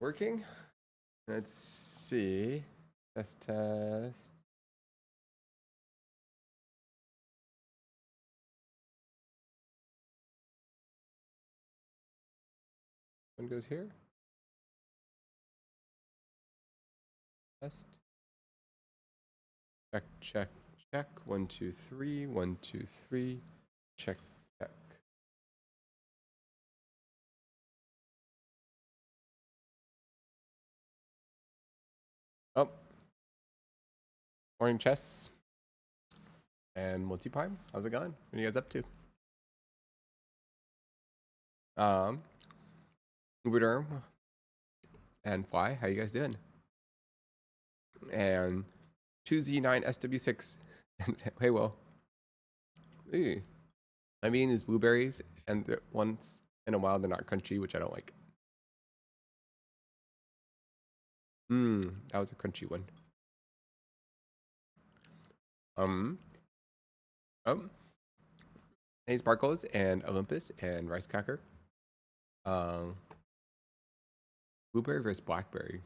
Working? Let's see. Test. One goes here. Test. Check. 1, 2, 3. 1, 2, 3. Check. Oh. Morning, Chess. And Multi-Prime. How's it going? What are you guys up to? Uberderm and Fly, how you guys doing? And 2Z9SW6. Hey, Will. Ooh. I'm eating these blueberries, and once in a while they're not crunchy, which I don't like. That was a crunchy one. Hey, Sparkles and Olympus and Rice Cracker. Blueberry versus blackberry.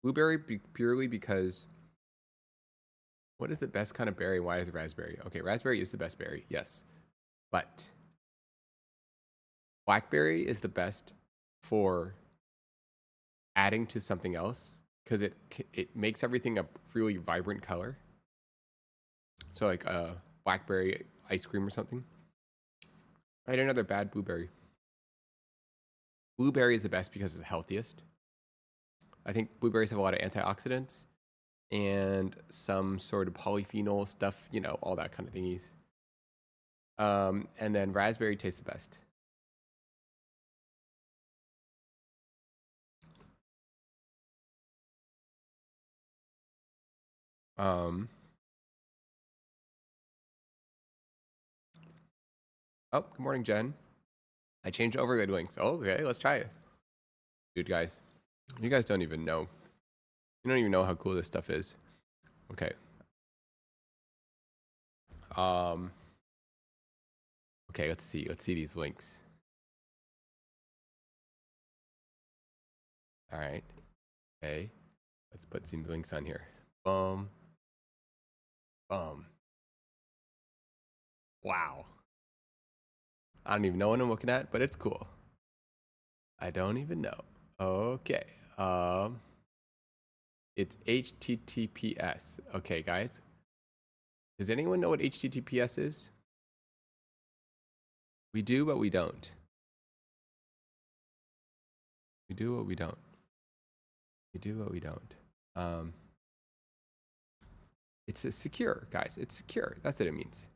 Blueberry purely because what is the best kind of berry? Why is it raspberry? Okay, raspberry is the best berry, yes. But blackberry is the best for adding to something else because it makes everything a really vibrant color. So like blackberry ice cream or something. I had another bad blueberry. Blueberry is the best because it's the healthiest. I think blueberries have a lot of antioxidants and some sort of polyphenol stuff, you know, all that kind of thingies. And then raspberry tastes the best. Oh, good morning, Jen. I changed overlay links. Oh, okay, let's try it. Dude, guys, you guys don't even know. You don't even know how cool this stuff is. Okay. Okay, let's see. Let's see these links. All right. Okay. Let's put some links on here. Boom. Wow. I don't even know what I'm looking at, but it's cool. I don't even know. Okay. It's HTTPS. Okay, guys. Does anyone know what HTTPS is? We do, but we don't. We do what we don't. We do what we don't. It's secure, guys. It's secure. That's what it means.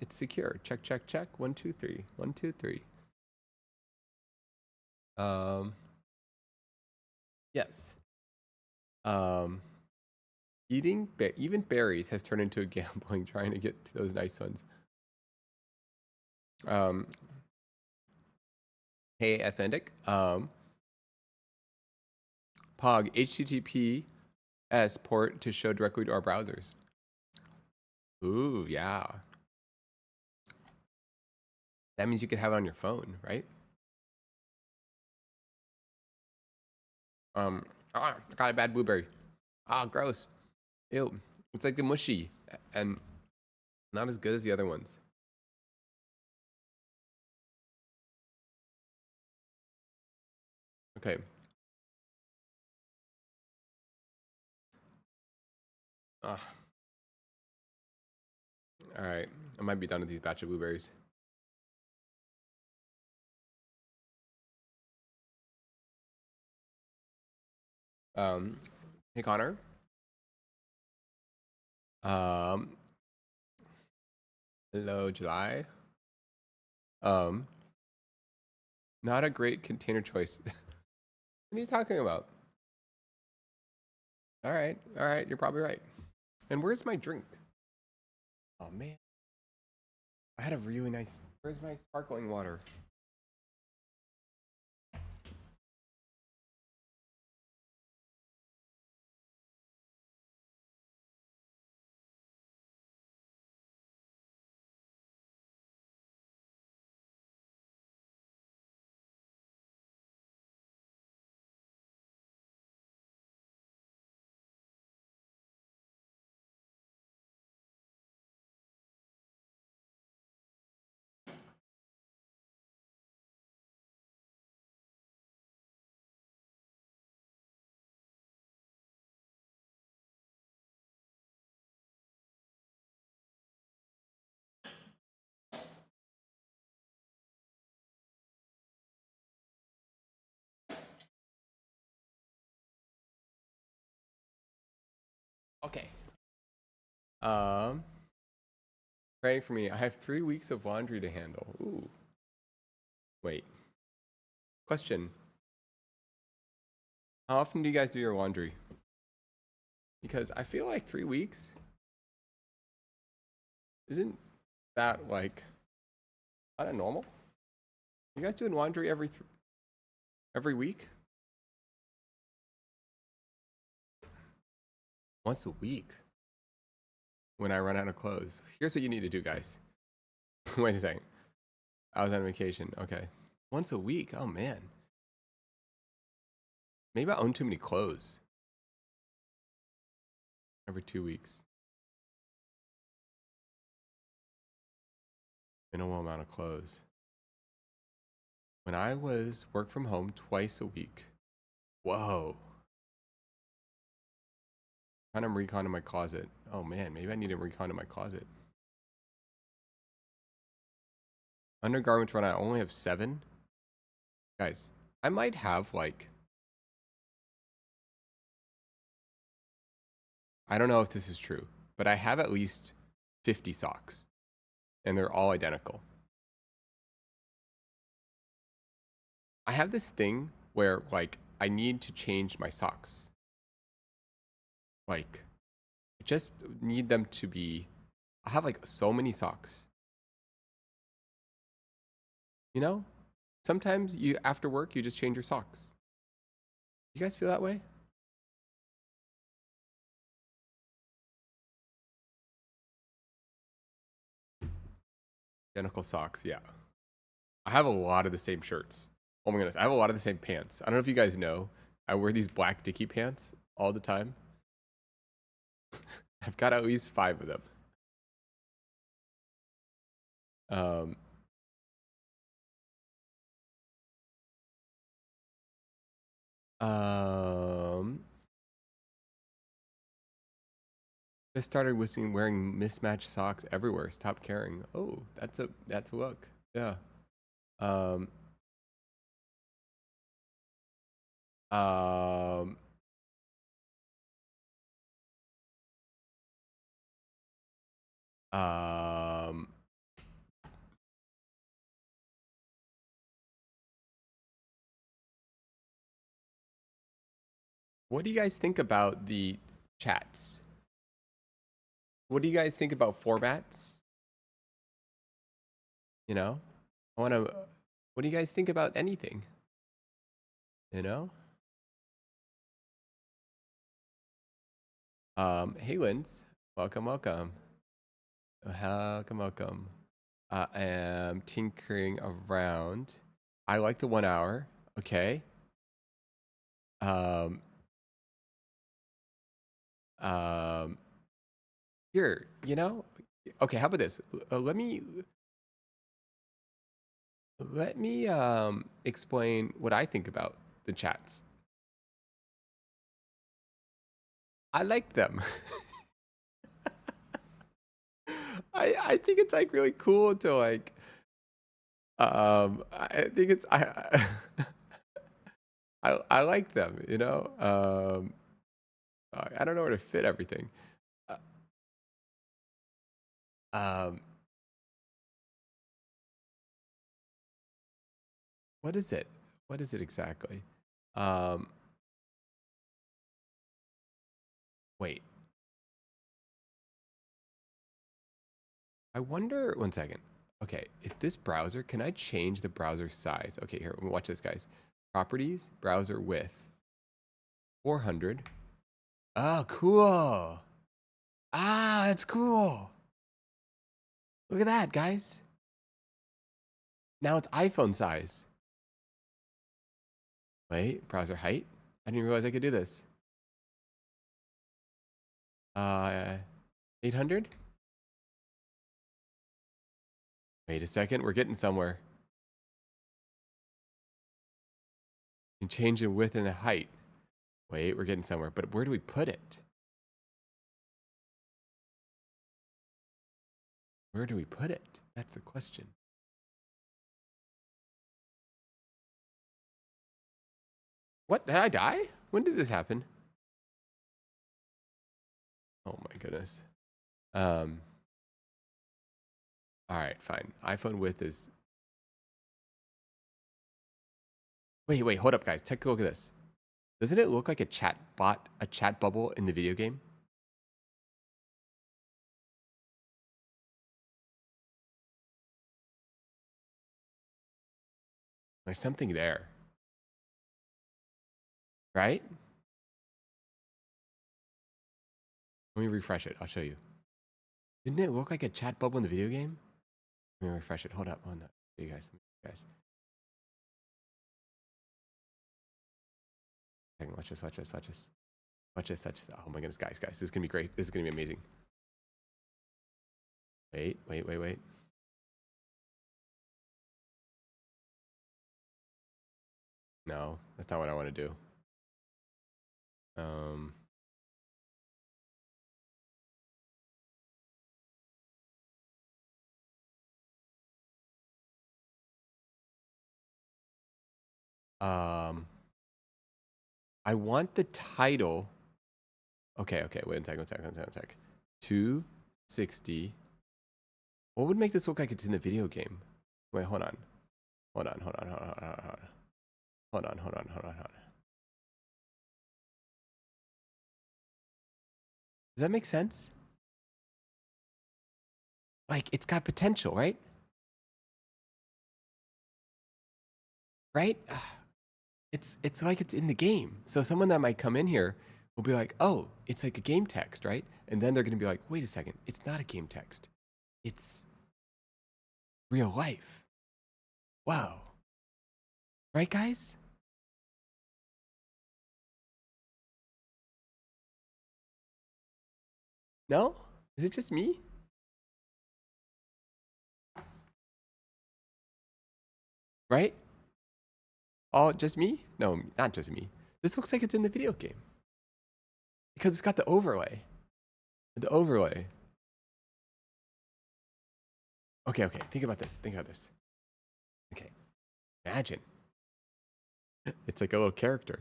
It's secure. Check. 1, 2, 3. 1, 2, 3. Yes. Eating even berries has turned into a gambling trying to get to those nice ones. Hey, Ascendic. Pog HTTPS port to show directly to our browsers. Ooh, yeah. That means you could have it on your phone, right? I got a bad blueberry. Ah, gross. Ew. It's like the mushy and not as good as the other ones. Okay. All right. I might be done with these batch of blueberries. Hey, Connor. Hello, July. Not a great container choice. What are you talking about? All right. You're probably right. And where's my drink? Oh, man. I had a really nice. Where's my sparkling water? Okay. Um, Praying for me. I have 3 weeks of laundry to handle. Ooh. Wait. Question. How often do you guys do your laundry? Because I feel like 3 weeks isn't that like kind of normal. You guys doing laundry every week? Once a week. When I run out of clothes. Here's what you need to do, guys. Wait a second. I was on vacation. Okay. Once a week. Oh man. Maybe I own too many clothes. Every 2 weeks. Minimal amount of clothes. When I was work from home twice a week. Whoa. Trying to recon in my closet. Oh man, maybe I need to recon in my closet. Undergarments run. I only have 7. Guys, I might have like, I don't know if this is true, but I have at least 50 socks and they're all identical. I have this thing where like I need to change my socks. Like I just need them to be, I have like so many socks. You know? Sometimes you after work you just change your socks. You guys feel that way? Identical socks, yeah. I have a lot of the same shirts. Oh my goodness, I have a lot of the same pants. I don't know if you guys know, I wear these black dicky pants all the time. I've got at least 5 of them. Um, um, just started wearing mismatched socks everywhere. Stop caring. Oh, that's a look. Yeah. Um, um, um, what do you guys think about the chats? What do you guys think about formats? You know, I want to. What do you guys think about anything? You know. Hey, Linz. Welcome, welcome. Welcome, welcome. I am tinkering around. I like the 1 hour. Okay. Um. Um. Here, you know. Okay. How about this? Let me explain what I think about the chats. I like them. I think it's like really cool to like. I think it's I like them. You know. I don't know where to fit everything. Uh, Um. What is it? What is it exactly? Um. Wait. I wonder. One second. Okay, if this browser, can I change the browser size? Okay, here, watch this, guys. Properties, browser width, 400. Oh, cool. Ah, that's cool. Look at that, guys. Now it's iPhone size. Wait, browser height? I didn't realize I could do this. 800? Wait a second, we're getting somewhere. You can change the width and the height. Wait, we're getting somewhere, but where do we put it? Where do we put it? That's the question. What? Did I die? When did this happen? Oh my goodness. All right, fine. iPhone width is. Wait, hold up, guys. Take a look at this. Doesn't it look like a chat bot, a chat bubble in the video game? There's something there, right? Let me refresh it. I'll show you. Didn't it look like a chat bubble in the video game? Let me refresh it. Hold up. Oh no, you guys. Hang on, watch this. Oh my goodness, guys. This is gonna be great. This is gonna be amazing. Wait. No, that's not what I want to do. Um, I want the title. Okay. Wait one sec. 260. What would make this look like it's in the video game? Wait, hold on. Hold on. Does that make sense? Like, it's got potential, right? Right? It's like it's in the game. So someone that might come in here will be like, oh, it's like a game text, right? And then they're going to be like, wait a second, it's not a game text. It's real life. Wow. Right, guys? No? Is it just me? Right? Oh, just me? No, not just me. This looks like it's in the video game. Because it's got the overlay. The overlay. Okay. Think about this. Okay. Imagine. It's like a little character.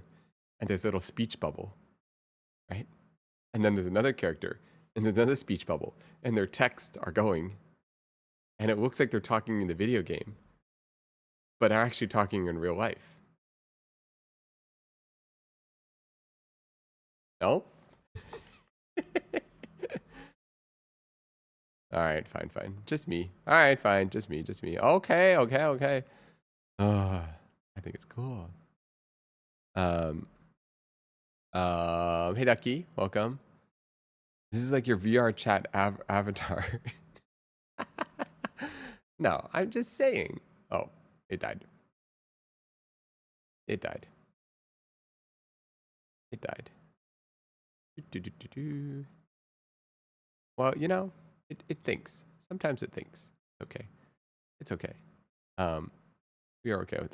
And there's a little speech bubble. Right? And then there's another character. And there's another speech bubble. And their texts are going. And it looks like they're talking in the video game. But are actually talking in real life. No? All right, fine. Just me. All right, fine. Just me. Okay. Oh, I think it's cool. Hey Ducky, welcome. This is like your VR chat avatar. No, I'm just saying. Oh, it died. Well, you know, it thinks. Sometimes it thinks. Okay. It's okay. We are okay with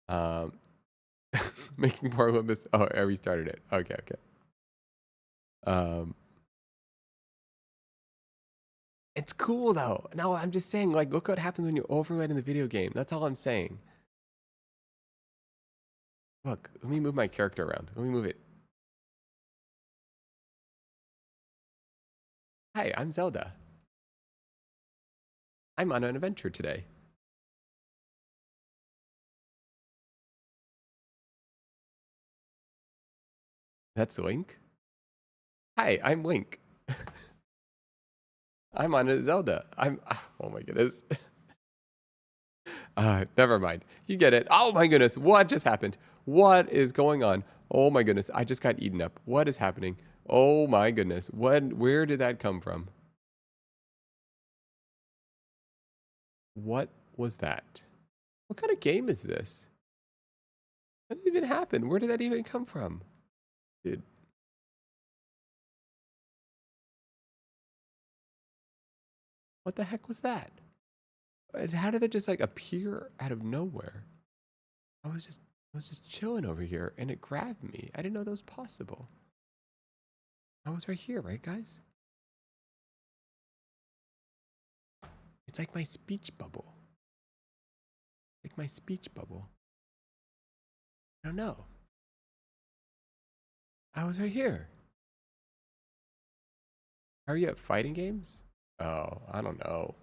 that. Making more limits. Oh, I restarted it. Okay. It's cool though. No, I'm just saying, like, look what happens when you overlay in the video game. That's all I'm saying. Look, let me move my character around. Let me move it. Hi, I'm Zelda. I'm on an adventure today. That's Link. Hi, I'm Link. I'm on a Zelda. Oh my goodness. Never mind. You get it. Oh my goodness. What just happened? What is going on? Oh my goodness. I just got eaten up. What is happening? Oh my goodness. Where did that come from? What was that? What kind of game is this? What even happened? Where did that even come from? Dude. What the heck was that? How did it just like appear out of nowhere? I was just chilling over here and it grabbed me. I didn't know that was possible. I was right here, right guys? It's like my speech bubble. Like my speech bubble. I don't know. I was right here. Are you at fighting games? Oh, I don't know.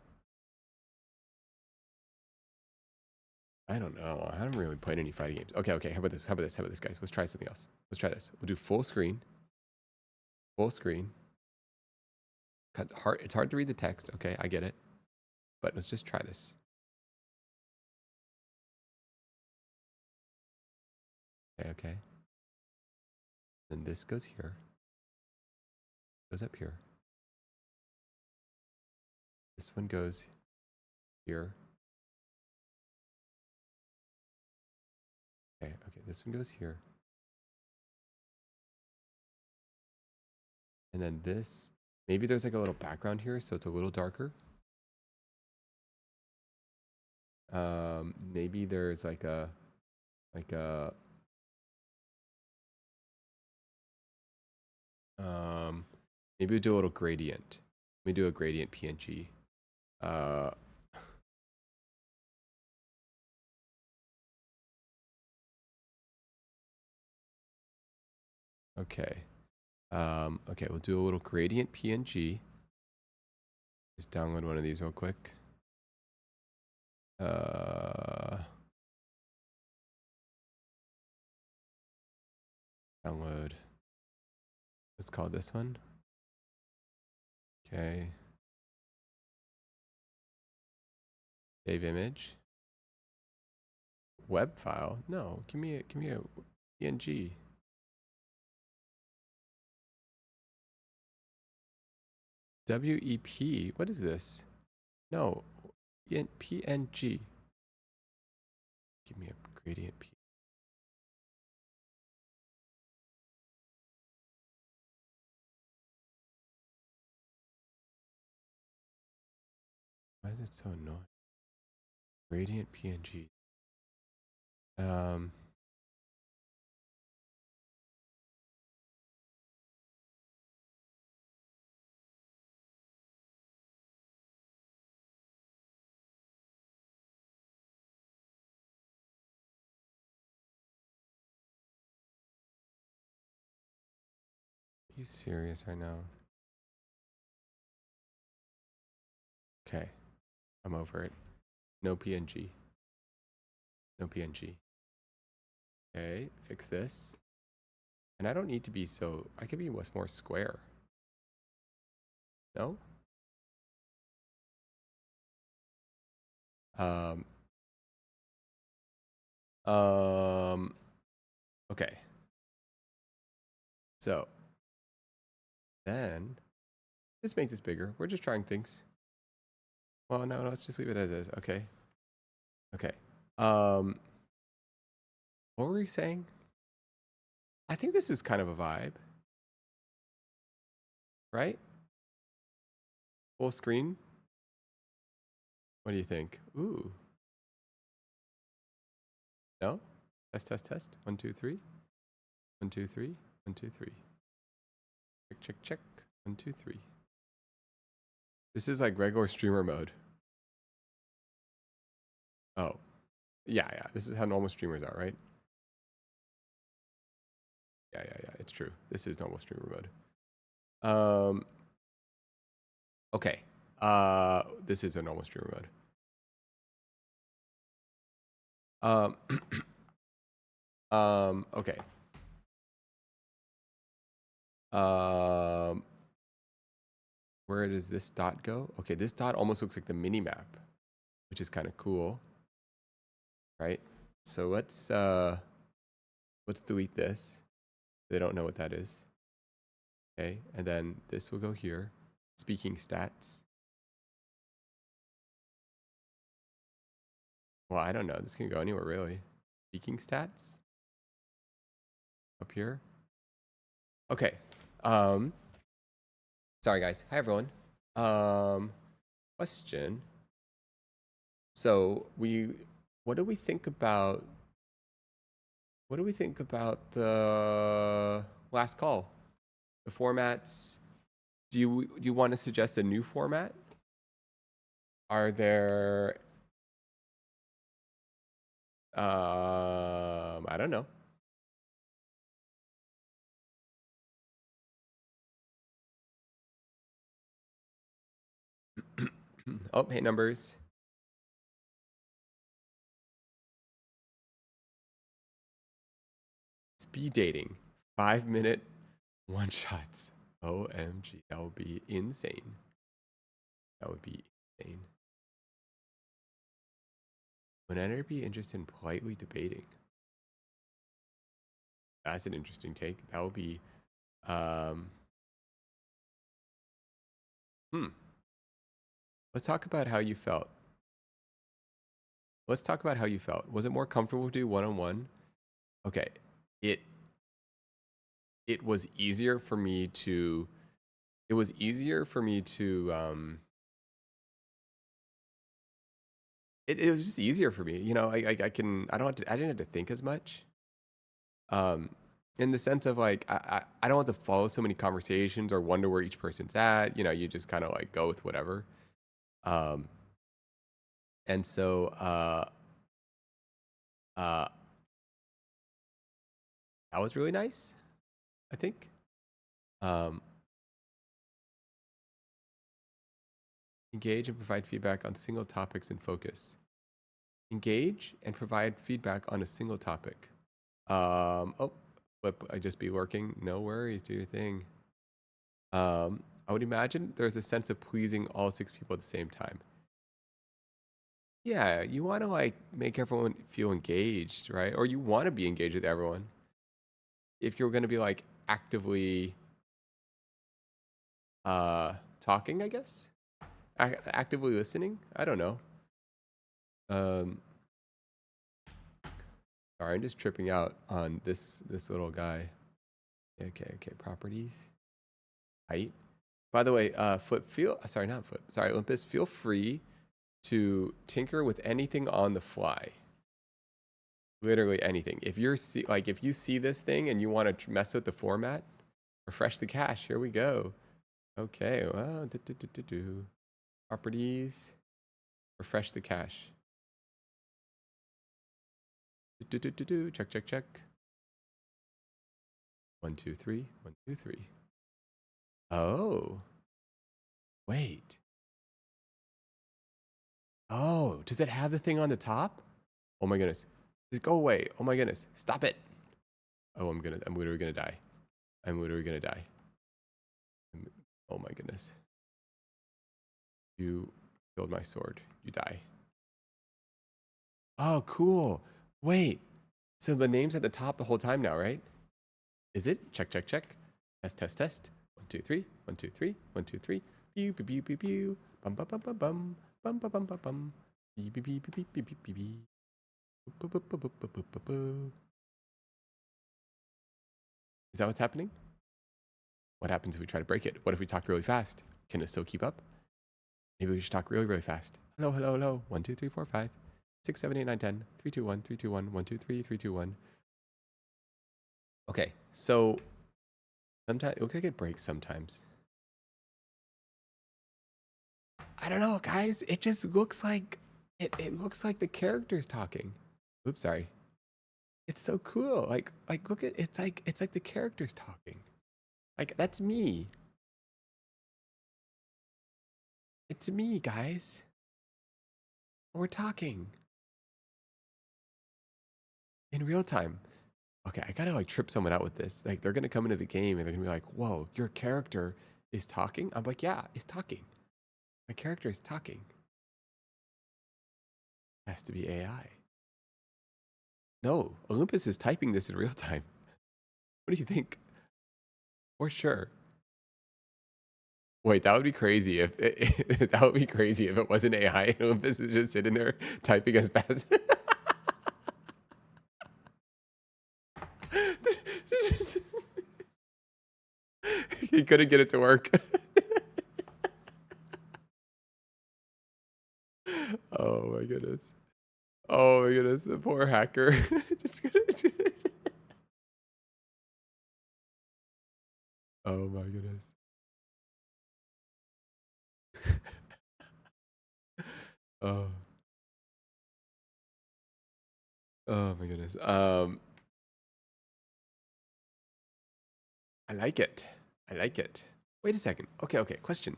I don't know. I haven't really played any fighting games. Okay, okay. How about this? How about this? How about this, guys? Let's try something else. Let's try this. We'll do full screen. Full screen. It's hard to read the text. Okay, I get it. But let's just try this. Okay, okay. Then this goes here. Goes up here. This one goes here. Okay, okay. This one goes here. And then this, maybe there's like a little background here, so it's a little darker. Maybe there's like a maybe we do a little gradient. We do a gradient PNG. Okay. Okay, we'll do a little gradient PNG. Just download one of these real quick. Download. Let's call this one. Okay. Save image. Web file? No, give me a PNG. WEP? What is this? No, PNG. Give me a gradient P. Why is it so annoying? Gradient PNG. Are you serious right now? Okay, I'm over it. No PNG. No PNG. Okay, fix this. And I don't need to be so, I could be more square. No? Okay. So then let's make this bigger. We're just trying things. Well, no, let's just leave it as is. Okay. Okay. What were we saying? I think this is kind of a vibe. Right? Full screen? What do you think? Ooh. No? Test, test, test. 1, 2, 3. 1, 2, 3. 1, 2, 3. Check, check, check. 1, 2, 3. This is like regular streamer mode. Oh. Yeah, yeah. This is how normal streamers are, right? Yeah, yeah, yeah. It's true. This is normal streamer mode. Okay. This is a normal streamer mode. Okay. Where does this dot go? Okay, this dot almost looks like the mini map, which is kind of cool. Right? So let's delete this. They don't know what that is. Okay, and then this will go here. Speaking stats. Well, I don't know. This can go anywhere really. Speaking stats. Up here. Okay. Sorry guys. Hi everyone. Question. So what do we think about the last call? The formats. Do you want to suggest a new format? Are there I don't know. Oh, hey, numbers. Speed dating. 5-minute one shots. OMG. That would be insane. That would be insane. Would anyone be interested in politely debating? That's an interesting take. That would be, um, hmm. Let's talk about how you felt. Let's talk about how you felt. Was it more comfortable to do one-on-one? Okay. It it was easier for me to it was easier for me to it was just easier for me. You know, I didn't have to think as much. Um in the sense of like I don't have to follow so many conversations or wonder where each person's at. You know, you just kind of like go with whatever. Um and so uh that was really nice, I think. Um Engage and provide feedback on single topics and focus. Engage and provide feedback on a single topic. Oh, Flip, I just be lurking. No worries, do your thing. I would imagine there's a sense of pleasing all 6 people at the same time. Yeah, you want to like make everyone feel engaged, right? Or you want to be engaged with everyone. If you're going to be like actively talking, I guess, actively listening. I don't know. Um, Sorry, I'm just tripping out on this little guy. Okay. Properties, height. By the way, Flip, not Flip. Sorry, Olympus. Feel free to tinker with anything on the fly. Literally anything. If if you see this thing and you want to mess with the format, refresh the cache. Here we go. Okay. Well, properties. Refresh the cache. Check. 1, 2, 3. 1, 2, 3. Oh, wait. Oh, does it have the thing on the top? Oh my goodness. Go away. Oh my goodness. Stop it. Oh, I'm literally gonna die. I'm literally gonna die. Oh my goodness. You killed my sword. You die. Oh, cool. Wait. So the name's at the top the whole time now, right? Is it? Check. Test. 1, 2, 3. 1, 2, 3. 1, 2, 3. Pew pew pew pew pew. Bum bum bum bum bum. Bum bum bum bum bum. Beep beep beep beep beep beep beep beep. Is that what's happening? What happens if we try to break it? What if we talk really fast? Can it still keep up? Maybe we should talk really fast. Hello. 1, 2, 3, 4, 5, 6, 7, 8, 9, 10. 3, 2, 1, 3, 2, 1, 1, 2, 3, 3, 2, 1. Okay, so sometimes it looks like it breaks sometimes. I don't know, guys. It just looks like it looks like the character's talking. Oops, sorry. It's so cool. Like look at it's like the character's talking. Like that's me. It's me, guys. We're talking in real time. Okay, I gotta like trip someone out with this. Like they're gonna come into the game and they're gonna be like, "Whoa, your character is talking." I'm like, "Yeah, it's talking. My character is talking. It has to be AI." No, Olympus is typing this in real time. What do you think? For sure. Wait, that would be crazy if that would be crazy if it wasn't AI and Olympus is just sitting there typing as fast. He couldn't get it to work. Oh my goodness. Oh my goodness, the poor hacker. Just oh my goodness. Oh, oh my goodness. I like it. I like it. Wait a second. Okay. Question.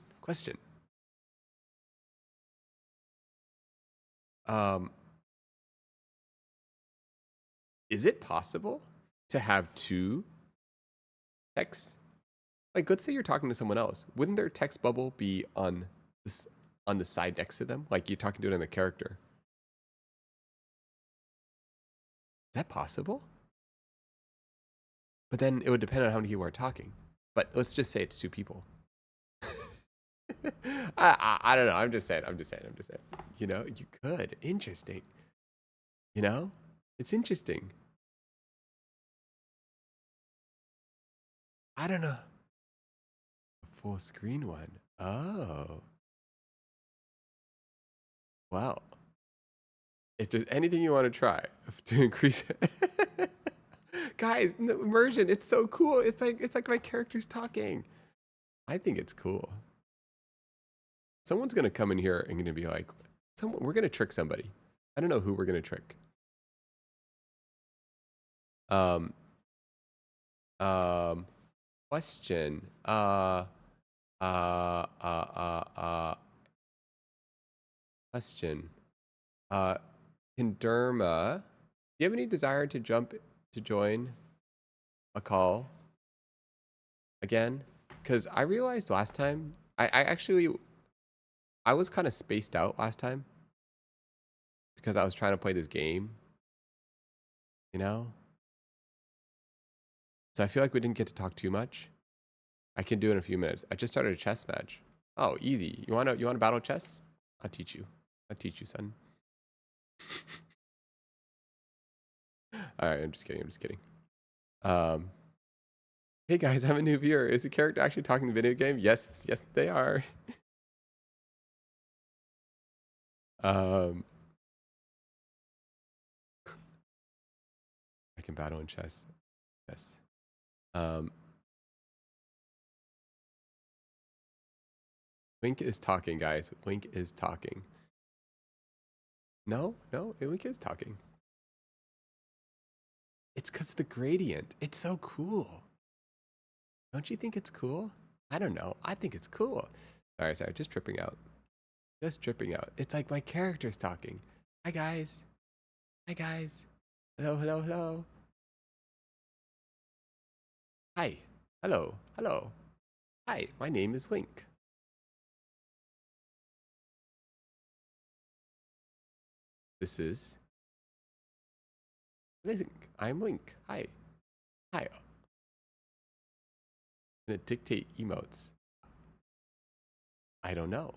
Um, is it possible to have two texts? Like, let's say you're talking to someone else. Wouldn't their text bubble be this on the side next to them, like you're talking to it in the character? Is that possible? But then it would depend on how many people are talking. But let's just say it's two people. I don't know. I'm just saying. You know, you could. Interesting. You know, it's interesting. I don't know. A full screen one. Oh. Well, if there's anything you want to try to increase it. Guys, the immersion, it's so cool. It's like my character's talking. I think it's cool. Someone's gonna come in here and gonna be like, we're gonna trick somebody. I don't know who we're gonna trick. Um, question. Question. Can Derma, do you have any desire to join a call again? Because I realized last time, I was kind of spaced out last time because I was trying to play this game, you know? So I feel like we didn't get to talk too much. I can do it in a few minutes. I just started a chess match. Oh, easy. You wanna battle chess? I'll teach you. Son. All right, I'm just kidding. Um, hey guys, I'm a new viewer. Is the character actually talking the video game? Yes, they are. I can battle in chess. Yes. Link is talking, guys. Link is talking. No, Link is talking. It's because of the gradient. It's so cool. Don't you think it's cool? I don't know. I think it's cool. Sorry. Just tripping out. It's like my character's talking. Hi, guys. Hello. Hi. Hello. Hi, my name is Link. This is Link. I'm Link. Hi. I'm gonna dictate emotes. I don't know.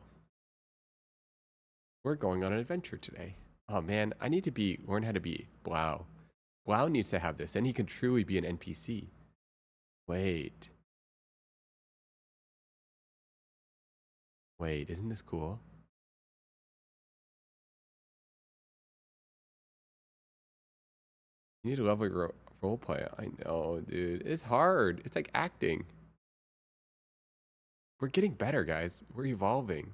We're going on an adventure today. Oh man, I need to learn how to be Blau. Blau needs to have this, and he can truly be an NPC. Wait, isn't this cool? You need a lovely role play. I know, dude. It's hard. It's like acting. We're getting better, guys. We're evolving.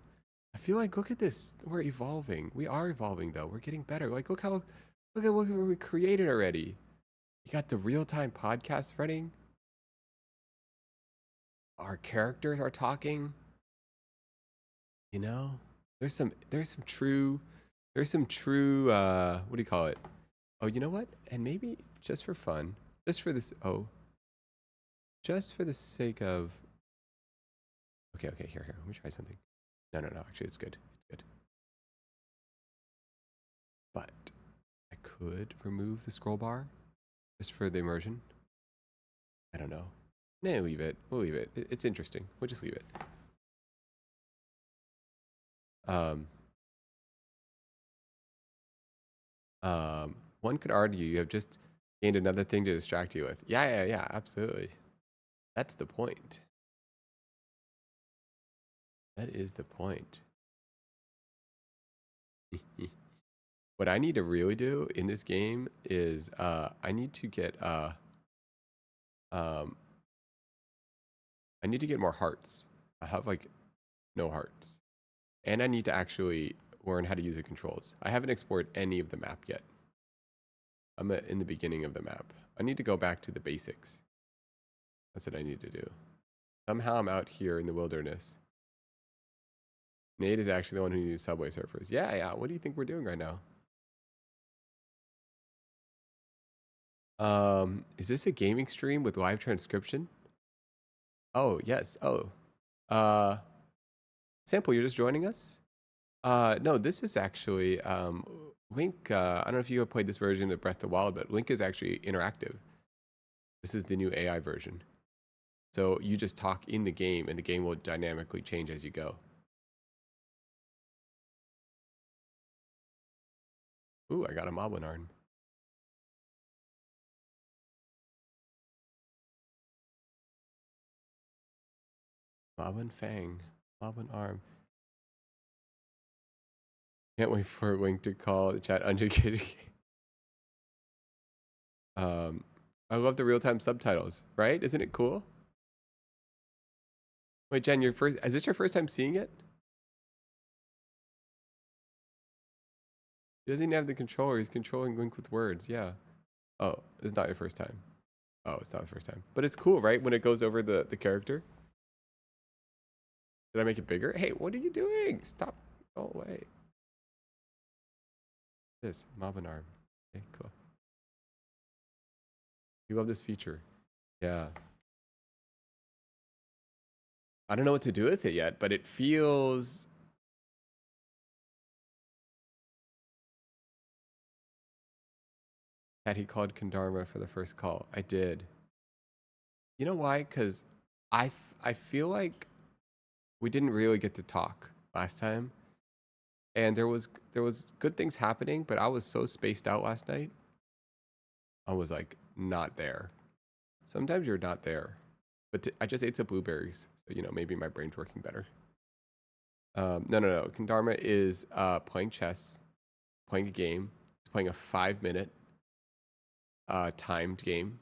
I feel like, look at this. We're evolving. We are evolving, though. We're getting better. Like, look at what we created already. You got the real-time podcast running. Our characters are talking. You know, there's some true, what do you call it? Oh, you know what? And maybe just for fun, just for the sake of, okay, here, let me try something. No, actually, it's good. But I could remove the scroll bar just for the immersion. I don't know. Nah, leave it. We'll leave it. It's interesting. We'll just leave it. One could argue you have just gained another thing to distract you with. Yeah, absolutely. That's the point. That is the point. What I need to really do in this game is I need to get more hearts. I have like no hearts. And I need to actually learn how to use the controls. I haven't explored any of the map yet. I'm in the beginning of the map. I need to go back to the basics. That's what I need to do. Somehow I'm out here in the wilderness. Nate is actually the one who uses Subway Surfers. Yeah, yeah. What do you think we're doing right now? Is this a gaming stream with live transcription? Oh, yes. Oh. Uh, Sample, you're just joining us? No, this is actually Link. I don't know if you have played this version of Breath of the Wild, but Link is actually interactive. This is the new AI version. So you just talk in the game, and the game will dynamically change as you go. Ooh, I got a Moblin arm. Moblin Fang. Moblin arm. Can't wait for Link to call the chat uneducated. I love the real-time subtitles, right? Isn't it cool? Wait, Jen, is this your first time seeing it? He doesn't even have the controller. He's controlling Link with words. Yeah. Oh, it's not your first time. Oh, it's not the first time. But it's cool, right? When it goes over the character. Did I make it bigger? Hey, what are you doing? Stop. Go away. This, Moblin arm. Okay, cool. You love this feature. Yeah. I don't know what to do with it yet, but it feels... That he called Kandarma for the first call. I did. You know why? Because I feel like we didn't really get to talk last time. And there was good things happening, but I was so spaced out last night. I was like not there. Sometimes you're not there. But I just ate some blueberries, so maybe my brain's working better. No. Kandarma is playing chess, playing a game. He's playing a 5-minute timed game.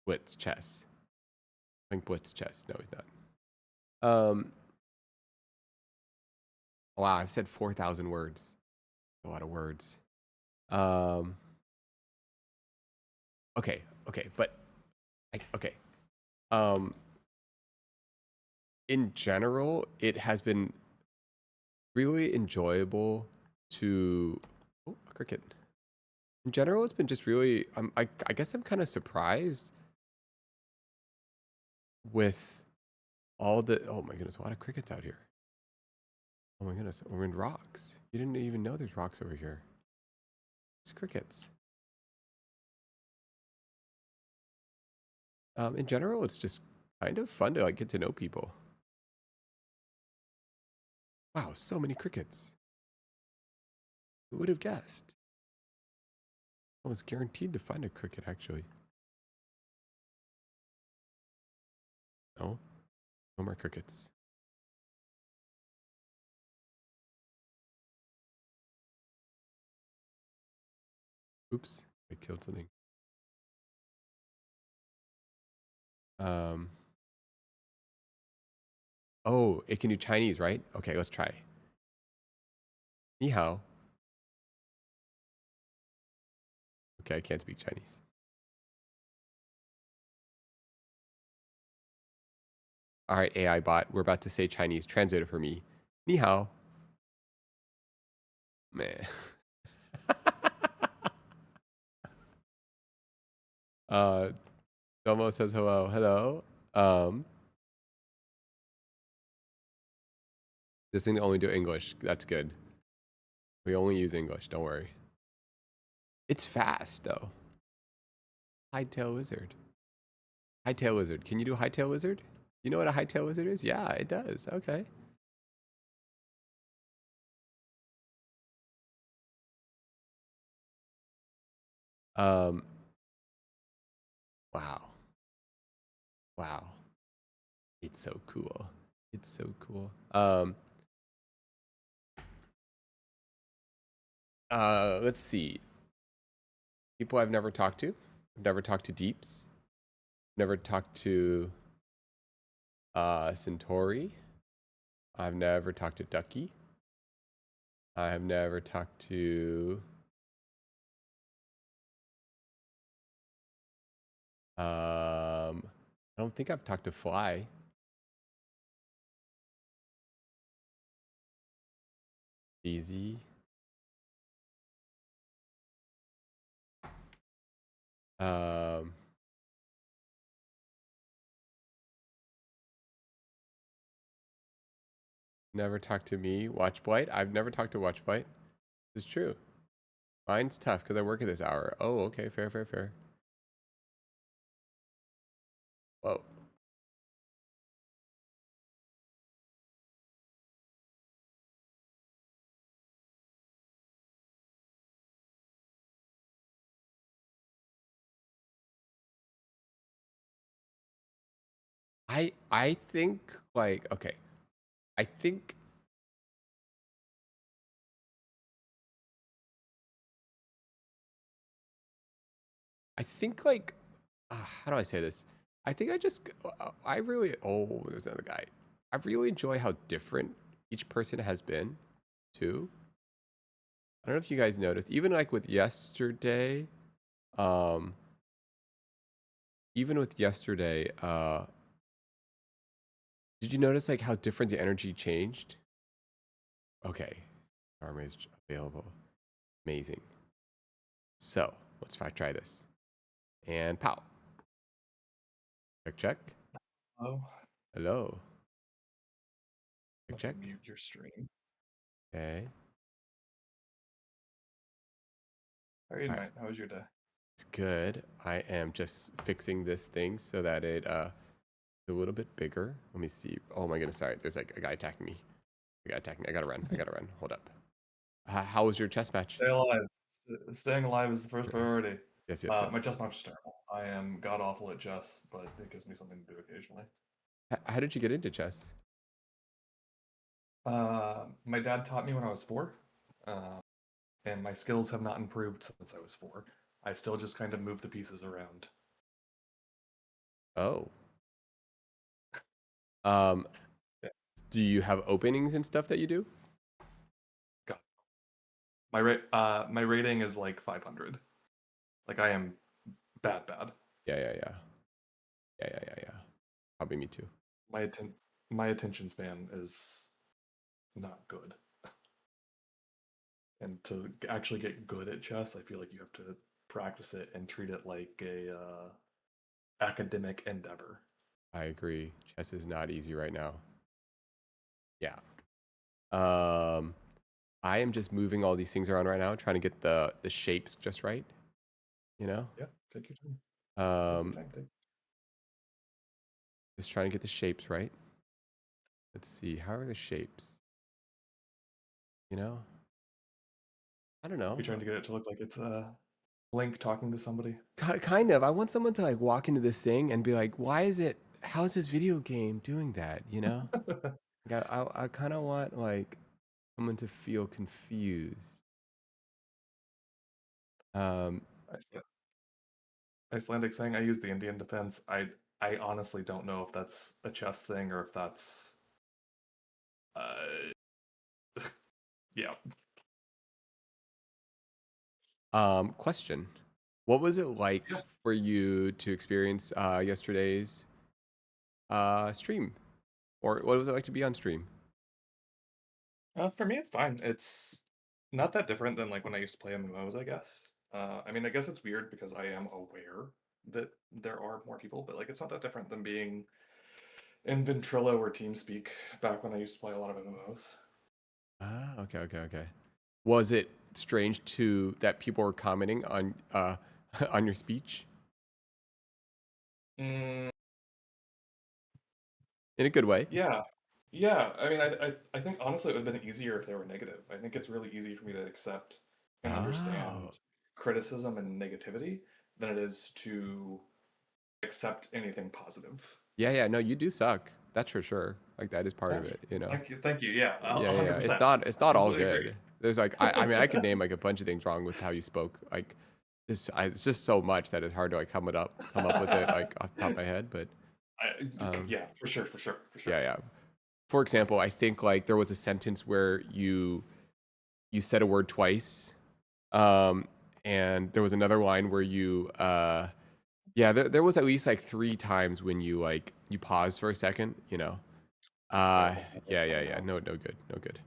Blitz chess. Playing blitz chess. No, he's not. Wow, I've said 4,000 words. A lot of words. Okay, but okay. In general, it has been really enjoyable to... Oh, a cricket. In general, it's been just really... I guess I'm kind of surprised with all the... Oh my goodness, a lot of crickets out here. Oh my goodness, we're in rocks. You didn't even know there's rocks over here. It's crickets. In general, it's just kind of fun to get to know people. Wow, so many crickets. Who would have guessed? I was guaranteed to find a cricket, actually. No, no more crickets. Oops, I killed something. Oh, it can do Chinese, right? Okay, let's try. Ni hao. Okay, I can't speak Chinese. All right, AI bot, we're about to say Chinese. Translate it for me. Ni hao. Man. Domo says hello. Hello. This thing only do English. That's good. We only use English. Don't worry. It's fast though. Hightail lizard. Hightail lizard. Can you do hightail lizard? You know what a hightail lizard is? Yeah, it does. Okay. Wow. Wow. It's so cool. It's so cool. Let's see. People I've never talked to. I've never talked to Deeps. Never talked to Centauri. I've never talked to Ducky. I have never talked to I don't think I've talked to Fly. Easy. Never talked to me. Watch Blight. I've never talked to Watch Blight. This is true. Mine's tough because I work at this hour. Oh, okay. Fair, fair, fair. Whoa. I think like okay. I think like how do I say this? I think I really there's another guy. I really enjoy how different each person has been too. I don't know if you guys noticed, even like with yesterday, um even with yesterday, did you notice like how different the energy changed? Okay. Armor is available. Amazing. So let's try this. And pow. Check, check. Oh, Hello. Check, let me check. mute your stream. Okay. How are you All right. tonight? How was your day? It's good. I am just fixing this thing so that it is a little bit bigger. Let me see. Oh my goodness, sorry. There's like a guy attacking me. A guy attacking me. I gotta run. I gotta run. Hold up. How was your chess match? Stay alive. Staying alive is the first priority. Yes, yes, My yes. chess match is terrible. I am god awful at chess, but it gives me something to do occasionally. How did you get into chess? My dad taught me when I was 4, uh, and my skills have not improved since I was 4. I still just kind of move the pieces around. Oh. Um, Yeah, do you have openings and stuff that you do? God. My rating is like 500. Like I am bad. Yeah, yeah, yeah. Yeah, yeah, yeah, yeah. Probably me too. My atten my attention span is not good. And to actually get good at chess, I feel like you have to practice it and treat it like a academic endeavor. I agree. Chess is not easy right now. Yeah. Um, I am just moving all these things around right now, trying to get the shapes just right. You know, Yeah, take your time. Take your um, time. just trying to get the shapes right. Let's see. How are the shapes? You know, I don't know. You're trying to get it to look like it's Link talking to somebody. Kind of. I want someone to like walk into this thing and be like, "Why is it? How is this video game doing that?" You know. Like, I kind of want like someone to feel confused. Um, Iceland- Icelandic saying I use the Indian defense. I honestly don't know if that's a chess thing or if that's uh yeah. Question. What was it like Yeah. for you to experience yesterday's stream? Or what was it like to be on stream? For me, it's fine. It's not that different than like when I used to play MMOs, I guess. I mean, I guess it's weird because I am aware that there are more people, but like it's not that different than being in Ventrilo or TeamSpeak back when I used to play a lot of MMOs. Ah, okay, okay, okay. Was it strange to that people were commenting on on your speech Mm, in a good way? yeah, yeah. I mean, I think honestly it would have been easier if they were negative. I think it's really easy for me to accept and Oh, understand criticism and negativity than it is to accept anything positive. yeah, yeah. No, you do suck. That's for sure. Like that is part of Thank you. it. You know. Thank you. Yeah, Yeah, yeah, yeah. It's 100%. not. It's I not all completely agree. good. There's like I mean I could name like a bunch of things wrong with how you spoke. Like it's just so much that it's hard to like come up with it like off the top of my head. But um, Yeah, for sure. yeah, yeah. For example, I think like there was a sentence where you said a word twice, um, and there was another line where Yeah, there was at least like three times when you like you paused for a second, you know. Uh, Oh, that's yeah, yeah, fine yeah. now. No, no good, no good.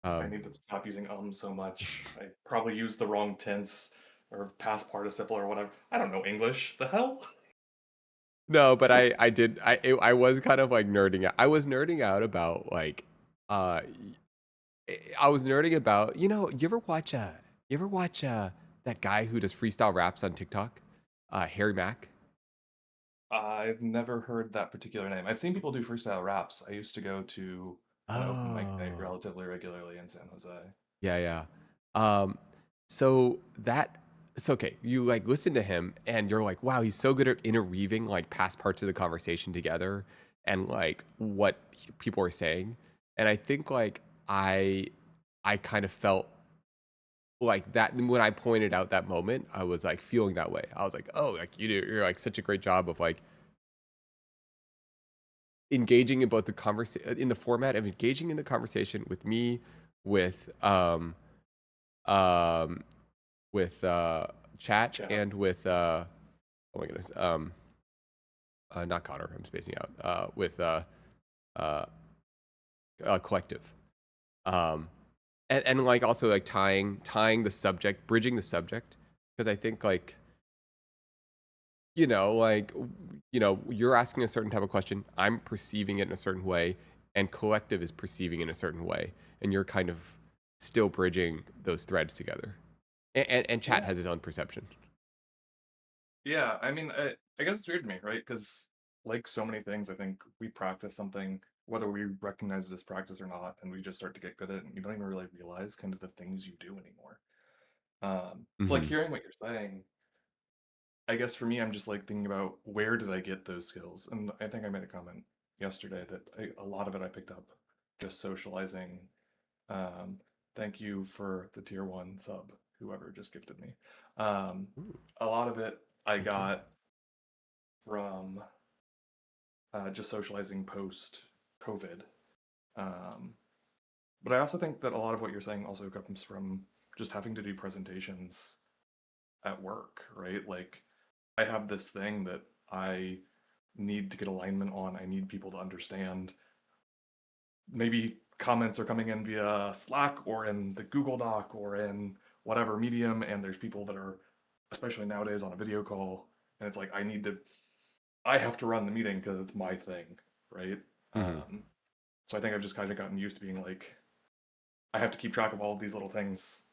I Um, need to stop using so much. I probably used the wrong tense or past participle or whatever. I don't know English. The hell? no, but I did I was kind of like nerding out. I was nerding out about like uh I was nerding about, you ever watch that guy who does freestyle raps on TikTok? Harry Mack? I've never heard that particular name. I've seen people do freestyle raps. I used to go to an open mic night Oh. relatively regularly in San Jose. Yeah, yeah. Um, so that it's okay. You like listen to him and you're like, wow, he's so good at interweaving like past parts of the conversation together and like what people are saying. And I think like I kind of felt like that when I pointed out that moment, I was like feeling that way. I was like, oh, like you're like such a great job of like engaging in both the conversation in the format of engaging in the conversation with me, with um with chat Chat. and with oh my goodness not Connor, I'm spacing out, with uh, collective, um and like also like tying the subject, bridging the subject, because I think like like you're asking a certain type of question, I'm perceiving it in a certain way, and collective is perceiving it in a certain way, and you're kind of still bridging those threads together, and chat Yeah. has his own perception. Yeah, I mean, I guess it's weird to me, right? Because like so many things, I think we practice something, whether we recognize it as practice or not, and we just start to get good at it, and you don't even really realize kind of the things you do anymore. So like Hmm. hearing what you're saying, I guess for me, I'm just like thinking about where did I get those skills? And I think I made a comment yesterday that a lot of it I picked up just socializing. Um, Thank you for the tier one sub, whoever just gifted me. Um, Ooh, a lot of it I thank you. got from just socializing post COVID. Um, but I also think that a lot of what you're saying also comes from just having to do presentations at work, right? Like, I have this thing that I need to get alignment on. I need people to understand. Maybe comments are coming in via Slack or in the Google Doc or in whatever medium, and there's people that are, especially nowadays, on a video call, and it's like I have to run the meeting because it's my thing, right? Hmm. So I think I've just kind of gotten used to being like, I have to keep track of all of these little things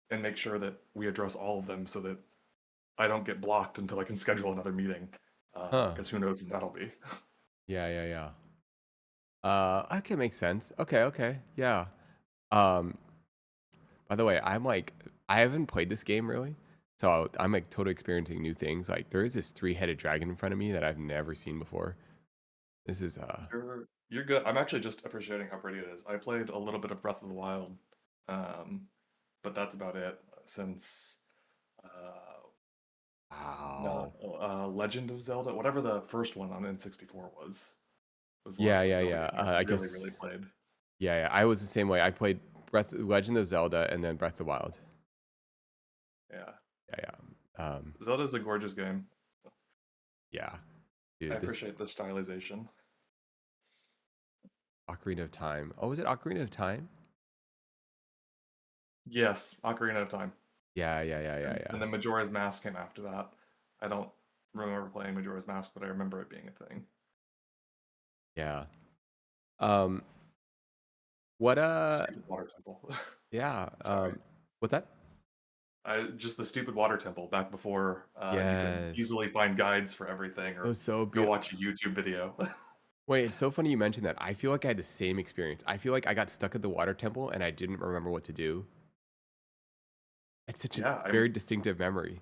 and make sure that we address all of them so that I don't get blocked until I can schedule another meeting. Huh. Because who knows when that'll be. Yeah, yeah, yeah. Okay, makes sense. Okay, okay, yeah. Um, by the way, I haven't played this game really, so I'm like totally experiencing new things. Like there is this three-headed dragon in front of me that I've never seen before. This is You're good. I'm actually just appreciating how pretty it is. I played a little bit of Breath of the Wild, um, but that's about it since uh, not wow. Legend of Zelda, whatever the first one on N64 was the Yeah, last like yeah, Zelda yeah. game I I really guess really played. yeah, yeah. I was the same way. I played Legend of Zelda and then Breath of the Wild. Yeah, Yeah, yeah. Zelda's a gorgeous game. Yeah, I dude. This appreciate the stylization. Ocarina of Time. Oh, was it Ocarina of Time? Yes, Ocarina of Time. Yeah, yeah, yeah, yeah, yeah. And then Majora's Mask came after that. I don't remember playing Majora's Mask, but I remember it being a thing. Yeah. Um, what Stupid water temple. yeah. Sorry. What's that? Just the stupid water temple back before you could Yes. easily find guides for everything It or was so go beautiful. watch a YouTube video. Wait, it's so funny you mentioned that. I feel like I had the same experience. I feel like I got stuck at the water temple and I didn't remember what to do. It's such a Yeah, very distinctive memory.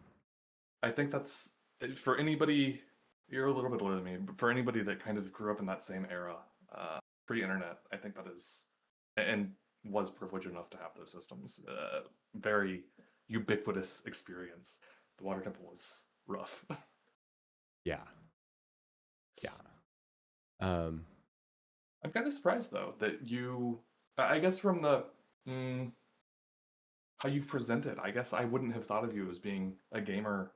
I think that's for anybody. You're a little bit older than me, but for anybody that kind of grew up in that same era, pre-internet, I think that is and was privileged enough to have those systems. Very ubiquitous experience. The water temple was rough. Yeah. Yeah. Um, I'm kind of surprised though that you. I guess from the mm, how you've presented, I guess I wouldn't have thought of you as being a gamer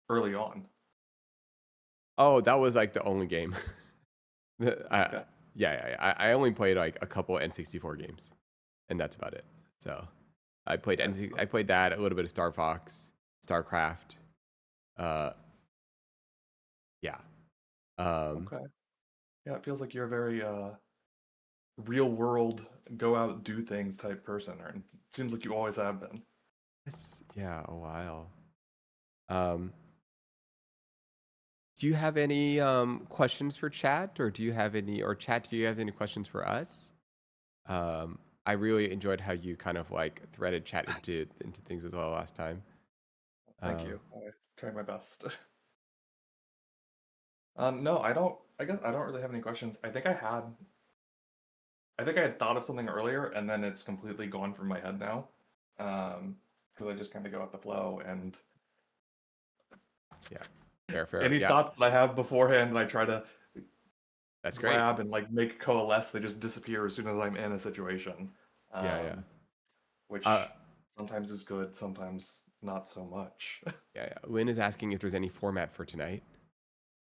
early on. Oh, that was like the only game. I, Okay, I only played like a couple N64 games, and that's about it. So I played okay, I played that, a little bit of Star Fox, StarCraft. Uh, yeah. Um, okay. Yeah, it feels like you're a very real world, go out do things type person, or it seems like you always have been. yeah, a while. Um, do you have any questions for chat, or chat? Do you have any questions for us? I really enjoyed how you kind of like threaded chat into things as well last time. Thank Um, you. I tried my best. No, I don't. I guess I don't really have any questions. I think I had thought of something earlier, and then it's completely gone from my head now. Because I just kind of go with the flow, and yeah, fair. any Yeah, thoughts that I have beforehand, I try to that's great. grab and like make coalesce. They just disappear as soon as I'm in a situation, Yeah. um, Uh, which sometimes is good, sometimes not so much. yeah. Lynn is asking if there's any format for tonight.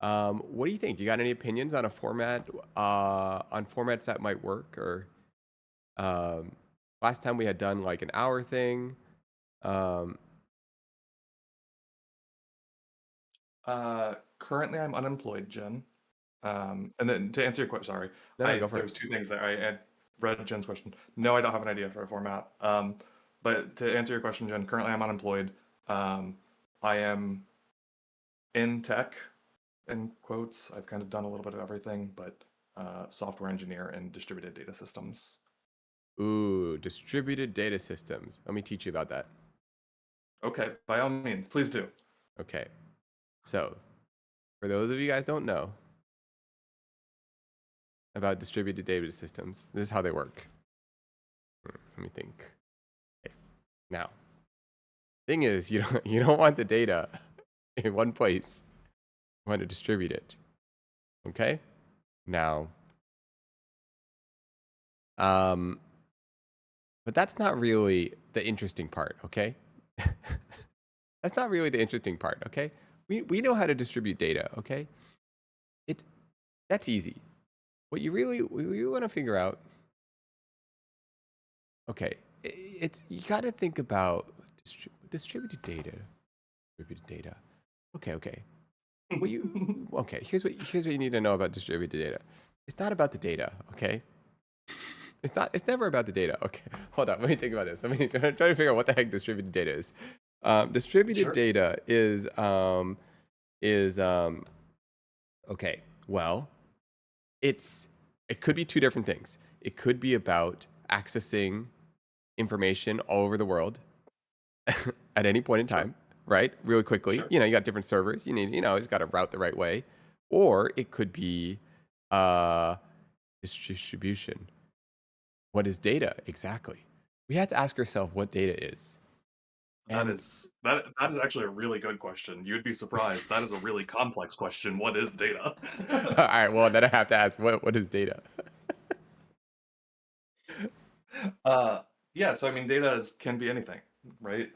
What do you think? Do you got any opinions on a format, on formats that might work? Or um, last time we had done like an hour thing. Um, Currently, I'm unemployed, Jen. And then to answer your question, sorry, no, go for there it. was two things there. I had read Jen's question. No, I don't have an idea for a format. But to answer your question, Jen, currently I'm unemployed. I am in tech, in quotes. I've kind of done a little bit of everything, but software engineer and distributed data systems. Ooh, distributed data systems. Let me teach you about that. Okay, by all means, please do. Okay. So, for those of you guys don't know about distributed data systems, this is how they work. Let me think. Okay. Now, thing is, you don't want the data in one place. You want to distribute it. Okay? Now, um, but that's not really the interesting part, okay? That's not really the interesting part, okay? We know how to distribute data, okay? It's that's easy. What you want to figure out, okay? It's you got to think about distributed data. Distributed data. Okay. Okay? Here's what you need to know about distributed data. It's not about the data, okay? It's not. It's never about the data. Okay, hold on. Let me think about this. Let me try to figure out what the heck distributed data is. Distributed Sure. data is okay. Well, it's it could be two different things. It could be about accessing information all over the world at any point in Sure. time, right? Really quickly. Sure. You got different servers. It's got to route the right way, or it could be uh, distribution. What is data exactly? We have to ask ourselves what data is. And That is actually a really good question. You'd be surprised. That is a really complex question. What is data? all right, well then I have to ask what is data? Uh, yeah, so I mean, data can be anything, right?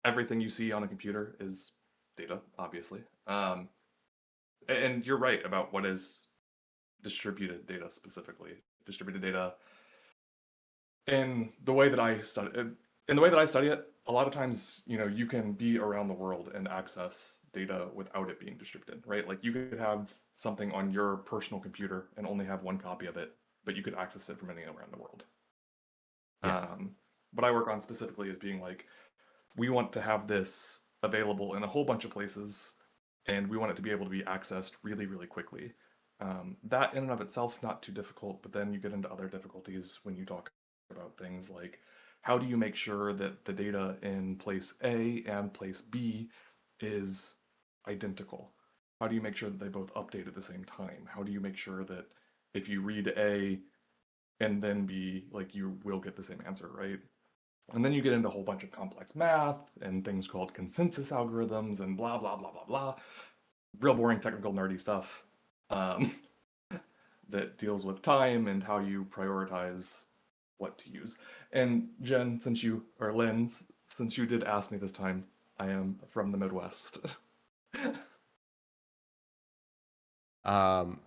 Everything you see on a computer is data, obviously. And you're right about what is distributed data specifically. Distributed data in the way that I study in the way that I study it, a lot of times, you can be around the world and access data without it being distributed, right? Like you could have something on your personal computer and only have one copy of it, but you could access it from anywhere around the world. Yeah, Um, what I work on specifically is being like, we want to have this available in a whole bunch of places, and we want it to be able to be accessed really, really quickly. That in and of itself, not too difficult, but then you get into other difficulties when you talk about things like how do you make sure that the data in place A and place B is identical? How do you make sure that they both update at the same time? How do you make sure that if you read A and then B, like you will get the same answer, right? And then you get into a whole bunch of complex math and things called consensus algorithms and blah, blah, blah, blah, blah. Real boring, technical, nerdy stuff um, that deals with time and how you prioritize what to use. And Jen, or Lynn, since you did ask me this time, I am from the Midwest. Um,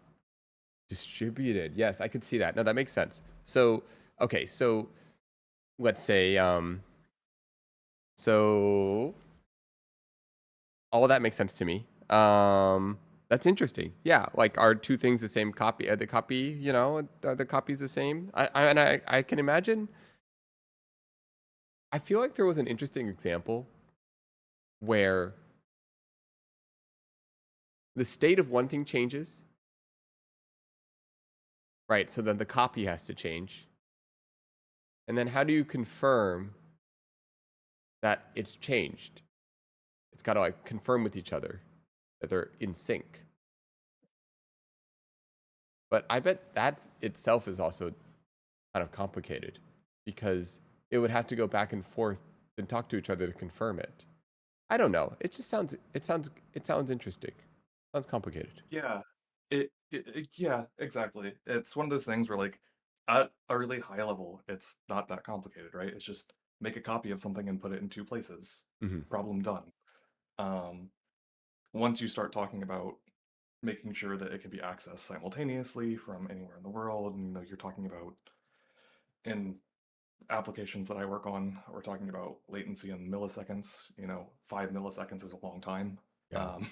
distributed. Yes, I could see that. No, that makes sense. So, okay, so let's say, so all of that makes sense to me. That's interesting. Yeah, like are two things the same copy? Are the copy, are the copies the same? I can imagine. I feel like there was an interesting example where the state of one thing changes, right? So then the copy has to change. And then how do you confirm that it's changed? It's got to like confirm with each other that they're in sync. But I bet that itself is also kind of complicated because it would have to go back and forth and talk to each other to confirm it. I don't know. It just sounds interesting. Sounds complicated. Yeah. Yeah, exactly. It's one of those things where like at a really high level, it's not that complicated, right? It's just make a copy of something and put it in two places. Hmm. Problem done. Um, Once you start talking about making sure that it can be accessed simultaneously from anywhere in the world, and you're talking about in applications that I work on, we're talking about latency in milliseconds. 5 milliseconds is a long time. Yeah. Um,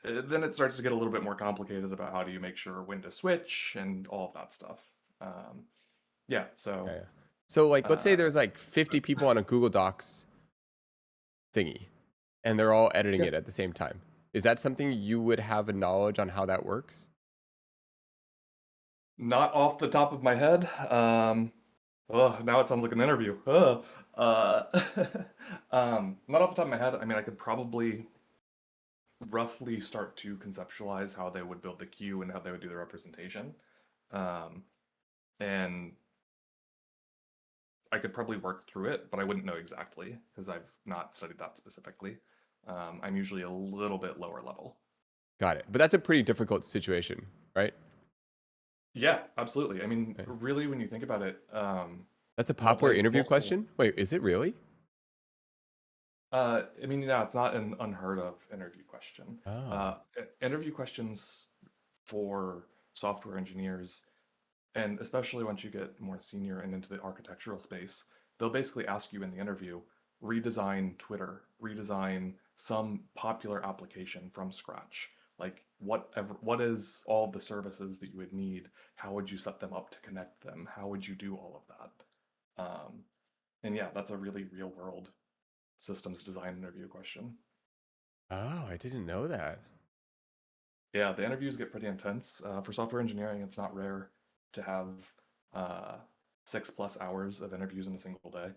then it starts to get a little bit more complicated about how do you make sure when to switch and all of that stuff. Um, yeah, Yeah, so yeah. So like let's say uh, there's like 50 people on a Google Docs thingy and they're all editing yeah, it at the same time. Is that something you would have a knowledge on how that works? not off the top of my head. Now it sounds like an interview. Uh, not off the top of my head. I mean, I could probably roughly start to conceptualize how they would build the queue and how they would do the representation. Um, and I could probably work through it, but I wouldn't know exactly because I've not studied that specifically. I'm usually a little bit lower level. Got it. But that's a pretty difficult situation, right? Yeah, absolutely. I mean, Okay. really, when you think about it, That's a popular interview multiple. question? Wait, is it really? I mean, yeah, it's not an unheard of interview question. Oh, Interview questions for software engineers, and especially once you get more senior and into the architectural space, they'll basically ask you in the interview, redesign Twitter, redesign some popular application from scratch. Like what is all of the services that you would need? How would you set them up to connect them? How would you do all of that? And yeah, that's a really real world systems design interview question. oh, I didn't know that. Yeah, the interviews get pretty intense. For software engineering, it's not rare to have uh, 6+ hours of interviews in a single day,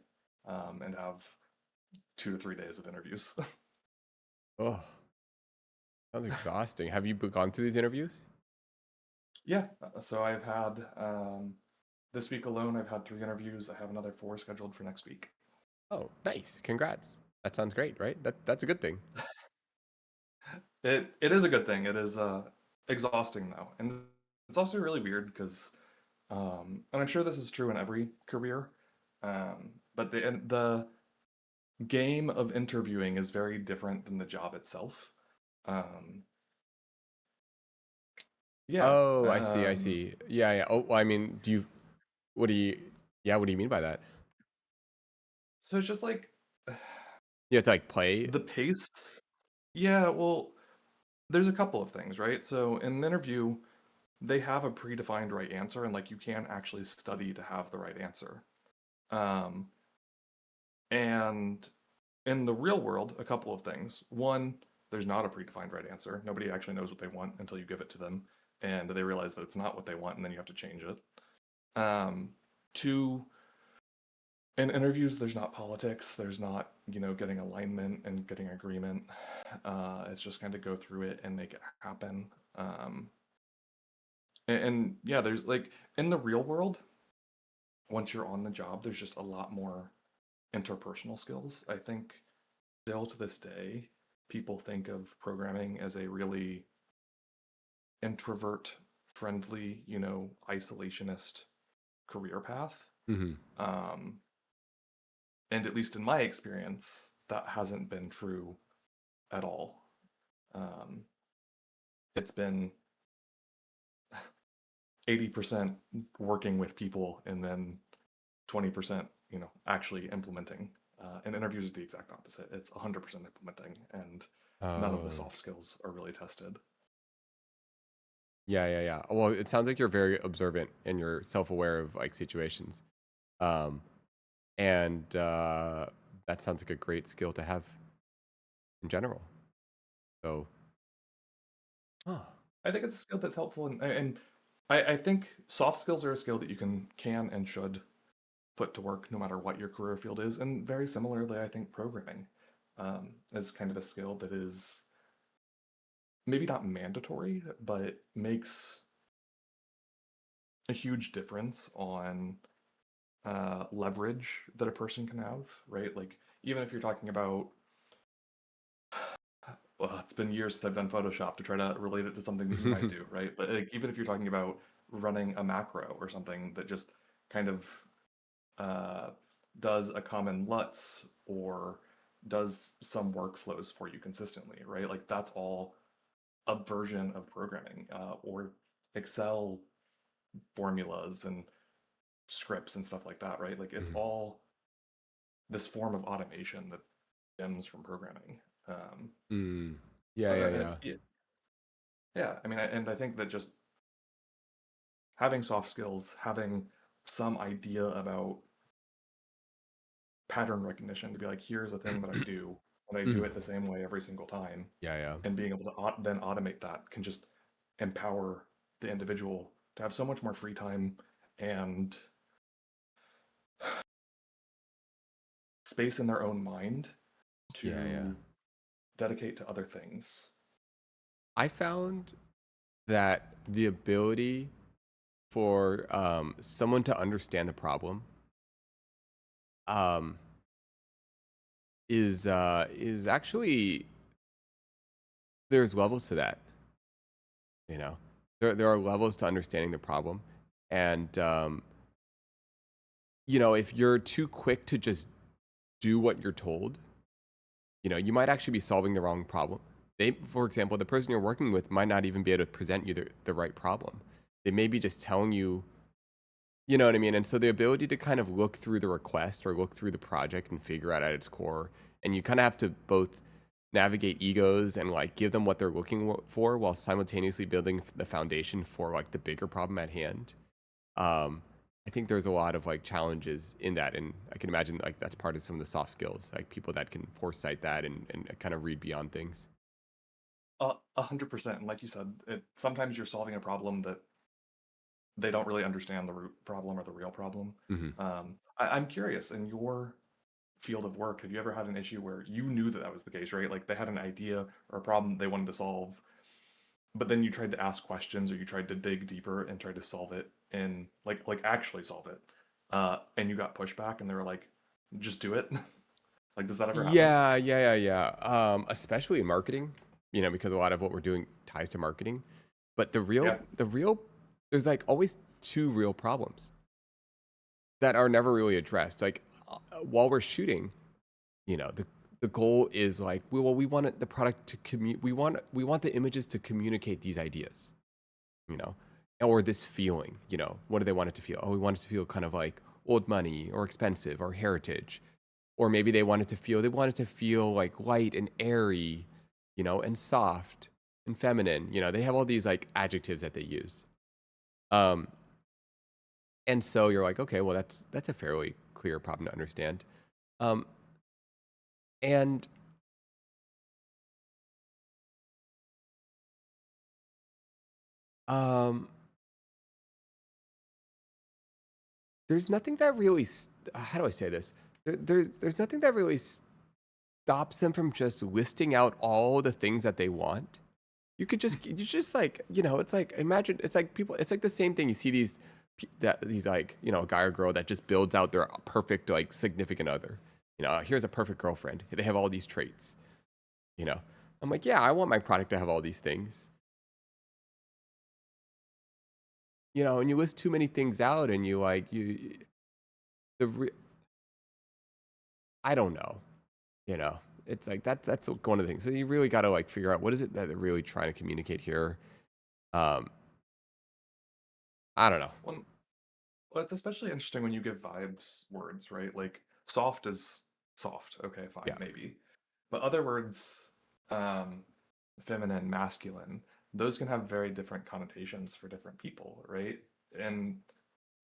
and have 2 to 3 days of interviews. Oh, sounds exhausting. Have you gone through these interviews? Yeah, so I've had this week alone, I've had 3 interviews. I have another 4 scheduled for next week. Oh, nice. Congrats. That sounds great, right? That's a good thing. It is a good thing. It is exhausting though, and it's also really weird because, and I'm sure this is true in every career, but the game of interviewing is very different than the job itself. Um, yeah. Oh, I see. I see. Yeah, yeah. Oh, well, I mean, what do you, yeah, what do you mean by that? So it's just like You have to like play. the pace. Yeah, well, there's a couple of things, right? So in an interview, they have a predefined right answer, and like you can actually study to have the right answer. Um, and in the real world, a couple of things. One, there's not a predefined right answer. Nobody actually knows what they want until you give it to them, and they realize that it's not what they want, and then you have to change it. Um, Two, in interviews, there's not politics. There's not, getting alignment and getting agreement. It's just kind of go through it and make it happen. And yeah, there's like in the real world, once you're on the job, there's just a lot more interpersonal skills. I think still to this day, people think of programming as a really introvert friendly, isolationist career path. Hmm. Um, and at least in my experience, that hasn't been true at all. Um, it's been 80% working with people and then 20%, actually implementing. And interviews is the exact opposite. It's 100% implementing, and none of the Oh, soft skills are really tested. yeah, yeah, yeah. Well, it sounds like you're very observant and you're self-aware of like situations. Um, and that sounds like a great skill to have in general. So, oh, I think it's a skill that's helpful, and I think soft skills are a skill that you can and should put to work no matter what your career field is. And very similarly, I think programming is kind of a skill that is maybe not mandatory, but makes a huge difference on leverage that a person can have, right? Like, even if you're talking about, well, it's been years since I've done Photoshop to try to relate it to something that you might do, right? But like, even if you're talking about running a macro or something that just kind of uh, does a common LUTs or does some workflows for you consistently, right? Like, that's all a version of programming, or Excel formulas and scripts and stuff like that, right? Like, it's mhm. all this form of automation that stems from programming. Um, Mm. Yeah, yeah, uh, yeah. yeah, I mean, and I think that just having soft skills, having some idea about pattern recognition to be like, here's a thing that I do, and I do Mm. it the same way every single time, Yeah, yeah. and being able to then automate that can just empower the individual to have so much more free time and space in their own mind Yeah, yeah. to dedicate to other things. I found that the ability for someone to understand the problem um, is actually there's levels to that. You know, there are levels to understanding the problem, and if you're too quick to just do what you're told, you might actually be solving the wrong problem. For example, the person you're working with might not even be able to present you the right problem. They may be just telling you. You know what I mean? And so the ability to kind of look through the request or look through the project and figure out at its core, and you kind of have to both navigate egos and like give them what they're looking for while simultaneously building the foundation for like the bigger problem at hand. Um, I think there's a lot of like challenges in that, and I can imagine like that's part of some of the soft skills, like people that can foresight that and kind of read beyond things. 100%. And like you said, sometimes you're solving a problem that they don't really understand the root problem or the real problem. Hmm. I'm curious, in your field of work, have you ever had an issue where you knew that that was the case, right? Like, they had an idea or a problem they wanted to solve, but then you tried to ask questions or you tried to dig deeper and tried to solve it and like actually solve it, and you got pushback and they were like, just do it. Like, does that ever happen? Yeah, yeah, yeah, yeah. Especially in marketing, because a lot of what we're doing ties to marketing. But Yeah. there's like always two real problems that are never really addressed. Like while we're shooting, the goal is like, we want the product to we want the images to communicate these ideas, you know, or this feeling. What do they want it to feel? Oh, we want it to feel kind of like old money or expensive or heritage, or maybe they want it to feel like light and airy, and soft and feminine. They have all these like adjectives that they use. Um, and so you're like, okay, well that's a fairly clear problem to understand. Um, and um, there's nothing that really how do I say this? There's nothing that really stops them from just listing out all the things that they want. You just like, it's like, imagine, it's like people, it's like the same thing. You see these like, a guy or girl that just builds out their perfect like significant other. Here's a perfect girlfriend. They have all these traits. You know, I'm like, yeah, I want my product to have all these things. And you list too many things out, and you like the re- I don't know. You know, It's like that's one of the things. So you really got to like figure out what is it that they're really trying to communicate here. Um, I don't know. Well, well, it's especially interesting when you give vibes words, right? Like soft is soft. Okay, fine, Yeah, maybe. But other words, um, feminine, masculine, those can have very different connotations for different people, right? And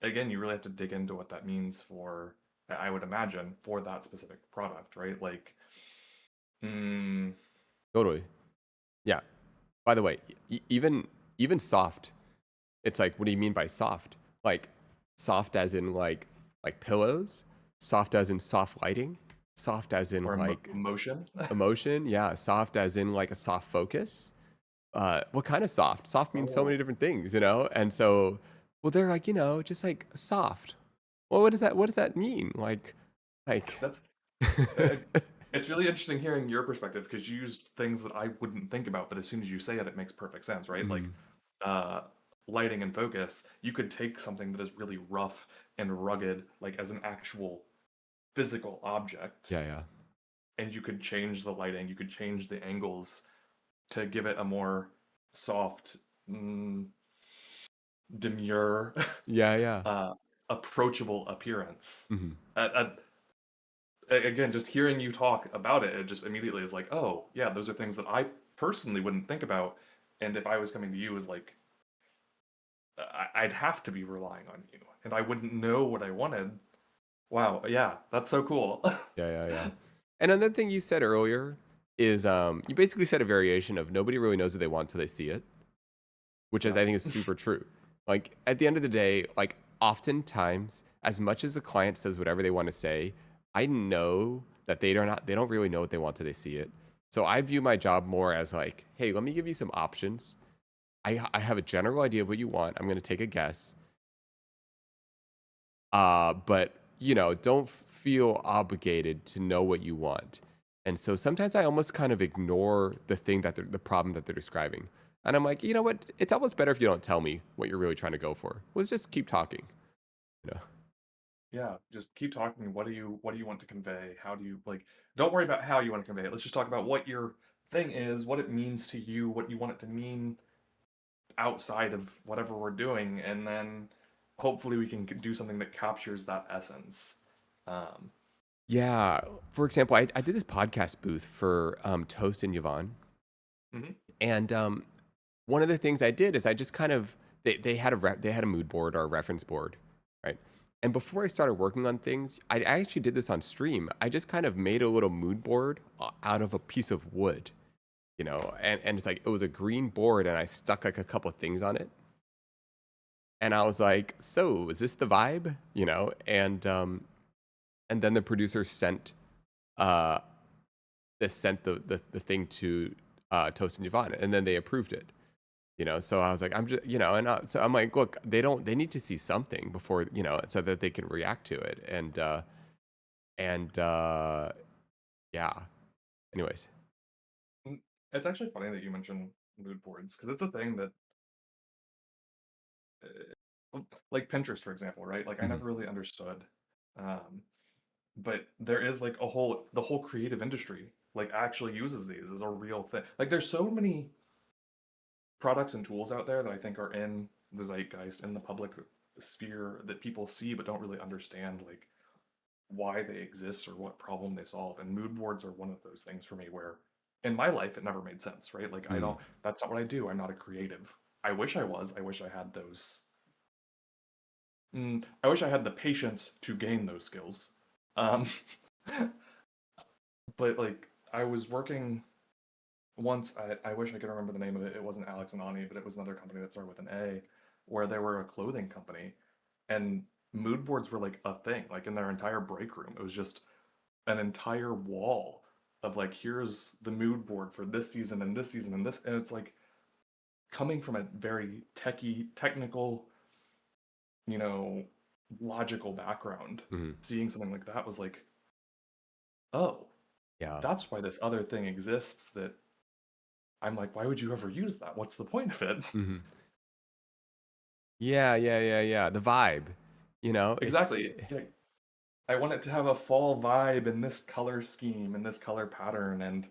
again, you really have to dig into what that means for, I would imagine, for that specific product, right? Like, mm, totally. Yeah. By the way, even soft. It's like, what do you mean by soft? Like soft as in like pillows, soft as in soft lighting, soft as in or like emotion. emotion. Yeah, soft as in like a soft focus. What kind of soft? Soft means so many Oh, different things, you know? And so, well, they're like, just like soft. Well, what does that mean? Like, that's uh, it's really interesting hearing your perspective because you used things that I wouldn't think about, but as soon as you say it, it makes perfect sense, right? Like mm, uh, lighting and focus, you could take something that is really rough and rugged, like as an actual physical object, yeah, yeah, and you could change the lighting, you could change the angles to give it a more soft, mm, demure, yeah, yeah. uh, approachable appearance. Hmm. Uh, again, just hearing you talk about it, it just immediately is like, oh, yeah, those are things that I personally wouldn't think about. And if I was coming to you as like, I'd have to be relying on you, and I wouldn't know what I wanted. Wow, yeah, that's so cool. Yeah, yeah, yeah. And another thing you said earlier is you basically said a variation of nobody really knows what they want till they see it, which is Yeah. I think is super true. Like at the end of the day, like oftentimes, as much as the client says whatever they want to say, I know that they don't really know what they want till they see it. So I view my job more as like, hey, let me give you some options. I have a general idea of what you want. I'm going to take a guess. But don't feel obligated to know what you want. And so sometimes I almost kind of ignore the thing that the problem that they're describing. And I'm like, you know what? It's almost better if you don't tell me what you're really trying to go for. Let's just keep talking. You know? Yeah, just keep talking. What do you want to convey? How do you like don't worry about how you want to convey it. Let's just talk about what your thing is, what it means to you, what you want it to mean outside of whatever we're doing, and then hopefully we can do something that captures that essence. Um, Yeah. For example, I did this podcast booth for Toast and Yvonne. mhm. And one of the things I did is I just kind of they had they had a mood board or a reference board, right? And before I started working on things, I actually did this on stream. I just kind of made a little mood board out of a piece of wood, and it's like it was a green board, and I stuck like a couple of things on it, and I was like, "So is this the vibe?" And then the producer uh sent the thing to Toast and Yvonne, and then they approved it. So I was like, I'm just, so I'm like, look, they need to see something before, so that they can react to it. And yeah. Anyways. Mm, it's actually funny that you mentioned mood boards because it's a thing that, like Pinterest, for example, right? Like I Hmm. never really understood, um, but there is like the whole creative industry like actually uses these as a real thing. Like there's so many products and tools out there that I think are in the zeitgeist in the public sphere that people see but don't really understand like why they exist or what problem they solve. And mood boards are one of those things for me where in my life it never made sense, right? Like I Mm. don't that's not what I do. I'm not a creative. I wish I was. I wish I had those I wish I had the patience to gain those skills. Um but like I was working once I wish I could remember the name of it. It wasn't Alex and Ani, but it was another company that started with an A, where they were a clothing company, and mood boards were like a thing. Like in their entire break room, it was just an entire wall of like, here's the mood board for this season and this season and this, and it's like coming from a very technical, you know, logical background. Hmm. Seeing something like that was like, oh, Yeah. that's why this other thing exists. That I'm like, why would you ever use that? What's the point of it? Hmm. Yeah, yeah, yeah, yeah. The vibe, it's Exactly. Yeah. I want it to have a fall vibe in this color scheme and this color pattern, and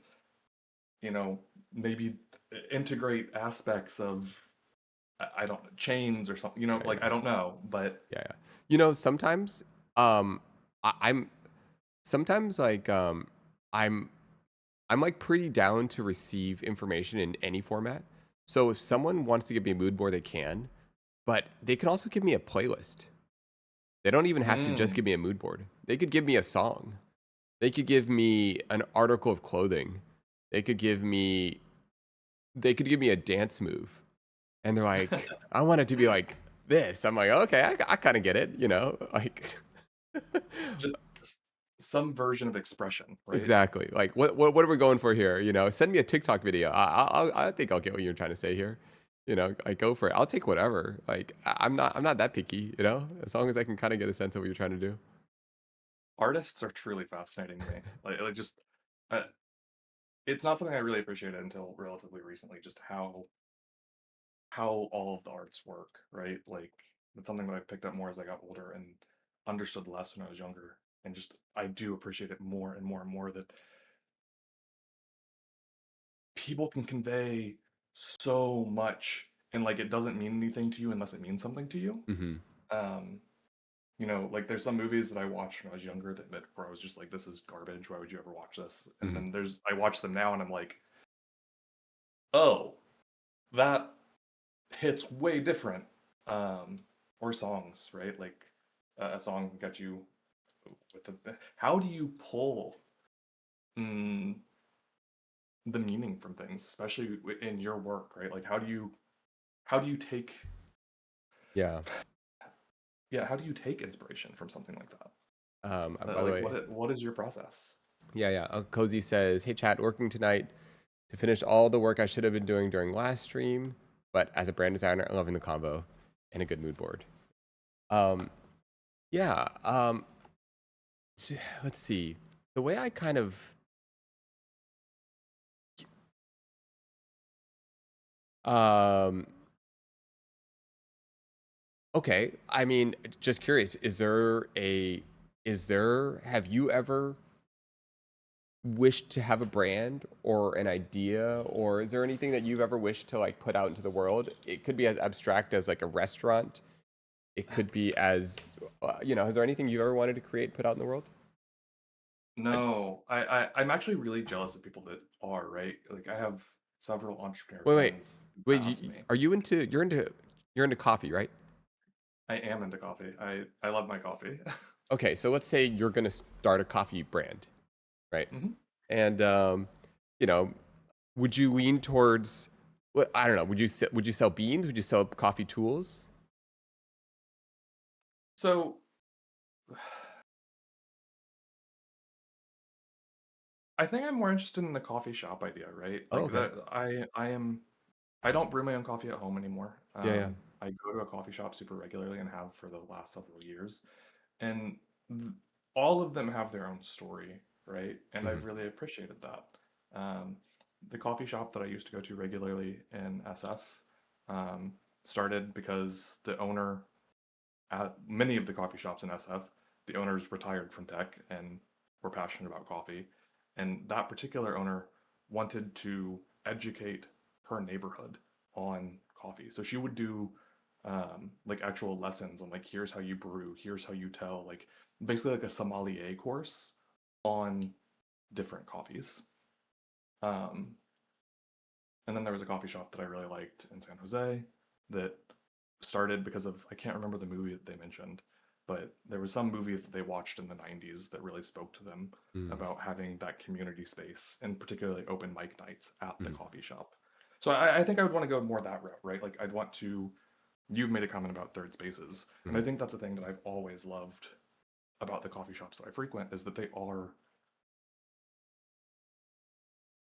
you know, maybe integrate aspects of I don't chains or something. You know, Yeah, like yeah, I don't know, but yeah, yeah. You know, sometimes I'm sometimes like I'm I'm like pretty down to receive information in any format. So if someone wants to give me a mood board, they can, but they can also give me a playlist. They don't even have to just mm, give me a mood board. They could give me a song. They could give me an article of clothing. They could give me they could give me a dance move. And they're like, I want it to be like this. I'm like, okay, I kind of get it, you know, like just some version of expression, right? exactly. Like, what are we going for here? You know, send me a TikTok video. I think I'll get what you're trying to say here. You know, like go for it. I'll take whatever. Like, I'm not that picky. You know, as long as I can kind of get a sense of what you're trying to do. Artists are truly fascinating to me. Like just, uh, it's not something I really appreciated until relatively recently. Just how all of the arts work, right? Like it's something that I picked up more as I got older and understood less when I was younger. And just I do appreciate it more and more and more that people can convey so much and like it doesn't mean anything to you unless it means something to you. Hmm. Um, like there's some movies that I watched when I was younger that where I was just like, this is garbage. Why would you ever watch this? And Hmm. then I watch them now and I'm like, oh, that hits way different. Um, or songs, right? Like a song got you with how do you pull mm, the meaning from things, especially in your work, right? Like how do you take Yeah. yeah, how do you take inspiration from something like that? By the Like way, what is your process? yeah, yeah. Cozy says, "Hey, chat, working tonight to finish all the work I should have been doing during last stream, but as a brand designer, I'm loving the combo and a good mood board." Um, yeah. Let's see. The way I kind of um, okay. I mean, just curious. Is there? Have you ever wished to have a brand or an idea, or is there anything that you've ever wished to like put out into the world? It could be as abstract as like a restaurant. It could be as you know. Is there anything you ever wanted to create, put out in the world? I, No, I'm actually really jealous of people that are, right? Like I have several entrepreneur wait, wait, friends who wait. pass me. Are you into? You're into coffee, right? I am into coffee. I love my coffee. Okay, so let's say you're gonna start a coffee brand, right? hmm And you know, would you lean towards? What I don't know. Would you sell beans? Would you sell coffee tools? So I think I'm more interested in the coffee shop idea, right? Oh, Like okay. that I don't brew my own coffee at home anymore. Yeah, yeah. I go to a coffee shop super regularly and have for the last several years. And th- all of them have their own story, right? And Hmm. I've really appreciated that. Um, the coffee shop that I used to go to regularly in SF um, started because the owner at many of the coffee shops in SF, the owners retired from tech and were passionate about coffee. And that particular owner wanted to educate her neighborhood on coffee. So she would do like actual lessons on like here's how you brew, here's how you tell, like basically like a sommelier course on different coffees. Um, and then there was a coffee shop that I really liked in San Jose that started because of I can't remember the movie that they mentioned, but there was some movie that they watched in the 90s that really spoke to them Mm-hmm. about having that community space and particularly open mic nights at the Mm-hmm. coffee shop. So I think I would want to go more that route, right? Like I'd want to you've made a comment about third spaces, and I think that's a thing that I've always loved about the coffee shops that I frequent is that they are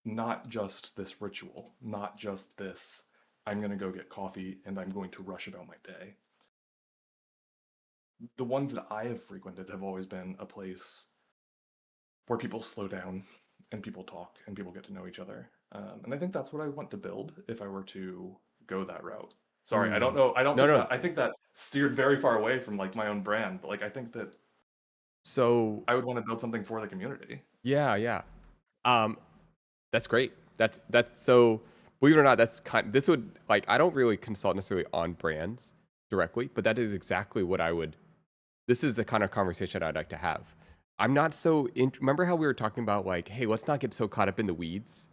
not just this ritual, not just this I'm going to go get coffee and I'm going to rush about my day. The ones that I have frequented have always been a place where people slow down and people talk and people get to know each other. And I think that's what I want to build if I were to go that route. Sorry, I don't Mm. know. I don't No, think no. that I think that steered very far away from like my own brand, but like I think that So I would want to build something for the community. yeah, yeah. Um, that's great. That's so. Believe it or not, that's kind. This would like I don't really consult necessarily on brands directly, but that is exactly what I would. This is the kind of conversation I'd like to have. I'm not so. Remember how we were talking about like, hey, let's not get so caught up in the weeds.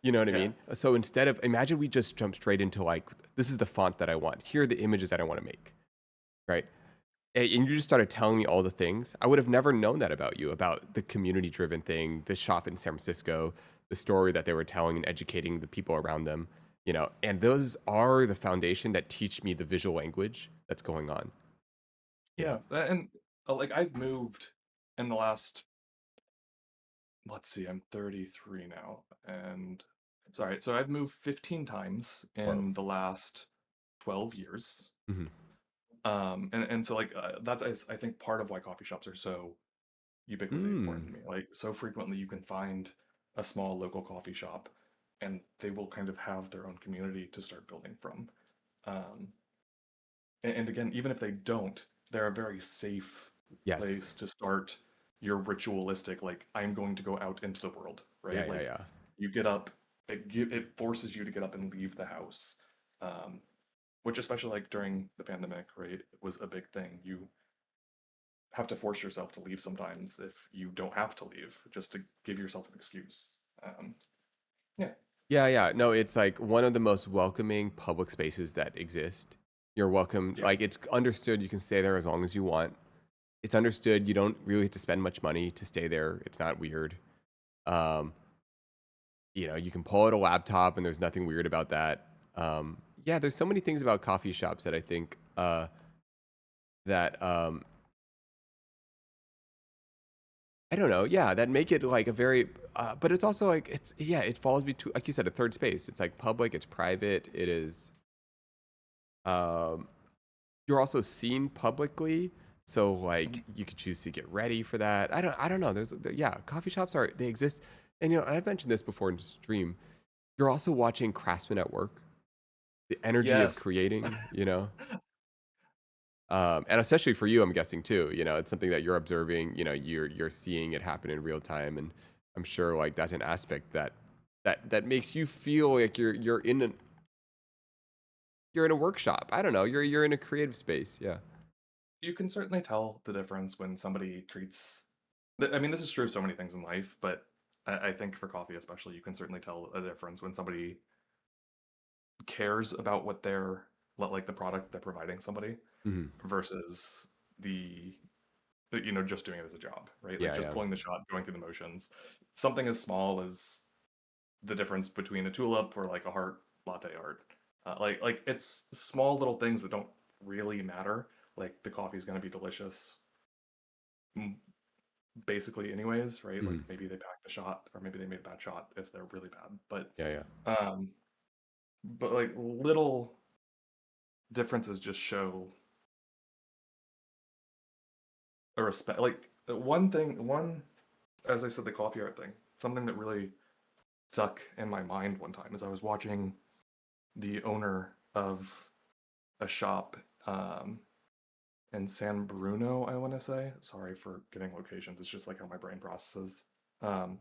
You know what I Yeah. mean? So instead of imagine we just jump straight into like, this is the font that I want. Here are the images that I want to make. Right. And you just started telling me all the things. I would have never known that about you, about the community driven thing, the shop in San Francisco, the story that they were telling and educating the people around them, and those are the foundation that teach me the visual language that's going on, you know? Yeah, and like I've moved in the last, let's see, I'm 33 now, and sorry, so I've moved 15 times Whoa. in the last 12 years. Hmm. And so like that's I think part of why coffee shops are so ubiquitously important Mm. to me. Like so frequently you can find a small local coffee shop, and they will kind of have their own community to start building from. Um, and again, even if they don't, they're a very safe place Yes. to start your ritualistic, like, I'm going to go out into the world, Yeah, right? yeah, Like, yeah. you get up, it forces you to get up and leave the house. Um, which, especially like during the pandemic, right, was a big thing. You have to force yourself to leave sometimes if you don't have to leave, just to give yourself an excuse. Yeah, Yeah, yeah. No, it's like one of the most welcoming public spaces that exist. You're welcome. yeah, Like, it's understood you can stay there as long as you want. It's understood you don't really have to spend much money to stay there. It's not weird. Um, you can pull out a laptop and there's nothing weird about that. Yeah, there's so many things about coffee shops that I think that I don't know. Yeah, that make it like a very, but it's also like it falls between, like you said, a third space. It's like public, it's private, it is. Um, you're also seen publicly, so like mhm. you could choose to get ready for that. I don't know. Yeah, coffee shops they exist, and I've mentioned this before in stream. You're also watching craftsmen at work, the energy of Yes. creating. And especially for you, I'm guessing too. It's something that you're observing. You're seeing it happen in real time, and I'm sure like that's an aspect that makes you feel like you're in a workshop. I don't know. You're in a creative space. Yeah. You can certainly tell the difference when somebody treats. I mean, this is true of so many things in life, but I think for coffee especially, you can certainly tell a difference when somebody cares about what they're like the product they're providing somebody Hmm. versus the just doing it as a job, right? Like Yeah. just Yeah. pulling the shot, going through the motions. Something as small as the difference between a tulip or like a heart latte art. Like it's small little things that don't really matter. Like the coffee's going to be delicious mm, basically anyways, right? Like Hmm. maybe they packed the shot or maybe they made a bad shot if they're really bad. Yeah. Yeah. Um but like little differences just show a respect. Like one as I said, the coffee art thing, something that really stuck in my mind one time is I was watching the owner of a shop in San Bruno, I want to say. Sorry for getting locations. It's just like how my brain processes. Um,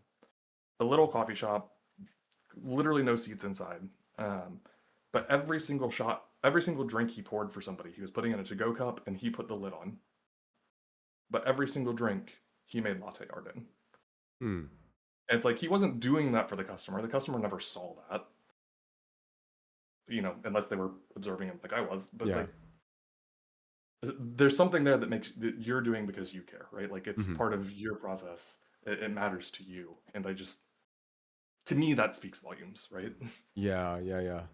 a little coffee shop, literally no seats inside. Um, but every single drink he poured for somebody, he was putting in a to-go cup and he put the lid on. But every single drink he made latte art in. Hmm. And it's like he wasn't doing that for the customer. The customer never saw that, unless they were observing him like I was. But Yeah. like, there's something there that you're doing because you care, right? Like it's Hmm. part of your process. It matters to you, and to me, that speaks volumes, right? Yeah. Yeah. Yeah.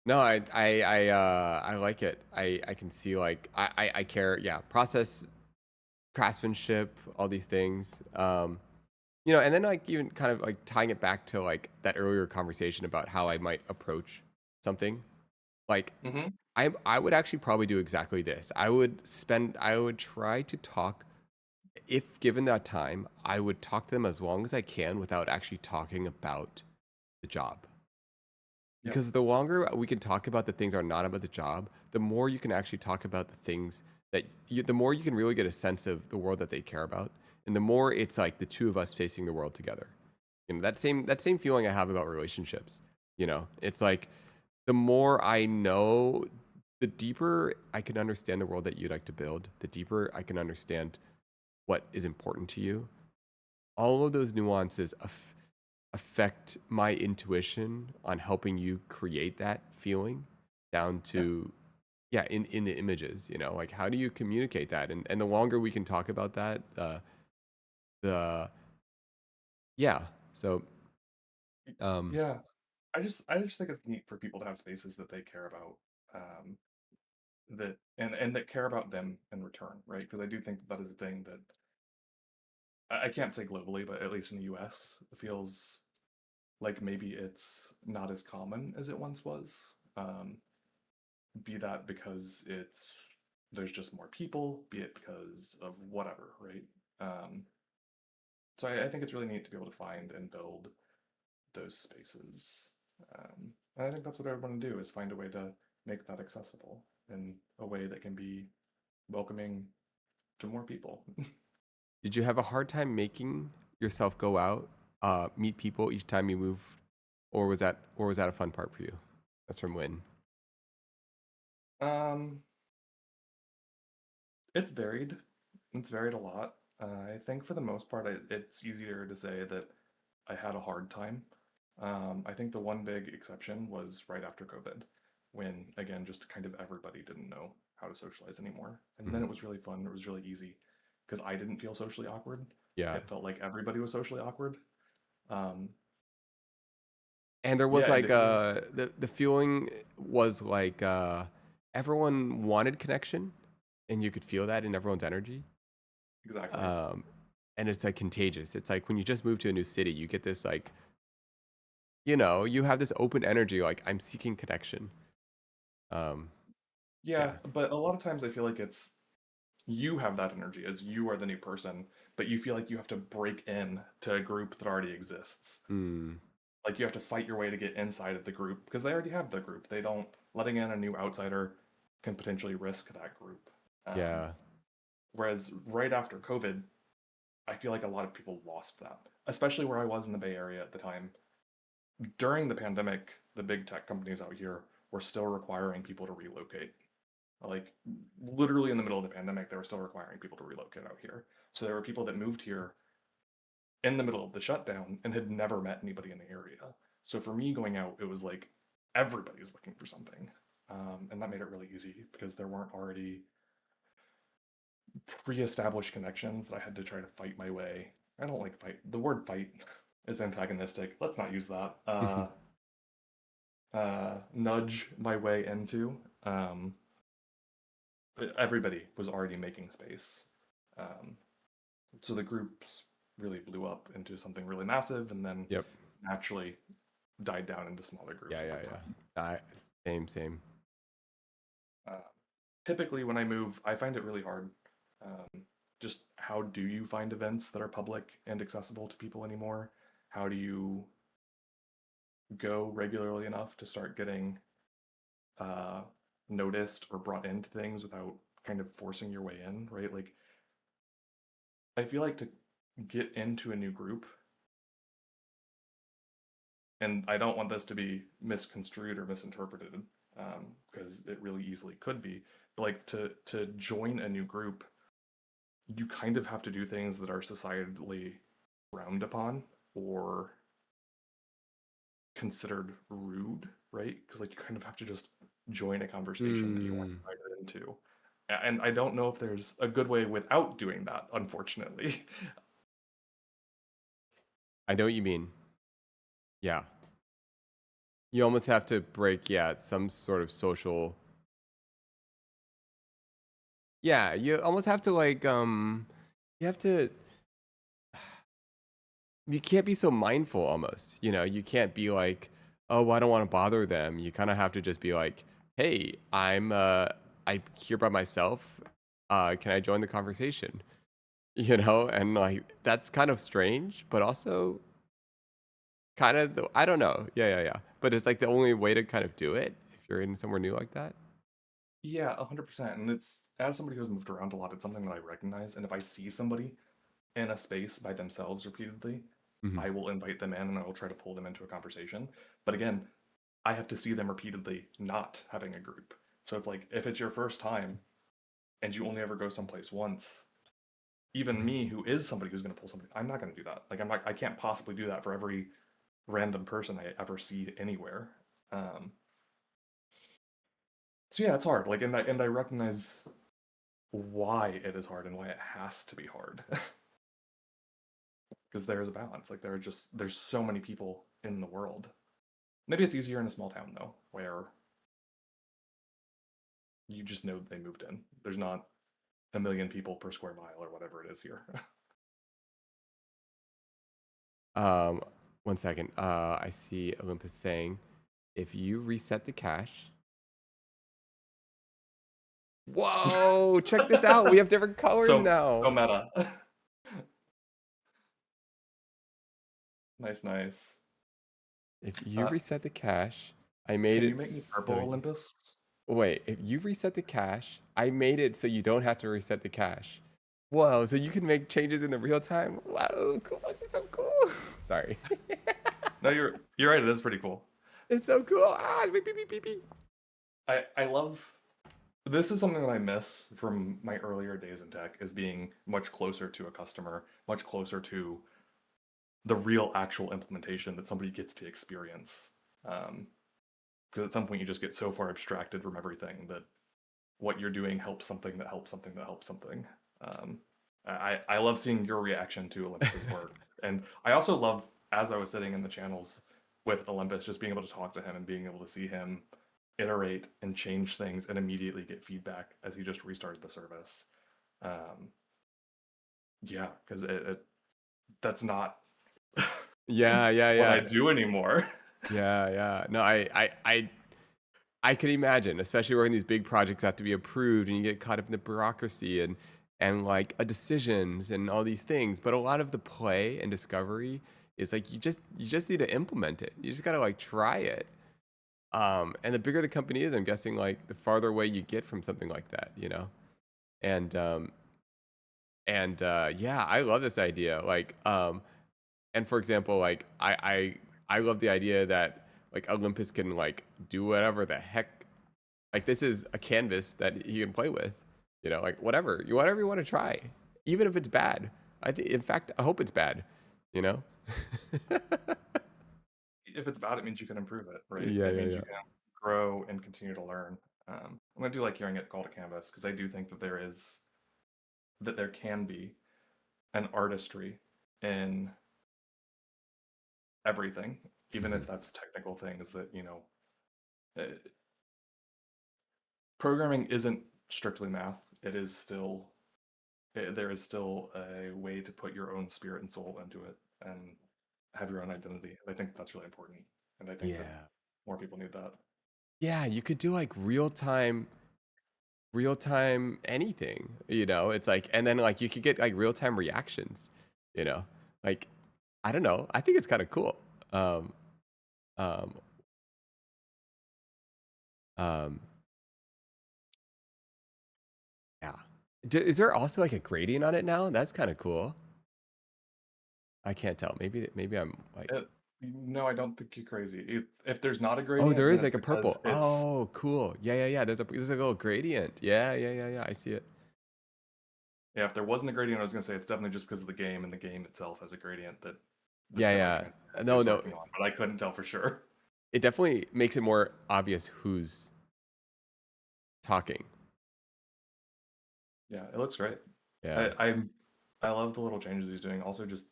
No, I like it. I can see like I care. Yeah, process, craftsmanship, all these things. And then like even kind of like tying it back to like that earlier conversation about how I might approach something. Like Hmm. I would actually probably do exactly this. I would try to talk, if given that time, I would talk to them as long as I can without actually talking about the job. Yeah, Because the longer we can talk about the things that are not about the job, the more you can actually talk about the things that the more you can really get a sense of the world that they care about, and the more it's like the two of us facing the world together. That same feeling I have about relationships. It's like the more I know, the deeper I can understand the world that you'd like to build, the deeper I can understand what is important to you. All of those nuances affect my intuition on helping you create that feeling down Yeah. to, yeah, in the images, like how do you communicate that? And the longer we can talk about that, the yeah. So um Yeah. I just think it's neat for people to have spaces that they care about, that and that care about them in return, right? Because I do think that is a thing that I can't say globally, but at least in the US, it feels like maybe it's not as common as it once was. Be that because there's just more people, be it because of whatever, right? Um, so I think it's really neat to be able to find and build those spaces. And I think that's what I would want to do is find a way to make that accessible in a way that can be welcoming to more people. did you have a hard time making yourself go out, meet people each time you move, or was that a fun part for you? That's from Win. um, it's varied. It's varied a lot. I think for the most part, it's easier to say that I had a hard time. I think the one big exception was right after COVID, when again, just kind of everybody didn't know how to socialize anymore. And then Mhm. it was really fun. It was really easy because I didn't feel socially awkward. Yeah. It felt like everybody was socially awkward. Um, And there was yeah, and like if you're the feeling was like everyone wanted connection, and you could feel that in everyone's energy. exactly, Um, and it's like contagious. It's like when you just move to a new city, you get this like, you have this open energy, like I'm seeking connection. Um, yeah, yeah. but a lot of times I feel like it's you have that energy as you are the new person, but you feel like you have to break in to a group that already exists. Mm, Like you have to fight your way to get inside of the group because they already have the group. They don't letting in a new outsider can potentially risk that group. Um, yeah. whereas right after COVID, I feel like a lot of people lost that, especially where I was in the Bay Area at the time. During the pandemic, the big tech companies out here were still requiring people to relocate. Like literally in the middle of the pandemic, they were still requiring people to relocate out here. So there were people that moved here in the middle of the shutdown and had never met anybody in the area. So for me going out, it was like everybody's looking for something. And that made it really easy because there weren't already pre established connections that I had to try to fight my way. I don't like fight. The word fight is antagonistic. Let's not use that. Nudge my way into. Everybody was already making space. Um, so the groups really blew up into something really massive and then Yep. naturally died down into smaller groups Yeah. over Yeah. time. Yeah. Same. Same. Uh, Typically, when I move, I find it really hard. Um, just how do you find events that are public and accessible to people anymore? How do you go regularly enough to start getting uh, noticed or brought into things without kind of forcing your way in, right? Like, I feel like to get into a new group, and I don't want this to be misconstrued or misinterpreted, because it really easily could be, but like to join a new group, you kind of have to do things that are societally frowned upon or considered rude, right? Because like you kind of have to just join a conversation that you weren't Mm, invited into. And I don't know if there's a good way without doing that, unfortunately. I know what you mean. Yeah. You almost have to break, yeah, some sort of social. Yeah, you almost have to like you have to you can't be so mindful almost. You can't be like, "Oh, well, I don't want to bother them." You kind of have to just be like, "Hey, I'm here by myself. Can I join the conversation?" And like that's kind of strange, but also kind of I don't know. Yeah, yeah, yeah. But it's like the only way to kind of do it if you're in somewhere new like that. Yeah, 100%. And it's, as somebody who's moved around a lot, it's something that I recognize. And if I see somebody in a space by themselves repeatedly, Hmm. I will invite them in and I will try to pull them into a conversation. But again, I have to see them repeatedly not having a group. So it's like if it's your first time and you only ever go someplace once, even me, who is somebody who's going to pull somebody, I'm not going to do that. Like I can't possibly do that for every random person I ever see anywhere. Um, so yeah, it's hard. Like, and I recognize why it is hard and why it has to be hard because there is a balance. Like there's so many people in the world. Maybe it's easier in a small town though, where you just know they moved in. There's not a million people per square mile or whatever it is here. Um, 1 second. I see Olympus saying, if you reset the cache. Whoa! Check this out. We have different colors So now. meta. Nice, nice. If you Uh, reset the cache, I made can you it make me so purple, you. Olympus? Wait, if you reset the cache, I made it so you don't have to reset the cache. Whoa, so you can make changes in the real time? Wow, cool. This is so cool. Sorry. No, you're right. It is pretty cool. It's so cool. Ah, beep, beep, beep, beep, beep. I love this is something that I miss from my earlier days in tech is being much closer to a customer, much closer to the real actual implementation that somebody gets to experience. Because at some point you just get so far abstracted from everything that what you're doing helps something that helps something that helps something. Um, I love seeing your reaction to Olympus's work, and I also love as I was sitting in the channels with Olympus, just being able to talk to him and being able to see him iterate and change things and immediately get feedback as he just restarted the service. Um, yeah, because that's not Yeah, yeah, what I yeah. do anymore. Yeah, yeah. No, I could imagine, especially when these big projects have to be approved and you get caught up in the bureaucracy and like decisions and all these things. But a lot of the play and discovery is like you just need to implement it. You just gotta like try it. And the bigger the company is, I'm guessing like the farther away you get from something like that, you know? And yeah, I love this idea. And for example, like I love the idea that like Olympus can like do whatever the heck. Like this is a canvas that he can play with, you know, like whatever you want to try, even if it's bad. I think, in fact, I hope it's bad, you know. If it's bad, it means you can improve it, right? Yeah, It yeah, means yeah. you can grow and continue to learn. I do like hearing it called a canvas because I do think that there can be an artistry in everything, even Hmm. if that's technical things that uh, programming isn't strictly math. It is still there is still a way to put your own spirit and soul into it and have your own identity. I think that's really important, and I think that Yeah, more people need that. yeah. You could do like real time anything, you know. It's like, and then like you could get like real time reactions, you know. Like I don't know. I think it's kind of cool. Um, um, um, yeah. Is there also like a gradient on it now? That's kind of cool. I can't tell. Maybe I'm like. Uh, no, I don't think you're crazy. If there's not a Oh, gradient, there then is it's like a because purple. it's Oh, cool. Yeah, yeah, yeah. There's like a little gradient. Yeah, yeah, yeah, yeah. I see it. yeah. If there wasn't a gradient, I was gonna say it's definitely just because of the game and the game itself has a gradient that the Yeah, yeah. semi-transparency No, is no. working on, but I couldn't tell for sure. It definitely makes it more obvious who's talking. Yeah, it looks great. Yeah. I love the little changes he's doing. Also, just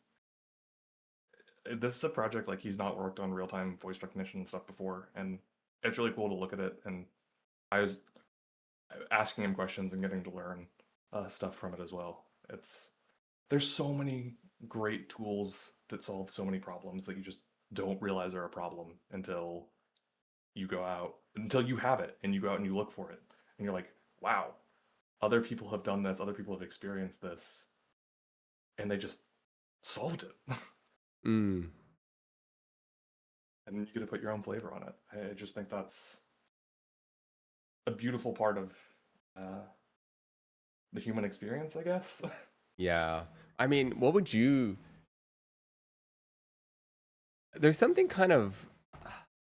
this is a project like he's not worked on real-time voice recognition and stuff before, and it's really cool to look at it. And I was asking him questions and getting to learn stuff from it as well. It's there's so many great tools that solve so many problems that you just don't realize are a problem until you have it and you go out and you look for it and you're like, wow, other people have done this, other people have experienced this, and they just solved it. Mm. And you get to put your own flavor on it. I just think a beautiful part of uh, the human experience, I guess. Yeah. I mean, what would you there's something kind of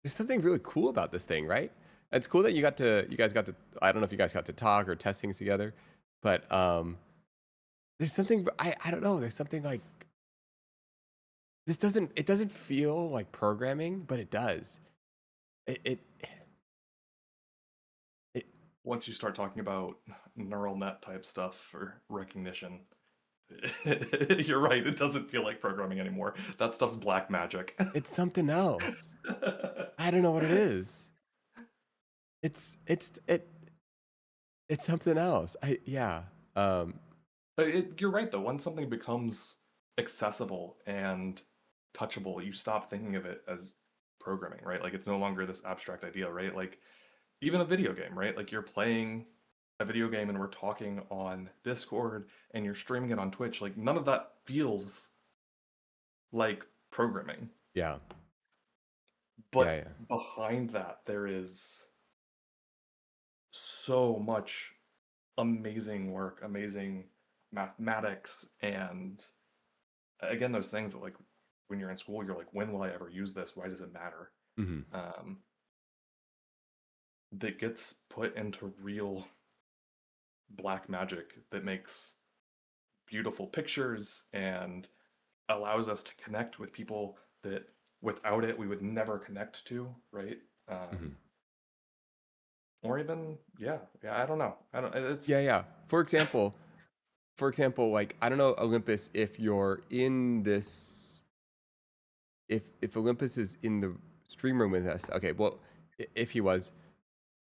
there's something really cool about this thing, right? It's cool that you guys got to I don't know if you guys got to talk or test things together, but there's something I don't know, there's something like it doesn't feel like programming, but it does. It it, it Once you start talking about neural net type stuff for recognition, you're right. It doesn't feel like programming anymore. That stuff's black magic. it's something else. I don't know what it is. It's it's it it's something else. I yeah. Um You're right, though. Once something becomes accessible and touchable, you stop thinking of it as programming, right? Like it's no longer this abstract idea, right? Like even a video game, right? Like you're playing a video game and we're talking on Discord and you're streaming it on Twitch. Like none of that feels like programming. yeah. Yeah, But yeah. behind that, there is so much amazing work, amazing mathematics, and again, those things that like when you're in school, you're like, when will I ever use this? Why does it matter? Mhm. Um, that gets put into real black magic that makes beautiful pictures and allows us to connect with people that without it we would never connect to, right? Mhm. Or even, yeah, I don't know. I don't. It's Yeah, yeah. For example, like I don't know Olympus if you're in this if Olympus is in the stream room with us. Okay, well, if he was,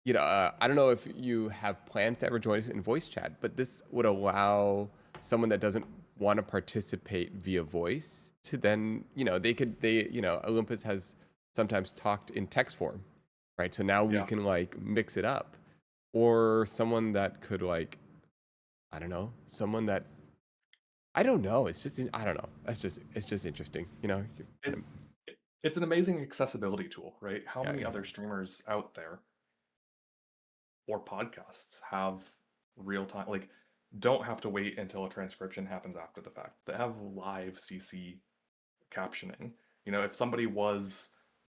you know, I don't know if you have plans to ever join us in voice chat, but this would allow someone that doesn't want to participate via voice to then, you know, you know, Olympus has sometimes talked in text form, right? So now we yeah. can like mix it up, or someone that could like, I don't know, someone that I don't know. It's just I don't know. It's just interesting, you know. It, it's an amazing accessibility tool, right? How Yeah, many yeah. other streamers out there or podcasts have real time, like, don't have to wait until a transcription happens after the fact, that have live CC captioning? You know, if somebody was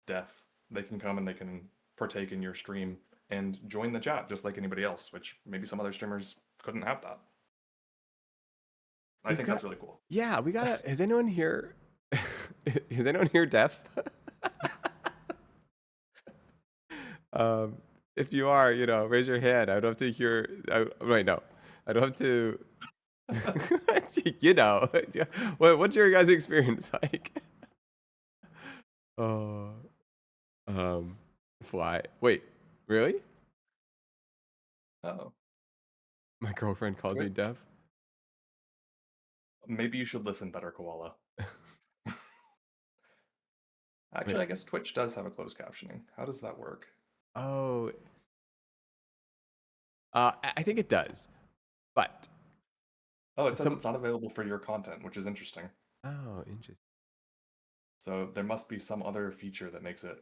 deaf, they can come and they can partake in your stream and join the chat just like anybody else, which maybe some other streamers couldn't have that. I We've think got that's really cool. yeah. We gotta. Is anyone here? Is anyone here deaf? um, if you are, you know, raise your hand. I'd love to hear. Wait, no. I'd love to. You know, what's your guys' experience like? Oh, um, fly. Wait, really? Oh, My girlfriend calls me Twitch. deaf. Maybe you should listen better, Koala. Wait. Actually, I guess Twitch does have a closed captioning. How does that work? Oh, I think it does, but Oh, it says some. it's not available for your content, which is interesting. Oh, interesting. So there must be some other feature that makes it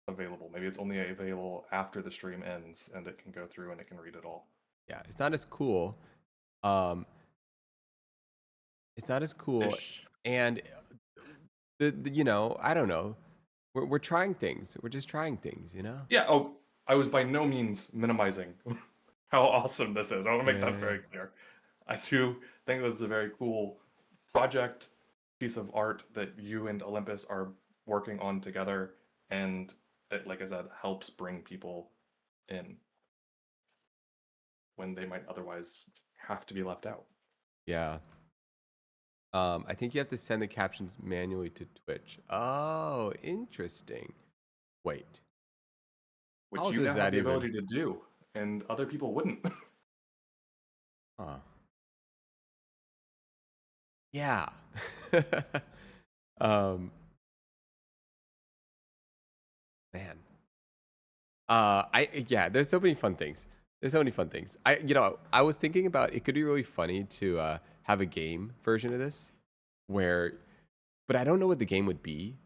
available. Maybe it's only available after the stream ends and it can go through and it can read it all. Yeah, it's not as cool. Um, it's not as cool, Ish. and you know, I don't know. We're trying things. We're just trying things, you know. Yeah, oh, I was by no means minimizing how awesome this is. I want to make that Yeah, very clear. I do think this is a very cool project, piece of art that you and Olympus are working on together, and it, like I said, helps bring people in when they might otherwise have to be left out. yeah. I think you have to send the captions manually to Twitch. Oh, interesting. Wait, Which how you does now have that the even? ability to do, and other people wouldn't. Huh. Yeah. um, man. Yeah. There's so many fun things. There's so many fun things. You know, I was thinking about it could be really funny to have a game version of this, where, but I don't know what the game would be.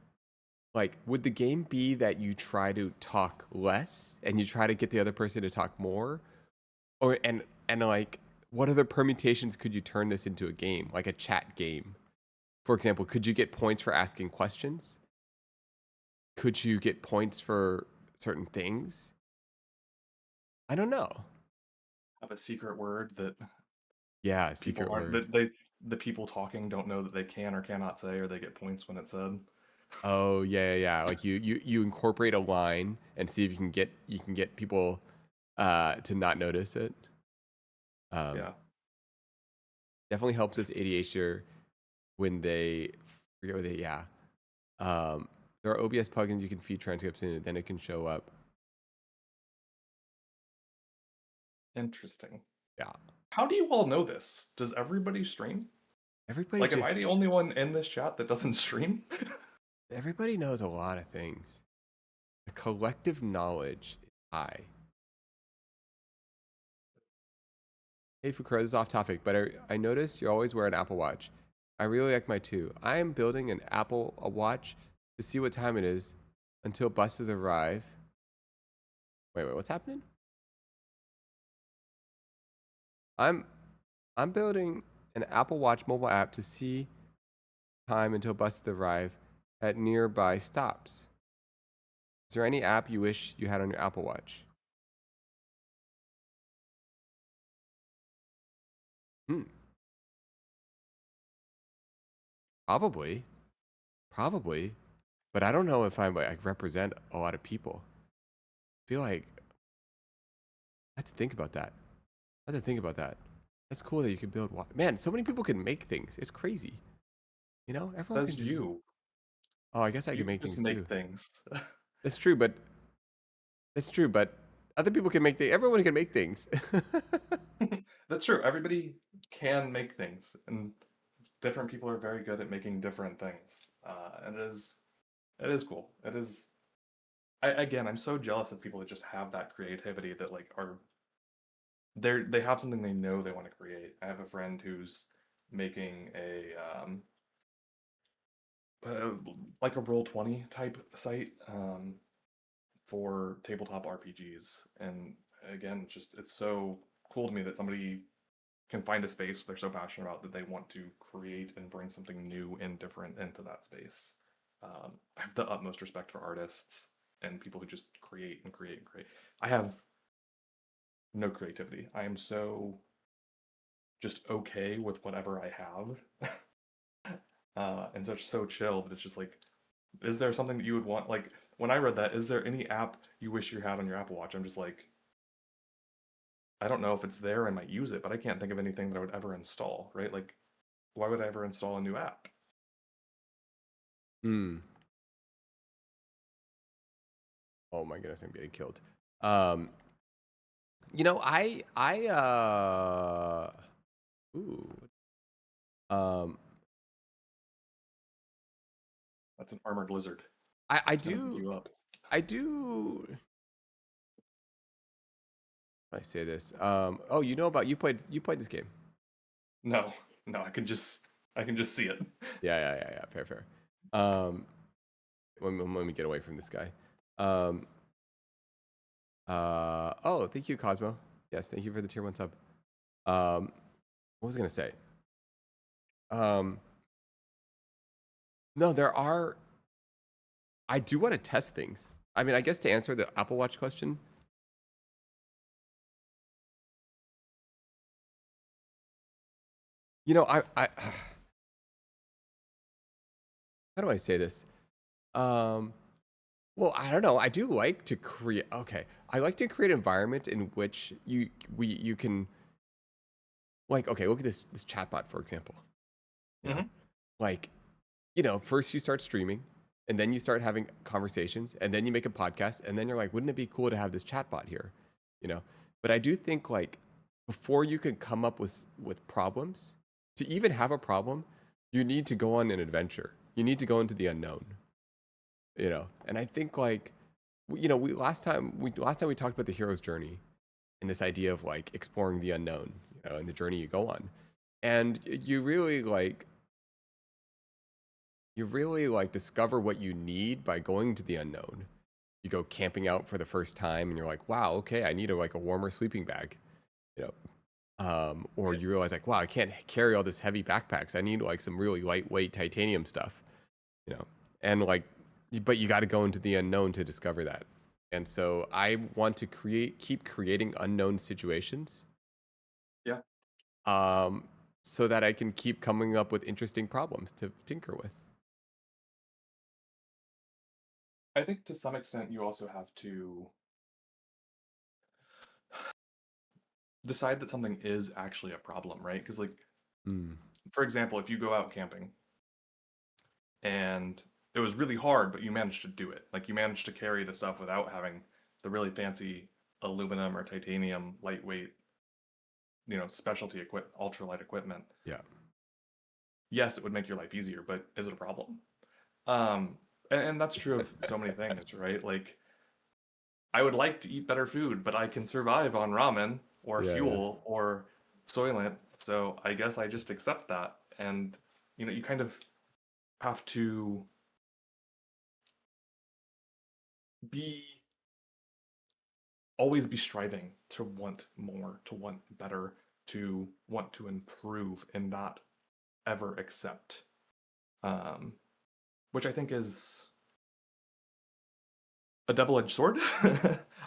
Like, would the game be that you try to talk less and you try to get the other person to talk more, or and like, what other permutations could you turn this into a game, like a chat game? For example, could you get points for asking questions? Could you get points for certain things? I don't know. Have a secret word that Yeah, people secret aren't word. that the people talking don't know that they can or cannot say, or they get points when it's said. Oh yeah. Like you incorporate a line and see if you can get people to not notice it. Um, Yeah. definitely helps us ADHD when they forget what they yeah. Um, there are OBS plugins you can feed transcripts in, and then it can show up. Interesting. Yeah, How do you all know this? Does everybody stream? everybody Like, am I just the only one in this chat that doesn't stream? everybody knows a lot of things. The collective knowledge is high. Hey Fukuro, this is off topic, but I noticed you always wear an Apple Watch. I really like my two. I am building an Apple Watch to see what time it is until buses arrive. Wait, what's happening? I'm I'm building an Apple Watch mobile app to see time until buses arrive at nearby stops. Is there any app you wish you had on your Apple Watch? Hmm, probably, probably, but I don't know if I like represent a lot of people. I feel like I have to think about that. I have to think about that. That's cool that you can build. Man, so many people can make things. It's crazy. You know, everyone can That's just. you. Oh, I guess I You can can make just things make too. things. That's true, but that's true, but other people can make things. Everyone can make things. That's true. Everybody can make things, and different people are very good at making different things. And it is cool. It is. Again, I'm so jealous of people that just have that creativity that like are they have something they know they want to create. I have a friend who's making uh, like a Roll20 type site for tabletop RPGs, and again, just it's so cool to me that somebody can find a space they're so passionate about that they want to create and bring something new and different into that space. I have the utmost respect for artists and people who just create and create and create. I have no creativity. I am so just okay with whatever I have. And such so chill that it's just like, is there something that you would want? Like when I read that, is there any app you wish you had on your Apple Watch? I'm just like, I don't know if it's there. I might use it, but I can't think of anything that I would ever install. Right? Like, why would I ever install a new app? Hmm. Oh my goodness, I'm getting killed. Um, ooh. Um, That's an armored lizard. I It's gonna beat do you up. I do I say this. Oh, you played this game. No, no, I can just see it. Yeah. Fair. Um, let me get away from this guy. Um, oh, thank you, Cosmo. Yes, thank you for the tier one sub. What was I gonna say? Um, no, there are. I do want to test things. I mean, I guess to answer the Apple Watch question, I how do I say this? Um, well, I don't know. I do like to create. Okay, I like to create environments in which you can like. Okay, look at this chatbot for example. You know, Hmm. like first you start streaming, and then you start having conversations, and then you make a podcast, and then you're like, wouldn't it be cool to have this chatbot here? You know, but I do think like before you can come up with problems, to even have a problem, you need to go on an adventure. You need to go into the unknown. And I think like we last time we talked about the hero's journey and this idea of like exploring the unknown, and the journey you go on, and you really like you really like discover what you need by going to the unknown. You go camping out for the first time and you're like, wow, okay, I need a warmer sleeping bag, you know. Or Right. you realize like, wow, I can't carry all this heavy backpacks. I need like some really lightweight titanium stuff, you know. And like, but you got to go into the unknown to discover that. And so I want to keep creating unknown situations, Yeah. um, so that I can keep coming up with interesting problems to tinker with. I think to some extent you also have to decide that something is actually a problem, right? Because, like, Mm. for example, if you go out camping and it was really hard, but you managed to do it, like, you managed to carry the stuff without having the really fancy aluminum or titanium lightweight, specialty ultralight equipment. Yeah. Yes, it would make your life easier, but is it a problem? Um, and that's true of so many things, right? Like, I would like to eat better food, but I can survive on ramen or Yeah. Yeah. fuel or Soylent. So I guess I just accept that. And, you kind of have to be always be striving to want more, to want better, to want to improve and not ever accept. Um, which I think is a double-edged sword.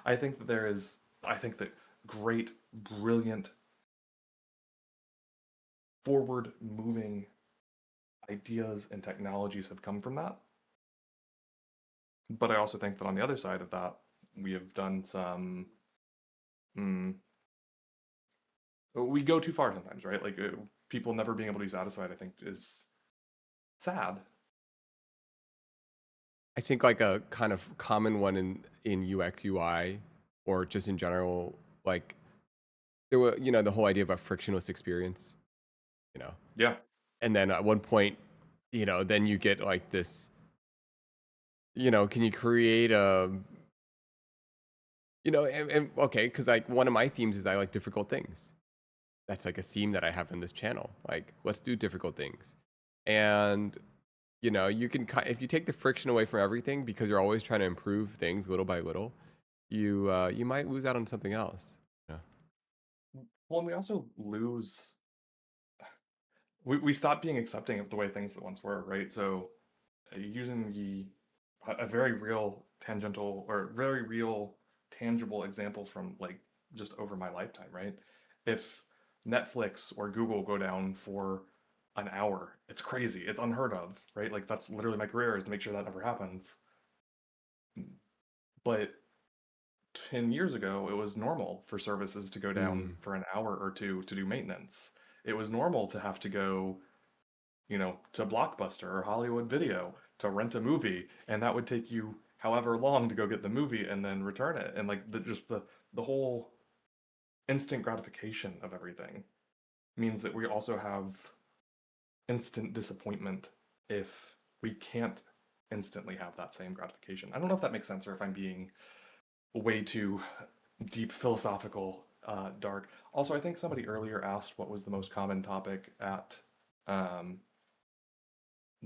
I think that great, brilliant, forward moving ideas and technologies have come from that. But I also think that on the other side of that, we have done some. Mm, we go too far sometimes, right? Like people never being able to be satisfied, I think, is sad. I think like a kind of common one in UX UI or just in general, like there were the whole idea of a frictionless experience, you know, Yeah, and then at one point, then you get like this, can you create a and okay, because like one of my themes is I like difficult things. That's like a theme that I have in this channel. Like, let's do difficult things, and you can if you take the friction away from everything because you're always trying to improve things little by little, you might lose out on something else. Yeah. well, and we also lose. We stop being accepting of the way things that once were, right? So using a very real tangential or very real tangible example from like just over my lifetime, right? If Netflix or Google go down for an hour, it's crazy. It's unheard of, right? Like that's literally my career is to make sure that never happens. But 10 years ago, it was normal for services to go down Mm. for an hour or two to do maintenance. It was normal to have to go to Blockbuster or Hollywood Video to rent a movie, and that would take you however long to go get the movie and then return it. And like the whole instant gratification of everything means that we also have instant disappointment if we can't instantly have that same gratification. I don't know if that makes sense or if I'm being way too deep philosophical, dark. Also, I think somebody earlier asked what was the most common topic at um,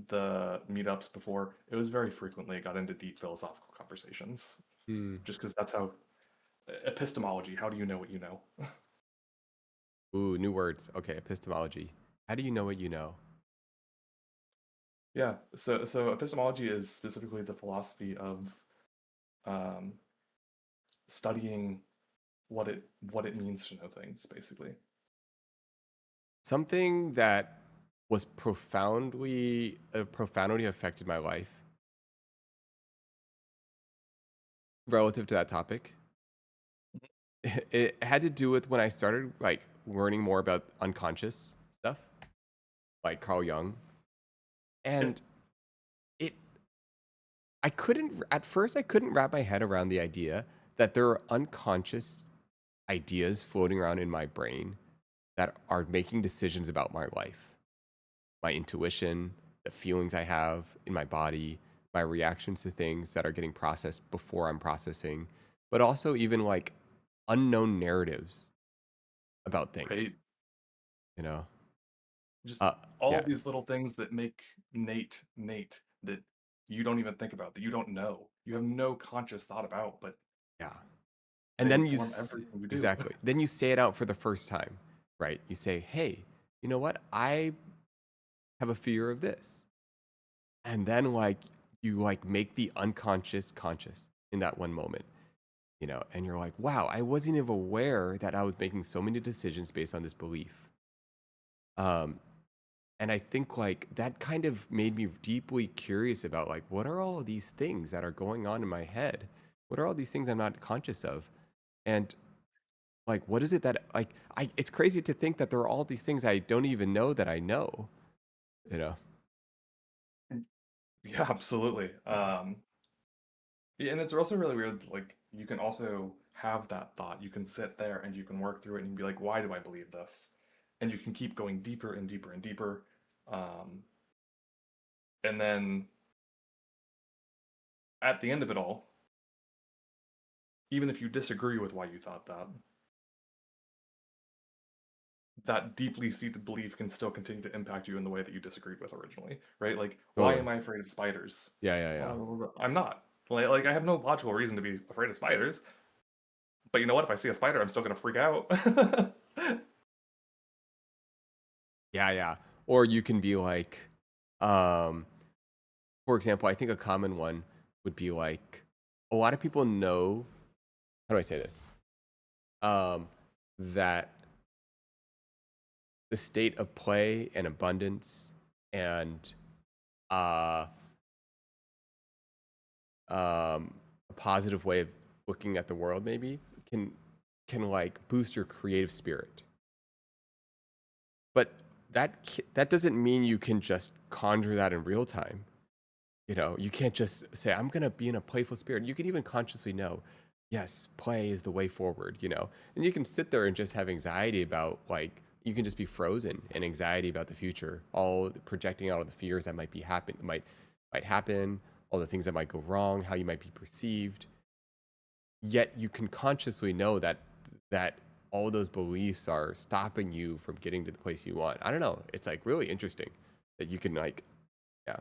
the meetups before, it was very frequently got into deep philosophical conversations, Mm. just because that's how epistemology. How do you know what you know? Ooh, new words. Okay, epistemology. How do you know what you know? Yeah. So epistemology is specifically the philosophy of um, studying what it means to know things, basically. Something that was profoundly affected my life relative to that topic. It had to do with when I started like learning more about unconscious stuff, like Carl Jung, Yeah. and it I couldn't at first I couldn't wrap my head around the idea that there are unconscious ideas floating around in my brain that are making decisions about my life, my intuition, the feelings I have in my body, my reactions to things that are getting processed before I'm processing, but also even like unknown narratives about things, Right. you know? Just Uh, all yeah, of these little things that make Nate Nate that you don't even think about, that you don't know. You have no conscious thought about, but yeah. And they then inform everything you do. exactly. Then you say it out for the first time, right? You say, "Hey, you know what? I have a fear of this." And then like you like make the unconscious conscious in that one moment, and you're like, "Wow, I wasn't even aware that I was making so many decisions based on this belief." Um and I think like that kind of made me deeply curious about like what are all of these things that are going on in my head? What are all these things I'm not conscious of? And like what is it that like I it's crazy to think that there are all these things I don't even know that I know, you know. Yeah, absolutely. Yeah, and it's also really weird. Like you can also have that thought. You can sit there and you can work through it and be like, why do I believe this? And you can keep going deeper and deeper and deeper. Um, and then at the end of it all, even if you disagree with why you thought that, that deeply seated belief can still continue to impact you in the way that you disagreed with originally, right? Like, why Totally. am I afraid of spiders? Yeah, yeah, yeah. Well, I'm not. Like I have no logical reason to be afraid of spiders. But you know what? If I see a spider, I'm still gonna freak out. Yeah, yeah. Or you can be like, um, for example, I think a common one would be like, a lot of people know, how do I say this? Um, that the state of play and abundance and uh, a positive way of looking at the world maybe can like boost your creative spirit. But that doesn't mean you can just conjure that in real time. You can't just say, I'm going to be in a playful spirit. You can even consciously know, yes, play is the way forward. And you can sit there and just have anxiety about, like, you can just be frozen in anxiety about the future, all projecting out all the fears that might happen, all the things that might go wrong, how you might be perceived. Yet you can consciously know that all those beliefs are stopping you from getting to the place you want. I don't know. It's like really interesting that you can like, yeah.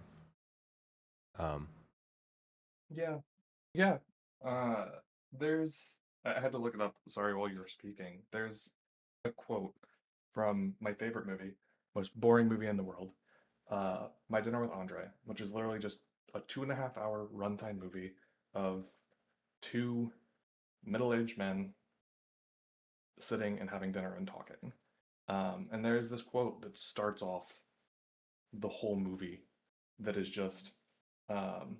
Um, Yeah, yeah. Uh, I had to look it up, sorry, while you were speaking. There's a quote from my favorite movie, most boring movie in the world, My Dinner with Andre, which is literally just a 2.5 hour runtime movie of two middle-aged men sitting and having dinner and talking. And there's this quote that starts off the whole movie that is just um,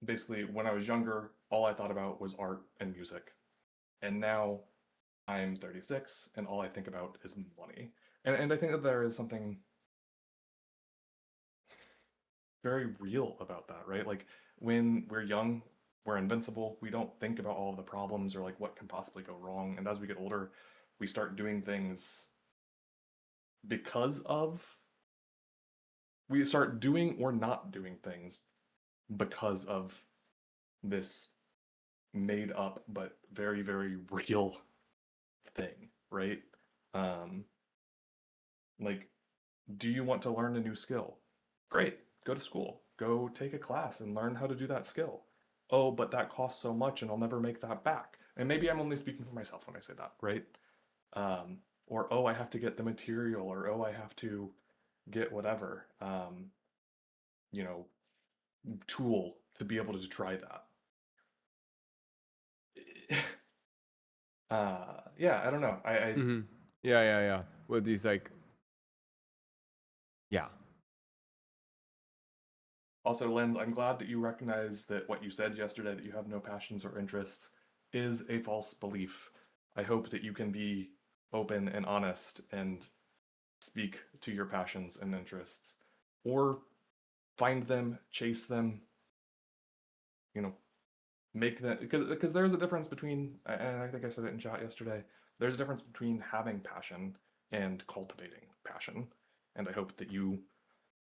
basically when I was younger, all I thought about was art and music. And now I'm 36 and all I think about is money. And I think that there is something very real about that, right? Like when we're young, we're invincible. We don't think about all of the problems or like what can possibly go wrong. And as we get older, we start doing things because of, we start doing or not doing things because of this made up but very, very real thing, right? Um, like, do you want to learn a new skill? Great, go to school, go take a class and learn how to do that skill. Oh, but that costs so much and I'll never make that back. And maybe I'm only speaking for myself when I say that, right? Or, oh, I have to get the material, or oh, I have to get whatever, you know, tool to be able to try that. Yeah, I don't know. hmm Yeah, yeah, yeah. With these like, yeah. Also, Lens, I'm glad that you recognize that what you said yesterday, that you have no passions or interests, is a false belief. I hope that you can be open and honest and speak to your passions and interests, or find them, chase them, you know, make them, because there's a difference between, and I think I said it in chat yesterday, there's a difference between having passion and cultivating passion. And I hope that you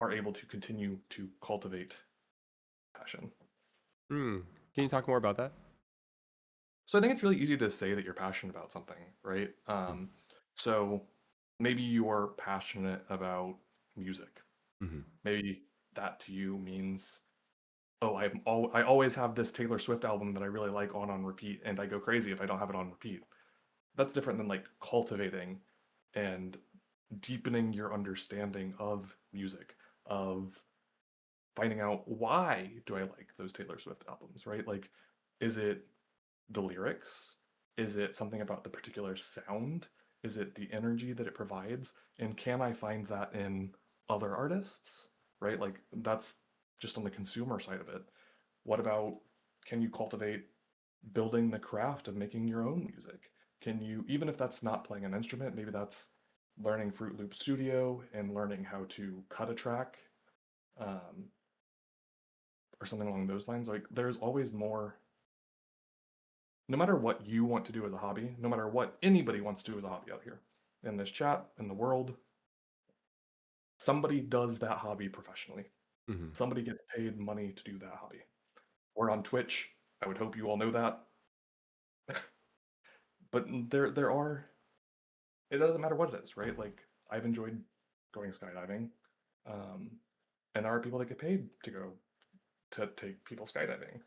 are able to continue to cultivate passion. Hmm. Can you talk more about that? So I think it's really easy to say that you're passionate about something, right? So maybe you're passionate about music. Hmm. Maybe that to you means, oh, I always have this Taylor Swift album that I really like on repeat, and I go crazy if I don't have it on repeat. That's different than like cultivating and deepening your understanding of music, of finding out why do I like those Taylor Swift albums, right? Like, is it the lyrics? Is it something about the particular sound? Is it the energy that it provides? And can I find that in other artists? Right? Like that's just on the consumer side of it. What about, can you cultivate building the craft of making your own music? Can you, even if that's not playing an instrument, maybe that's learning Fruit Loop Studio and learning how to cut a track, um, or something along those lines. Like there's always more, no matter what you want to do as a hobby, no matter what anybody wants to do as a hobby out here in this chat, in the world, somebody does that hobby professionally. Hmm. Somebody gets paid money to do that hobby. We're on Twitch. I would hope you all know that. But there are, it doesn't matter what it is, right? Like I've enjoyed going skydiving. Um, and there are people that get paid to go to take people skydiving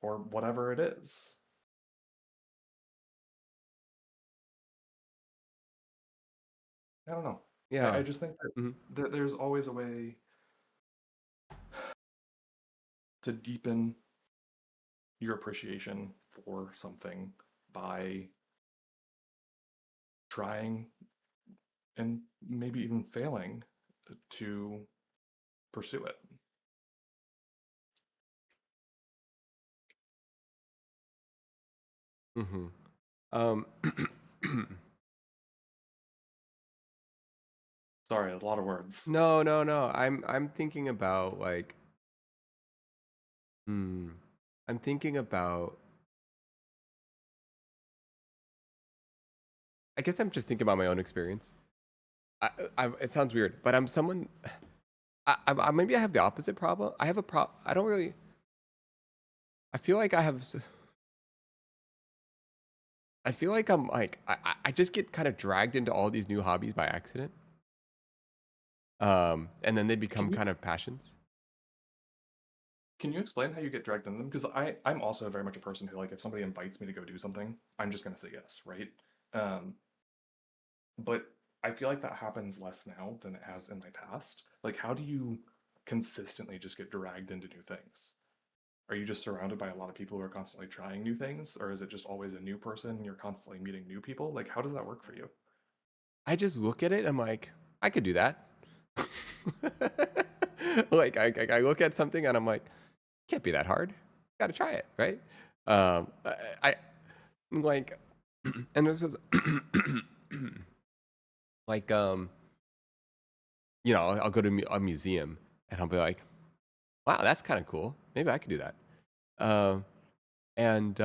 or whatever it is. I don't know. I Yeah. just think that, Hmm. that there's always a way to deepen your appreciation for something by trying and maybe even failing to pursue it. Hmm. Um, Sorry, a lot of words. no, no, no. I'm thinking about like, hmm, I'm thinking about. I guess I'm just thinking about my own experience. It sounds weird, but I'm someone. Maybe I have the opposite problem. I have a pro. I don't really. I feel like I have. I feel like I'm like I just get kind of dragged into all these new hobbies by accident. And then they become Can you kind of passions. can you explain how you get dragged into them? Because I'm also very much a person who, like, if somebody invites me to go do something, I'm just gonna say yes, right? Um, but I feel like that happens less now than it has in my past. Like, how do you consistently just get dragged into new things? Are you just surrounded by a lot of people who are constantly trying new things, or is it just always a new person? You're constantly meeting new people. Like, how does that work for you? I just look at it. I'm like, I could do that. Like I look at something and I'm like, can't be that hard. Got to try it, right? I like, and this was like I'll go to a museum and I'll be like, wow, that's kind of cool. Maybe I could do that. Um, and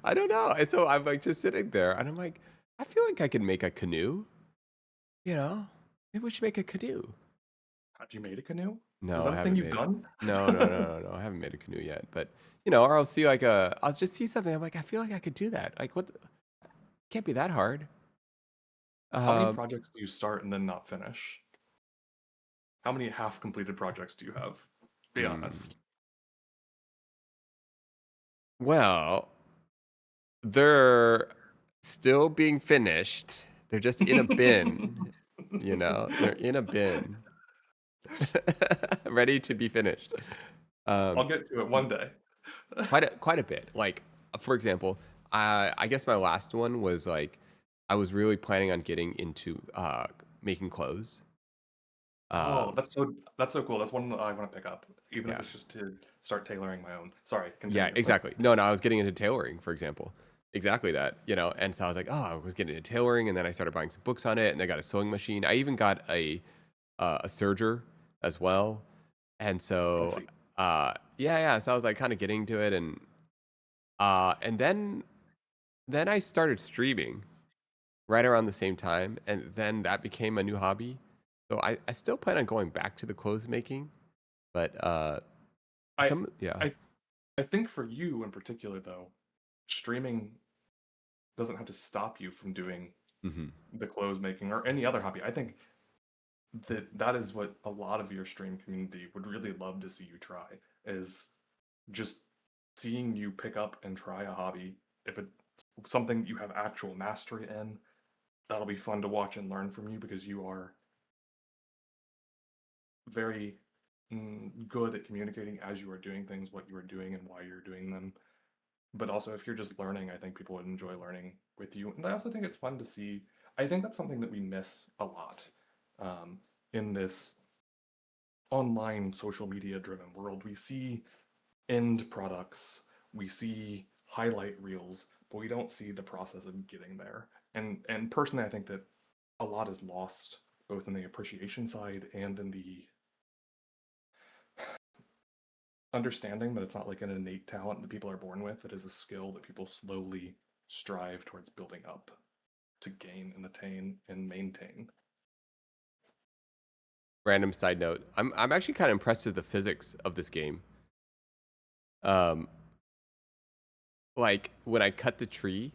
I don't know. And so I'm like just sitting there and I'm like, I feel like I could make a canoe. You know, maybe we should make a canoe. Have you made a canoe? Is No, that I a thing haven't you've made. done? No, no, no, no, no. I haven't made a canoe yet. But or I'll see like I'll just see something. I'm like, I feel like I could do that. Like, what? Can't be that hard. How many Um, projects do you start and then not finish? How many half-completed projects do you have? Be hmm. honest. Well, they're still being finished. They're just in a bin. They're in a bin, ready to be finished. Um, I'll get to it one day. quite a bit. Like, for example, I guess my last one was like I was really planning on getting into making clothes. Oh, Um, that's so cool. That's one that I want to pick up, even if yeah, it's just to start tailoring my own. Sorry, yeah, continue. exactly. No, no, I was getting into tailoring, for example. Exactly that, and so I was like, oh, I was getting into tailoring, and then I started buying some books on it, and I got a sewing machine. I even got a serger as well, and so Fancy. yeah, yeah. So I was like kind of getting to it, and then I started streaming right around the same time, and then that became a new hobby. So I still plan on going back to the clothes making, but I some yeah. I I think for you in particular though, streaming doesn't have to stop you from doing Hmm. the clothes making or any other hobby. I think that is what a lot of your stream community would really love to see you try is just seeing you pick up and try a hobby. If it's something that you have actual mastery in, that'll be fun to watch and learn from you because you are very good at communicating as you are doing things, what you are doing, and why you're doing them. But also, if you're just learning, I think people would enjoy learning with you. And I also think it's fun to see. I think that's something that we miss a lot um, in this online social media driven world. We see end products, we see highlight reels, but we don't see the process of getting there. And personally, I think that a lot is lost both in the appreciation side and in the understanding that it's not like an innate talent that people are born with. It is a skill that people slowly strive towards building up to gain and attain and maintain. Random side note: I'm actually kind of impressed with the physics of this game. Um, like when I cut the tree,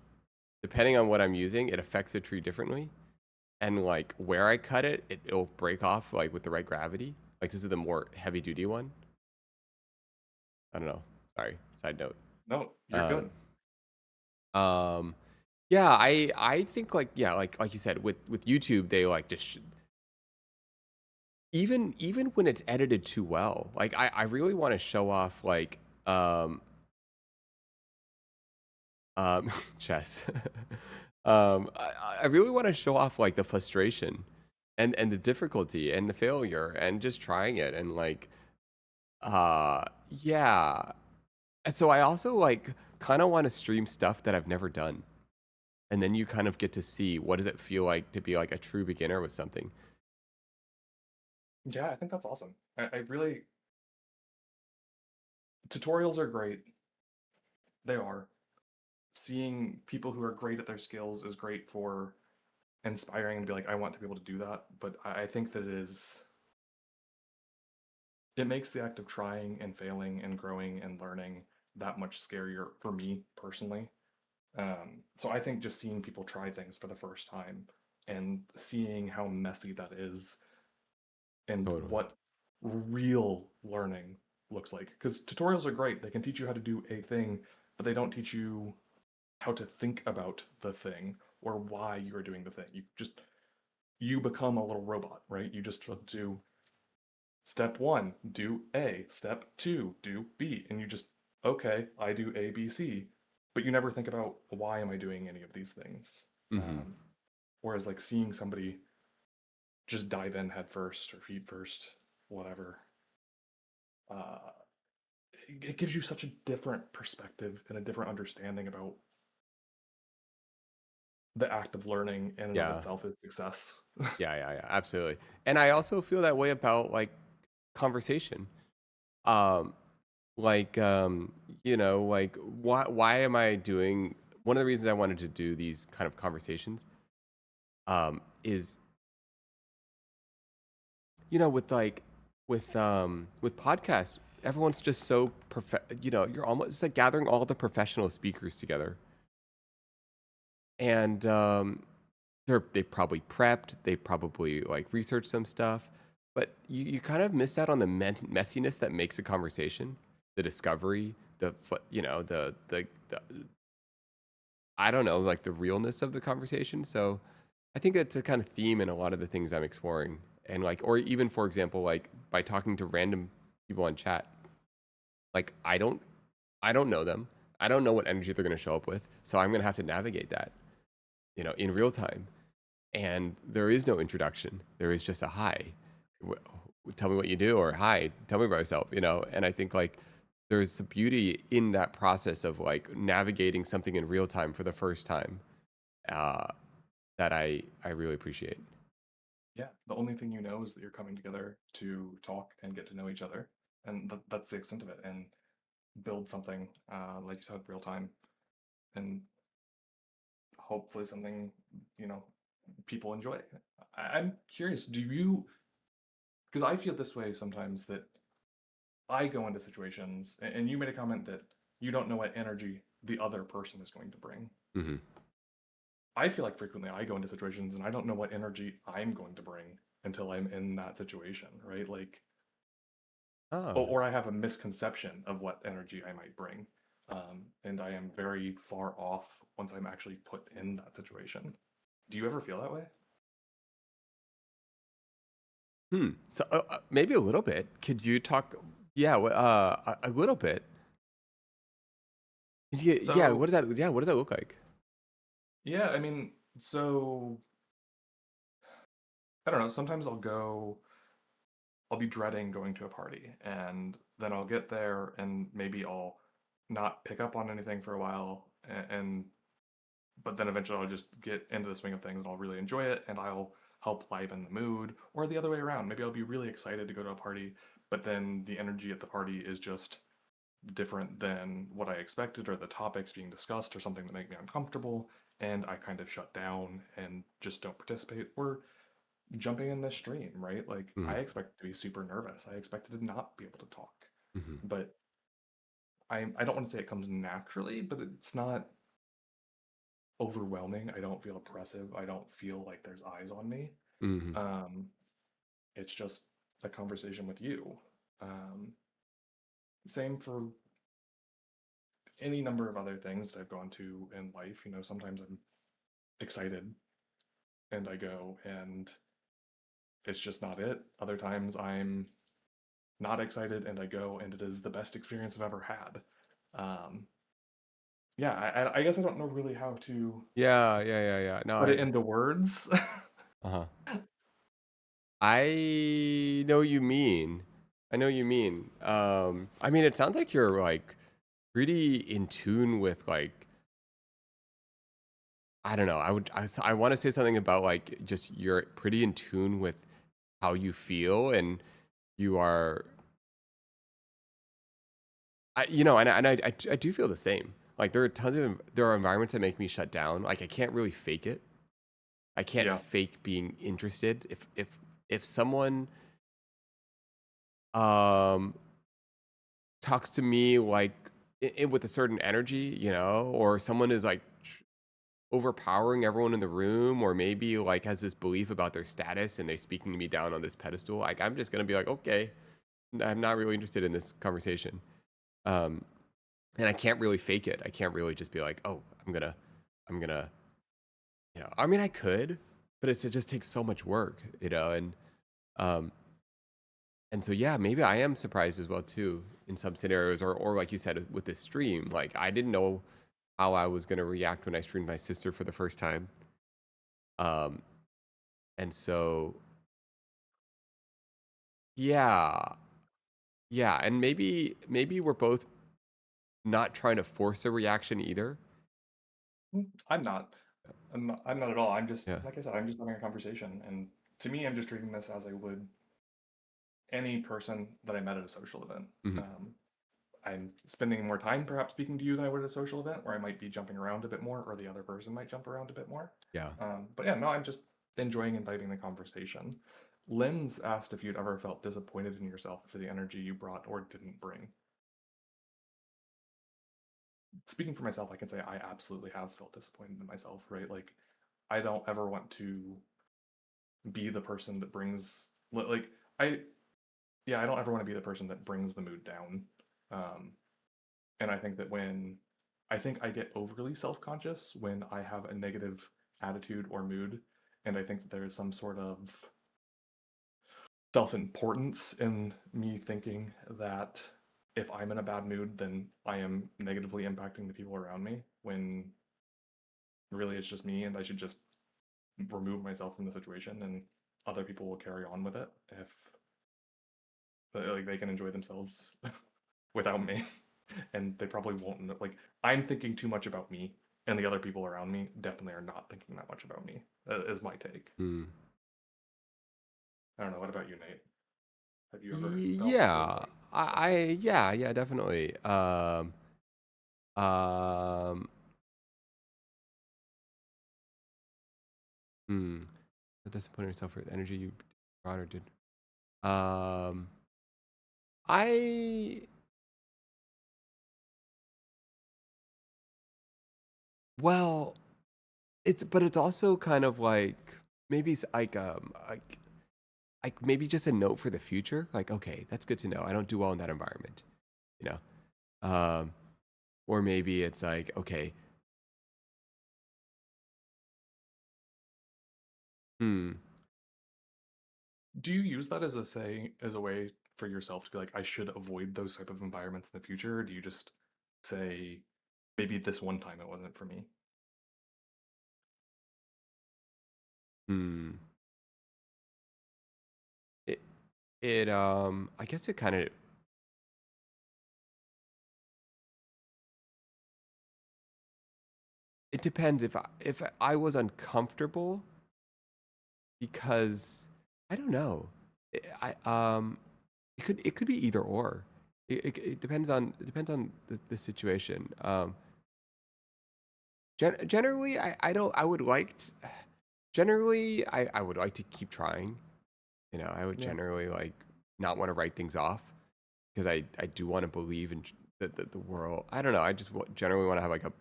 depending on what I'm using, it affects the tree differently. And like where I cut it, it'll break off like with the right gravity. Like this is the more heavy duty one. I don't know. Sorry. Side note. No, you're Um, good. um, yeah, I think like yeah, like you said with YouTube, they like just even when it's edited too well. Like I really want to show off like um chess. I really want to show off like the frustration and the difficulty and the failure and just trying it and like yeah. And so I also like kind of want to stream stuff that I've never done. And then you kind of get to see what does it feel like to be like a true beginner with something. Yeah, I think that's awesome. I really tutorials are great. They are. Seeing people who are great at their skills is great for inspiring and be like, I want to be able to do that. But I think that it makes the act of trying and failing and growing and learning that much scarier for me personally. So I think just seeing people try things for the first time and seeing how messy that is and Totally. what real learning looks like. Because tutorials are great, they can teach you how to do a thing, but they don't teach you how to think about the thing or why you are doing the thing. You become a little robot, right? You just do step one, do A. Step two, do B. And you just, okay, I do A, B, C. But you never think about why am I doing any of these things? Hmm. Whereas like seeing somebody just dive in head first or feet first, whatever, uh, it gives you such a different perspective and a different understanding about the act of learning in and of Yeah. itself is success. Yeah. Absolutely. And I also feel that way about like conversation. Um, like you know, like why am I doing one of the reasons I wanted to do these kind of conversations is you know with podcasts everyone's just so you know you're almost like gathering all the professional speakers together and they probably prepped they probably like researched some stuff but you kind of miss out on the messiness that makes a conversation the discovery you know the I don't know like the realness of the conversation so I think it's a kind of theme in a lot of the things I'm exploring and like or even for example like by talking to random people on chat like I don't know them. I don't know what energy they're going to show up with. So I'm going to have to navigate that, you know, in real time. And there is no introduction. There is just a hi. Tell me what you do or hi, tell me about yourself, you know. And I think like there's a beauty in that process of like navigating something in real time for the first time uh, that I really appreciate. Yeah, the only thing you know is that you're coming together to talk and get to know each other, and that's the extent of it. And build something, like you said, real time, and hopefully something you know people enjoy. I'm curious, do you? Because I feel this way sometimes that I go into situations, and you made a comment that you don't know what energy the other person is going to bring. Hmm. I feel like frequently I go into situations and I don't know what energy I'm going to bring until I'm in that situation, right? Like, Oh. or I have a misconception of what energy I might bring. And I am very far off once I'm actually put in that situation. Do you ever feel that way? So maybe a little bit. Could you talk? Yeah, a little bit. Yeah, yeah. What So, does that? Yeah, what does that look like? yeah, I mean, so I don't know. Sometimes I'll be dreading going to a party, and then I'll get there, and maybe I'll not pick up on anything for a while, and but then eventually I'll just get into the swing of things, and I'll really enjoy it, and I'll help liven the mood, or the other way around. Maybe I'll be really excited to go to a party, but then the energy at the party is just different than what I expected, or the topics being discussed, or something that make me uncomfortable, and I kind of shut down and just don't participate. Or jumping in this stream, right? Like Mm-hmm. I expected to be super nervous. I expected to not be able to talk. Mm-hmm. But I don't want to say it comes naturally, but it's not overwhelming. I don't feel oppressive. I don't feel like there's eyes on me. Mm-hmm. Um, it's just a conversation with you. Um, Same for any number of other things that I've gone to in life. You know, sometimes I'm excited and I go and it's just not it. Other times I'm not excited and I go and it is the best experience I've ever had. Um, yeah, I guess I don't know really how to Yeah, yeah, yeah, yeah. No, put it into words. uh-huh. I know what you mean. I know what you mean. I mean, it sounds like you're like pretty in tune with like I don't know. I want to say something about like just you're pretty in tune with how you feel and you are I do feel the same. Like there are environments that make me shut down. Like I can't really fake it. I can't Yeah. fake being interested. If someone um talks to me like with a certain energy, you know, or someone is like overpowering everyone in the room, or maybe like has this belief about their status and they're speaking me down on this pedestal, like I'm just gonna be like, okay, I'm not really interested in this conversation. Um, and I can't really fake it. I can't really just be like, oh, I'm gonna, you know. I mean, I could, but it just takes so much work, you know, um, and so yeah, maybe I am surprised as well too in some scenarios, or like you said with this stream, like I didn't know how I was gonna react when I streamed my sister for the first time. Um, and so yeah, yeah, and maybe we're both not trying to force a reaction either. I'm not. I'm not at all. I'm just Yeah. like I said. I'm just having a conversation, and to me, I'm just treating this as I would any person that I met at a social event. Hmm. Um, I'm spending more time perhaps speaking to you than I would at a social event, where I might be jumping around a bit more, or the other person might jump around a bit more. Yeah. But yeah, no, I'm just enjoying inviting the conversation. Lynn's asked if you'd ever felt disappointed in yourself for the energy you brought or didn't bring. Speaking for myself, I can say I absolutely have felt disappointed in myself, right? Like, I don't ever want to be the person that brings, like, I, yeah, I don't ever want to be the person that brings the mood down. Um, and I think that I think I get overly self conscious when I have a negative attitude or mood. And I think that there is some sort of self importance in me thinking that if I'm in a bad mood, then I am negatively impacting the people around me when really it's just me and I should just remove myself from the situation and other people will carry on with it if like they can enjoy themselves without me and they probably won't like I'm thinking too much about me and the other people around me definitely are not thinking that much about me is my take. Mm. I don't know, what about you, Nate? Have you ever felt that way? Yeah. Yeah, yeah, definitely. Um, hmm. Disappointing yourself for the energy you brought or did. Um, I well, but it's also kind of like maybe it's like maybe just a note for the future. Like, okay, that's good to know. I don't do well in that environment, you know. Or maybe it's like, okay, hmm, Do you use that as a way for yourself to be like, I should avoid those type of environments in the future? Or do you just say, maybe this one time it wasn't for me? hmm. It I guess it kind of it depends if I was uncomfortable because I don't know. It could be either or. It depends on the situation. Generally, I don't I would like generally I would like to keep trying. You know, I would Yeah. generally like not want to write things off because I do want to believe in the world. I don't know. I just generally want to have like a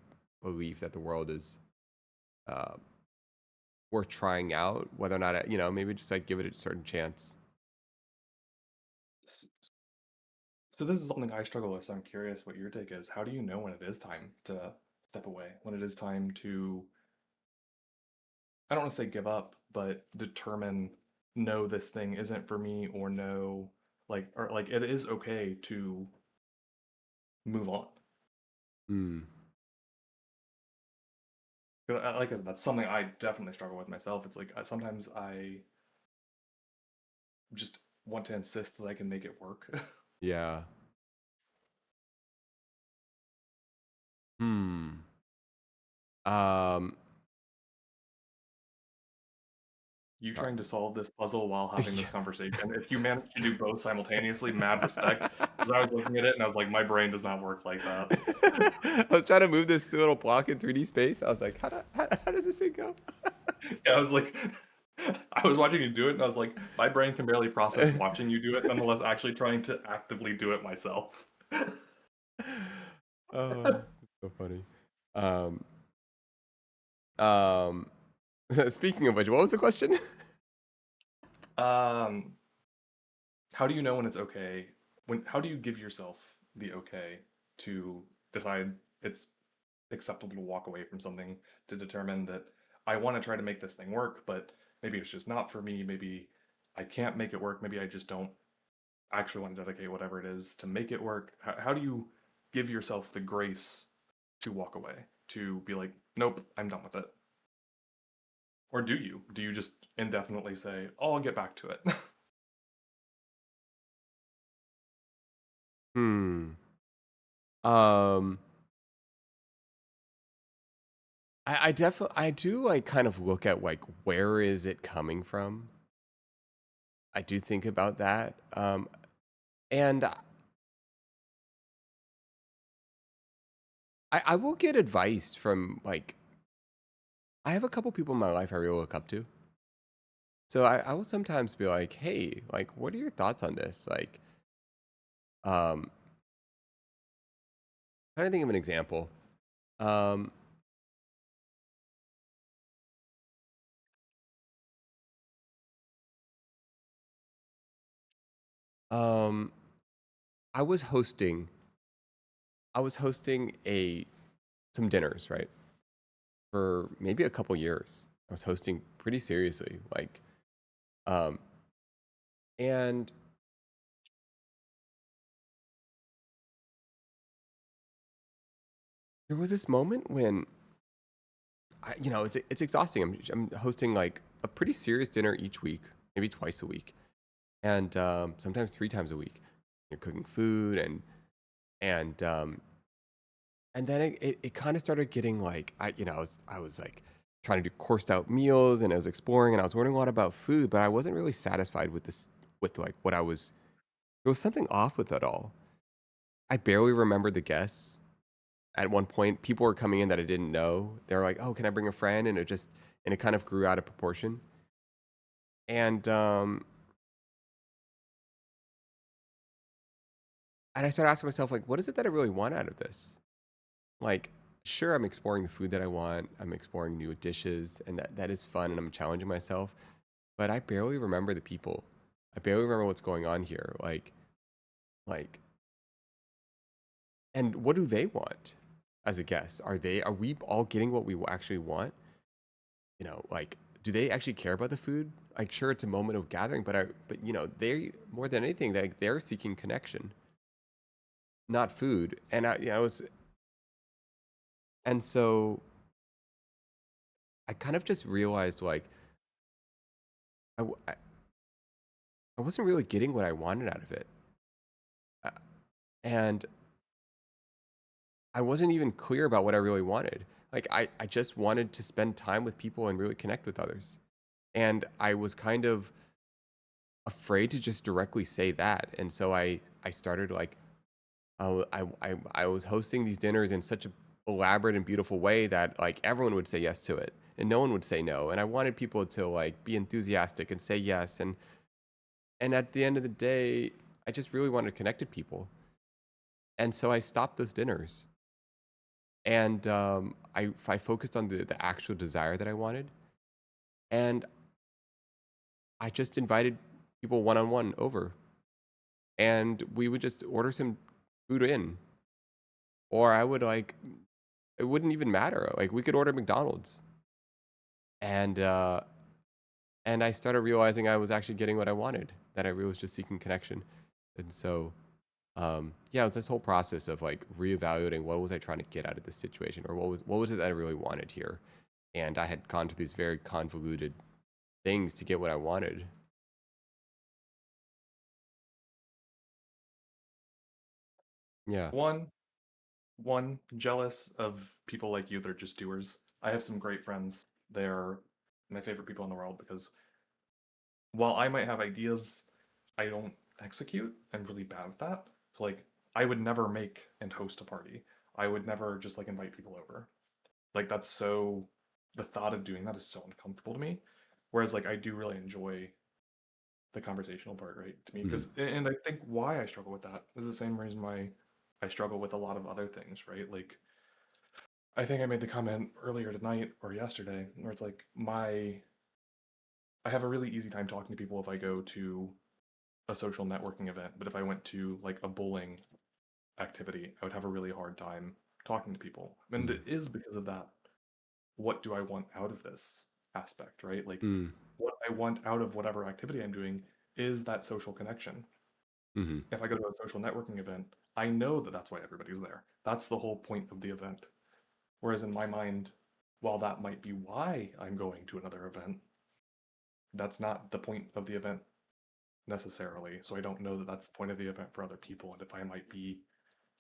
belief that the world is uh, worth trying out, whether or not you know, maybe just like give it a certain chance. S- So this is something I struggle with, so I'm curious what your take is. How do you know when it is time to step away? When it is time to, I don't want to say give up, but determine, no, this thing isn't for me, or no, or like it is okay to move on. Hmm. 'Cause like I said, that's something I definitely struggle with myself. It's like sometimes I just want to insist that I can make it work. Yeah. Hmm. Um. You Sorry. trying to solve this puzzle while having this conversation. If you manage to do both simultaneously, mad respect. Because I was looking at it and I was like, my brain does not work like that. I was trying to move this little block in 3D space. I was like, how does this thing go? Yeah, I was like, I was watching you do it and I was like, my brain can barely process watching you do it, nonetheless, actually trying to actively do it myself. Oh, that's so funny. Um, um, speaking of which, what was the question? um, how do you know when it's okay? How do you give yourself the okay to decide it's acceptable to walk away from something, to determine that I want to try to make this thing work, but maybe it's just not for me. Maybe I can't make it work. Maybe I just don't actually want to dedicate whatever it is to make it work. How do you give yourself the grace to walk away, to be like, nope, I'm done with it? Or do you? Do you just indefinitely say, oh, I'll get back to it? Hmm. Um, I definitely I do like kind of look at like where is it coming from. I do think about that. And I will get advice from like I have a couple people in my life I really look up to. So I will sometimes be like, hey, like, what are your thoughts on this? Like, um, trying to think of an example. Um, um, I was hosting, I was hosting a some dinners, right? For maybe a couple years. I was hosting pretty seriously, like, um, and there was this moment when you know, it's exhausting. I'm hosting like a pretty serious dinner each week, maybe twice a week, and sometimes 3 times a week. You're cooking food and and then it kind of started getting like I was like trying to do coursed out meals and I was exploring and I was learning a lot about food, but I wasn't really satisfied with this with like what I was. There was something off with it all. I barely remembered the guests. At one point, people were coming in that I didn't know. They were like, "Oh, can I bring a friend?" And it kind of grew out of proportion. And and I started asking myself like, "What is it that I really want out of this?" Like sure, I'm exploring the food that I want. I'm exploring new dishes, and that is fun, and I'm challenging myself. But I barely remember the people. I barely remember what's going on here. Like, and what do they want as a guest? Are we all getting what we actually want? Like, do they actually care about the food? Like, sure, it's a moment of gathering, but they more than anything, they're seeking connection, not food. And and so I kind of just realized like I, w- I wasn't really getting what I wanted out of it, uh, and I wasn't even clear about what I really wanted. Like, I just wanted to spend time with people and really connect with others, and I was kind of afraid to just directly say that, and so I started like I was hosting these dinners in such a elaborate and beautiful way that like everyone would say yes to it and no one would say no, and I wanted people to like be enthusiastic and say yes, and at the end of the day I just really wanted to connect to people, and so I stopped those dinners, and I focused on the actual desire that I wanted, and I just invited people one on one over, and we would just order some food in, or I would like it wouldn't even matter. Like we could order McDonald's, and I started realizing I was actually getting what I wanted. That I really was just seeking connection, and so yeah, it was this whole process of like reevaluating what was I trying to get out of this situation, or what was it that I really wanted here, and I had gone through these very convoluted things to get what I wanted. Yeah. One, jealous of people like you that are just doers. I have some great friends. They're my favorite people in the world because while I might have ideas, I don't execute. I'm really bad at that. So like I would never make and host a party. I would never just like invite people over. Like that's so the thought of doing that is so uncomfortable to me. Whereas like I do really enjoy the conversational part, right? To me, Hmm. because and I think why I struggle with that is the same reason why I struggle with a lot of other things, right? Like I think I made the comment earlier tonight or yesterday where it's like I have a really easy time talking to people if I go to a social networking event, but if I went to like a bowling activity, I would have a really hard time talking to people. And Hmm. it is because of that. What do I want out of this aspect, right? Like Hmm. what I want out of whatever activity I'm doing is that social connection. Hmm. If I go to a social networking event, I know that that's why everybody's there. That's the whole point of the event. Whereas in my mind, while that might be why I'm going to another event, that's not the point of the event necessarily. So I don't know that that's the point of the event for other people, and if I might be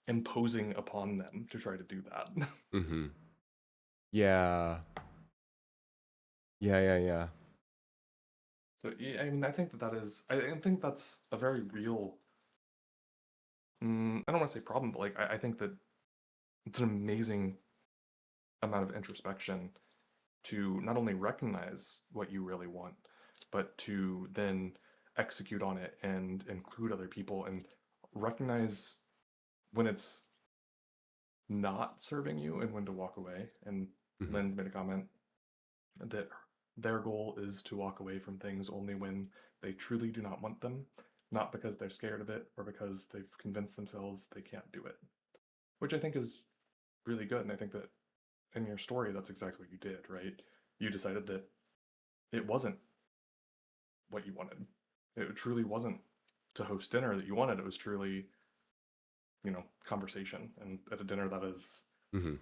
imposing upon them to try to do that. Hmm. Yeah. Yeah. Yeah. Yeah. So yeah, I mean, I think that that is, I think that's a very real. I don't want to say problem, but like I think that it's an amazing amount of introspection to not only recognize what you really want, but to then execute on it and include other people and recognize when it's not serving you and when to walk away. And Hmm. Lynn's made a comment that their goal is to walk away from things only when they truly do not want them, not because they're scared of it or because they've convinced themselves they can't do it, which I think is really good. And I think that in your story, that's exactly what you did, right? You decided that it wasn't what you wanted. It truly wasn't to host dinner that you wanted. It was truly, conversation. And at a dinner that is Hmm.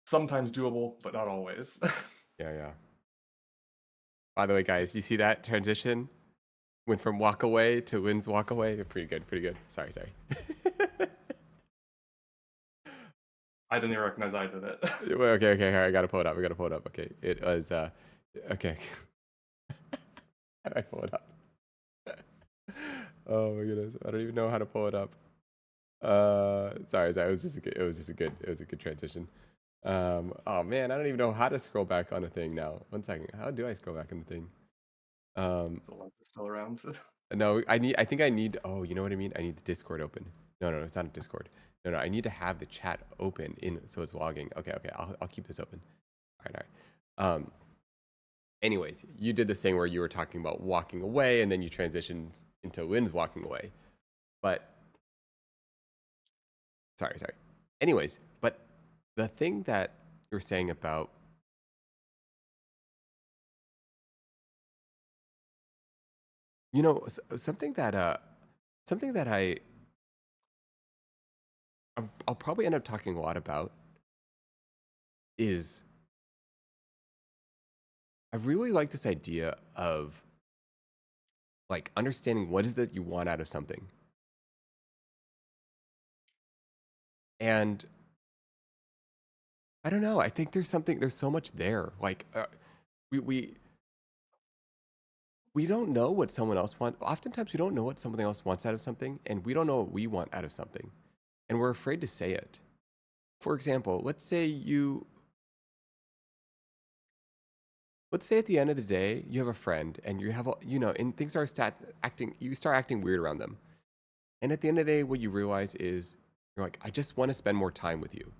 sometimes doable, but not always. Yeah. Yeah. By the way, guys, you see that transition? Went from walk away to Lynn's walk away. Pretty good. Pretty good. Sorry. Sorry. I didn't even recognize I did it. Well, okay. Okay. I gotta pull it up. I gotta pull it up. Okay. It was. Okay. How do I pull it up? Oh my goodness. I don't even know how to pull it up. Sorry. Sorry. It was just a good. It was just a good. It was a good transition. Oh man, I don't even know how to scroll back on a thing now. One second. How do I scroll back on the thing? So life is still around. No, I need. I think I need. Oh, you know what I mean. I need the Discord open. No, no, it's not a Discord. No, I need to have the chat open in so it's logging. Okay, I'll keep this open. All right, all right. Anyways, you did this thing where you were talking about walking away, and then you transitioned into Lynn's walking away. But sorry. Anyways, but the thing that you're saying about something that I'll probably end up talking a lot about is I really like this idea of like understanding what is that you want out of something. And I don't know, I think there's so much there. Like we we we don't know what someone else wants. Oftentimes we don't know what someone else wants out of something, and we don't know what we want out of something. And we're afraid to say it. For example, let's say at the end of the day, you have a friend and you have, and things you start acting weird around them. And at the end of the day, what you realize is you're like, I just want to spend more time with you,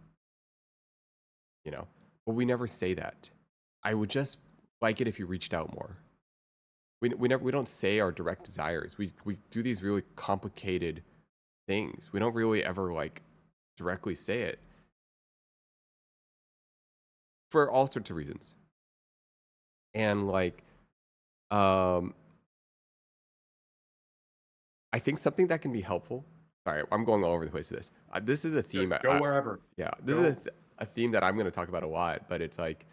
you know? But we never say that. I would just like it if you reached out more. We don't say our direct desires. We do these really complicated things. We don't really ever like directly say it for all sorts of reasons. And like, um, I think something that can be helpful. Sorry, I'm going all over the place with this. This is a theme. Go wherever. Yeah, this Go. is a theme that I'm going to talk about a lot. But it's like,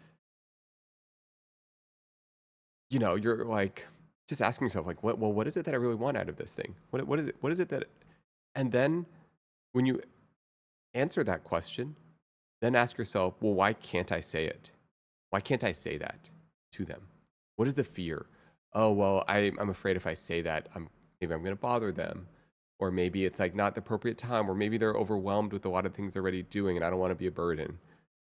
you're like just asking yourself, like, what is it that I really want out of this thing? What is it? What is it that? And then when you answer that question, then ask yourself, well, why can't I say it? Why can't I say that to them? What is the fear? Oh, well, I'm afraid if I say that, maybe I'm going to bother them. Or maybe it's like not the appropriate time, or maybe they're overwhelmed with a lot of things they're already doing and I don't want to be a burden.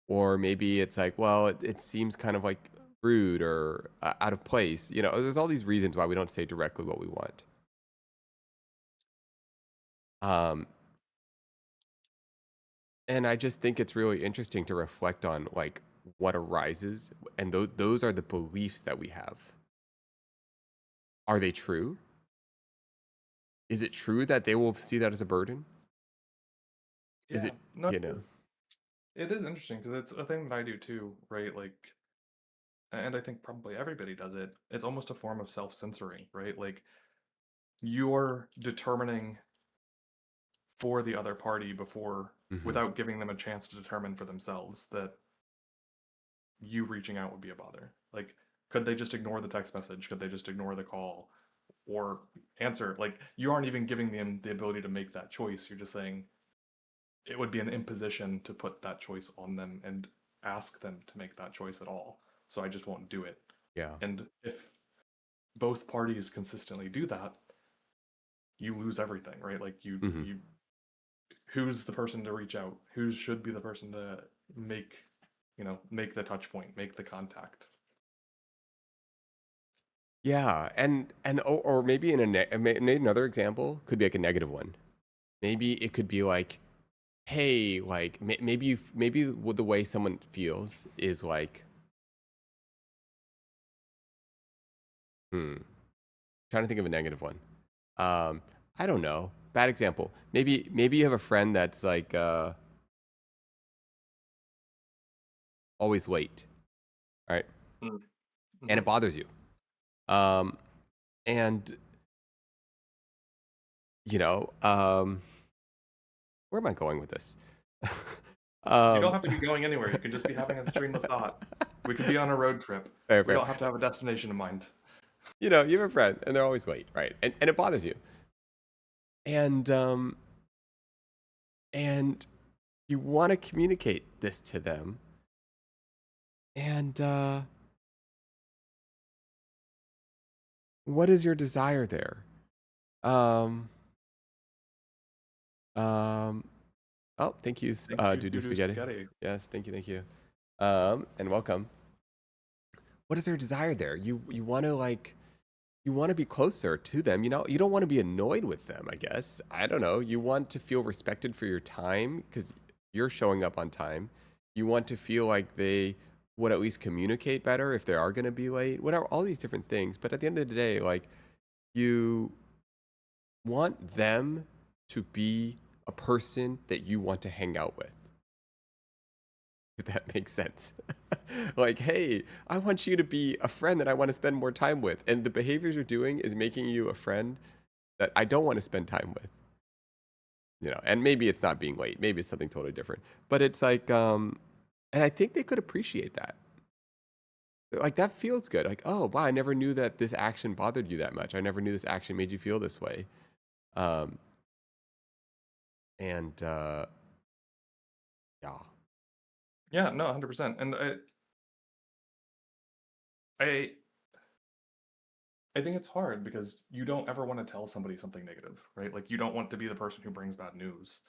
Or maybe it's like, well, it seems kind of like rude or out of place. There's all these reasons why we don't say directly what we want. Um, and I just think it's really interesting to reflect on like what arises, and those are the beliefs that we have. Are they true? Is it true that they will see that as a burden? Is Yeah. it, No. you know? It is interesting because it's a thing that I do too, right? Like, and I think probably everybody does it. It's almost a form of self-censoring, right? Like you're determining for the other party before, Hmm. without giving them a chance to determine for themselves that you reaching out would be a bother. Like, could they just ignore the text message? Could they just ignore the call or answer? Like, you aren't even giving them the ability to make that choice. You're just saying it would be an imposition to put that choice on them and ask them to make that choice at all. So I just won't do it. Yeah. And if both parties consistently do that, you lose everything, right? Like Hmm. you who's the person to reach out? Who should be the person to make, make the touch point, make the contact? Yeah, or maybe another example could be like a negative one. Maybe it could be like, hey, like maybe the way someone feels is like, trying to think of a negative one. I don't know. Bad example. Maybe you have a friend that's like always late, right? And Mm-hmm. it bothers you. Um, and you know, where am I going with this? You don't um, have to be going anywhere. You can just be having a stream of thought. We could be on a road trip. fair, We fair. don't have to have a destination in mind. You have a friend and they're always late, right? And it bothers you. And and you want to communicate this to them. And what is your desire there? Um um oh, thank you, Thank you, Doo Doo Spaghetti. Spaghetti. Yes, thank you. And welcome. What is their desire there? You want to like you want to be closer to them. You know, you don't want to be annoyed with them, I guess. I don't know. You want to feel respected for your time because you're showing up on time. You want to feel like they would at least communicate better if they are going to be late, whatever, all these different things. But at the end of the day, like, you want them to be a person that you want to hang out with, if that makes sense. Like, hey, I want you to be a friend that I want to spend more time with. And the behaviors you're doing is making you a friend that I don't want to spend time with. You know, and maybe it's not being late, maybe it's something totally different. But it's like, and I think they could appreciate that. Like that feels good. Like, oh wow, I never knew that this action bothered you that much. I never knew this action made you feel this way. Um, and yeah, Yeah, no, 100%. And I I think it's hard because you don't ever want to tell somebody something negative, right? Like you don't want to be the person who brings bad news.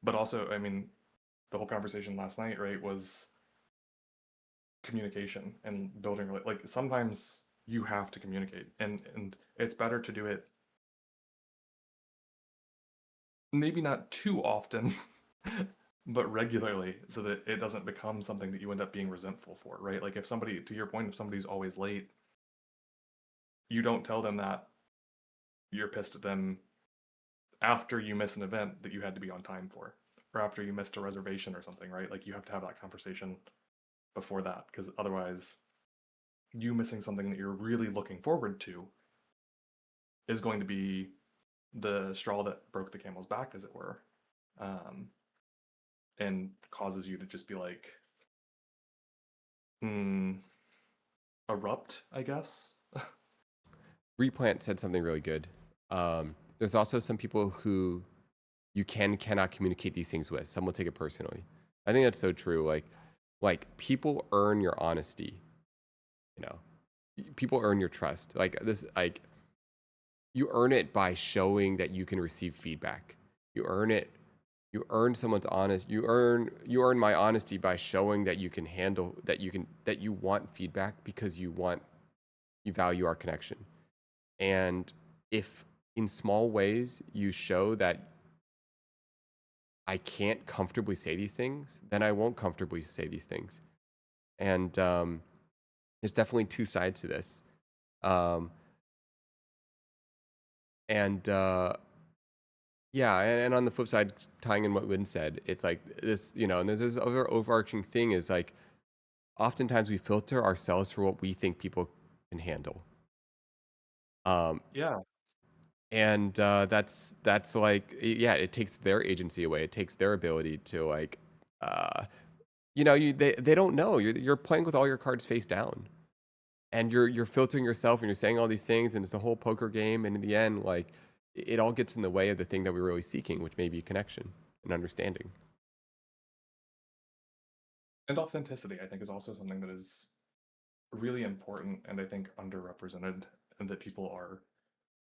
But also, I mean, the whole conversation last night, right, was communication and building like sometimes you have to communicate and it's better to do it maybe not too often but regularly so that it doesn't become something that you end up being resentful for, right? Like if somebody, to your point, if somebody's always late, you don't tell them that you're pissed at them after you miss an event that you had to be on time for, or after you missed a reservation or something, right? Like you have to have that conversation before that, because otherwise you missing something that you're really looking forward to is going to be the straw that broke the camel's back, as it were, um, and causes you to just be like, hmm, erupt, I guess. Replant said something really good. There's also some people who you cannot communicate these things with. Some will take it personally. I think that's so true. Like people earn your honesty. You know, people earn your trust. Like this, like you earn it by showing that you can receive feedback. You earn it. You earn someone's honest. You earn my honesty by showing that you can handle that you want feedback because you value our connection. And if in small ways you show that I can't comfortably say these things, then I won't comfortably say these things. And there's definitely two sides to this. Um, and yeah, and on the flip side, tying in what Lynn said, it's like this, you know, and there's this other overarching thing is like oftentimes we filter ourselves for what we think people can handle. Um, Yeah. and that's like yeah, it takes their agency away. It takes their ability to like uh, you know, they don't know. You're playing with all your cards face down. And you're filtering yourself and you're saying all these things and it's the whole poker game and in the end like it all gets in the way of the thing that we're really seeking, which may be connection and understanding. And authenticity, I think, is also something that is really important and I think underrepresented and that people are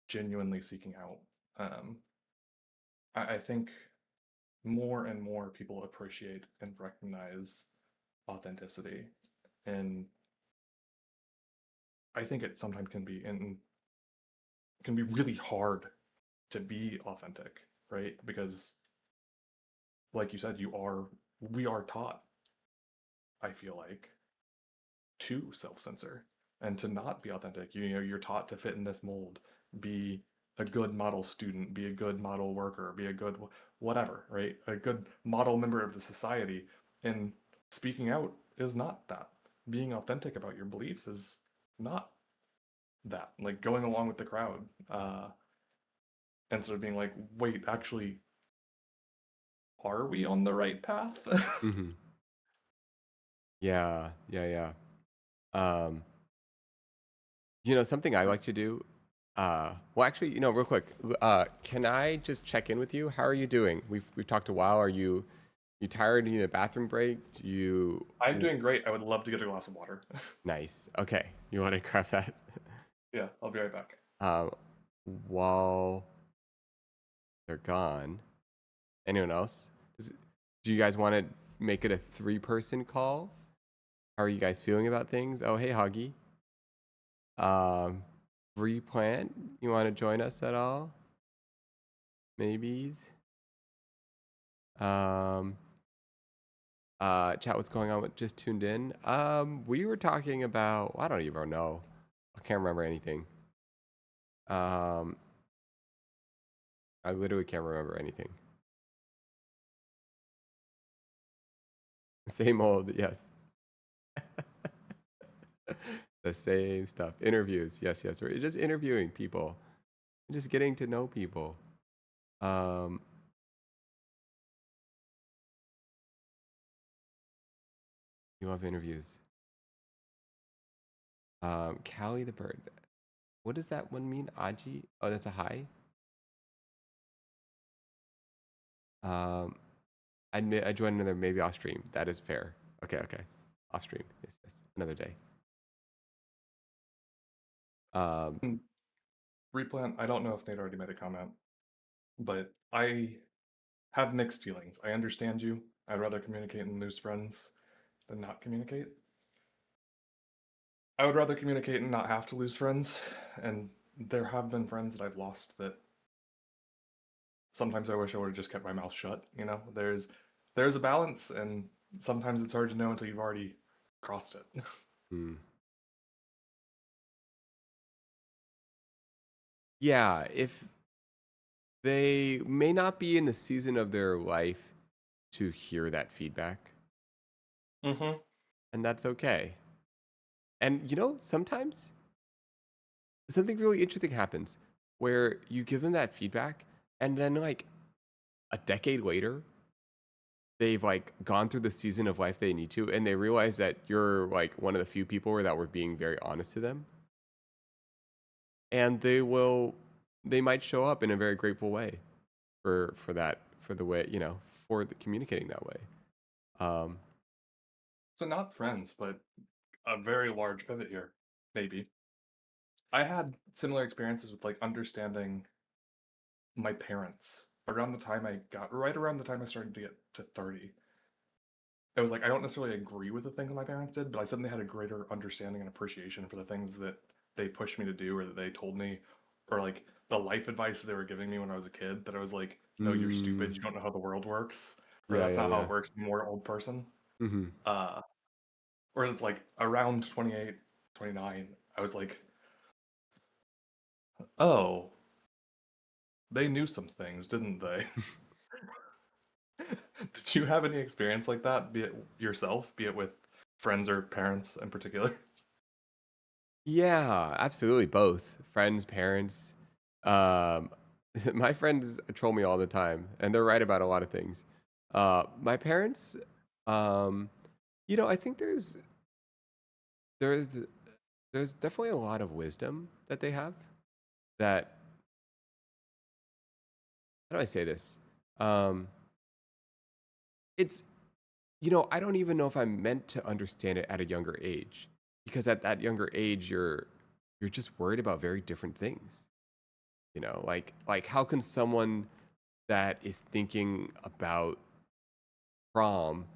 genuinely seeking out. Um, I think more and more people appreciate and recognize authenticity. And I think it sometimes can be and can be really hard to be authentic, right? Because like you said, we are taught, I feel like, to self-censor and to not be authentic. You know, you're taught to fit in this mold, be a good model student, be a good model worker, be a good whatever, right? A good model member of the society. And speaking out is not that. Being authentic about your beliefs is not that. Like going along with the crowd, instead of being like, wait, actually, are we on the right path? Hmm. Yeah, yeah, yeah. You know, something I like to do. Well, actually, you know, real quick, can I just check in with you? How are you doing? We've talked a while. Are you tired? You need a bathroom break? Do you I'm doing great. I would love to get a glass of water. nice? Okay, you want to grab that? Yeah, I'll be right back. Um, while they're gone, anyone else? Do you guys want to make it a three-person call? How are you guys feeling about things? Oh, hey, Huggy. Um, Replant, you want to join us at all? Maybes. Um, Chat, what's going on? With just tuned in. We were talking about. I don't even know. I can't remember anything. Um, I literally can't remember anything. Same old, yes. The same stuff. Interviews, yes, yes. We're just interviewing people, just getting to know people. Um, you love interviews. Callie the bird. What does that one mean? Aji? Oh, that's a hi. Um, I joined another maybe off stream. That is fair. Okay, okay. Off stream. Yes, yes. Another day. Um, Mm, Replant, I don't know if Nate already made a comment, but I have mixed feelings. I understand you. I'd rather communicate and lose friends than not communicate. I would rather communicate and not have to lose friends. And there have been friends that I've lost that sometimes I wish I would have just kept my mouth shut. You know, there's a balance, and sometimes it's hard to know until you've already crossed it. hmm. Yeah, if they may not be in the season of their life to hear that feedback, Mm-hmm. and that's okay. And sometimes something really interesting happens where you give them that feedback, and then like a decade later, they've like gone through the season of life they need to, and they realize that you're like one of the few people that were being very honest to them, and they might show up in a very grateful way for that, for the way, for communicating that way. Um, So not friends, but a very large pivot here, maybe. I had similar experiences with like understanding my parents around the time I got right around the time I started to get to 30. It was like I don't necessarily agree with the things my parents did, but I suddenly had a greater understanding and appreciation for the things that they pushed me to do or that they told me, or like the life advice they were giving me when I was a kid that I was like, no, you're mm, stupid, you don't know how the world works, or yeah, that's yeah, not how yeah. it works, you're more old person. Hmm. Uh Whereas it's like around 28, 29, I was like, oh, they knew some things, didn't they? Did you have any experience like that, be it yourself, be it with friends or parents in particular? Yeah, absolutely. Both friends, parents. Um, my friends troll me all the time, and they're right about a lot of things. My parents, um, I think there's there's definitely a lot of wisdom that they have. That, how do I say this? Um, it's I don't even know if I'm meant to understand it at a younger age, because at that younger age, you're just worried about very different things. Like how can someone that is thinking about prom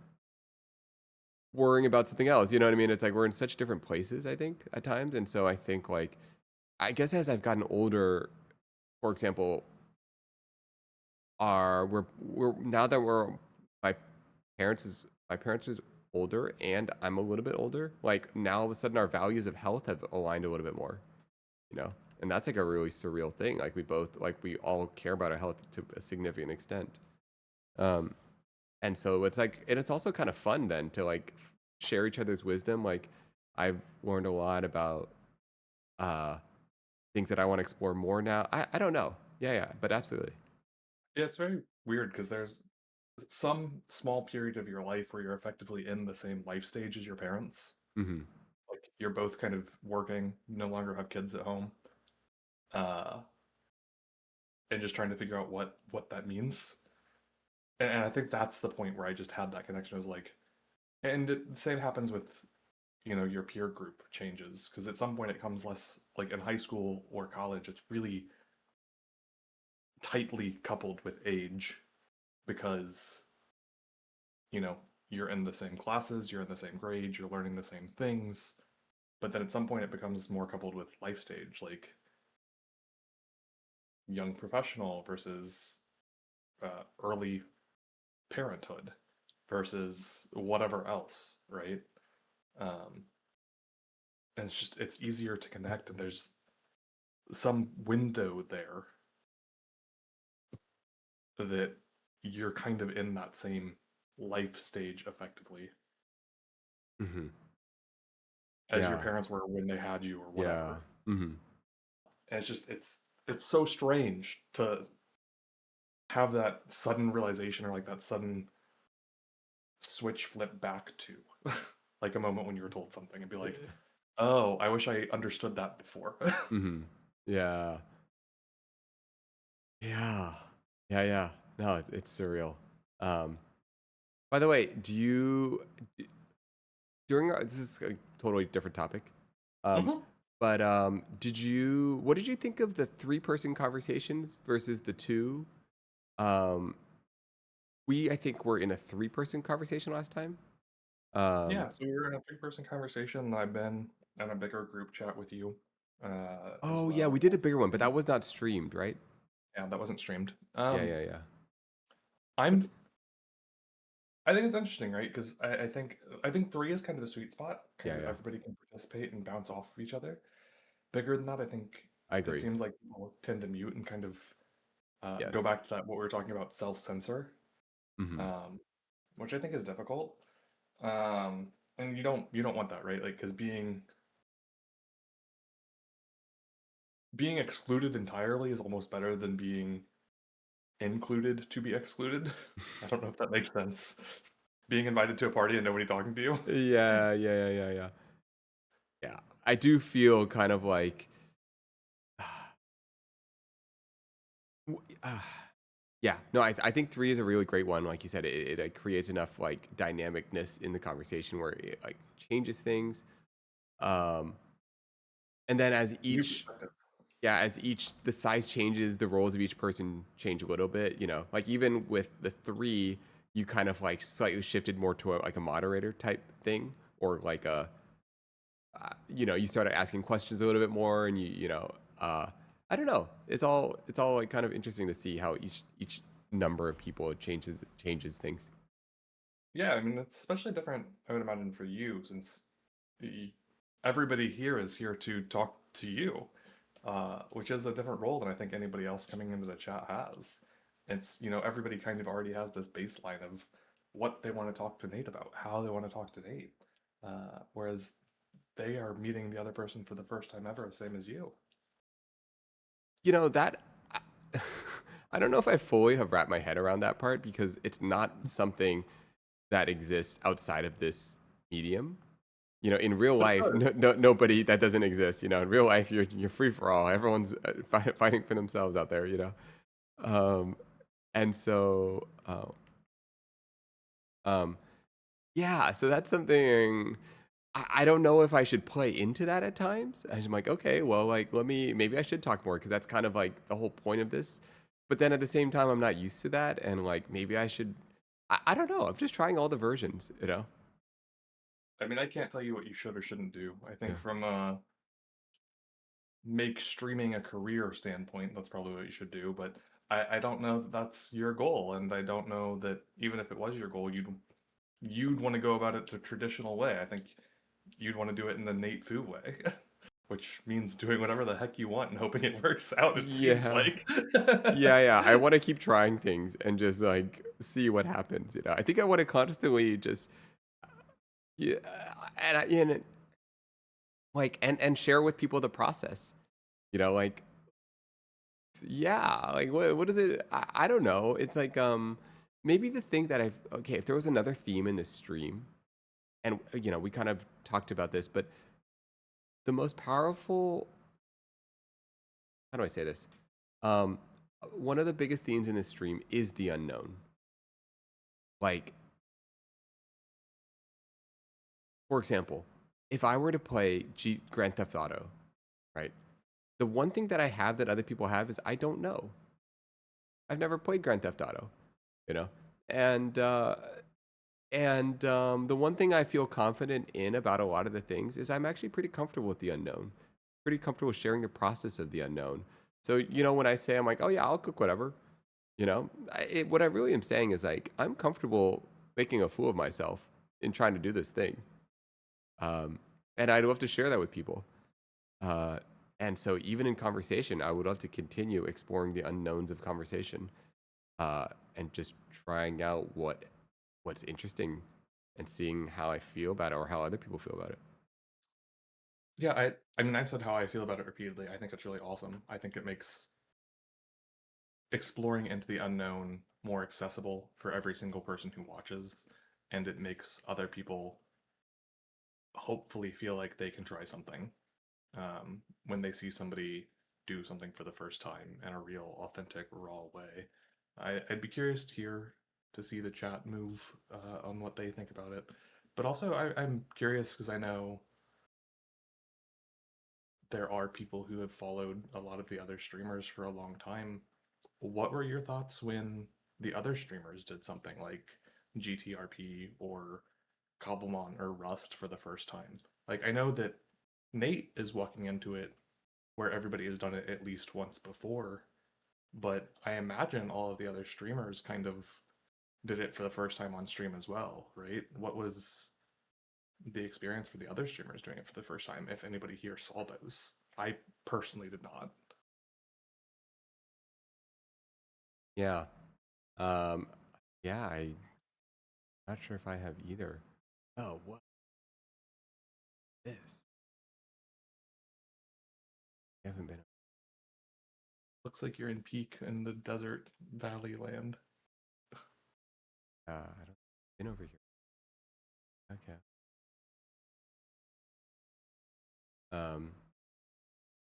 worrying about something else? You know what I mean? It's like we're in such different places, I think, at times. And so I think, like, I guess as I've gotten older, for example, we're now that my my parents is older and I'm a little bit older, like now all of a sudden our values of health have aligned a little bit more, you know? And that's like a really surreal thing. Like we all care about our health to a significant extent. Um, and so it's like, and it's also kind of fun then to like share each other's wisdom. Like I've learned a lot about uh things that I want to explore more now. I don't know. Yeah, yeah, but absolutely. Yeah, it's very weird because there's some small period of your life where you're effectively in the same life stage as your parents. Hmm. Like you're both kind of working, no longer have kids at home, uh, and just trying to figure out what that means. And I think that's the point where I just had that connection. I was like, and the same happens with your peer group changes because at some point it comes less like in high school or college. It's really tightly coupled with age because you know you're in the same classes, you're in the same grades, you're learning the same things. But then at some point it becomes more coupled with life stage. Like young professional versus early parenthood versus whatever else, right? Um, and it's easier to connect, and there's some window there that you're kind of in that same life stage effectively Hmm. as your Yeah. parents were when they had you or Yeah. whatever. Hmm. And it's so strange to have that sudden realization or like that sudden switch flip back to like a moment when you were told something and be like, "Oh, I wish I understood that before." Hmm. Yeah. Yeah. Yeah. Yeah. No, it's surreal. Um, by the way, during this is a totally different topic. Um, Hmm. but what did you think of the three-person conversations versus the two? Um, I think were in a three-person conversation last time. Yeah, Um, so we were in a three-person conversation, and I've been in a bigger group chat with you as oh yeah, we well. did a bigger one, but that was not streamed, right? Yeah, that wasn't streamed. Yeah, yeah, yeah. But I'm I think it's interesting, right? Because I think three is kind of the sweet spot. yeah, Kind of yeah. everybody can participate and bounce off of each other. Bigger than that, I think I it agree. seems like people tend to mute and kind of go Yes. back to that what we were talking about self-censor, Hmm. um, which I think is difficult. Um, and you don't want that, right? Like because being excluded entirely is almost better than being included to be excluded. I don't know if that makes sense. Being invited to a party and nobody talking to you. Yeah, yeah, yeah, yeah, yeah. Yeah. I do feel kind of like, uh, yeah. No, I think three is a really great one. Like you said, it creates enough like dynamicness in the conversation where it like changes things. Um, and then New perspective. as each the size changes, the roles of each person change a little bit. You know, like even with the three, you kind of like slightly shifted more to like a moderator type thing, or like you started asking questions a little bit more, and I don't know. It's all like kind of interesting to see how each number of people changes things. Yeah, I mean it's especially different, I would imagine, for you since y- everybody here is here to talk to you, which is a different role than I think anybody else coming into the chat has. It's, everybody kind of already has this baseline of what they want to talk to Nate about, how they want to talk to Nate, whereas they are meeting the other person for the first time ever, same as you. That I don't know if I fully have wrapped my head around that part because it's not something that exists outside of this medium. In real But it life, does. nobody that doesn't exist. In real life, you're free for all. Everyone's fighting for themselves out there. Um, and so um, yeah, so that's something I don't know if I should play into that at times. And I'm like, okay, well, like maybe I should talk more because that's kind of like the whole point of this. But then at the same time, I'm not used to that, and like maybe I should. I don't know. I'm just trying all the versions. I mean, I can't tell you what you should or shouldn't do. I Yeah. think from a make streaming a career standpoint, that's probably what you should do. But I don't know that that's your goal, and I don't know that even if it was your goal, you'd want to go about it the traditional way. I think you'd want to do it in the Nate Fu way, which means doing whatever the heck you want and hoping it works out. It seems Yeah. like. Yeah, yeah. I want to keep trying things and just like see what happens. I think I want to constantly just yeah, and like and share with people the process. Like yeah, like what is it? I don't know. It's like maybe the thing that I've okay, if there was another theme in this stream, and we kind of talked about this, but the most powerful, how do I say this? Um, one of the biggest themes in this stream is the unknown. Like, for example, if I were to play Grand Theft Auto, right? The one thing that I have that other people have is I don't know. I've never played Grand Theft Auto, you know, and the one thing I feel confident in about a lot of the things is I'm actually pretty comfortable with the unknown, pretty comfortable sharing the process of the unknown. So, when I say I'm like, oh yeah, I'll cook whatever, what I really am saying is like, I'm comfortable making a fool of myself in trying to do this thing. Um, and I'd love to share that with people. Uh, and so even in conversation, I would love to continue exploring the unknowns of conversation, and just trying out what's interesting and seeing how I feel about it or how other people feel about it. Yeah, I mean, I've said how I feel about it repeatedly. I think it's really awesome. I think it makes exploring into the unknown more accessible for every single person who watches, and it makes other people hopefully feel like they can try something when they see somebody do something for the first time in a real, authentic, raw way. I'd be curious to hear to see the chat move on what they think about it. But also, I'm curious because I know there are people who have followed a lot of the other streamers for a long time. What were your thoughts when the other streamers did something like GTRP or Cobblemon or Rust for the first time? Like, I know that Nate is walking into it where everybody has done it at least once before, but I imagine all of the other streamers kind of did it for the first time on stream as well, right? What was the experience for the other streamers doing it for the first time, if anybody here saw those? I personally did not. Yeah. Um, yeah, I'm not sure if I have either. Oh, what is this? I haven't been. Looks like you're in peak in the desert valley land. I don't been over here. Okay. Um,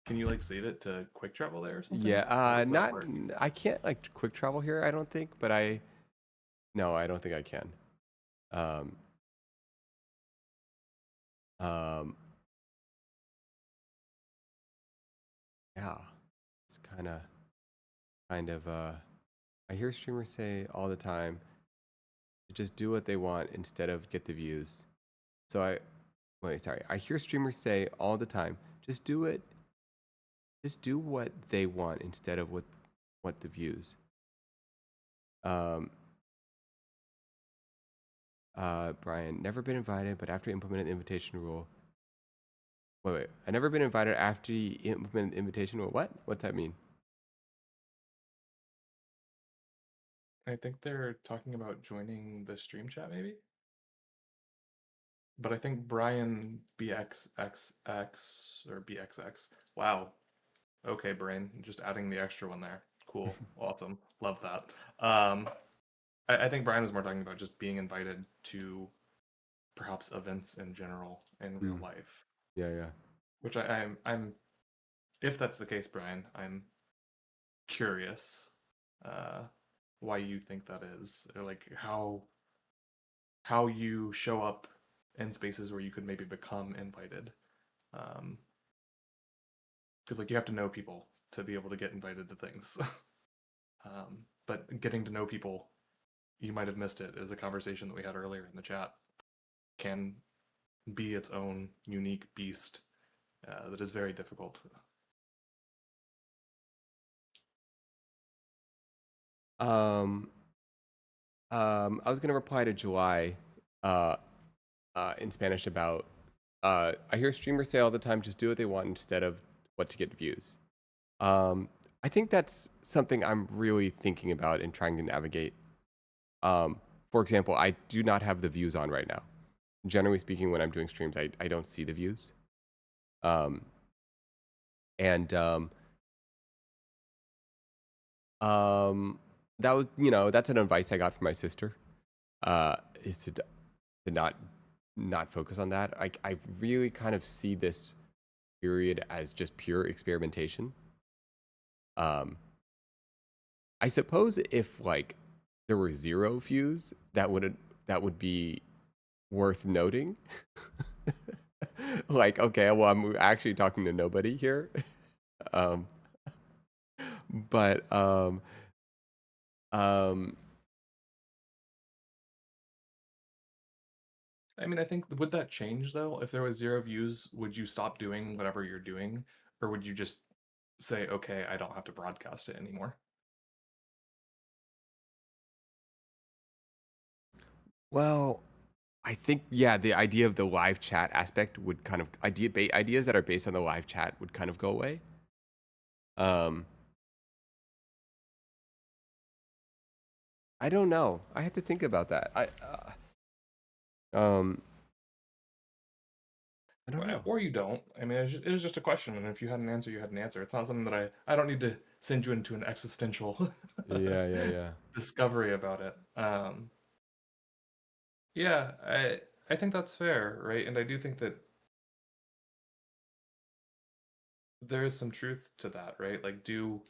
Can you like save it to quick travel there or something? yeah. How does that Not. work? I can't like quick travel here. I don't think. But I. No, I don't think I can. Um. Um. Yeah. It's kind of. I hear streamers say all the time, to just do what they want instead of get the views. So I. Wait. Sorry. I hear streamers say all the time, just do it. Just do what they want instead of what the views. Um. Brian, never been invited, but after implemented the invitation rule. Wait. I never been invited after you implemented the invitation rule. What? What's that mean? I think they're talking about joining the stream chat, maybe. But I think Brian BXXX or BXX. Wow. Okay, brain. Just adding the extra one there. Cool. Awesome. Love that. I think Brian was more talking about just being invited to perhaps events in general in real Mm, life. yeah, yeah. Which I'm if that's the case, Brian, I'm curious uh why you think that is. Or like how you show up in spaces where you could maybe become invited. Um because like you have to know people to be able to get invited to things. But getting to know people, you might have missed it, is a conversation that we had earlier in the chat, can be its own unique beast that is very difficult. Um, I was gonna reply to July, uh, in Spanish about. I hear streamers say all the time, just do what they want instead of what to get views. Um, I think that's something I'm really thinking about and trying to navigate. For example, I do not have the views on right now. Generally speaking, when I'm doing streams, I don't see the views. Um, and um, that was, that's an advice I got from my sister. Is to not focus on that. I really kind of see this period as just pure experimentation. Um, I suppose if like there were zero views, that would be worth noting. Like, okay, well, I'm actually talking to nobody here. um, but um, I mean, I think would that change though? If there was zero views, would you stop doing whatever you're doing, or would you just say, okay, I don't have to broadcast it anymore. Well, I think yeah, the idea of the live chat aspect would kind of ideas that are based on the live chat would kind of go away. Um, I don't know. I had to think about that. Um, I don't know. Or you don't. I mean, it was just a question, and if you had an answer, you had an answer. It's not something that I don't need to send you into an existential Yeah, yeah, yeah. discovery about it. Yeah, I think that's fair, right? And I do think that there is some truth to that, right? Like, do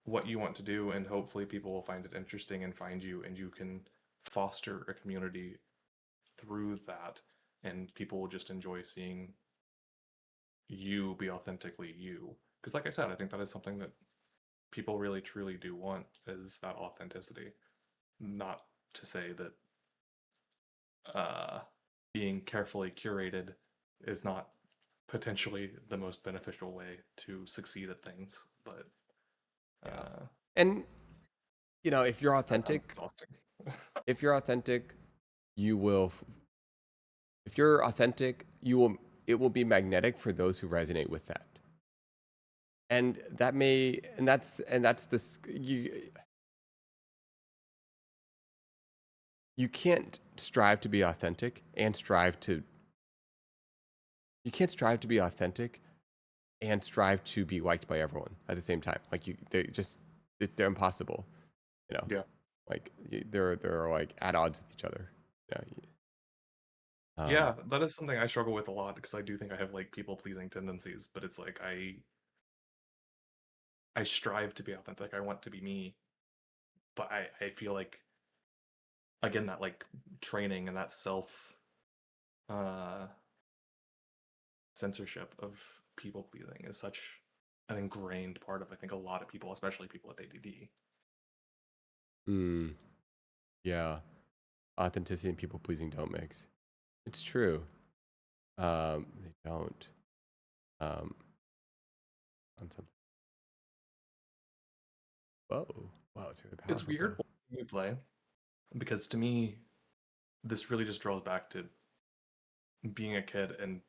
what you want to do, and hopefully people will find it interesting and find you, and you can foster a community through that, and people will just enjoy seeing you be authentically you. Because, like I said, I think that is something that people really truly do want is that authenticity. Not to say that uh, being carefully curated is not potentially the most beneficial way to succeed at things, but Yeah. uh, And if you're that sounds authentic, exhausting. if you're authentic, you will. If you're authentic, you will. It will be magnetic for those who resonate with that. And that may, and that's this. You can't strive to be authentic and strive to. You can't strive to be authentic and strive to be liked by everyone at the same time. Like they're impossible. You know, Yeah. like they're like at odds with each other. Yeah. Yeah, that is something I struggle with a lot because I do think I have like people pleasing tendencies, but it's like I strive to be authentic. I want to be me, but I feel like again that like training and that self uh censorship of people pleasing is such an ingrained part of I think a lot of people, especially people with ADD. Mm, yeah. Authenticity and people pleasing don't mix. It's true. They don't. Um, on something. Whoa. Wow, it's really It's powerful weird though. watching you play because to me this really just draws back to being a kid and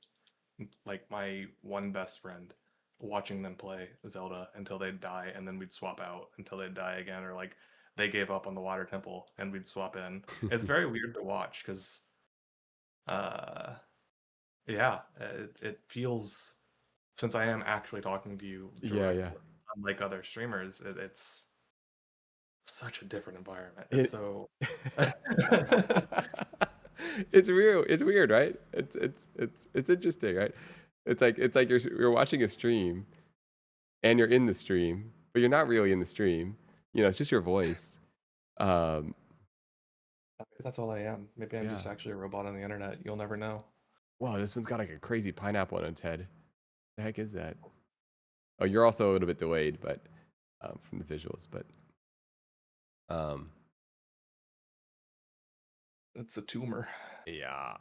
like my one best friend watching them play Zelda until they'd die and then we'd swap out until they'd die again or like they gave up on the water temple and we'd swap in. It's very weird to watch because uh yeah, it feels since I am actually talking to you Yeah, yeah. directly unlike other streamers, it's such a different environment. It's It. so It's real. It's weird, right? It's interesting, right? It's like you're watching a stream and you're in the stream, but you're not really in the stream. It's just your voice. Um, that's all I am. Maybe I'm yeah. just actually a robot on the internet. You'll never know. Wow, this one's got like a crazy pineapple on its head. The heck is that? Oh, you're also a little bit delayed, but from the visuals, but um, It's a tumor. yeah.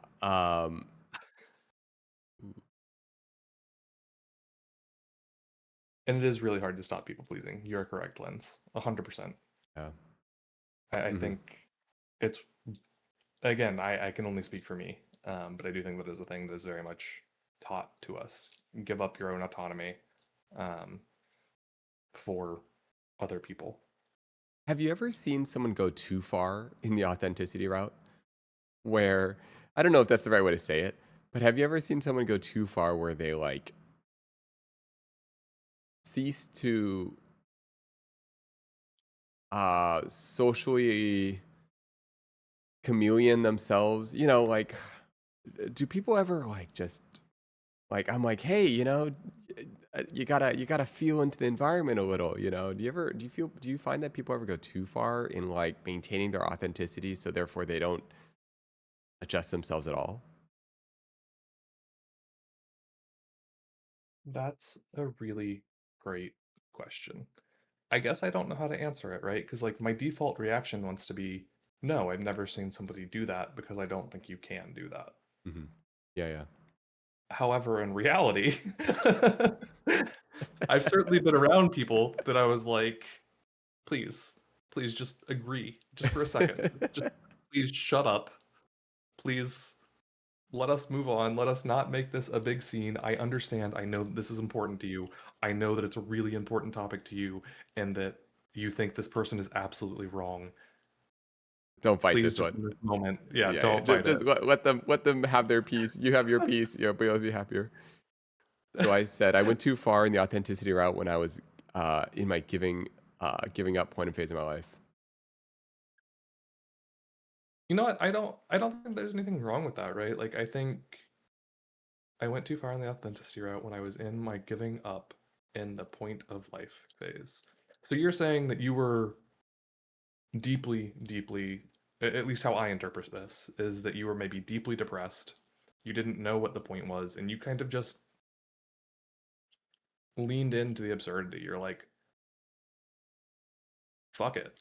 And it is really hard to stop people pleasing. You're correct, Lens. 100%. Yeah. I Hmm. think it's, again, I can only speak for me, but I do think that is a thing that is very much taught to us. Give up your own autonomy um, for other people. Have you ever seen someone go too far in the authenticity route? Where I don't know if that's the right way to say it, but have you ever seen someone go too far where they like cease to socially chameleon themselves? Like do people ever like just like I'm like, hey, you gotta feel into the environment a little. Do you find that people ever go too far in like maintaining their authenticity, so therefore they don't adjust themselves at all? That's a really great question. I guess I don't know how to answer it, right? Because like my default reaction wants to be, no, I've never seen somebody do that because I don't think you can do that. Hmm. Yeah, yeah. However, in reality, I've certainly been around people that I was like, please, please just agree, just for a second. Just please shut up. Please let us move on. Let us not make this a big scene. I understand. I know that this is important to you. I know that it's a really important topic to you and that you think this person is absolutely wrong. Don't fight Please this just one. in this moment, yeah, Yeah, yeah. don't fight Just it. let them have their peace. You have your peace. Yeah, but you'll be happier. So I said I went too far in the authenticity route when I was in my giving up point and phase of my life. You know what? I don't think there's anything wrong with that, right? Like I think I went too far on the authenticity route when I was in my giving up in the point of life phase. So you're saying that you were deeply, deeply, at least how I interpret this, is that you were maybe deeply depressed. You didn't know what the point was, and you kind of just leaned into the absurdity. You're like, fuck it.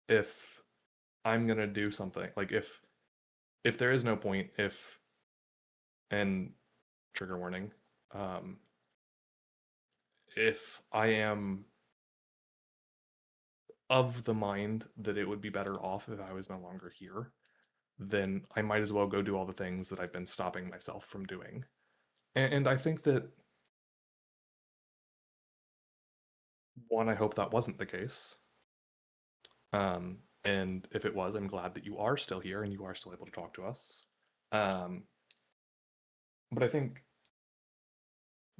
If I'm gonna do something, like if there is no point, if and trigger warning, um, if I am of the mind that it would be better off if I was no longer here, then I might as well go do all the things that I've been stopping myself from doing. And I think that one, I hope that wasn't the case. And if it was, I'm glad that you are still here and you are still able to talk to us. Um, but I think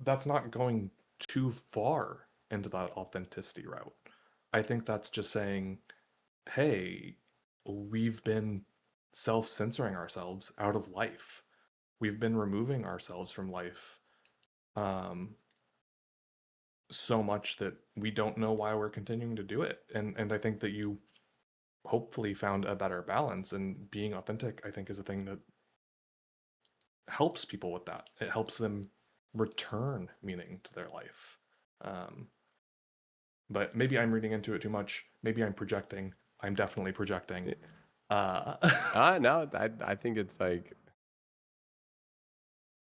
that's not going too far into that authenticity route. I think that's just saying, hey, we've been self censoring ourselves out of life. We've been removing ourselves from life um, so much that we don't know why we're continuing to do it. And I think that you hopefully found a better balance, and being authentic, I think, is a thing that helps people with that. It helps them return meaning to their life. Um, but maybe I'm reading into it too much. Maybe I'm projecting. I'm definitely projecting. Uh, No, I think it's like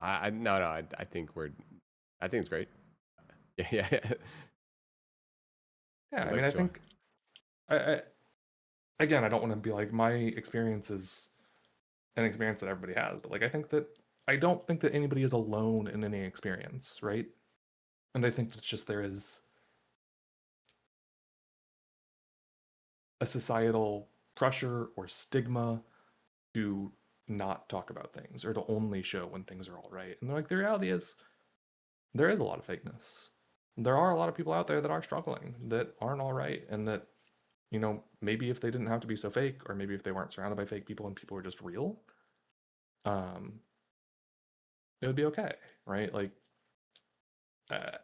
I no no I think we're I think it's great. Yeah yeah. Yeah. yeah, We're I mean, like I joy. think I again, I don't want to be like my experience is an experience that everybody has, but like I don't think that anybody is alone in any experience, right? And I think that's just there is a societal pressure or stigma to not talk about things or to only show when things are all right. And like the reality is there is a lot of fakeness. There are a lot of people out there that are struggling, that aren't all right, and that, maybe if they didn't have to be so fake, or maybe if they weren't surrounded by fake people and people were just real, um, it would be okay, right? Like, uh,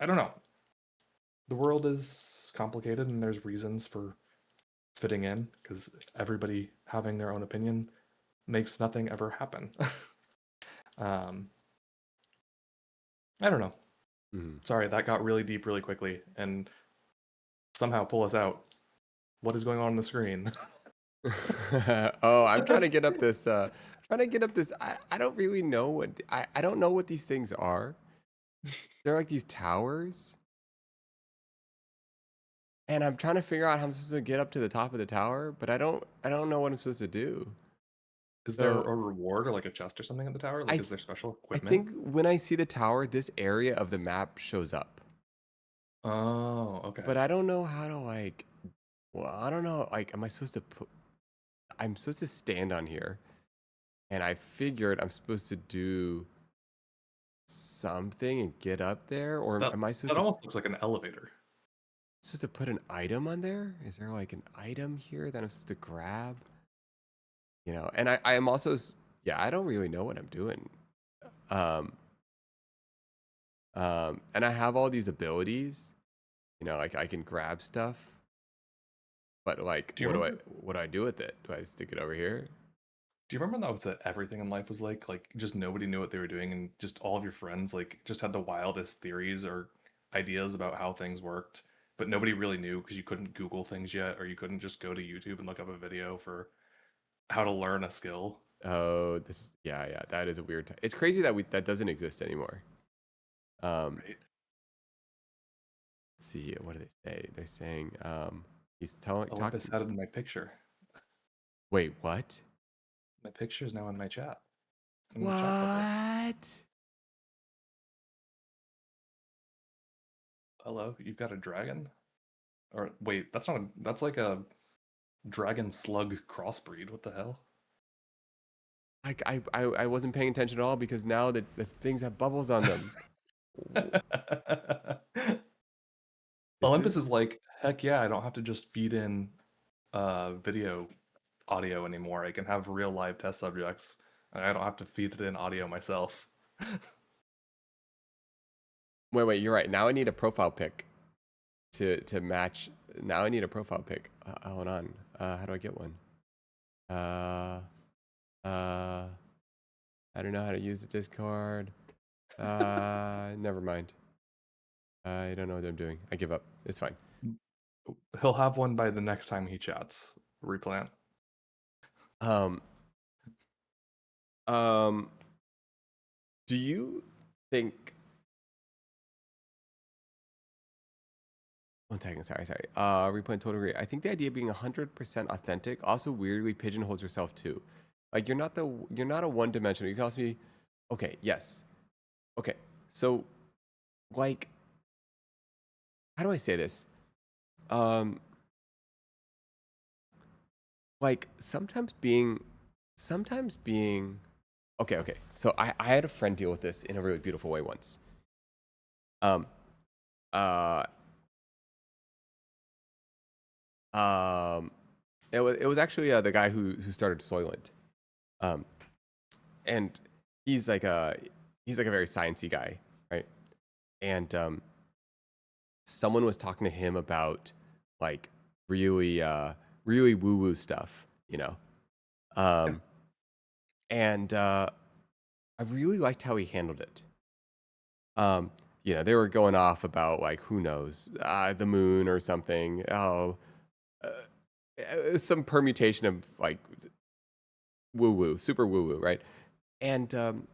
I don't know. The world is complicated and there's reasons for fitting in because everybody having their own opinion makes nothing ever happen. um, I don't know. Mhm. Sorry, that got really deep really quickly and somehow pull us out. What is going on the screen? Oh, I'm trying to get up this. Trying to get up this. I don't really know what I don't know what these things are. They're like these towers, and I'm trying to figure out how I'm supposed to get up to the top of the tower, but I don't know what I'm supposed to do. Is there So a reward or like a chest or something at the tower? I Like, is there special I equipment? think when I see the tower, this area of the map shows up, Oh, okay. but I don't know how to like. Well, I don't know. Like, am I supposed to put? I'm supposed to stand on here, and I figured I'm supposed to do something and get up there, or That am I that almost looks like an elevator. supposed to put an item on there? Is there like an item here that I'm supposed to grab? You know, and I am also yeah, I don't really know what I'm doing. Um, and I have all these abilities. You know, like I can grab stuff, but like, Do you remember? what do I do with it? Do I stick it over here? Do you remember when that was that everything in life was like? Like, just nobody knew what they were doing, and just all of your friends like just had the wildest theories or ideas about how things worked, but nobody really knew because you couldn't Google things yet, or you couldn't just go to YouTube and look up a video for how to learn a skill. Oh, this yeah, yeah, that is a weird. It's crazy that that doesn't exist anymore. Um, Right. let's see, what do they say? They're saying he's Olympus talking. added my picture. Wait, what? My picture is now in my chat, in the chat bubble. What? Hello, you've got a dragon? Or wait, that's not a, that's like a dragon slug crossbreed. What the hell? I wasn't paying attention at all because now the things have bubbles on them. This Olympus is is like, heck yeah, I don't have to just feed in video audio anymore. I can have real live test subjects, and I don't have to feed it in audio myself. wait. You're right. Now I need a profile pic to match. Now I need a profile pic. Hold on. How do I get one? Uh, uh, I don't know how to use the Discord. Never mind. I don't know what I'm doing. I give up. It's fine. He'll have one by the next time he chats. Replant. Um, um, do you think? One second. Sorry. Replant total agree. I think the idea of being 100% authentic also weirdly pigeonholes yourself too. Like you're not a one dimensional. You can also be, okay, yes, okay. So like, how do I say this? Um, like sometimes being okay. So I had a friend deal with this in a really beautiful way once. Um, uh, um, it was actually the guy who started Soylent. Um, and he's like a he's like a very sciencey guy, right? And someone was talking to him about like really really woo woo stuff, you know. Yeah. Um, and I really liked how he handled it. Um, they were going off about like who knows, the moon or something. Oh, some permutation of like woo woo, super woo woo, right? And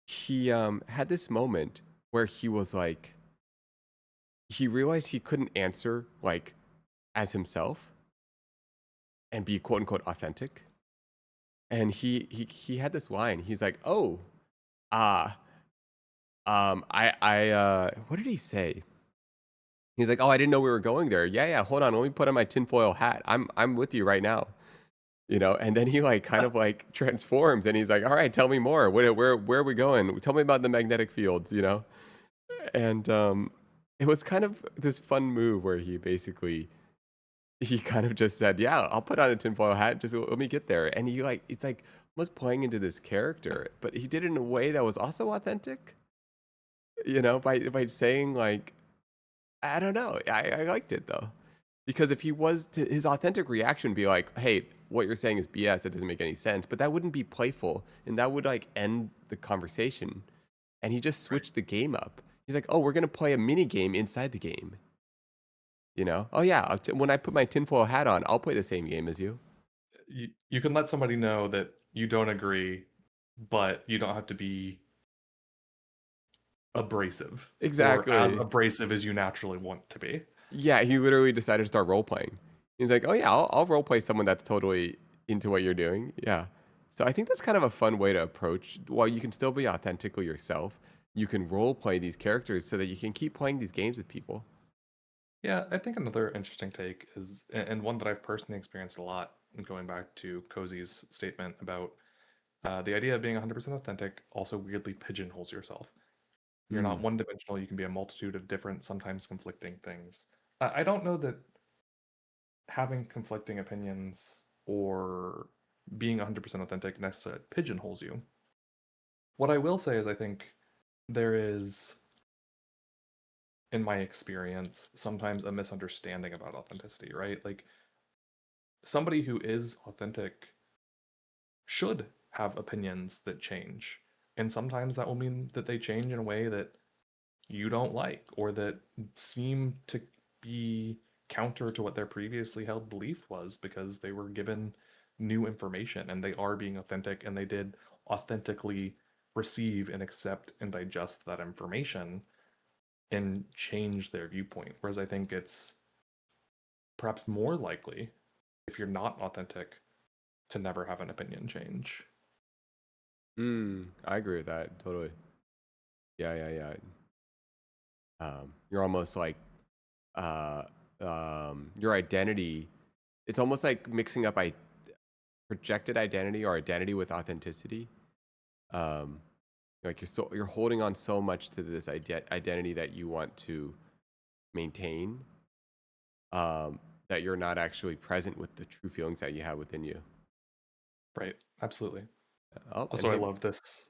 he had this moment where he was like, he realized he couldn't answer like as himself and be quote unquote authentic. And he had this line. He's like, "Oh, ah, what did he say?" He's like, "Oh, I didn't know we were going there. Yeah. Hold on, let me put on my tinfoil hat. I'm with you right now." And then he like kind of like transforms, and he's like, "All right, tell me more. Where are we going? Tell me about the magnetic fields." And it was kind of this fun move where he kind of just said, "Yeah, I'll put on a tinfoil hat. Just let me get there." And he like it's like was playing into this character, but he did it in a way that was also authentic. By saying like, I don't know. I liked it though, because if he was to, his authentic reaction would be like, "Hey, what you're saying is BS. It doesn't make any sense." But that wouldn't be playful, and that would like end the conversation. And he just Right. switched the game up. He's like, "Oh, we're gonna play a mini game inside the game." Oh yeah, when I put my tinfoil hat on, I'll play the same game as you. You can let somebody know that you don't agree, but you don't have to be Uh, abrasive or as exactly. abrasive as you naturally want to be. Yeah, he literally decided to start role playing. He's like, "Oh yeah, I'll role play someone that's totally into what you're doing." Yeah. So I think that's kind of a fun way to approach. While you can still be authentically yourself, you can role play these characters so that you can keep playing these games with people. Yeah, I think another interesting take is, and one that I've personally experienced a lot, going back to Cozy's statement about the idea of being 100% authentic also weirdly pigeonholes yourself. You're not Mm. one dimensional, you can be a multitude of different, sometimes conflicting things. I don't know that having conflicting opinions or being 100% authentic necessarily pigeonholes you. What I will say is, I think there is, in my experience, sometimes a misunderstanding about authenticity, right? Like, somebody who is authentic should have opinions that change. And sometimes that will mean that they change in a way that you don't like or that seem to be counter to what their previously held belief was because they were given new information and they are being authentic and they did authentically receive and accept and digest that information and change their viewpoint. Whereas I think it's perhaps more likely, if you're not authentic, to never have an opinion change. I agree with that totally. Yeah, yeah, yeah. You're almost like uh, your identity. It's almost like mixing up projected identity or identity with authenticity. Um, like you're holding on so much to this identity that you want to maintain, um, that you're not actually present with the true feelings that you have within you. Right. Absolutely. Oh, and Also, I hey, love this.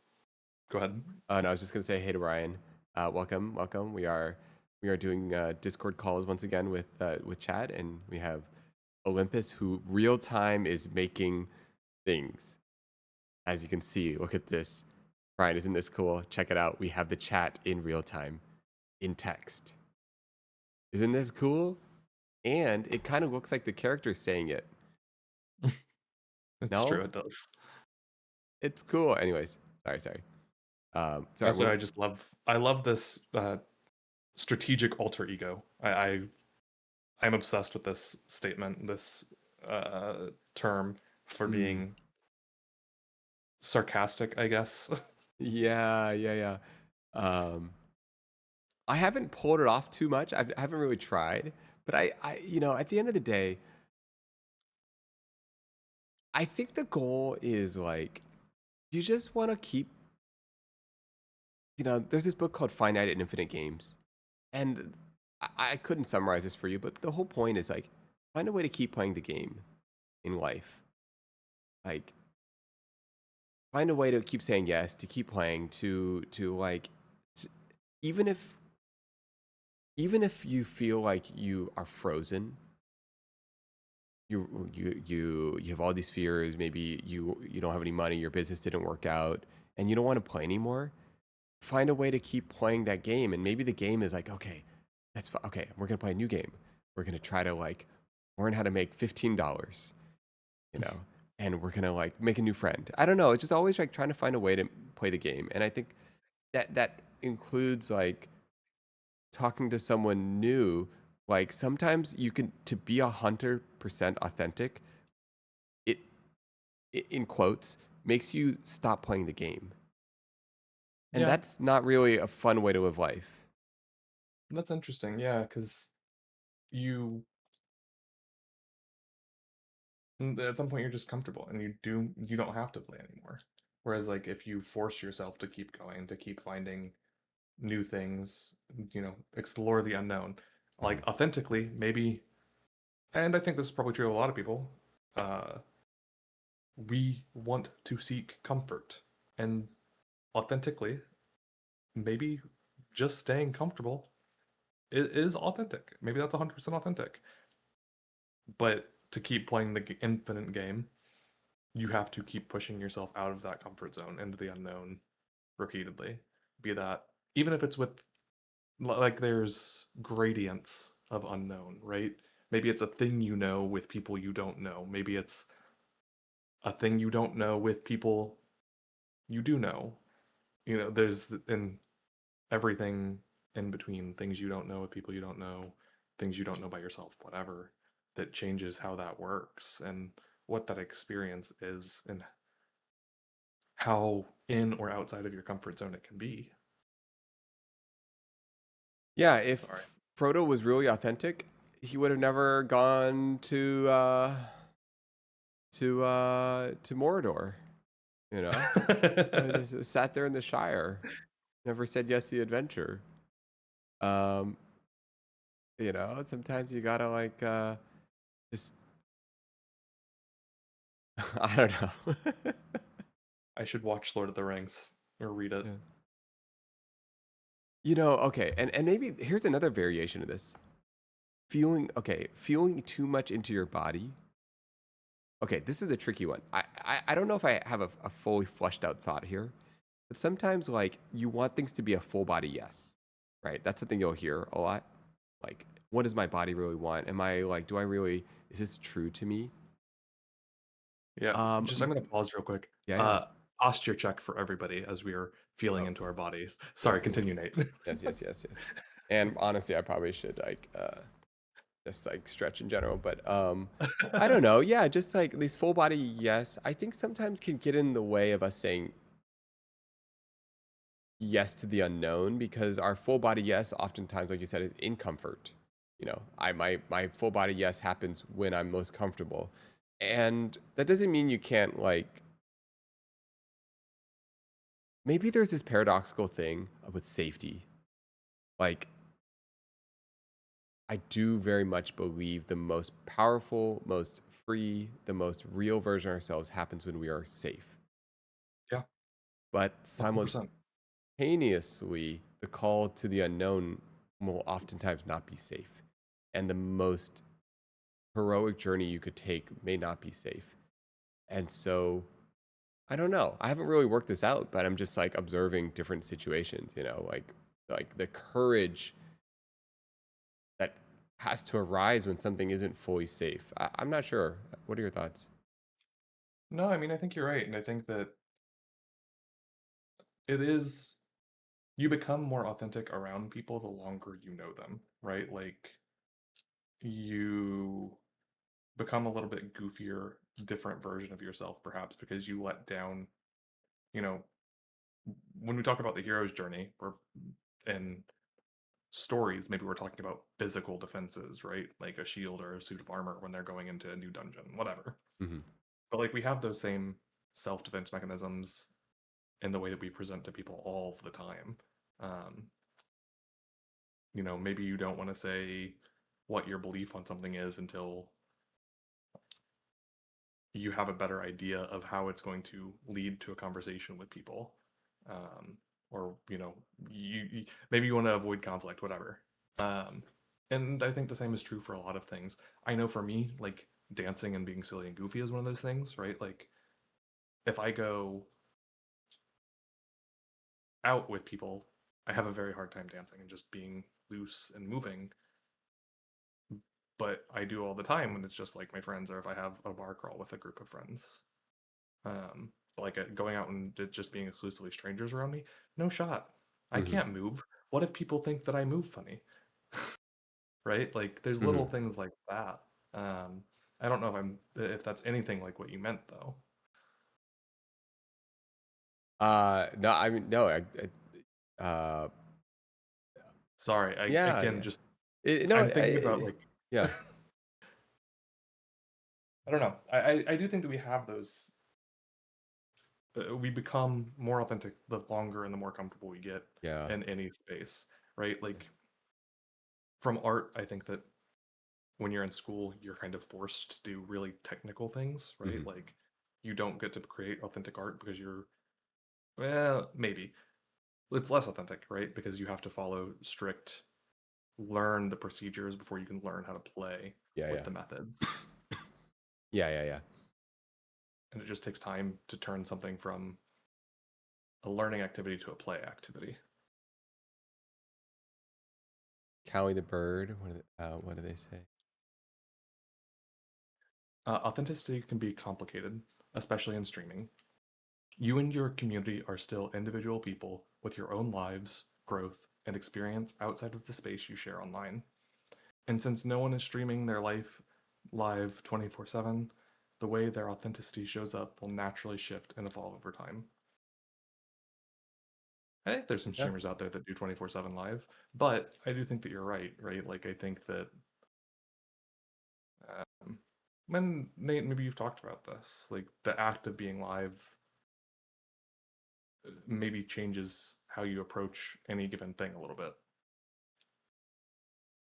Go ahead. and I was just gonna say hey to Ryan. Welcome, welcome. We are doing Discord calls once again with Chad, and we have Olympus, who real time is making things. As you can see, look at this. Ryan, isn't this cool? Check it out. We have the chat in real time, in text. Isn't this cool? And it kind of looks like the character's saying it. It's true, No, it does. it's cool. Anyways, sorry. Sorry. Also, I love this strategic alter ego. I'm obsessed with this statement, this term for Mm, being sarcastic, I guess. yeah, yeah, yeah. I haven't pulled it off too much. I haven't really tried, but at the end of the day, I think the goal is like you just want to keep. There's this book called Finite and Infinite Games, and I couldn't summarize this for you, but the whole point is like find a way to keep playing the game in life. Like find a way to keep saying yes, to keep playing, to like t even if you feel like you are frozen, you have all these fears, maybe you don't have any money, your business didn't work out, and you don't want to play anymore, find a way to keep playing that game. And maybe the game is like, okay, okay, we're gonna play a new game. We're gonna try to like learn how to make $15, you know, and we're gonna like make a new friend. I don't know. It's just always like trying to find a way to play the game. And I think that includes like talking to someone new. Like sometimes you can to be 100% authentic. It, in quotes, makes you stop playing the game, and Yeah, that's not really a fun way to live life. that's interesting. Yeah, because you at some point you're just comfortable and you don't have to play anymore. Whereas like if you force yourself to keep going, to keep finding new things, explore the unknown, like authentically, maybe, and I think this is probably true of a lot of people, uh, we want to seek comfort. And authentically, maybe just staying comfortable is authentic. Maybe that's 100% authentic. But to keep playing the infinite game, you have to keep pushing yourself out of that comfort zone into the unknown repeatedly. Be that, even if it's with, like, there's gradients of unknown, right? Maybe it's a thing you know with people you don't know. Maybe it's a thing you don't know with people you do know. There's in everything in between, things you don't know with people you don't know, things you don't know by yourself, whatever, that changes how that works and what that experience is and how in or outside of your comfort zone it can be. Yeah, Sorry. if Frodo was really authentic, he would have never gone to Mordor. You know, just sat there in the Shire, never said yes to the adventure. Um, sometimes you gotta like just I don't know. I should watch Lord of the Rings or read it. Yeah. Okay, and maybe here's another variation of this. Feeling too much into your body. Okay, this is the tricky one. I don't know if I have a fully fleshed out thought here, but sometimes like you want things to be a full body yes, right? That's something you'll hear a lot. Like, what does my body really want? Am I like, do I really, is this true to me? Yeah, Um, just I'm m- gonna pause real quick. yeah, yeah. posture check for everybody as we are feeling Oh, into our bodies. Sorry, yes, yes, continue, Nate. yes. And honestly, I probably should like just like stretch in general, but I don't know. Yeah, just like these full body yes, I think sometimes can get in the way of us saying yes to the unknown because our full body yes oftentimes like you said is in comfort. You know, my full body yes happens when I'm most comfortable. And that doesn't mean you can't like maybe there's this paradoxical thing with safety. Like I do very much believe the most powerful, most free, the most real version of ourselves happens when we are safe. Yeah, But 100%. simultaneously, the call to the unknown will oftentimes not be safe. And the most heroic journey you could take may not be safe. And so I don't know. I haven't really worked this out, but I'm just like observing different situations, you know, like the courage that has to arise when something isn't fully safe. I'm not sure. What are your thoughts? No, I mean, I think you're right, and I think that it is you become more authentic around people the longer you know them, right? Like you become a little bit goofier, different version of yourself, perhaps because you let down, you know, when we talk about the hero's journey, or in stories, maybe we're talking about physical defenses, right? Like a shield or a suit of armor when they're going into a new dungeon, whatever. Hmm. But like we have those same self-defense mechanisms in the way that we present to people all the time. Um, maybe you don't want to say what your belief on something is until you have a better idea of how it's going to lead to a conversation with people. Um, or, maybe you want to avoid conflict, whatever. Um, and I think the same is true for a lot of things. I know for me, like dancing and being silly and goofy is one of those things, right? Like if I go out with people, I have a very hard time dancing and just being loose and moving. But I do all the time when it's just like my friends, or if I have a bar crawl with a group of friends. Like going out and just being exclusively strangers around me, no shot. I Hmm. can't move. What if people think that I move funny? Right? Like there's little Hmm. things like that. Um, I don't know if that's anything like what you meant though. No, I mean, no, Sorry, I yeah, again yeah. just No, I'm thinking about like yeah, I don't know. I do think that we have those. We become more authentic the longer and the more comfortable we get yeah. in any space, right? Like from art, I think that when you're in school, you're kind of forced to do really technical things, right? Hmm. Like you don't get to create authentic art because well, maybe it's less authentic, right? Because you have to follow strict, learn the procedures before you can learn how to play Yeah, with yeah, the methods. yeah. And it just takes time to turn something from a learning activity to a play activity. Callie the bird. What do they say? Authenticity can be complicated, especially in streaming. You and your community are still individual people with your own lives, growth, and experience outside of the space you share online. And since no one is streaming their life live 24/7, the way their authenticity shows up will naturally shift and evolve over time. I think there's some Yeah, streamers out there that do 24/7 live, but I do think that you're right, right? Like, I think that um, when Nate, maybe you've talked about this, like the act of being live maybe changes how you approach any given thing a little bit.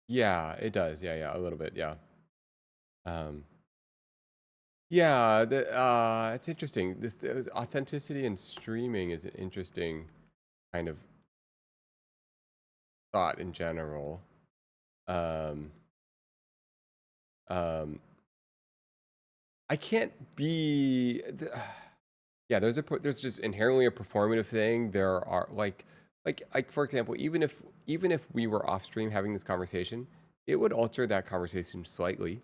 yeah. It does. Yeah, yeah. A little bit. Yeah. Um, yeah. It's interesting. This authenticity in streaming is an interesting kind of thought in general. Um, um, I can't be. Yeah, there's just inherently a performative thing. There are like for example, even if we were off stream having this conversation, it would alter that conversation slightly.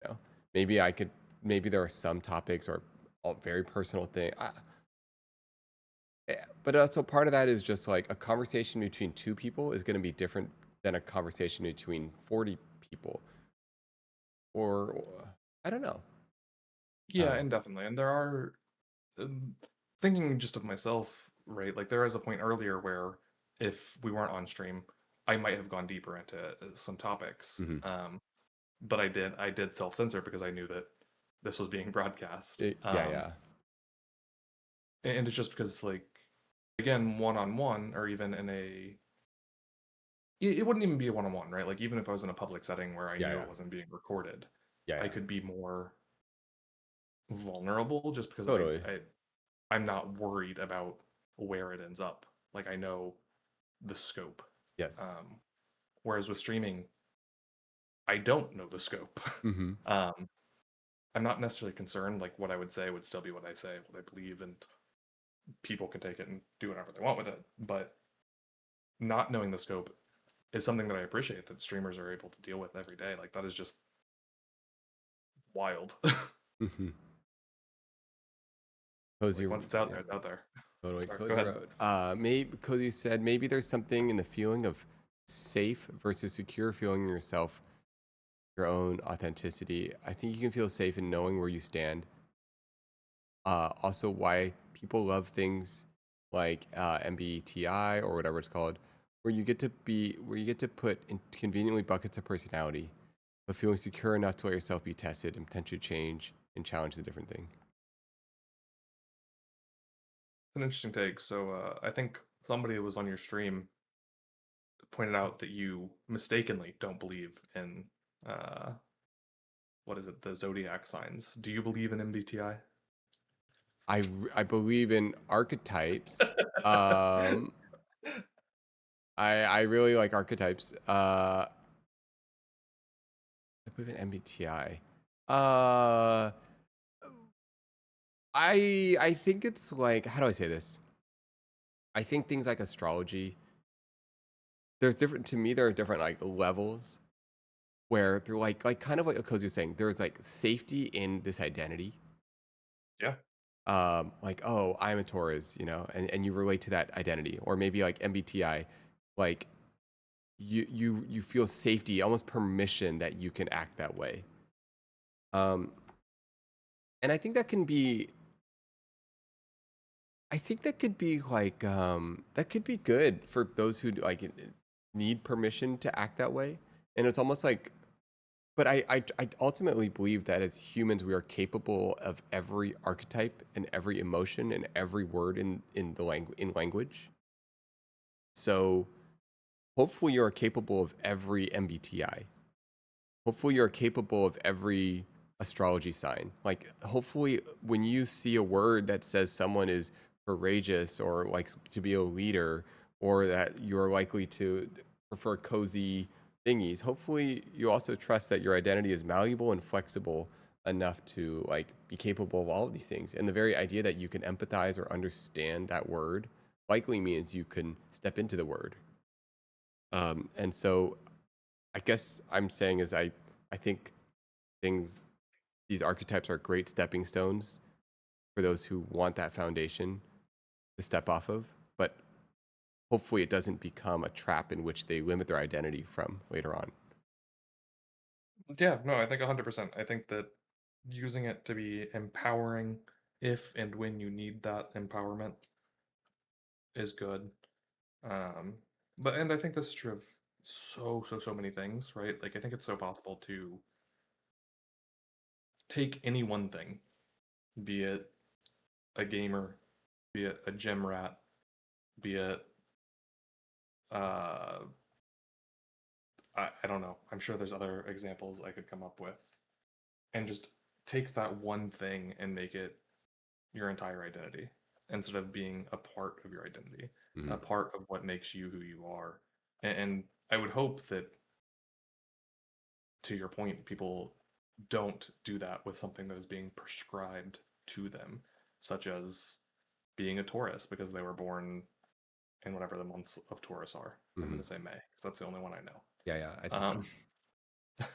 You know, maybe I could maybe there are some topics or very personal thing. But also part of that is just like a conversation between two people is going to be different than a conversation between 40 people, or I don't know. Yeah, Um, and definitely. And there are um, thinking just of myself, right? Like there is a point earlier where if we weren't on stream, I might have gone deeper into some topics. mhm. But I did self-censor because I knew that this was being broadcast. Yeah, yeah, And it's just because like again, one-on-one or even in a it wouldn't even be a one-on-one, right? Like even if I was in a public setting where I yeah, knew yeah, it wasn't being recorded, yeah, I yeah. could be more vulnerable just because Totally. I'm not worried about where it ends up. Like I know the scope. Yes. Um, Whereas with streaming, I don't know the scope. Mm-hmm. um, I'm not necessarily concerned. Like what I would say would still be what I say, what I believe, and people can take it and do whatever they want with it. But not knowing the scope is something that I appreciate that streamers are able to deal with every day. Like that is just wild. Mm-hmm. Cozy, Like once it's out yeah, there, it's out there. totally. Sorry, go Cozy ahead. Road. Maybe Cozy said maybe there's something in the feeling of safe versus secure feeling yourself, your own authenticity. I think you can feel safe in knowing where you stand. Also, why people love things like MBTI or whatever it's called, where you get to put in conveniently buckets of personality, but feeling secure enough to let yourself be tested and potentially change and challenge the different thing. It's an interesting take. So I think somebody who was on your stream pointed out that you mistakenly don't believe in uh, what is it, the zodiac signs. Do you believe in MBTI? I believe in archetypes. Um, I really like archetypes. I believe in MBTI. Uh, I think it's like, how do I say this? I think things like astrology, there's different, to me there are different like levels where they're like kind of like Okozu was saying, there's like safety in this identity. Yeah. Like, oh, I'm a Taurus, and you relate to that identity. Or maybe like MBTI, like you feel safety, almost permission that you can act that way. Um, and I think that could be like that could be good for those who like need permission to act that way. And it's almost like, but I ultimately believe that as humans we are capable of every archetype and every emotion and every word in the language. So hopefully you're capable of every MBTI. Hopefully you're capable of every astrology sign. Like hopefully when you see a word that says someone is courageous or likes to be a leader or that you're likely to prefer cozy thingies, hopefully you also trust that your identity is malleable and flexible enough to like be capable of all of these things. And the very idea that you can empathize or understand that word likely means you can step into the word. And so I guess I'm saying is I think things these archetypes are great stepping stones for those who want that foundation to step off of, but hopefully it doesn't become a trap in which they limit their identity from later on. Yeah, no, I think 100%. I think that using it to be empowering if and when you need that empowerment is good. Um, and I think this is true of so many things, right? Like I think it's so possible to take any one thing, be it a gamer, be it a gym rat, be it uh I don't know. I'm sure there's other examples I could come up with. And just take that one thing and make it your entire identity instead of being a part of your identity, Mm-hmm. a part of what makes you who you are. And I would hope that, to your point, people don't do that with something that is being prescribed to them, such as being a Taurus because they were born in whatever the months of Taurus are. I'm Mm-hmm. going to say May because that's the only one I know. Yeah, yeah, I think so.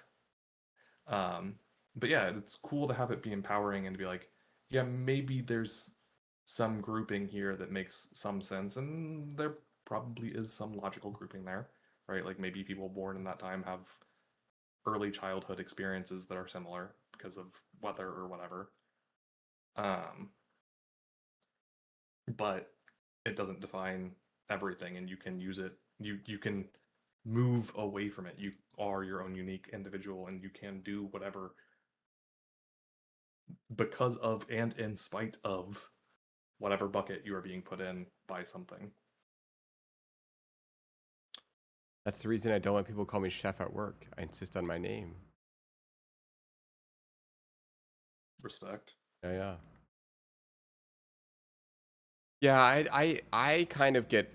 Um, um, but yeah, it's cool to have it be empowering and to be like, yeah, maybe there's some grouping here that makes some sense, and there probably is some logical grouping there, right? Like maybe people born in that time have early childhood experiences that are similar because of weather or whatever. Um, but it doesn't define everything, and you can use it. You can move away from it. You are your own unique individual, and you can do whatever because of and in spite of whatever bucket you are being put in by something. That's the reason I don't let people call me chef at work. I insist on my name. Respect. Yeah, yeah. Yeah, I kind of get.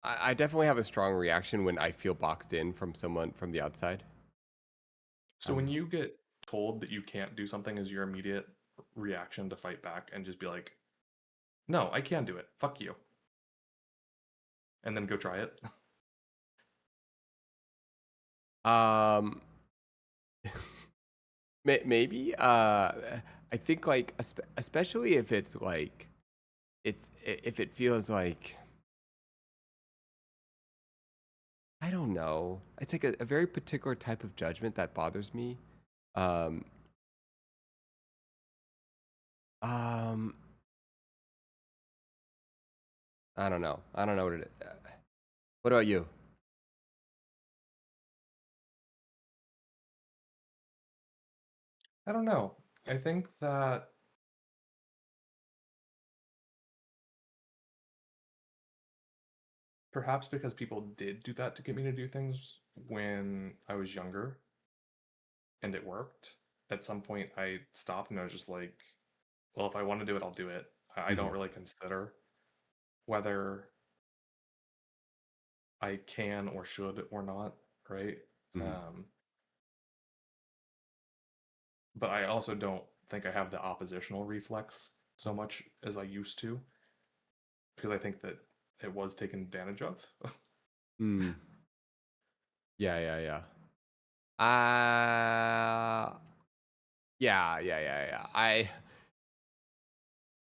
I definitely have a strong reaction when I feel boxed in from someone from the outside. So when Um, you get told that you can't do something, is your immediate reaction to fight back and just be like, "No, I can do it. Fuck you," and then go try it? um, maybe. I think like especially if it's like if it feels like I don't know. It's like a very particular type of judgment that bothers me. Um, um, I don't know. I don't know what it is. What about you? I don't know. I think that perhaps because people did do that to get me to do things when I was younger and it worked, at some point I stopped and I was just like, well, if I want to do it, I'll do it. I don't Hmm. really consider whether I can or should or not, right? Hmm. Um, but I also don't think I have the oppositional reflex so much as I used to because I think that it was taken advantage of. Mm. Yeah, yeah, yeah. Uh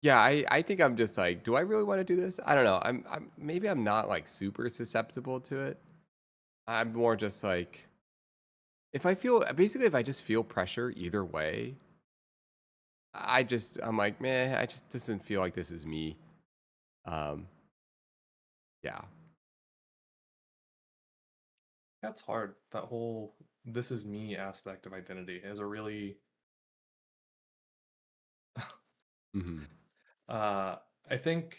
yeah. I think I'm just like, do I really want to do this? I don't know. I'm maybe I'm not like super susceptible to it. I'm more just like if I feel basically if I just feel pressure either way, I'm like, man, I just doesn't feel like this is me. Um, yeah. That's hard. That whole this is me aspect of identity is a really Hmm. uh I think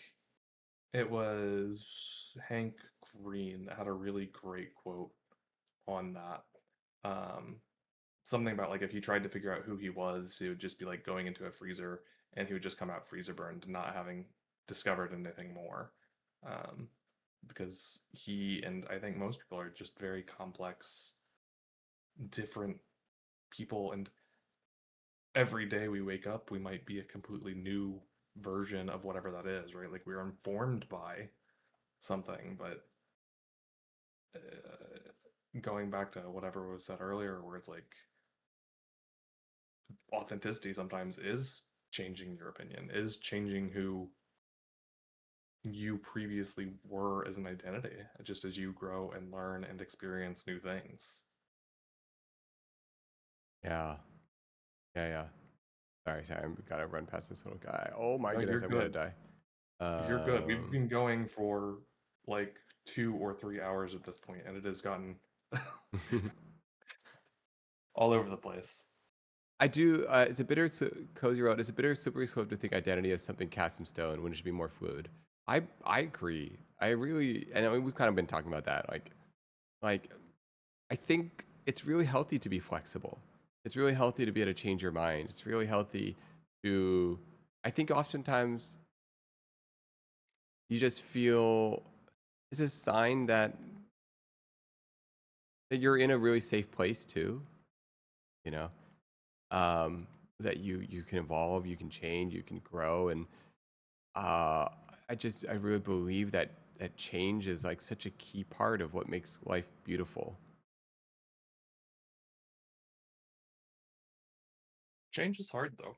it was Hank Green that had a really great quote on that. Um Something about like if he tried to figure out who he was, he would just be like going into a freezer and he would just come out freezer burned, not having discovered anything more. Um, because he and I think most people are just very complex, different people, and every day we wake up, we might be a completely new version of whatever that is, right? Like we're informed by something, but going back to whatever was said earlier, where it's like authenticity sometimes is changing your opinion, is changing who you previously were as an identity, just as you grow and learn and experience new things. Yeah. Yeah. Sorry. I'm gotta run past this little guy. Oh my No, you're goodness, I'm gonna good. die. You're good. We've Um, been going for like 2 or 3 hours at this point, and it has gotten all over the place. I do. It's a bitter, cozy road. It's a bitter, slippery slope to think identity as something cast in stone when it should be more fluid. I agree. I really, and I mean, we've kind of been talking about that. Like I think it's really healthy to be flexible. It's really healthy to be able to change your mind. It's really healthy to. I think oftentimes you just feel it's a sign that you're in a really safe place too. You know, um, that you can evolve, you can change, you can grow, and uh, I really believe that change is like such a key part of what makes life beautiful. Change is hard though.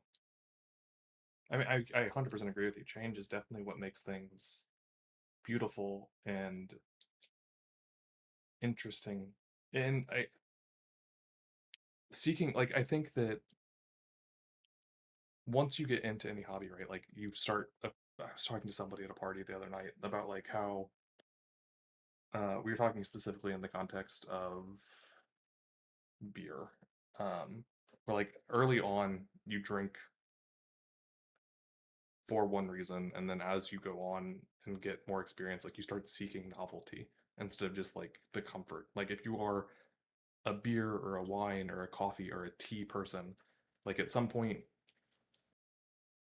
I mean, I 100% agree with you. Change is definitely what makes things beautiful and interesting. And I seeking like I think that once you get into any hobby, right? Like you start. I was talking to somebody at a party the other night about like how we were talking specifically in the context of beer. Where like early on you drink for one reason, and then as you go on and get more experience, like you start seeking novelty instead of just like the comfort. Like if you are a beer or a wine or a coffee or a tea person, like at some point,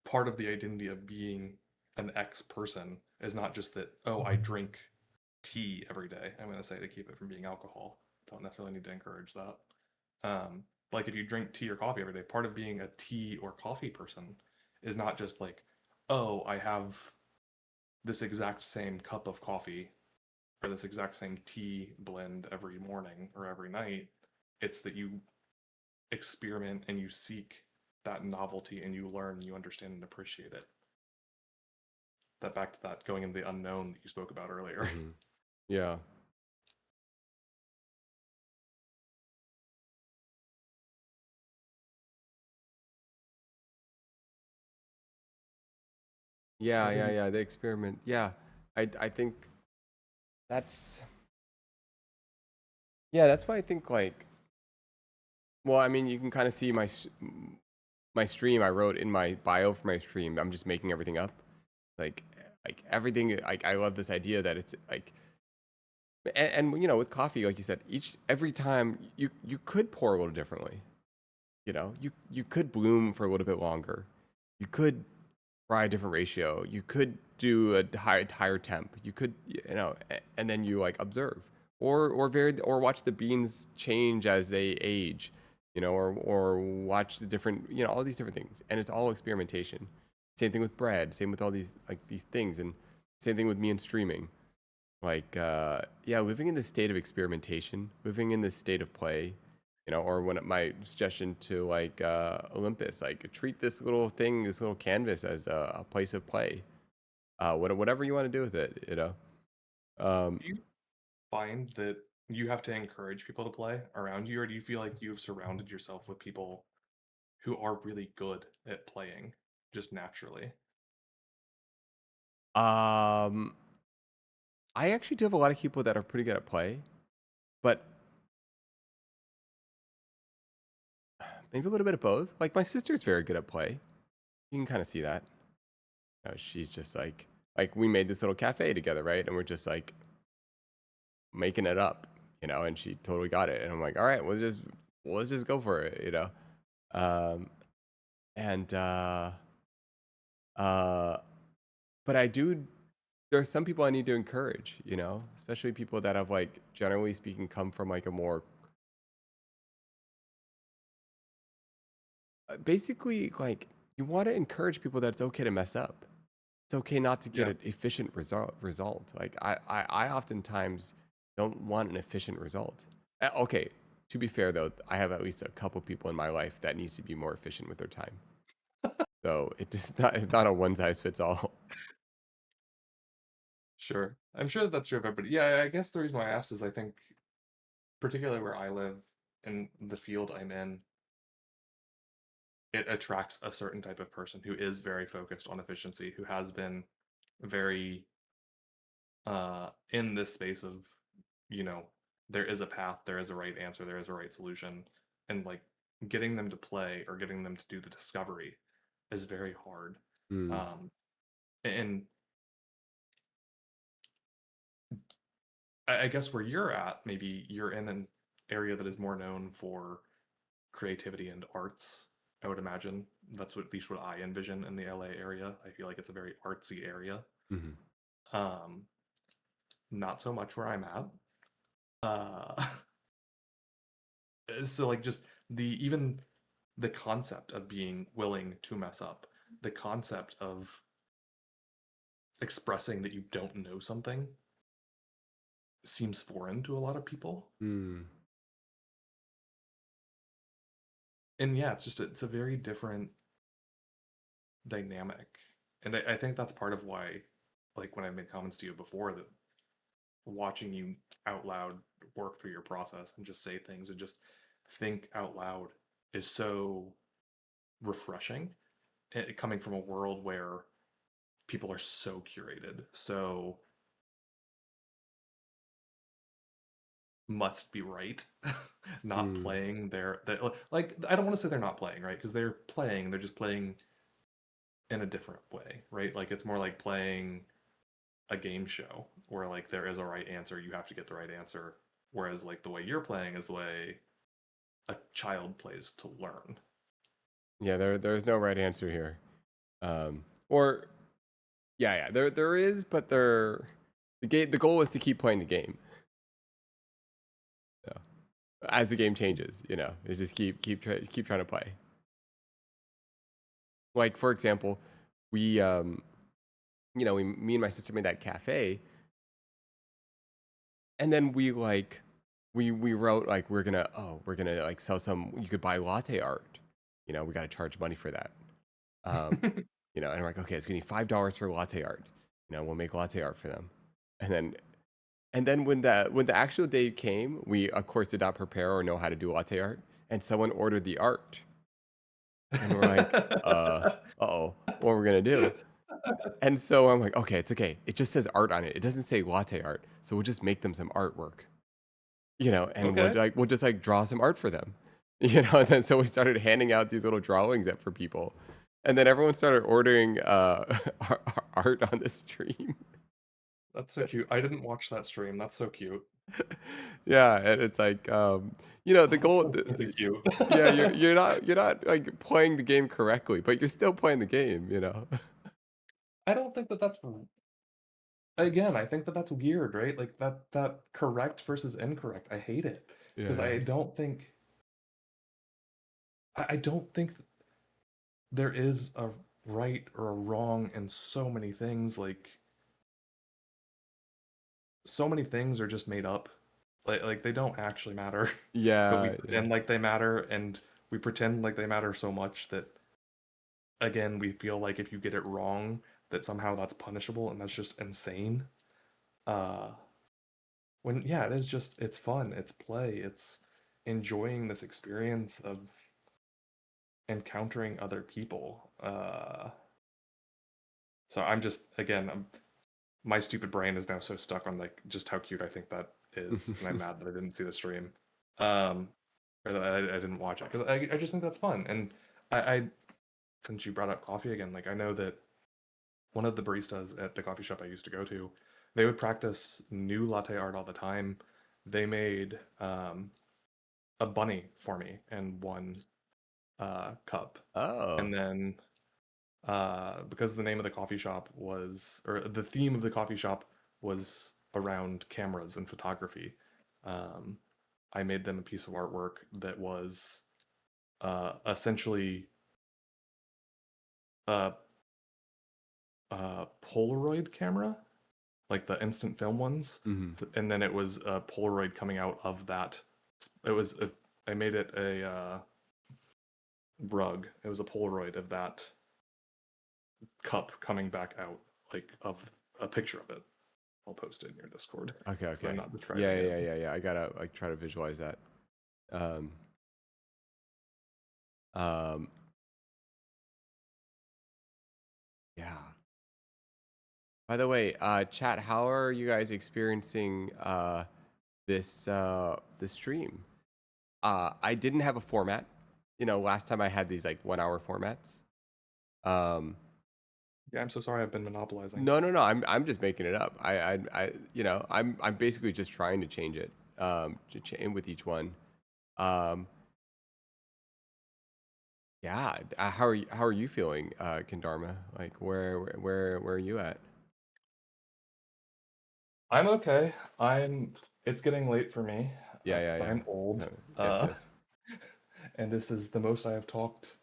part of the identity of being an X person is not just that, oh, I drink tea every day. I'm going to say to keep it from being alcohol. Don't necessarily need to encourage that. Like if you drink tea or coffee every day, part of being a tea or coffee person is not just like, oh, I have this exact same cup of coffee or this exact same tea blend every morning or every night. It's that you experiment and you seek that novelty and you learn, you understand and appreciate it. That back to that going into the unknown that you spoke about earlier. Hmm. Yeah. I Yeah, yeah, think yeah. The experiment. Yeah, I think that's yeah. That's why I think like. Well, I mean, you can kind of see my stream. I wrote in my bio for my stream. I'm just making everything up. Like like everything. Like I love this idea that it's like and you know with coffee, like you said, every time you could pour a little differently. You know, you could bloom for a little bit longer. You could fry a different ratio. You could do a higher temp. You could, you know, and then you like observe or watch the beans change as they age, you know, or watch the different, you know, all these different things. And it's all experimentation. Same thing with bread. Same with all these things, and same thing with me and streaming. Like, yeah, living in this state of experimentation, living in this state of play, you know, or when my suggestion to like Olympus, like treat this little thing, this little canvas as a place of play. Whatever you want to do with it, you know. Um, do you find that you have to encourage people to play around you, or do you feel like you've surrounded yourself with people who are really good at playing just naturally? um, I actually do have a lot of people that are pretty good at play, but maybe a little bit of both. Like my sister's very good at play. You can kind of see that. You know, she's just like we made this little cafe together, right? And we're just like making it up, you know, and she totally got it. And I'm like, all right, let's just go for it, you know. Um, and uh, but I do. There are some people I need to encourage, you know, especially people that have like, generally speaking, come from like a more basically like you want to encourage people that it's okay to mess up. It's okay not to get Yeah, an efficient result. Like I oftentimes don't want an efficient result. Okay, to be fair though, I have at least a couple people in my life that needs to be more efficient with their time. So it's not a one size fits all. sure. I'm sure that's true of everybody. Yeah, I guess the reason why I asked is I think, particularly where I live in the field I'm in, it attracts a certain type of person who is very focused on efficiency, who has been very in this space of, you know, there is a path, there is a right answer, there is a right solution, and like getting them to play or getting them to do the discovery is very hard. Mm, Um, and I guess where you're at, maybe you're in an area that is more known for creativity and arts. I would imagine that's what, at least what I envision in the LA area. I feel like it's a very artsy area. mhm. Um, not so much where I'm at. Uh, so like just the even the concept of being willing to mess up, the concept of expressing that you don't know something seems foreign to a lot of people. Mm. And yeah, it's just it's a very different dynamic. And I think that's part of why, like when I made comments to you before, that watching you out loud work through your process and just say things and just think out loud is so refreshing, coming from a world where people are so curated, so must be right, not Mm. playing like I don't want to say they're not playing, right? Because they're just playing in a different way, right? Like it's more like playing a game show where like there is a right answer, you have to get the right answer. Whereas like the way you're playing is the way a child plays to learn. Yeah, there's no right answer here. Or yeah, there is, but the goal is to keep playing the game. So, as the game changes, it's just keep trying to play. Like for example, we me and my sister made that cafe, and then we wrote like we're gonna like sell some. You could buy latte art. We got to charge money for that. Um, and we're like, okay, it's gonna be $5 for latte art. We'll make latte art for them, and then when the actual day came, we of course did not prepare or know how to do latte art, and someone ordered the art, and we're like, oh, what are we gonna do? And so I'm like, okay, it's okay. It just says art on it. It doesn't say latte art, so we'll just make them some artwork, and we'll Okay. like we'll just like draw some art for them, And then so we started handing out these little drawings for people, and then everyone started ordering art on the stream. That's so cute. I didn't watch that stream. That's so cute. Yeah, and it's like the Oh, that's goal. so freaking cute. Yeah, you're not like playing the game correctly, but you're still playing the game. I don't think that that's again, I think that that's weird, right? Like that correct versus incorrect. I hate it because Yeah. I don't think there is a right or a wrong in so many things. Like so many things are just made up. Like they don't actually matter, but we Yeah, yeah. pretend like they matter, and we pretend like they matter so much that again we feel like if you get it wrong, that somehow that's punishable, and that's just insane. Uh, when yeah, it is just it's fun, it's play, it's enjoying this experience of encountering other people. So I'm just again, my stupid brain is now so stuck on like just how cute I think that is, and I'm mad that I didn't see the stream, um, or that I didn't watch it because I just think that's fun. And I since you brought up coffee again, like I know that one of the baristas at the coffee shop I used to go to, they would practice new latte art all the time. They made a bunny for me and one cup, Oh. and then because the name of the coffee shop was, or the theme of the coffee shop was around cameras and photography. Um, I made them a piece of artwork that was essentially a, a Polaroid camera, like the instant film ones, Hmm. and then it was a Polaroid coming out of that. It was a, I made it a rug. It was a Polaroid of that cup coming back out, like of a picture of it. I'll post it in your Discord Okay, because I'm okay. not Yeah, describing it. yeah, yeah, yeah. I gotta like try to visualize that. Um, um, yeah. By the way, chat, how are you guys experiencing this stream? I didn't have a format. Last time I had these like 1 hour formats. Um, Yeah, I'm so sorry I've been monopolizing. no, no, no. I'm just making it up. I'm basically just trying to change it. In with each one. Um, yeah. How are you feeling, Kendarma? Like where are you at? I'm okay. It's getting late for me Yeah, yeah, because yeah. I'm old. Yes, Uh, yes. and this is the most I have talked,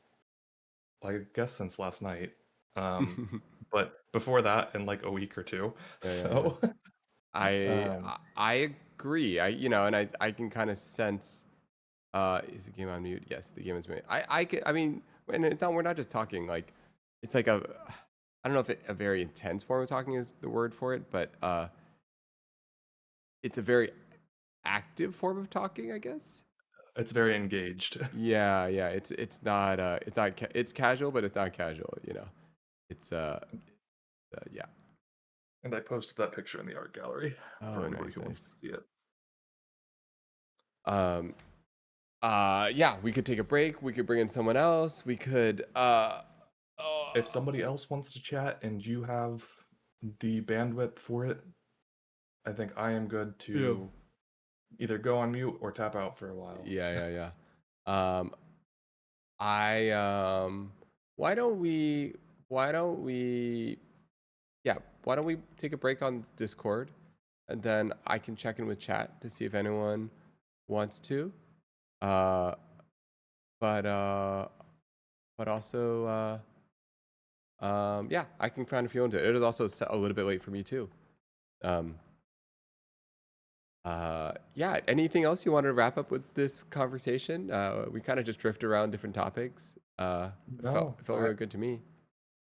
I guess, since last night. Um, but before that, in like a week or two. Yeah, yeah, yeah. So, I um, I I agree. And I can kind of sense. Is the game on mute? Yes, the game is mute. I mean, and it's not, we're not just talking like. it's like I don't know if a very intense form of talking is the word for it, but it's a very active form of talking, I guess. It's very engaged. Yeah, yeah. It's not it's casual, but it's not casual. You know, it's yeah. And I posted that picture in the art gallery for Oh, anybody nice, who wants nice. to see it. Um, yeah. We could take a break. We could bring in someone else. We could If somebody else wants to chat and you have the bandwidth for it, I think I am good yeah, to either go on mute or tap out for a while. yeah. Um, I why don't we why don't we yeah why don't we take a break on Discord, and then I can check in with chat to see if anyone wants to. Uh, but uh, but also yeah, I can find if you into it. It is also a little bit late for me too. Um, yeah. Anything else you wanted to wrap up with this conversation? We kind of just drift around different topics. No, It felt really good to me.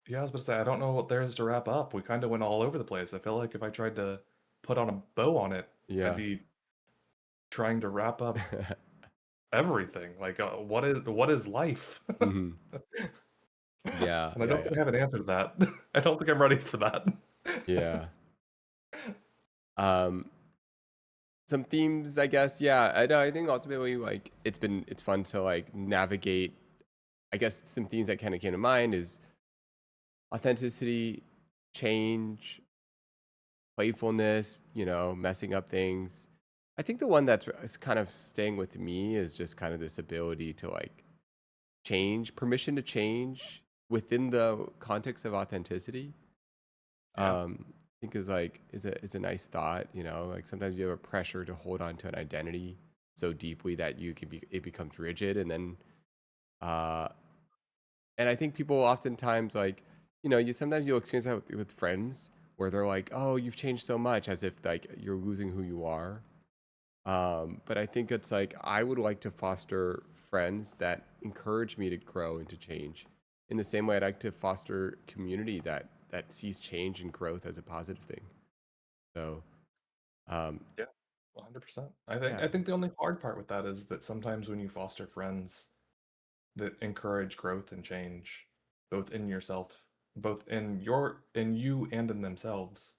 yeah, I was about to say, I don't know what there is to wrap up. We kind of went all over the place. I feel like if I tried to put on a bow on it, I'd Yeah. be trying to wrap up everything. Like, what is life? hmm Yeah, And I yeah, don't yeah, think I have an answer to that. I don't think I'm ready for that. yeah. Um, some themes, I guess. Yeah, I know. I think ultimately, like, it's fun to like navigate. I guess some themes that kind of came to mind is authenticity, change, playfulness. You know, messing up things. I think the one that's kind of staying with me is just kind of this ability to like change, permission to change within the context of authenticity. Yeah. I think is a nice thought. You know, like sometimes you have a pressure to hold on to an identity so deeply that it becomes rigid, and then uh, and I think people oftentimes like, you know, you sometimes you'll experience that with friends where they're like, oh, you've changed so much, as if like you're losing who you are. But I think it's like I would like to foster friends that encourage me to grow and to change. In the same way, I'd like to foster community that sees change and growth as a positive thing. So, um, Yeah. 100%. yeah, I think the only hard part with that is that sometimes when you foster friends that encourage growth and change, both in yourself, both in you and in themselves,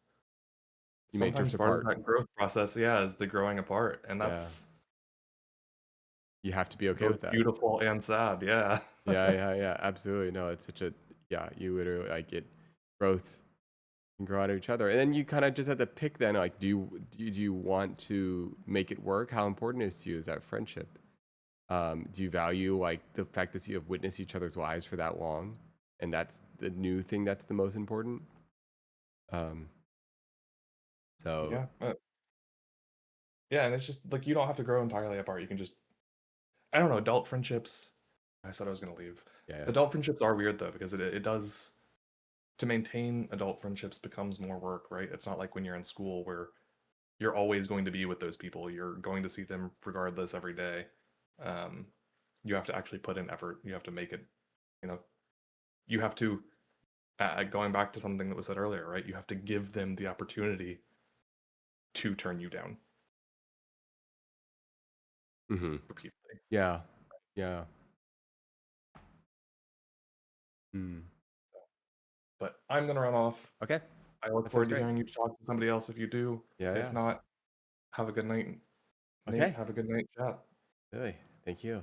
you may sometimes drift part of apart. that growth process, yeah, is the growing apart, and Yeah, that's you have to be okay both with that. beautiful and sad. Yeah. Yeah, absolutely. No, it's such a yeah. You literally like it. Growth can grow out of each other, and then you kind of just have to pick. Then, like, do you want to make it work? How important is to you is that friendship? Do you value like the fact that you have witnessed each other's lives for that long, and that's the new thing that's the most important? Um, so Yeah. Yeah, and it's just like you don't have to grow entirely apart. You can just I don't know, adult friendships. I said I was gonna leave. yeah, Adult friendships are weird though, because it does to maintain adult friendships becomes more work, right? It's not like when you're in school where you're always going to be with those people. You're going to see them regardless every day. Um, you have to actually put in effort. You have to make it, you know, you have to, going back to something that was said earlier, right? You have to give them the opportunity to turn you down mm-hmm. repeatedly. Yeah, yeah. Mm. But I'm going to run off. Okay, I look that sounds forward to great. hearing you talk to somebody else if you do. Yeah, If yeah. not, have a good night, Nate. Okay, Have a good night, chat. really. Thank you.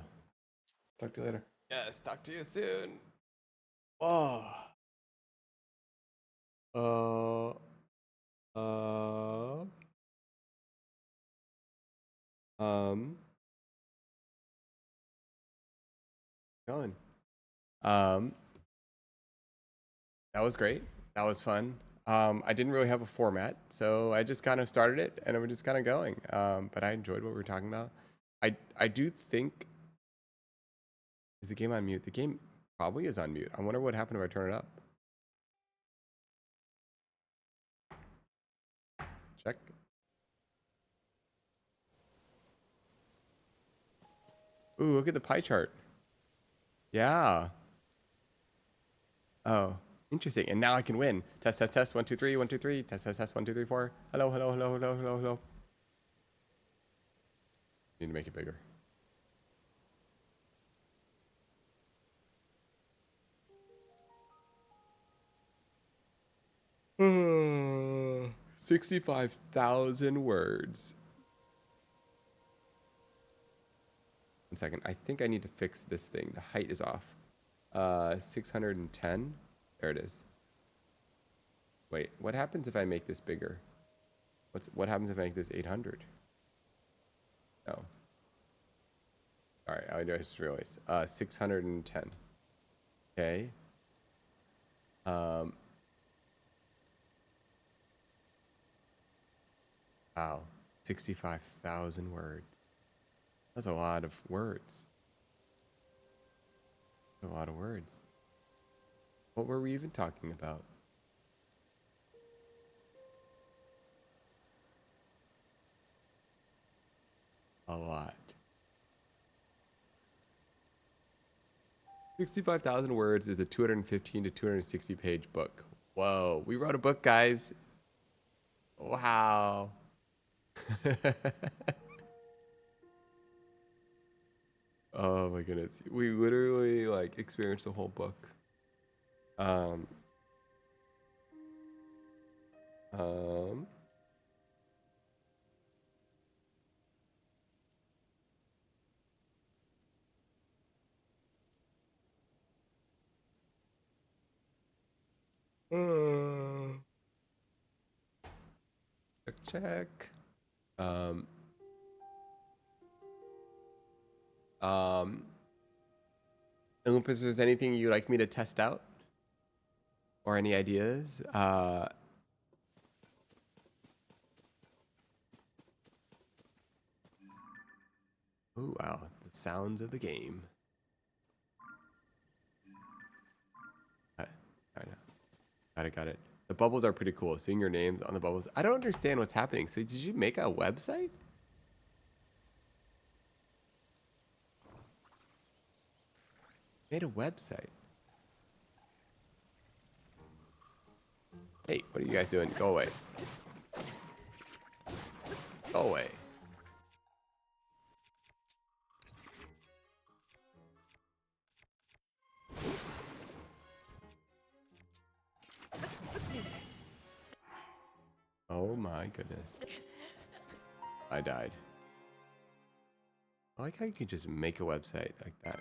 Talk to you later. Yes, talk to you soon. Oh, uh, uh, um, going. Um, that was great. That was fun. I didn't really have a format, so I just kind of started it and we're just kind of going. But I enjoyed what we were talking about. I do think is the game on mute? The game probably is on mute. I wonder what happened if I turn it up. Check. Ooh, look at the pie chart. Yeah. Oh. Interesting. And now I can win. Test, test, test. 1, 2, 3. 1, 2, 3. Test, test, test. 1, 2, 3, 4. Hello, hello, hello, hello, hello, hello. Need to make it bigger. Uh, 65,000 words. 1 second. I think I need to fix this thing. The height is off. 610. There it is. Wait, what happens if I make this bigger? What happens if I make this 800? No. All right, I just realized. 610. Okay. Wow. 65,000 words. That's a lot of words. A lot of words. What were we even talking about? A lot. 65,000 words is a 215 to 260 page book. Whoa, we wrote a book, guys. Wow. Oh my goodness. We literally like experienced the whole book. Um, um, uh, check. Um, um, Olympus, is there anything you'd like me to test out? Or any ideas? Oh, wow. The sounds of the game. I know. Got it. The bubbles are pretty cool. Seeing your names on the bubbles. I don't understand what's happening. So did you make a website? Made a website. Hey, what are you guys doing? Go away. Go away. Oh my goodness. I died. I like how you can just make a website like that.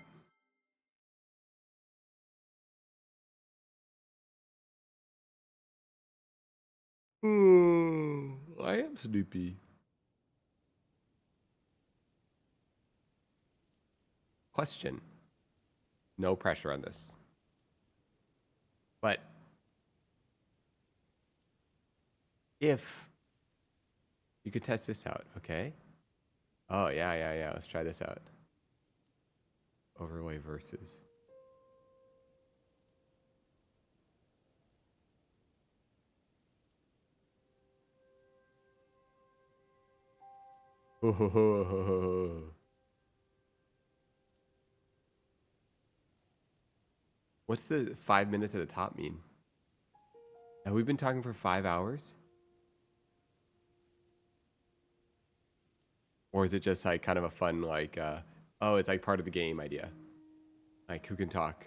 Oh, I am sleepy. Question. No pressure on this. But if you could test this out, okay? Oh, yeah. Let's try this out. Overlay versus. What's the 5 minutes at the top mean? Have we been talking for 5 hours? Or is it just like kind of a fun, like, oh, it's like part of the game idea? Like, who can talk?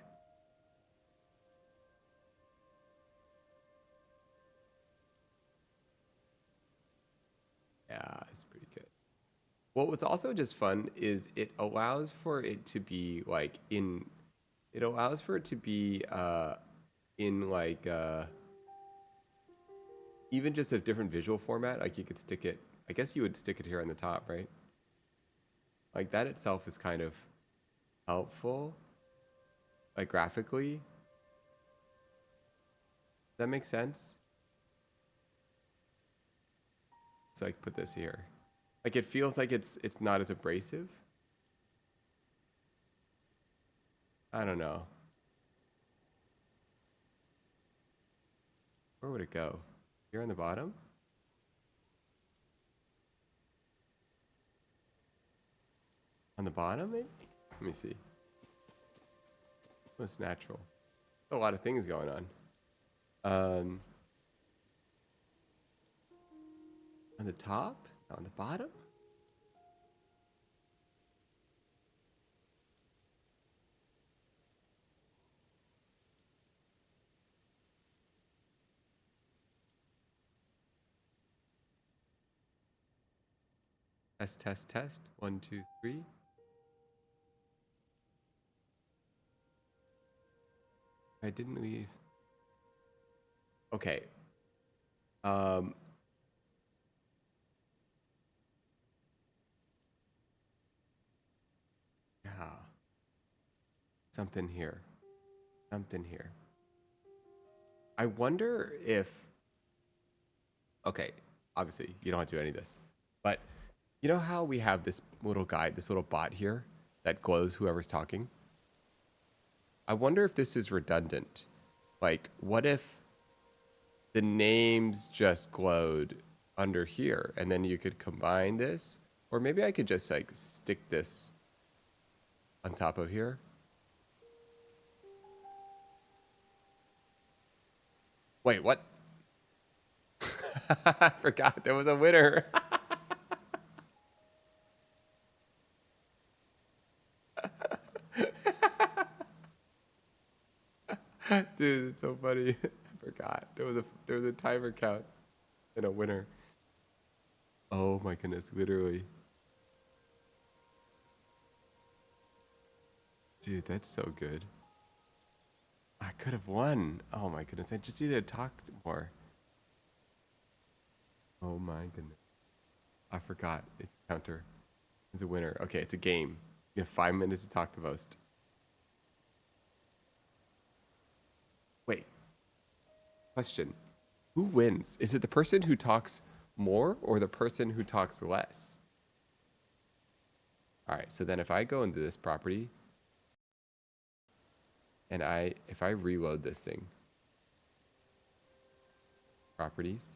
Yeah, it's pretty good. Well, what's also just fun is it allows for it to be like in, it allows for it to be in like even just a different visual format. Like you could stick it, I guess you would stick it here on the top, right? Like that itself is kind of helpful, like graphically. Does that make sense? So like put this here. Like it feels like it's not as abrasive. I don't know. Where would it go? Here on the bottom? On the bottom, maybe? Let me see. What's natural? A lot of things going on. Um, on the top? On the bottom? Test, test, test. 1, 2, 3. I didn't leave. Okay. Um, yeah. Something here. Something here. I wonder if. Okay, obviously, you don't have to do any of this. But you know how we have this little guy, this little bot here that glows whoever's talking? I wonder if this is redundant. Like, what if the names just glowed under here and then you could combine this? Or maybe I could just like stick this on top of here. Wait, what? I forgot there was a winner. Dude, it's so funny. I forgot. There was a timer count and a winner. Oh my goodness, literally. Dude, that's so good. I could have won. Oh my goodness. I just needed to talk more. Oh my goodness. I forgot. It's a counter. It's a winner. Okay, it's a game. You have 5 minutes to talk the most. Wait, question. Who wins? Is it the person who talks more or the person who talks less? All right, so then if I go into this property and if I reload this thing, properties,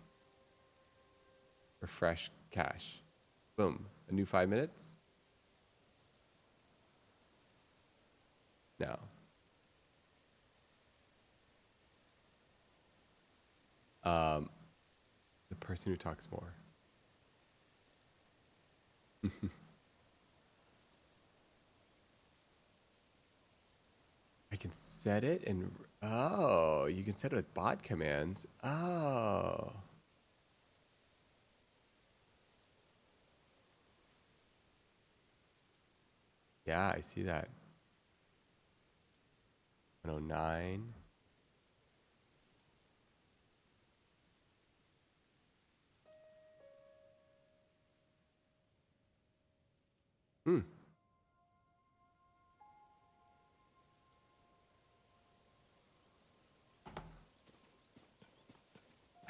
refresh cache, boom, a new 5 minutes. No. The person who talks more. I can set it and oh, you can set it with bot commands. Oh. Yeah, I see that. 109. Hmm.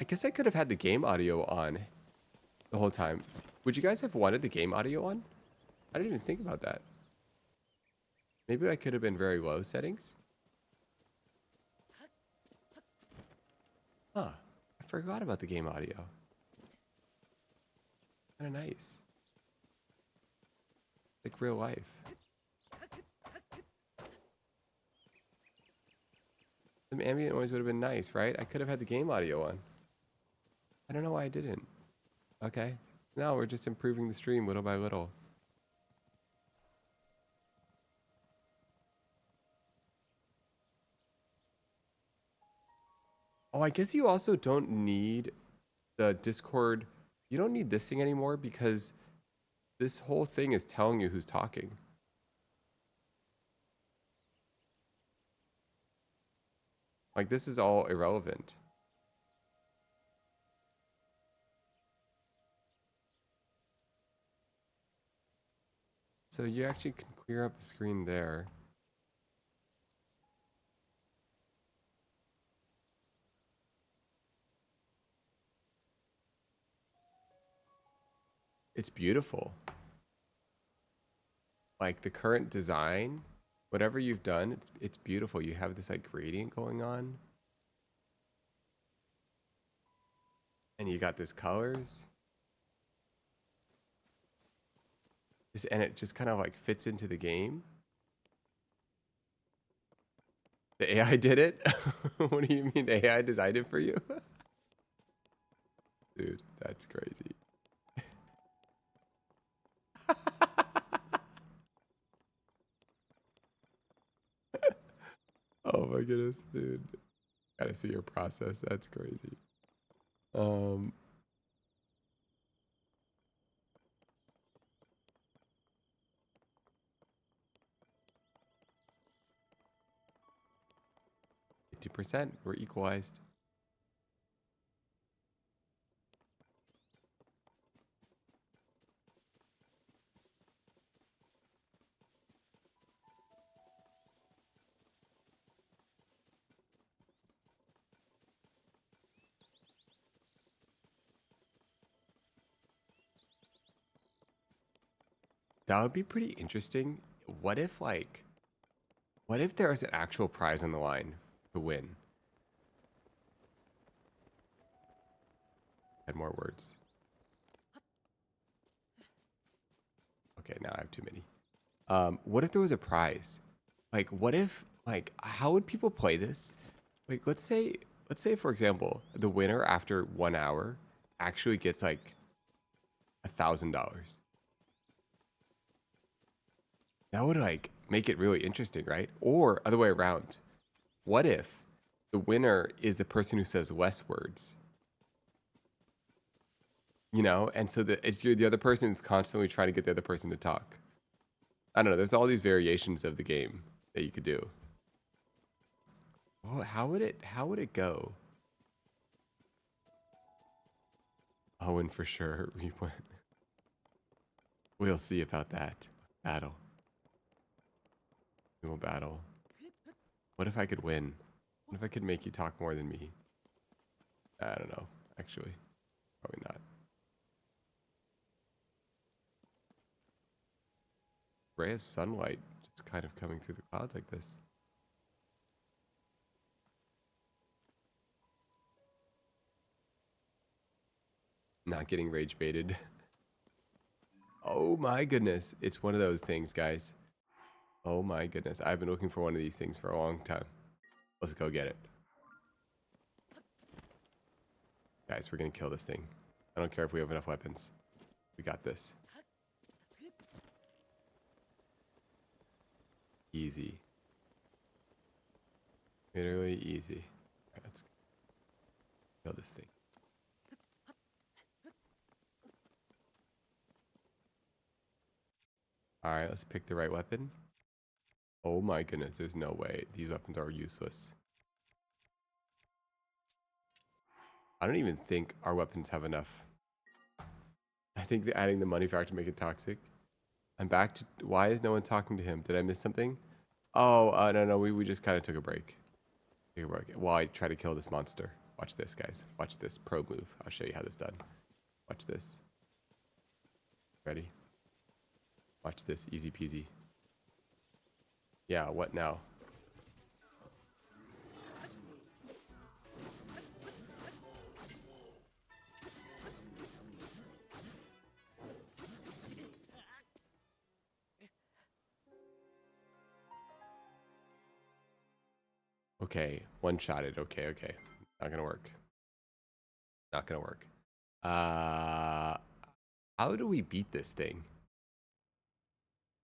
I guess I could have had the game audio on the whole time. Would you guys have wanted the game audio on? I didn't even think about that. Maybe I could have been very low settings. Huh. I forgot about the game audio. Kind of nice. Like real life. Some ambient noise would have been nice, right? I could have had the game audio on. I don't know why I didn't. Okay. No, we're just improving the stream little by little. Oh, I guess you also don't need the Discord. You don't need this thing anymore because this whole thing is telling you who's talking. Like, this is all irrelevant. So you actually can clear up the screen there. It's beautiful. Like the current design, whatever you've done, it's beautiful. You have this like gradient going on. And you got this colors. And it just kind of like fits into the game. The AI did it? What do you mean the AI designed it for you? Dude, that's crazy. Oh my goodness, dude. Gotta see your process. That's crazy. Um, 50%. We're equalized. That would be pretty interesting. What if like what if there was an actual prize on the line to win? Had more words. Okay, now I have too many. What if there was a prize? Like, what if, like, how would people play this? Like, let's say, for example, the winner after 1 hour actually gets like $1,000. That would like make it really interesting, right? Or other way around. What if the winner is the person who says less words? You know, and so it's you're the other person that's constantly trying to get the other person to talk. I don't know. There's all these variations of the game that you could do. Well, how would it go? Owen for sure. We'll see about that. Battle. We will battle. What if I could win? What if I could make you talk more than me? I don't know. Actually, probably not. Ray of sunlight just kind of coming through the clouds like this. Not getting rage baited. Oh my goodness. It's one of those things, guys. Oh my goodness. I've been looking for one of these things for a long time. Let's go get it. Guys, we're going to kill this thing. I don't care if we have enough weapons. We got this. Easy. Literally easy. Right, let's kill this thing. Alright, let's pick the right weapon. Oh my goodness, there's no way. These weapons are useless. I don't even think our weapons have enough. I think that adding the money factor make it toxic. I'm back to... Why is no one talking to him? Did I miss something? Oh, no, we just kind of took a break. Take a break while I try to kill this monster. Watch this, guys. Watch this pro move. I'll show you how this is done. Watch this. Ready? Watch this. Easy peasy. Yeah, what now? Okay, one-shotted. Okay. Not gonna work. Not gonna work. How do we beat this thing?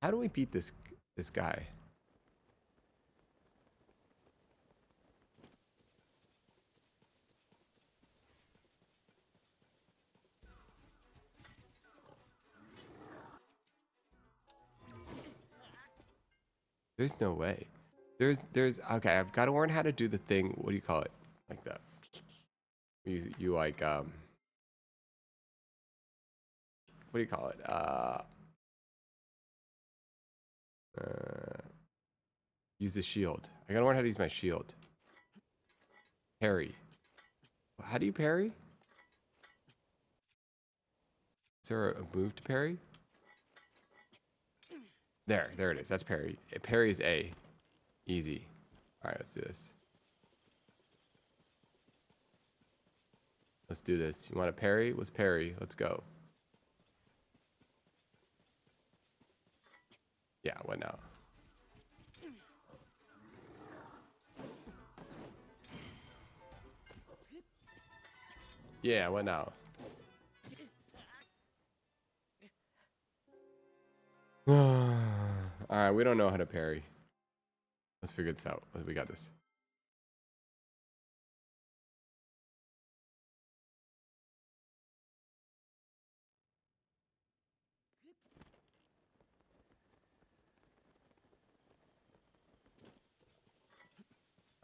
How do we beat this guy? There's no way. There's okay. I've got to learn how to do the thing. What do you call it? Like that. You like what do you call it? Use the shield. I gotta learn how to use my shield. Parry. How do you parry? Is there a move to parry? There it is. That's parry. Parry is A. Easy. All right, let's do this. Let's do this. You want to parry? Let's parry. Let's go. Yeah, what now? Yeah, what now? Alright, we don't know how to parry. Let's figure this out. We got this.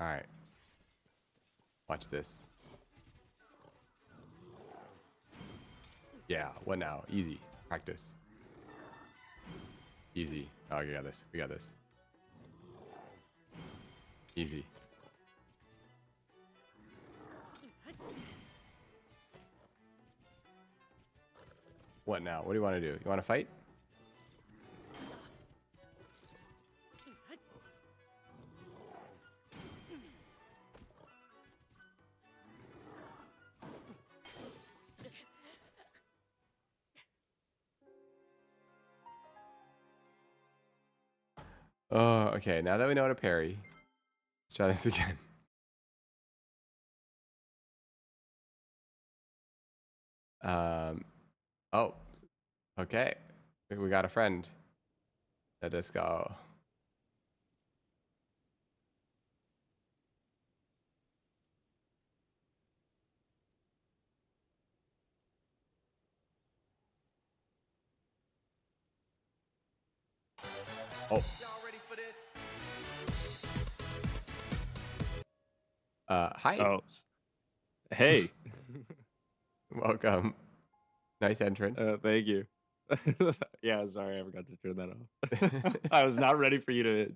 Alright. Watch this. Yeah, what now? Easy. Practice. Easy. Oh, we got this. We got this. Easy. What now? What do you want to do? You want to fight? Oh, okay. Now that we know how to parry, let's try this again. Oh, okay. We got a friend. Let us go. Oh. Hi. Oh, hey. Welcome. Nice entrance. Thank you. Yeah, sorry, I forgot to turn that off. I was not ready for you to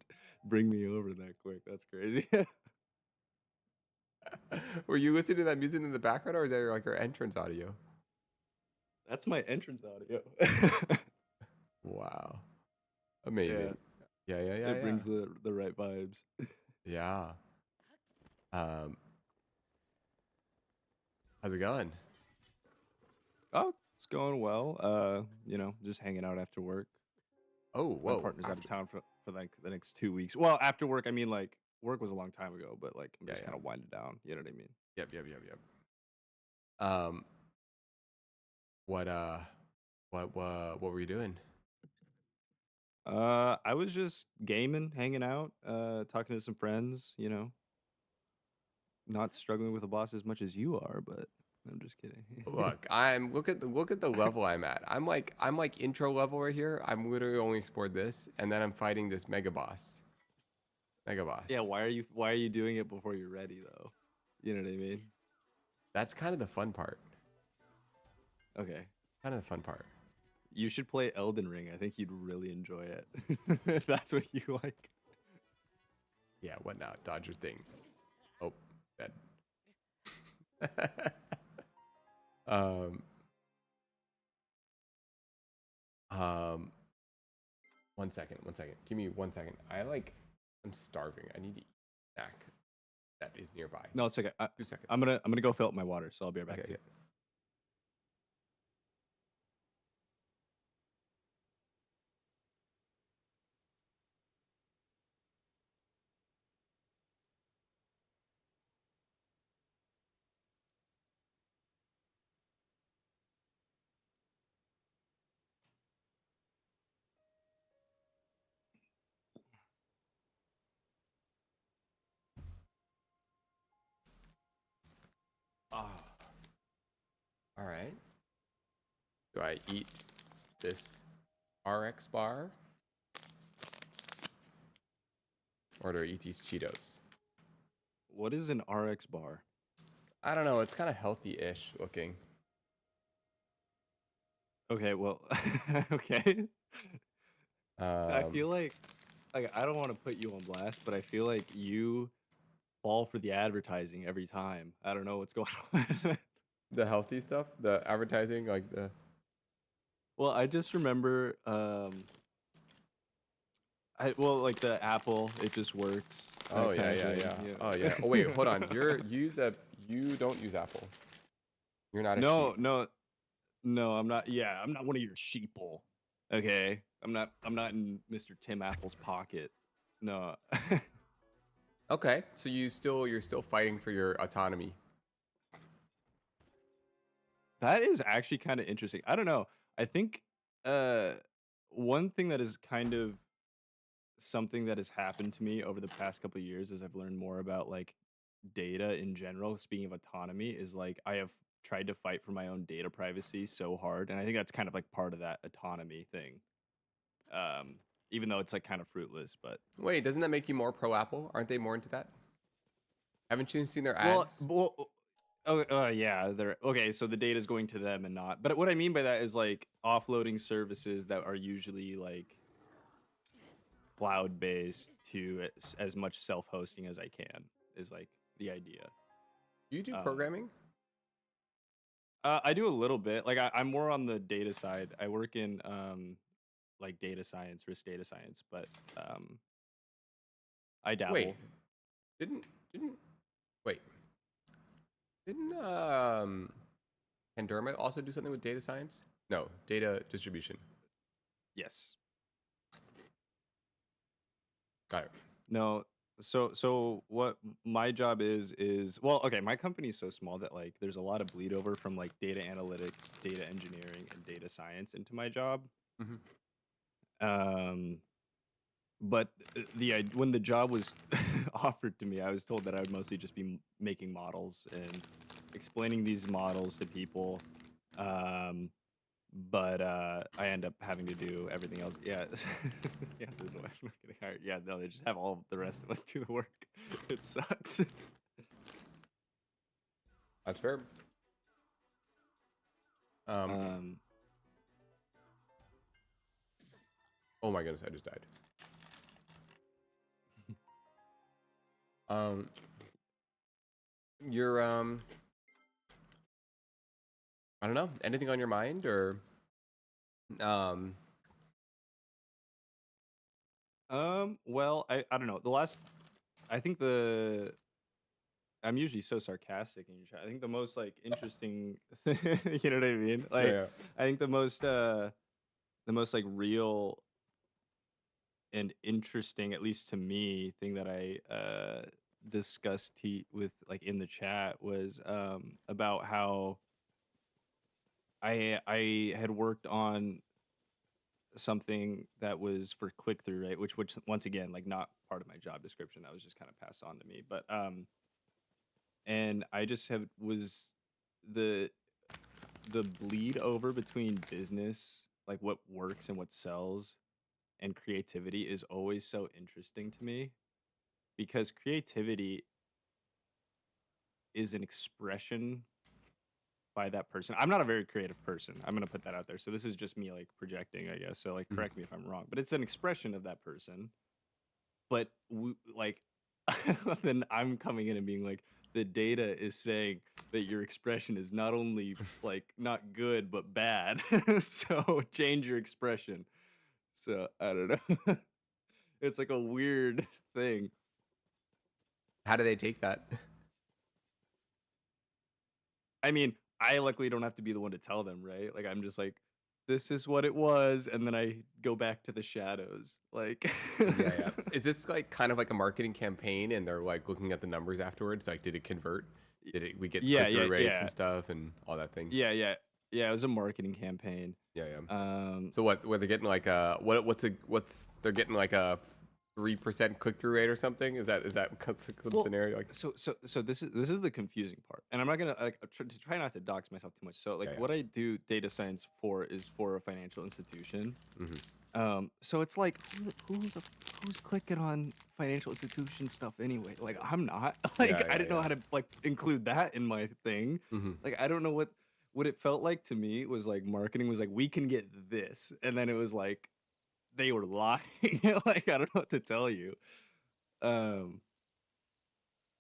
bring me over that quick. That's crazy. Were you listening to that music in the background, or is that like your entrance audio? That's my entrance audio. Wow. Yeah, Amazing. Yeah, yeah, yeah, it yeah. brings the right vibes. Yeah. Um, how's it going? Oh, it's going well. Just hanging out after work. Oh, My whoa. partner's out of town for like the next 2 weeks. Well, after work, I mean like work was a long time ago, but like I'm Yeah, just yeah. kind of winding down. You know what I mean? Yep, yep, yep, yep. Um, what, uh, what were you doing? I was just gaming, hanging out, talking to some friends. Not struggling with a boss as much as you are, but I'm just kidding. Look at the level I'm at. I'm like intro level right here. I'm literally only explored this, and then I'm fighting this mega boss. Mega Yeah, boss. why are you doing it before you're ready though? You know what I mean? That's kind of the fun part. Okay. Kind of the fun part. You should play Elden Ring. I think you'd really enjoy it. If that's what you like. Yeah, what now? Dodger thing. Oh, dead. um, um, 1 second, 1 second. Give me 1 second. I'm starving. I need to eat a snack that is nearby. No, it's okay. 2 seconds. I'm gonna go fill up my water, so I'll be right back Okay, to you. okay. Oh, all right. Do I eat this RX bar or do I eat these Cheetos? What is an RX bar? I don't know. It's kind of healthy-ish looking. Okay, well, okay. I Um, feel like I don't want to put you on blast, but I feel like you fall for the advertising every time. I don't know what's going on. the healthy stuff, the advertising, like the. Well, I just remember, like the Apple, it just works, Oh that kind yeah, of yeah, thing. yeah. Oh yeah. Oh wait, hold on. You don't use Apple. You're not a No, sheep. no, no, I'm not. Yeah, I'm not one of your sheeple. Okay, I'm not in Mr. Tim Apple's pocket. No. Okay, so you're still fighting for your autonomy. That is actually kind of interesting. I don't know. I think uh one thing that is kind of something that has happened to me over the past couple of years as I've learned more about like data in general, speaking of autonomy, is like I have tried to fight for my own data privacy so hard. And I think that's kind of like part of that autonomy thing. Um, Even though it's like kind of fruitless, but Wait, doesn't that make you more pro Apple? Aren't they more into that? Haven't you seen their well, ads? oh, yeah, they're okay. So the data is going to them and not. But what I mean by that is like offloading services that are usually like cloud based to as much self hosting as I can is like the idea. You do Um, programming? I do a little bit. Like I'm more on the data side. I work in like data science, risk data science, but I Wait, dabble. didn't didn't wait didn't Pandorma also do something with data science? No, data distribution. Yes. Got it. No. So what my job is well, okay, my company is so small that like there's a lot of bleed over from like data analytics, data engineering, and data science into my job. Hmm. Um, but when the job was offered to me, I was told that I would mostly just be making models and explaining these models to people. Um, but I end up having to do everything else. Yeah, yeah, this is why I'm not getting hired. Yeah, no, they just have all the rest of us do the work. It sucks. That's fair. Um, um, oh my goodness, I just died. Um, you're I don't know, anything on your mind or um, well, I don't know. I think I'm usually so sarcastic in your chat. I think the most like interesting, you know what I mean? yeah, Like, yeah. I think the most like real and interesting, at least to me, thing that I discussed with like in the chat was about how I had worked on something that was for click through, right? Which once again, like not part of my job description. That was just kind of passed on to me. But and I just have was the bleed over between business, like what works and what sells, and creativity is always so interesting to me because creativity is an expression by that person. I'm not a very creative person. I'm gonna put that out there. So this is just me like projecting, I guess. So like Mhm. correct me if I'm wrong, but it's an expression of that person. But like then I'm coming in and being like the data is saying that your expression is not only like not good but bad. So change your expression. So I don't know. It's like a weird thing. How do they take that? I mean, I luckily don't have to be the one to tell them, right? Like I'm just like, this is what it was, and then I go back to the shadows. Like Yeah, yeah. Is this like kind of like a marketing campaign and they're like looking at the numbers afterwards? Like, did it convert? Did it we get yeah, click through yeah, rates yeah. and stuff and all that thing? Yeah, yeah. Yeah, it was a marketing campaign. Yeah, yeah. Um So what they're getting like what's they're getting like a 3% click through rate or something? Is that some well, scenario like so this is the confusing part. And I'm not going to like try not to dox myself too much. So like yeah, yeah. what I do data science for is for a financial institution. Hmm. So it's like who's clicking on financial institution stuff anyway? Like I'm not. Like Yeah, I yeah, didn't know yeah. how to like include that in my thing. Hmm. Like I don't know what it felt like to me was like marketing was like we can get this, and then it was like they were lying. Like I don't know what to tell you. Um,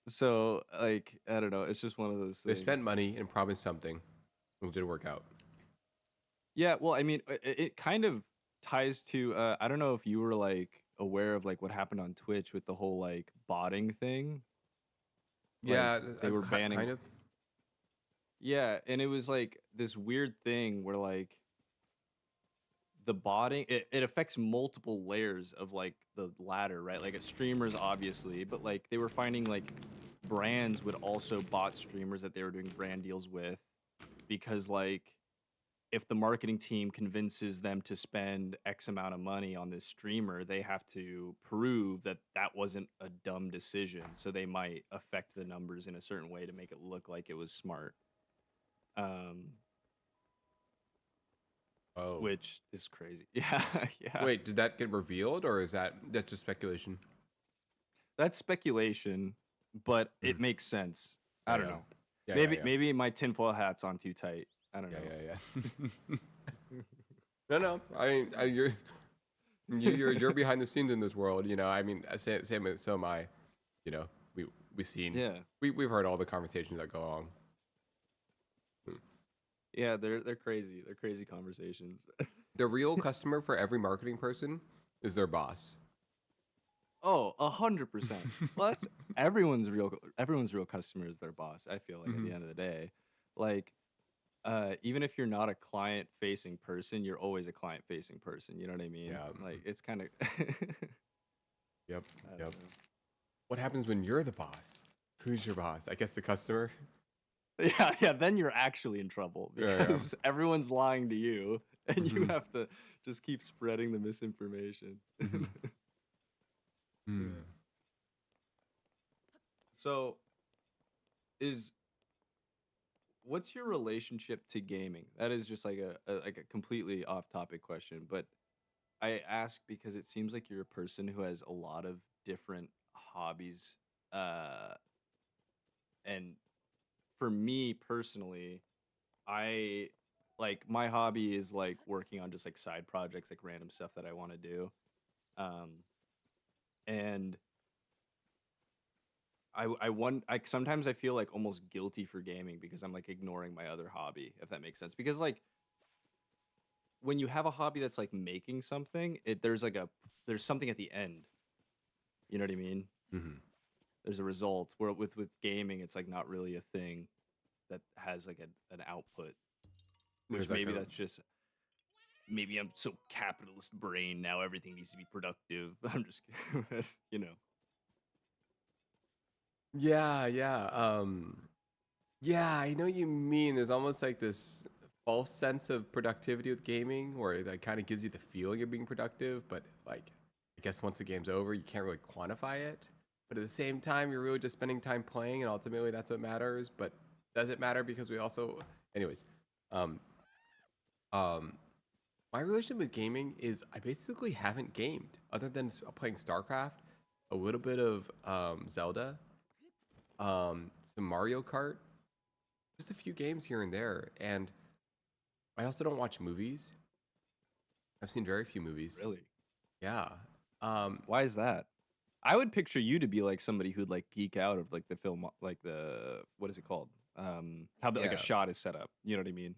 so like I don't know. It's just one of those They things. spent money and promised something. It didn't work out. Yeah. Well, I mean, it kind of ties to. I don't know if you were like aware of like what happened on Twitch with the whole like botting thing. Like Yeah, they were kind banning. of. Yeah, and it was like this weird thing where like the botting it affects multiple layers of like the ladder, right? Like it's streamers obviously, but like they were finding like brands would also bot streamers that they were doing brand deals with. because like if the marketing team convinces them to spend X amount of money on this streamer, they have to prove that that wasn't a dumb decision. So they might affect the numbers in a certain way to make it look like it was smart. Um, Oh, which is crazy. Yeah, yeah. wait, did that get revealed, or is that's just speculation? That's speculation, but it Mm. makes sense. Yeah, I don't yeah, know. yeah, yeah, Maybe yeah, maybe my tinfoil hat's on too tight. I don't yeah, know. yeah, yeah. No, no. I mean, you're behind the scenes in this world. You know, I mean, same with so am I. You know, we've seen Yeah. we've heard all the conversations that go on. Mm. Yeah, they're crazy. They're crazy conversations. The real customer for every marketing person is their boss. Oh, 100%. Well, that's everyone's real customer is their boss, I feel like at Hmm. the end of the day. Like, even if you're not a client facing person, you're always a client facing person. You know what I mean? Yeah. Like it's kind of Yep. I don't Yep. know. What happens when you're the boss? Who's your boss? I guess the customer. Yeah, yeah, then you're actually in trouble Yeah. Yeah. because everyone's lying to you and you Hmm. have to just keep spreading the misinformation. Hmm. Yeah. Mm. So, is what's your relationship to gaming? That is just like a completely off topic question, but I ask because it seems like you're a person who has a lot of different hobbies. Uh, and for me personally, I like my hobby is like working on just like side projects, like random stuff that I want to do. Um, and I sometimes I feel like almost guilty for gaming because I'm like ignoring my other hobby, if that makes sense. Because like when you have a hobby that's like making something, there's something at the end. You know what I mean? Hmm. There's a result. Where with gaming, it's like not really a thing that has like an output. Which There's like maybe a that's just maybe I'm so capitalist brain now. Everything needs to be productive. I'm just kidding. You know. yeah, yeah. Yeah, I know what you mean. There's almost like this false sense of productivity with gaming where it like kind of gives you the feeling of being productive, but like I guess once the game's over, you can't really quantify it. But at the same time, you're really just spending time playing and ultimately that's what matters. But does it matter because we also anyways, um um my relationship with gaming is I basically haven't gamed other than playing StarCraft, a little bit of Zelda, some Mario Kart, just a few games here and there. And I also don't watch movies. I've seen very few movies. Really? Yeah. Um, Why is that? I would picture you to be like somebody who'd like geek out of like the film, like the what is it called? How the, like a yeah, shot is set up. You know what I mean?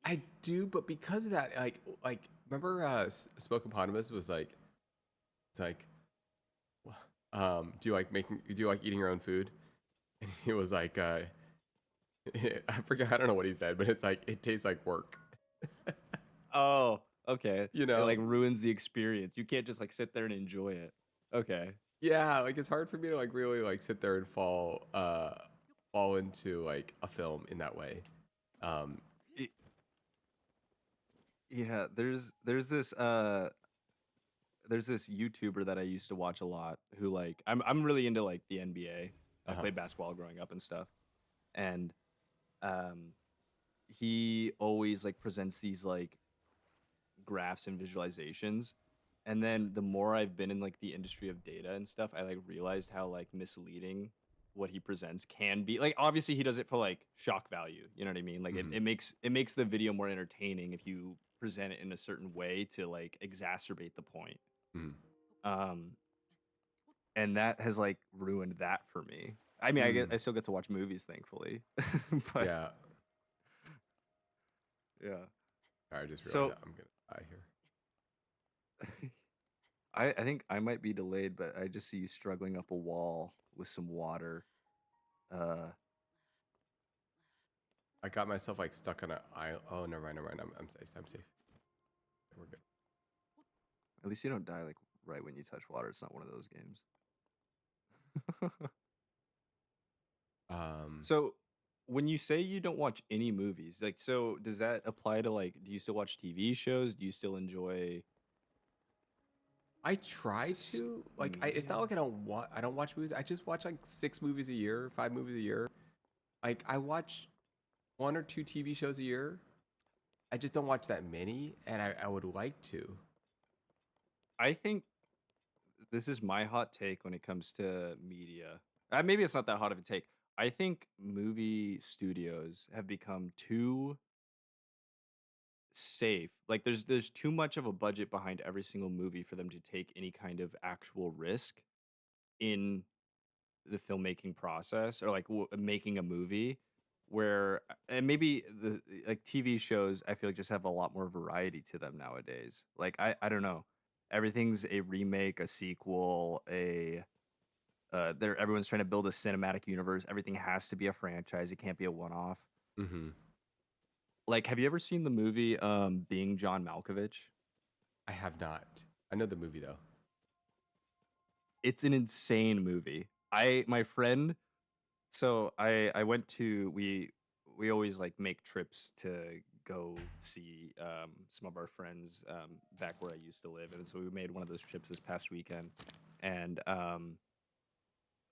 I do, but because of that, like remember, Spoken Eponymous was like, it's like, do you like making? Do you like eating your own food? And he was like, I forget, I don't know what he said, but it's like it tastes like work, Oh, okay. you It like know? ruins the experience. You can't just like sit there and enjoy it. Okay. Yeah, like it's hard for me to like really like sit there and fall into like a film in that way. Um, Y- Yeah, there's this YouTuber that I used to watch a lot who like I'm really into like the NBA. I uh-huh. played basketball growing up and stuff. And um he always like presents these like graphs and visualizations. And then the more I've been in like the industry of data and stuff, I like realized how like misleading what he presents can be. Like obviously he does it for like shock value. You know what I mean? Like it, Hmm. it makes the video more entertaining if you present it in a certain way to like exacerbate the point. Hmm. Um and that has like ruined that for me. I mean, I Mm. still get to watch movies, thankfully, but Yeah. yeah. I just realized So that I'm gonna die here. I think I might be delayed, but I just see you struggling up a wall with some water. Uh, I got myself like stuck on a island. Oh, never mind, never mind. I'm safe. I'm safe. We're good. at least you don't die like right when you touch water. It's not one of those games. Um, So when you say you don't watch any movies, like, so does that apply to like, do you still watch TV shows? Do you still enjoy I try to like. It's not media? like I don't watch movies. I just watch like 6 movies a year, 5 movies a year. Like I watch 1 or 2 TV shows a year. I just don't watch that many, and I would like to. I think this is my hot take when it comes to media. Maybe it's not that hot of a take. I think movie studios have become too safe. Like there's too much of a budget behind every single movie for them to take any kind of actual risk in the filmmaking process or like making a movie where and maybe the like TV shows I feel like just have a lot more variety to them nowadays. Like I don't know. Everything's a remake, a sequel, a they're everyone's trying to build a cinematic universe. Everything has to be a franchise. It can't be a one-off. Hmm. Like, have you ever seen the movie Being John Malkovich? I have not. I know the movie though. It's an insane movie. My friend, so I went to we always like make trips to go see some of our friends back where I used to live, and so we made one of those trips this past weekend, and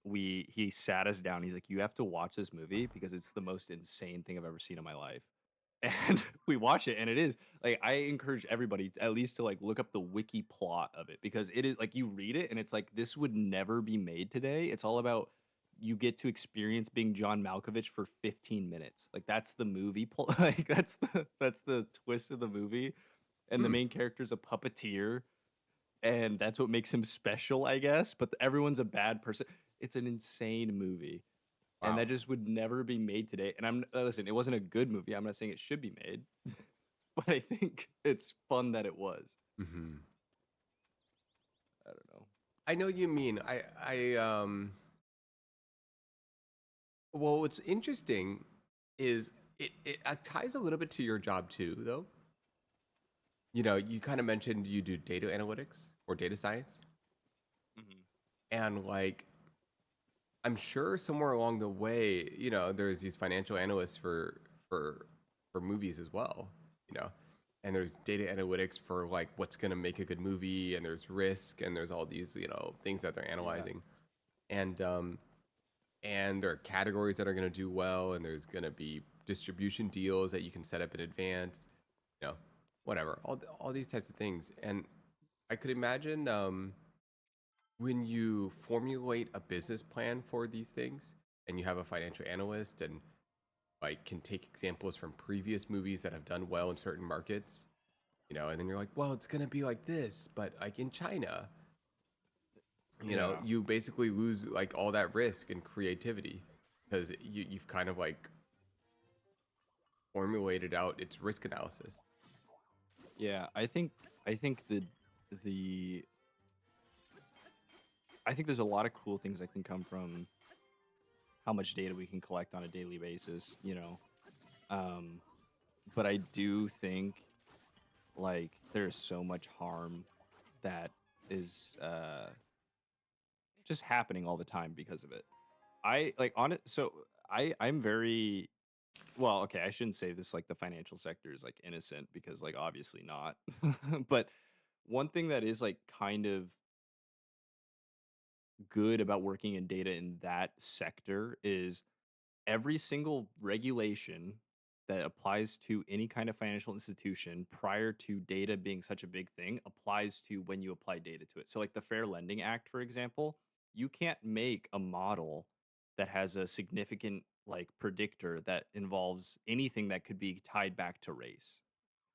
we he sat us down. He's like, "You have to watch this movie because it's the most insane thing I've ever seen in my life." And we watch it, and it is like I encourage everybody at least to like look up the wiki plot of it because it is like you read it and it's like this would never be made today. It's all about you get to experience being John Malkovich for 15 minutes. Like that's the movie plot. Like that's the twist of the movie. And the Hmm. main character's a puppeteer, and that's what makes him special, I guess. But everyone's a bad person. It's an insane movie, and Wow. that just would never be made today. And I'm listen, it wasn't a good movie. I'm not saying it should be made, but I think it's fun that it was. Hmm. I don't know. I know what you mean. Well, what's interesting is it ties a little bit to your job too, though. You know, you kind of mentioned you do data analytics or data science, Mhm. and like I'm sure somewhere along the way, you know, there's these financial analysts for for movies as well, you know. And there's data analytics for like what's going to make a good movie, and there's risk, and there's all these, you know, things that they're Yeah. analyzing. And there are categories that are going to do well, and there's going to be distribution deals that you can set up in advance, you know, whatever. All these types of things. And I could imagine when you formulate a business plan for these things and you have a financial analyst and like can take examples from previous movies that have done well in certain markets, you know, and then you're like, well, it's gonna be like this, but like in China, you know, Yeah. you basically lose like all that risk and creativity because you've kind of like formulated out its risk analysis. Yeah. I think the I think there's a lot of cool things that can come from how much data we can collect on a daily basis, you know. Um, but I do think like there's so much harm that is just happening all the time because of it. I like on it. So I'm very well. Okay, I shouldn't say this like the financial sector is like innocent because like obviously not. But one thing that is like kind of good about working in data in that sector is every single regulation that applies to any kind of financial institution prior to data being such a big thing applies to when you apply data to it. So, like the Fair Lending Act, for example, you can't make a model that has a significant like predictor that involves anything that could be tied back to race.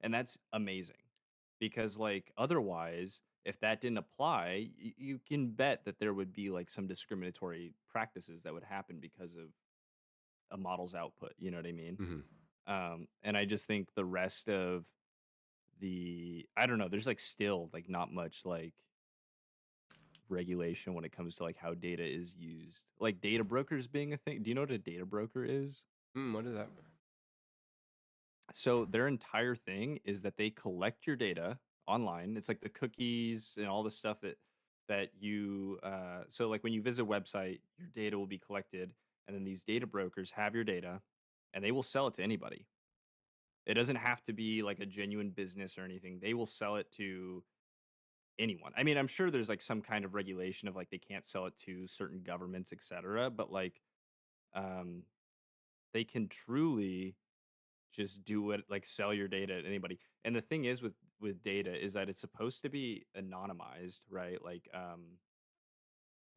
And that's amazing because, like, otherwise, if that didn't apply, you can bet that there would be like some discriminatory practices that would happen because of a model's output. You know what I mean? Hmm. And I just think the rest of I don't know, there's like still like not much like regulation when it comes to like how data is used. Like data brokers being a thing. Do you know what a data broker is? What is that? So their entire thing is that they collect your data online. It's like the cookies and all the stuff that you so like when you visit a website, your data will be collected, and then these data brokers have your data, and they will sell it to anybody. It doesn't have to be like a genuine business or anything. They will sell it to anyone. I mean, I'm sure there's like some kind of regulation of like they can't sell it to certain governments, etc. But like um they can truly just do it, like sell your data to anybody. And the thing is with data is that it's supposed to be anonymized, right? Like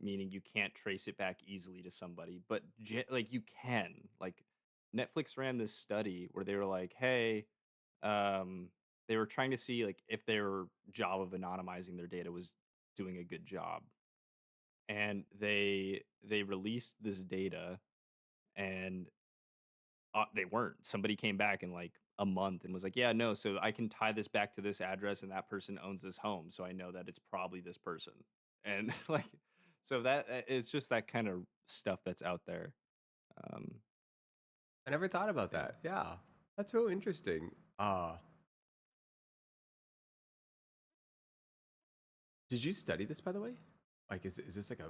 meaning you can't trace it back easily to somebody, but like you can. Like Netflix ran this study where they were like, "Hey, they were trying to see like if their job of anonymizing their data was doing a good job." And they released this data and they weren't. Somebody came back in like a month and was like, "Yeah, no, so I can tie this back to this address and that person owns this home, so I know that it's probably this person." And like so that it's just that kind of stuff that's out there. Um I never thought about yeah. that. Yeah, that's really interesting. Did you study this, by the way? Like, is this like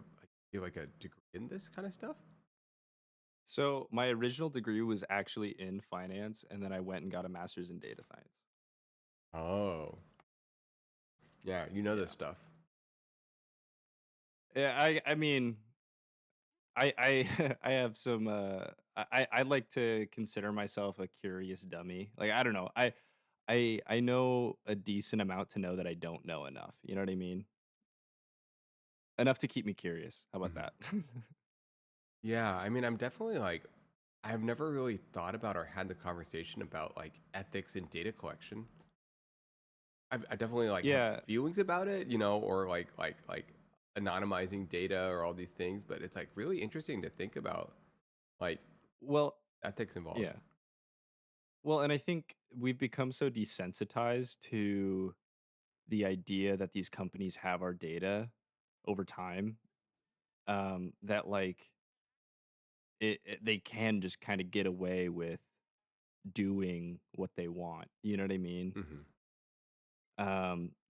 you have like a degree in this kind of stuff? So my original degree was actually in finance and then I went and got a master's in data science. Oh, yeah, you know this Yeah. stuff. Yeah, I mean, I I have some I like to consider myself a curious dummy. Like I don't know. I know a decent amount to know that I don't know enough. You know what I mean? Enough to keep me curious. How about Mhm. that? Yeah, I mean, I'm definitely like, I've never really thought about or had the conversation about like ethics in data collection. I definitely like have Yeah. feelings about it, you know, or like anonymizing data or all these things, but it's like really interesting to think about like Well, ethics involved. yeah. Well, and I think we've become so desensitized to the idea that these companies have our data over time, that like they can just kind of get away with doing what they want. You know what I mean? Hmm.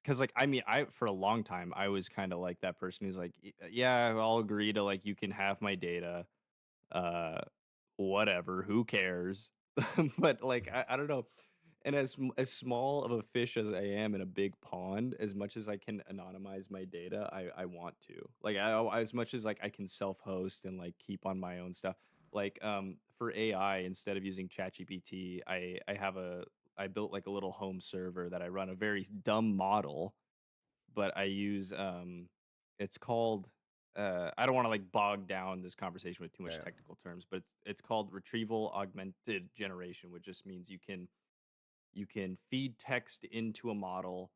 Because like I mean, I for a long time I was kind of like that person who's like, Yeah, I'll agree to like you can have my data, uh, whatever, who cares?" But like I don't know. And as small of a fish as I am in a big pond, as much as I can anonymize my data, I want to. Like as much as like I can self-host and like keep on my own stuff. Like for AI, instead of using ChatGPT, I built like a little home server that I run a very dumb model, but I use it's called I don't want to like bog down this conversation with too Yeah, much yeah. technical terms, but it's called retrieval augmented generation, which just means you can feed text into a model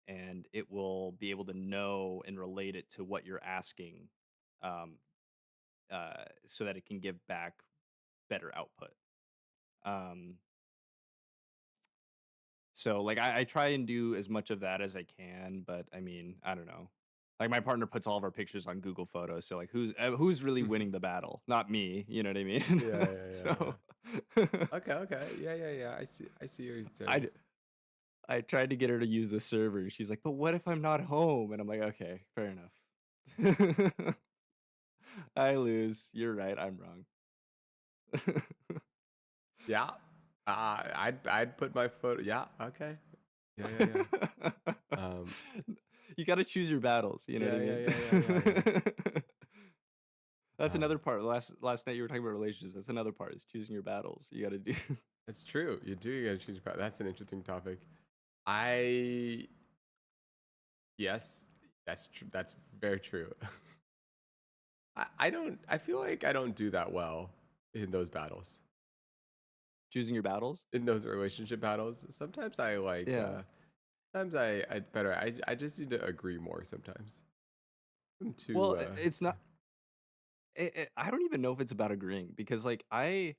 and it will be able to know and relate it to what you're asking, um, so that it can give back better output. Um, So, like, I try and do as much of that as I can, but I mean, I don't know. Like, my partner puts all of our pictures on Google Photos, so like, who's really winning the battle? Not me. You know what I mean? Yeah, yeah, yeah, yeah. So, Okay, okay. Yeah, yeah, yeah. I see what you're I saying. d- I tried to get her to use the server. And she's like, "But what if I'm not home?" And I'm like, "Okay, fair enough." I lose. You're right. I'm wrong. Yeah. I'd put my photo. Yeah. Okay. Yeah, yeah, yeah. Um. You got to choose your battles. You know what Yeah, I yeah, mean? yeah, yeah, yeah, yeah. That's Um. another part. Last night you were talking about relationships. That's another part is choosing your battles. You got to do. It's true. You do. You gotta choose your path. That's an interesting topic. I Yes, that's true. That's very true. I don't. I feel like I don't do that well in those battles, Choosing your battles. in those relationship battles. Sometimes I like. Yeah. Sometimes I better. I just need to agree more. Sometimes I'm too. Well, it's Yeah. not. I don't even know if it's about agreeing because like I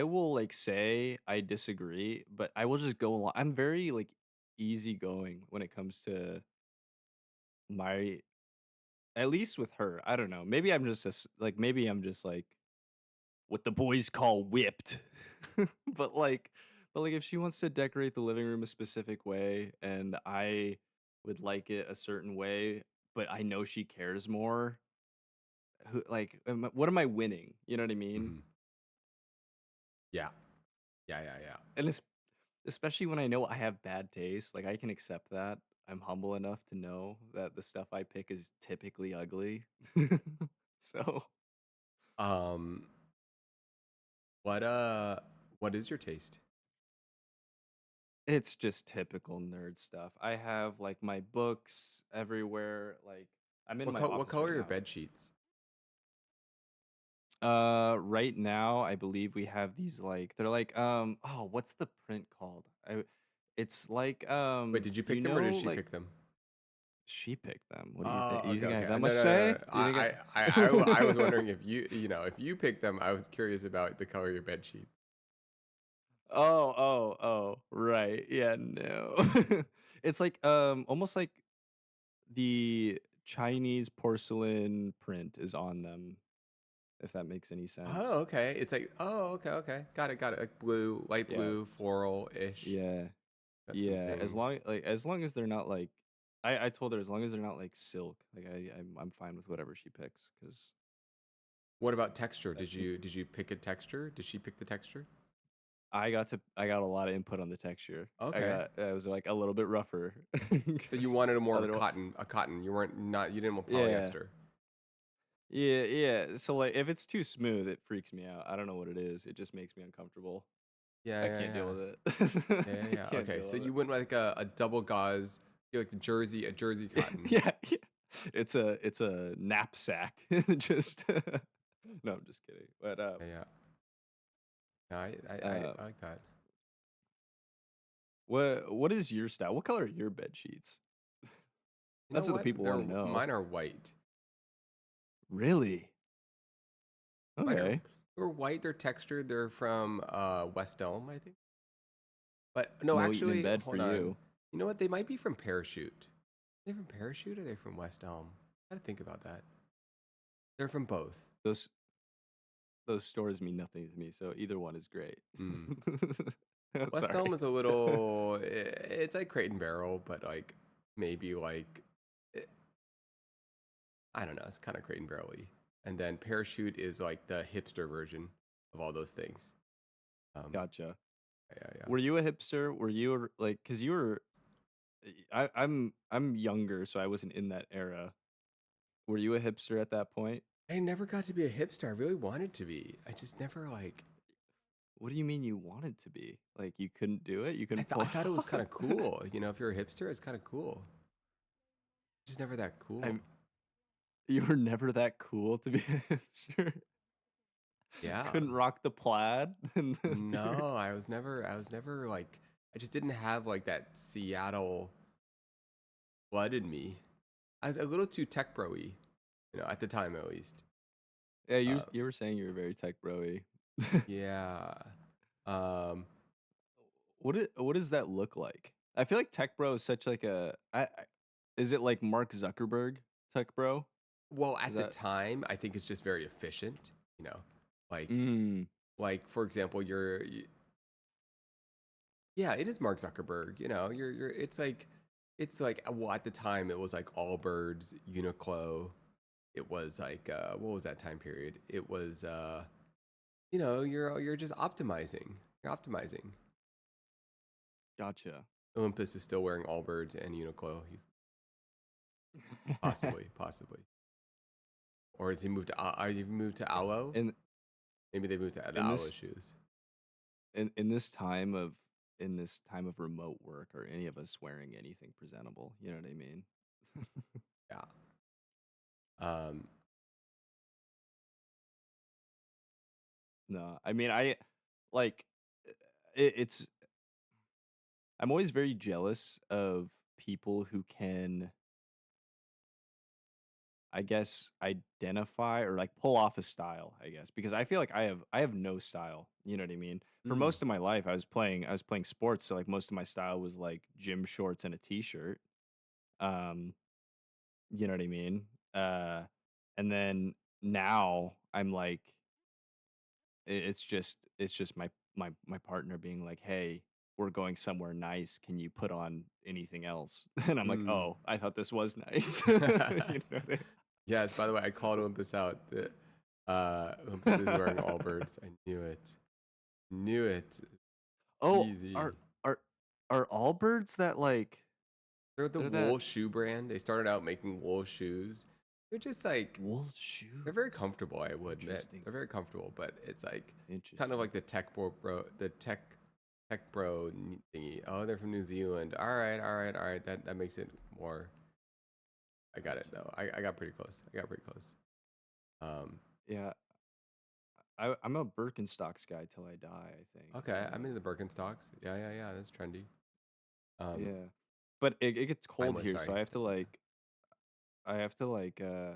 will like say I disagree, but I will just go along. I'm very like easygoing when it comes to my at least with her. I don't know. Maybe I'm just like maybe I'm just like what the boys call whipped. but like but like if she wants to decorate the living room a specific way and I would like it a certain way, but I know she cares more, what am I winning? You know what I mean? Hmm. Yeah. Yeah. And especially when I know I have bad taste, like I can accept that. I'm humble enough to know that the stuff I pick is typically ugly. So Um, what what is your taste? it's just typical nerd stuff. I have like my books everywhere. Like I'm in my What office color right are your now. bed sheets? Right now I believe we have these like they're like oh what's the print called? It's like Wait, did you do you pick them or did know she like pick them? she picked them. What do you think? Oh, You okay, think I have okay. that No, much no, no, say? no. You think I was I wondering if if you picked them, I was curious about the color of your bed sheets. Oh, right. Yeah, no. It's like almost like the Chinese porcelain print is on them, if that makes any Oh, sense. okay. It's like, oh, okay. Got it. Like blue, light Yeah. blue, floral-ish. Yeah. Got some Yeah. things. As long as they're not like I told her as long as they're not like silk, like I'm fine with whatever she picks because What about texture? that's Did you pick a texture? Did she pick the texture? I got a lot of input on the texture. Okay. I was like a little bit rougher So you because wanted a more of otherwise a cotton. You weren't not you didn't want yeah. polyester. Yeah. So like if it's too smooth, it freaks me out. I don't know what it is. It just makes me uncomfortable. I can't deal Yeah. with it. I Yeah. can't Okay. So deal with you it. went like a double gauze, you like a jersey cotton. Yeah. It's a knapsack. Just no, I'm just kidding. But Yeah. No, uh I like that. what is your style? What color are your bed sheets? You know That's what the what? people want to know. Mine are white. Really? Mine are Okay. they're white. They're textured. They're from West Elm, I think. But no, No eating in actually, bed for hold on. you. You know what? They might be from Parachute. Are they from Parachute or are they from West Elm? I gotta think about that. They're from both. Those those stores mean nothing to me, so either one is great. Hmm. I'm West Elm sorry. is a little. It's like Crate and Barrel, but like maybe like eh, I don't know. It's kind of Crate and Barrel-y. And then Parachute is like the hipster version of all those things. Um, Gotcha. yeah. Were you a hipster? Were you like cuz you were I'm younger, so I wasn't in that era. Were you a hipster at that point? I never got to be a hipster. I really wanted to be. I just never like. What do you mean you wanted to be? Like you couldn't do it? You couldn't pull I it thought it was kind off? of cool. You know, if you're a hipster, it's kind of cool. Just never that I cool. you were never that cool to be a hipster. Yeah. Couldn't rock the plaid and the beard. No, I was never like I just didn't have like that Seattle blood in me. I was a little too tech bro-y, you know, at the time at least. Yeah, Uh, you were saying you were very tech bro-y. yeah. Um, What does that look like? I feel like tech bro is such like I is it like Mark Zuckerberg tech bro? well, Is at the that time, I think it's just very efficient, you know. Like mm, for example, yeah, it is Mark Zuckerberg, you know. It's like well, at the time it was like Allbirds, Uniqlo. It was like what was that time period? It was you know, you're just optimizing. You're optimizing. gotcha. Olympus is still wearing Allbirds and Uniqlo. He's possibly. Or has he moved to? Are you moved to Aloe? in Maybe they moved to the in Aloe this shoes. in this time of remote work, are any of us wearing anything presentable? You know what I mean? Yeah. Um. No, I mean I like it's I'm always very jealous of people who can, I guess, identify or like pull off a style, I guess, because I feel like I have no style. You know what I mean? For Mm, most of my life, I was playing sports, so like most of my style was like gym shorts and a t-shirt. Um, you know what I mean? Uh, and then now I'm like, it's just my partner being like, "Hey, we're going somewhere nice. Can you put on anything else?" And I'm like, mm. "Oh, I thought this was nice." You know what Yes. By the way, I called Olympus out. Olympus is wearing I- Allbirds. I knew it. Knew it. Oh, Easy. are all birds that like They're the they're that wool shoe brand. They started out making wool shoes. They're just like wool shoes? they're very comfortable. I would admit Interesting. they're very comfortable, but it's like kind of Interesting. like the tech bro thingy. Oh, they're from New Zealand. All right, all right, all right. That makes it more. I got it though. I got pretty close. I got pretty close. Um, Yeah, I'm a Birkenstocks guy till I die, I think. okay, I'm in the Birkenstocks. Yeah, yeah, yeah. That's trendy. Yeah. But it gets cold Timeless. here, so Sorry, I have to that's like I have to like I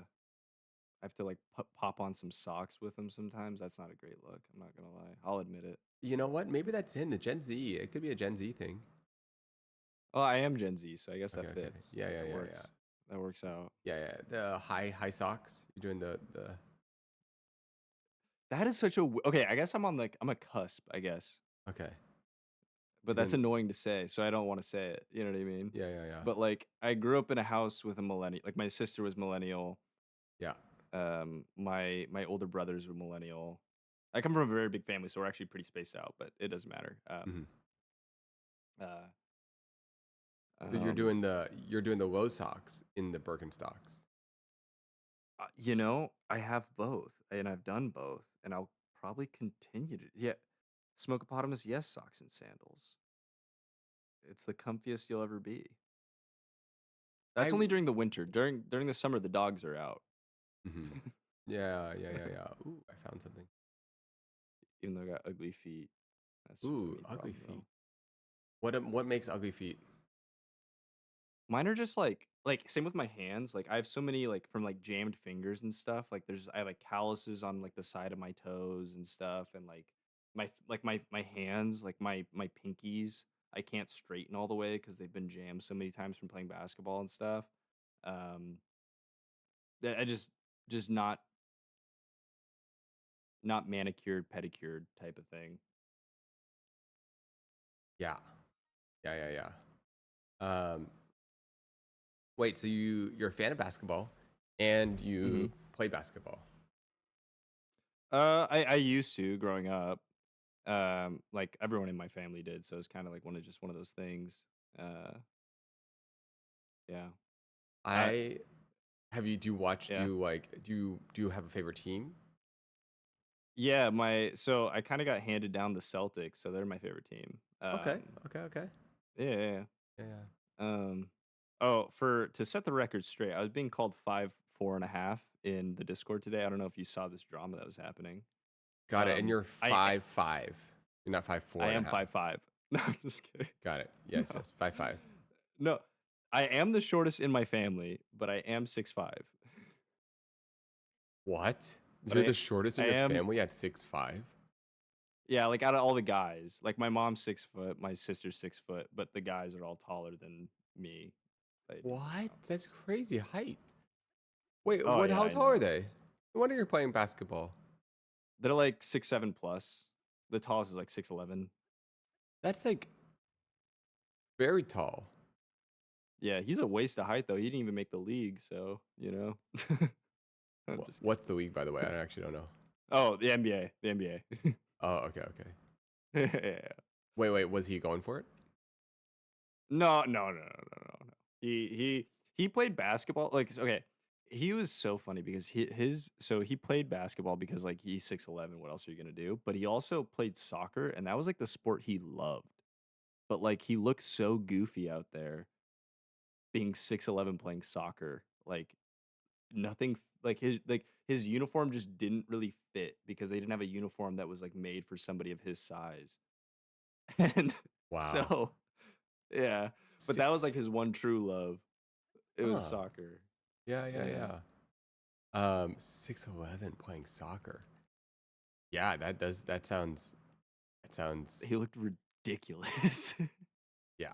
have to like pop on some socks with them sometimes. That's not a great look. I'm not gonna lie. I'll admit it. You know what? Maybe that's in the Gen Z. It could be a Gen Z thing. Oh, I am Gen Z, so I guess that Okay, okay. fits. Yeah, yeah, That yeah, works. yeah. That works out. Yeah, yeah. The high socks. You're doing the That is such a okay. I guess I'm a cusp. I guess, okay. but You're that's doing annoying to say, so I don't want to say it. You know what I mean? yeah, yeah, yeah. But like, I grew up in a house with a millennial. Like my sister was millennial. Yeah. My older brothers were millennial. I come from a very big family, so we're actually pretty spaced out, but it doesn't matter. Hmm. Uh, So um, you're doing the low socks in the Birkenstocks. I have both, and I've done both, and I'll probably continue to. Yeah, Smokeopotamus, yes, socks and sandals. It's the comfiest you'll ever be. I That's only during the winter. During the summer, the dogs are out. hmm. Yeah, yeah, yeah, yeah. Ooh, I found something. Even though I got ugly feet. That's just a Ooh, me ugly problem feet. though. What makes ugly feet? Mine are just like same with my hands. Like I have so many like from like jammed fingers and stuff. Like I have like calluses on like the side of my toes and stuff, and like my hands, like my pinkies, I can't straighten all the way because they've been jammed so many times from playing basketball and stuff. Um, that I just not manicured, pedicured type of thing. Yeah. Yeah, yeah, yeah. Wait, so you're a fan of basketball and Hmm. you play basketball. I used to growing up. Like everyone in my family did, so it's kind of like one of those things. Uh, yeah. Uh, I have you do you watch yeah. do you have a favorite team? Yeah, so I kind of got handed down the Celtics, so they're my favorite team. Okay. Okay, okay. Yeah, yeah, yeah. Yeah, yeah. Oh, for to set the record straight, I was being called 5'4.5" in the Discord today. I don't know if you saw this drama that was happening. Got it. And you're I 5'5". You're not five I four and a am half. 5'5". No, I'm just kidding. Got it. Yes, No, yes. 5'5". no, I am the shortest in my family, but I am 6'5". What? But You're the shortest I in your am family at 6'5"? yeah, like out of all the guys, like my mom's 6 foot, my sister's 6 foot, but the guys are all taller than me. By a decent What? amount. That's crazy height. Wait, Oh what? yeah, How I tall are know. they? No wonder you're playing basketball. They're like 6'7" plus. The tallest is like 6'11". That's like very tall. Yeah, he's a waste of height though. He didn't even make the league, so I'm just What's the league, by the way? I actually don't know. oh, the NBA, the NBA. Oh, okay, okay. Yeah. Wait. Was he going for it? No, no, no, no, no, no, no. He played basketball. Like okay, he was so funny because he played basketball because like he's 6'11". What else are you gonna do? But he also played soccer, and that was like the sport he loved. But like he looked so goofy out there being 6'11" playing soccer. Like nothing his uniform just didn't really fit because they didn't have a uniform that was like made for somebody of his size. And Wow. so yeah, but that was like Six. his one true love. It was Huh. soccer. Yeah, yeah, Yeah. yeah. 6'11" playing soccer. Yeah, that sounds He looked ridiculous. yeah.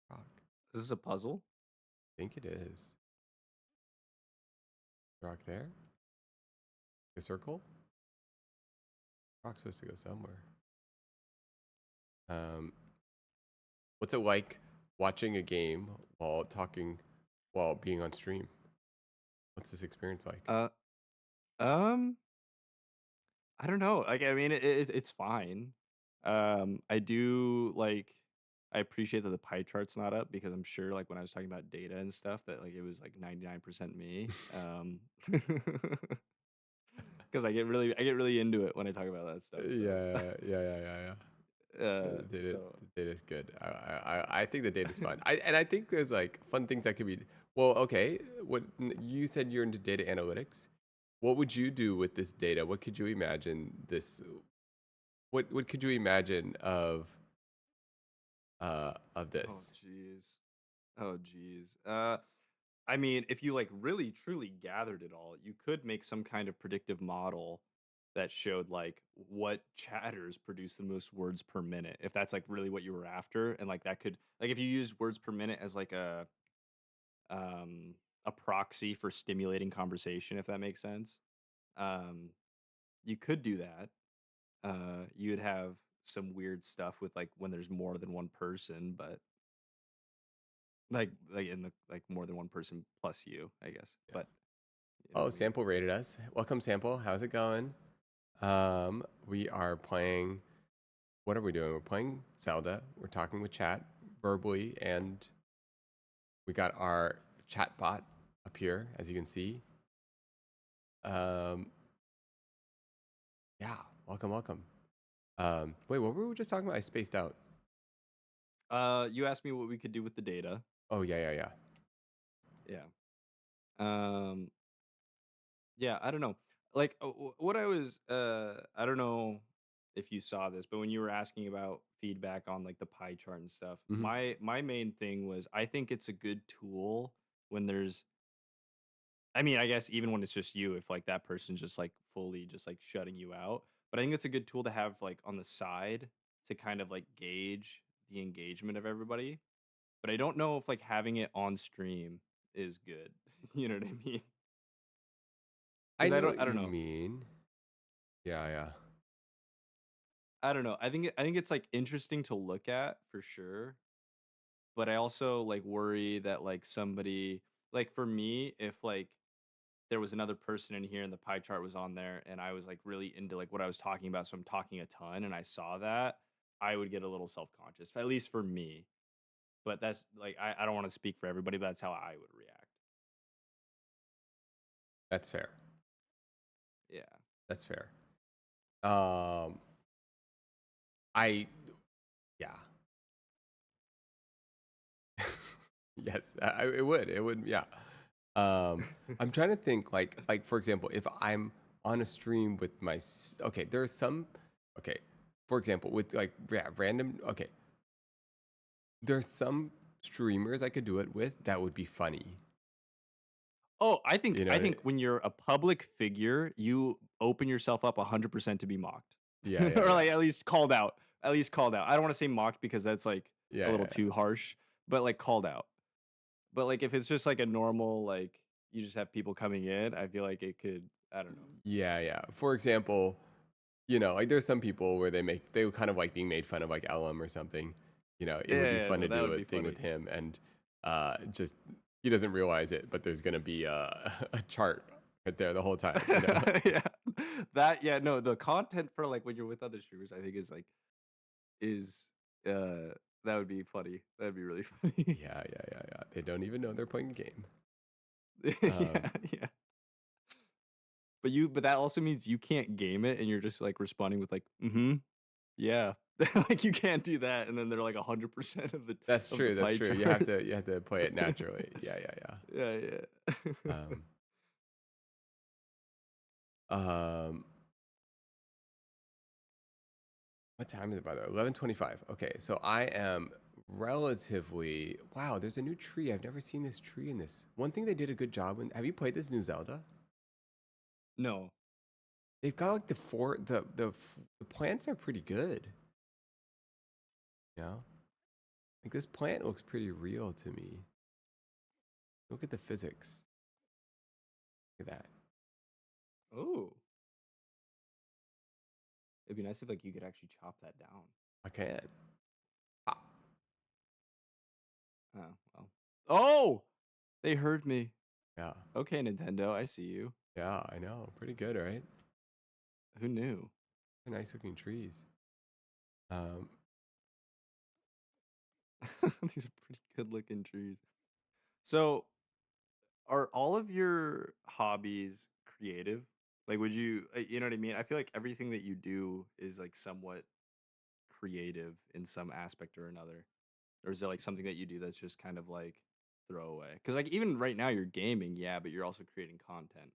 Rock. Is this a puzzle? I think it is. Rock there? A circle? Rock's supposed to go somewhere. Um, what's it like watching a game while being on stream? What's this experience like? Uh, um, I don't know. Like, I mean, it's fine. I do like. I appreciate that the pie chart's not up because I'm sure, like, when I was talking about data and stuff, that like it was like 99% me. Because I get really into it when I talk about that stuff. So, Yeah. so The data is good. I think the data is fun. I think there's like fun things that could be. Well, okay. You said you're into data analytics. What would you do with this data? What could you imagine this? What could you imagine of oh this? jeez. Oh geez. I mean, if you like really truly gathered it all, you could make some kind of predictive model that showed like what chatters produce the most words per minute. If that's like really what you were after, and like that could like if you use words per minute as like um a proxy for stimulating conversation, if that makes sense. Um, you could do that. You would have some weird stuff with like when there's more than one person, but like in the like more than one person plus you, I guess. Yeah. But you know Oh, what I mean? Sample rated us. Welcome, Sample. How's it going? We are playing. What are we doing? We're playing Zelda. We're talking with chat verbally, and we got our chat bot up here, as you can see. Um, yeah, welcome. Wait, what were we just talking about? I spaced out. You asked me what we could do with the data. Oh, yeah. Yeah. Um, yeah, I don't know. Like what I was I don't know if you saw this, but when you were asking about feedback on like the pie chart and stuff, Hmm. my main thing was I think it's a good tool when there's I mean, I guess even when it's just you, if like that person's just like fully just like shutting you out. But I think it's a good tool to have like on the side to kind of like gauge the engagement of everybody. But I don't know if like having it on stream is good. You know what I mean? I Because know what I don't you know. mean. Yeah. I don't know. I think it's like interesting to look at for sure. But I also like worry that like somebody like for me, if like there was another person in here and the pie chart was on there and I was like really into like what I was talking about, so I'm talking a ton and I saw that, I would get a little self-conscious, at least for me. But that's like I don't want to speak for everybody, but that's how I would react. That's fair. Yeah. That's fair. Um, I yeah. Yes, it would. It would. Yeah. I'm trying to think. Like for example, if I'm on a stream with okay, there's some. Okay, for example, with like random. Okay, there's some streamers I could do it with that would be funny. Oh, You I know? think when you're a public figure, you open yourself up 100% to be mocked. Or Yeah. like at least called out. At least called out. I don't want to say mocked because that's like a little Yeah. too harsh, but like called out. But like if it's just like a normal like you just have people coming in, I feel like it could I don't know. Yeah. For example, like there's some people where they kind of like being made fun of, like LM or something. It would be Yeah, fun no, to that do would a be thing with funny. him, and just he doesn't realize it, but there's gonna be a chart right there the whole time. Yeah. That yeah, no, the content for like when you're with other streamers, I think is like is that would be funny. That'd be really funny. Yeah. They don't even know they're playing a game. Um, Yeah. But that also means you can't game it and you're just like responding with like, mm-hmm, yeah. Like you can't do that, and then they're like 100% that's of the true. That's pie true. chart. You have to play it naturally. Yeah. Yeah. Um, um, what time is it by the way? 11:25. Okay, so I am relatively. Wow, there's a new tree. I've never seen this tree in this. One thing they did a good job in. Have you played this new Zelda? No. They've got like the plants are pretty good. You know, like this plant looks pretty real to me. Look at the physics. Look at that. Oh. It'd be nice if like you could actually chop that down. I can. Ah, Oh, well. Oh! They heard me. Yeah. Okay, Nintendo, I see you. Yeah, I know. Pretty good, right? Who knew? Nice looking trees. Um, These are pretty good looking trees. So, are all of your hobbies creative? Like, would you, you know what I mean? I feel like everything that you do is like somewhat creative in some aspect or another. Or is there like something that you do that's just kind of like throwaway? Because like even right now you're gaming, yeah, but you're also creating content.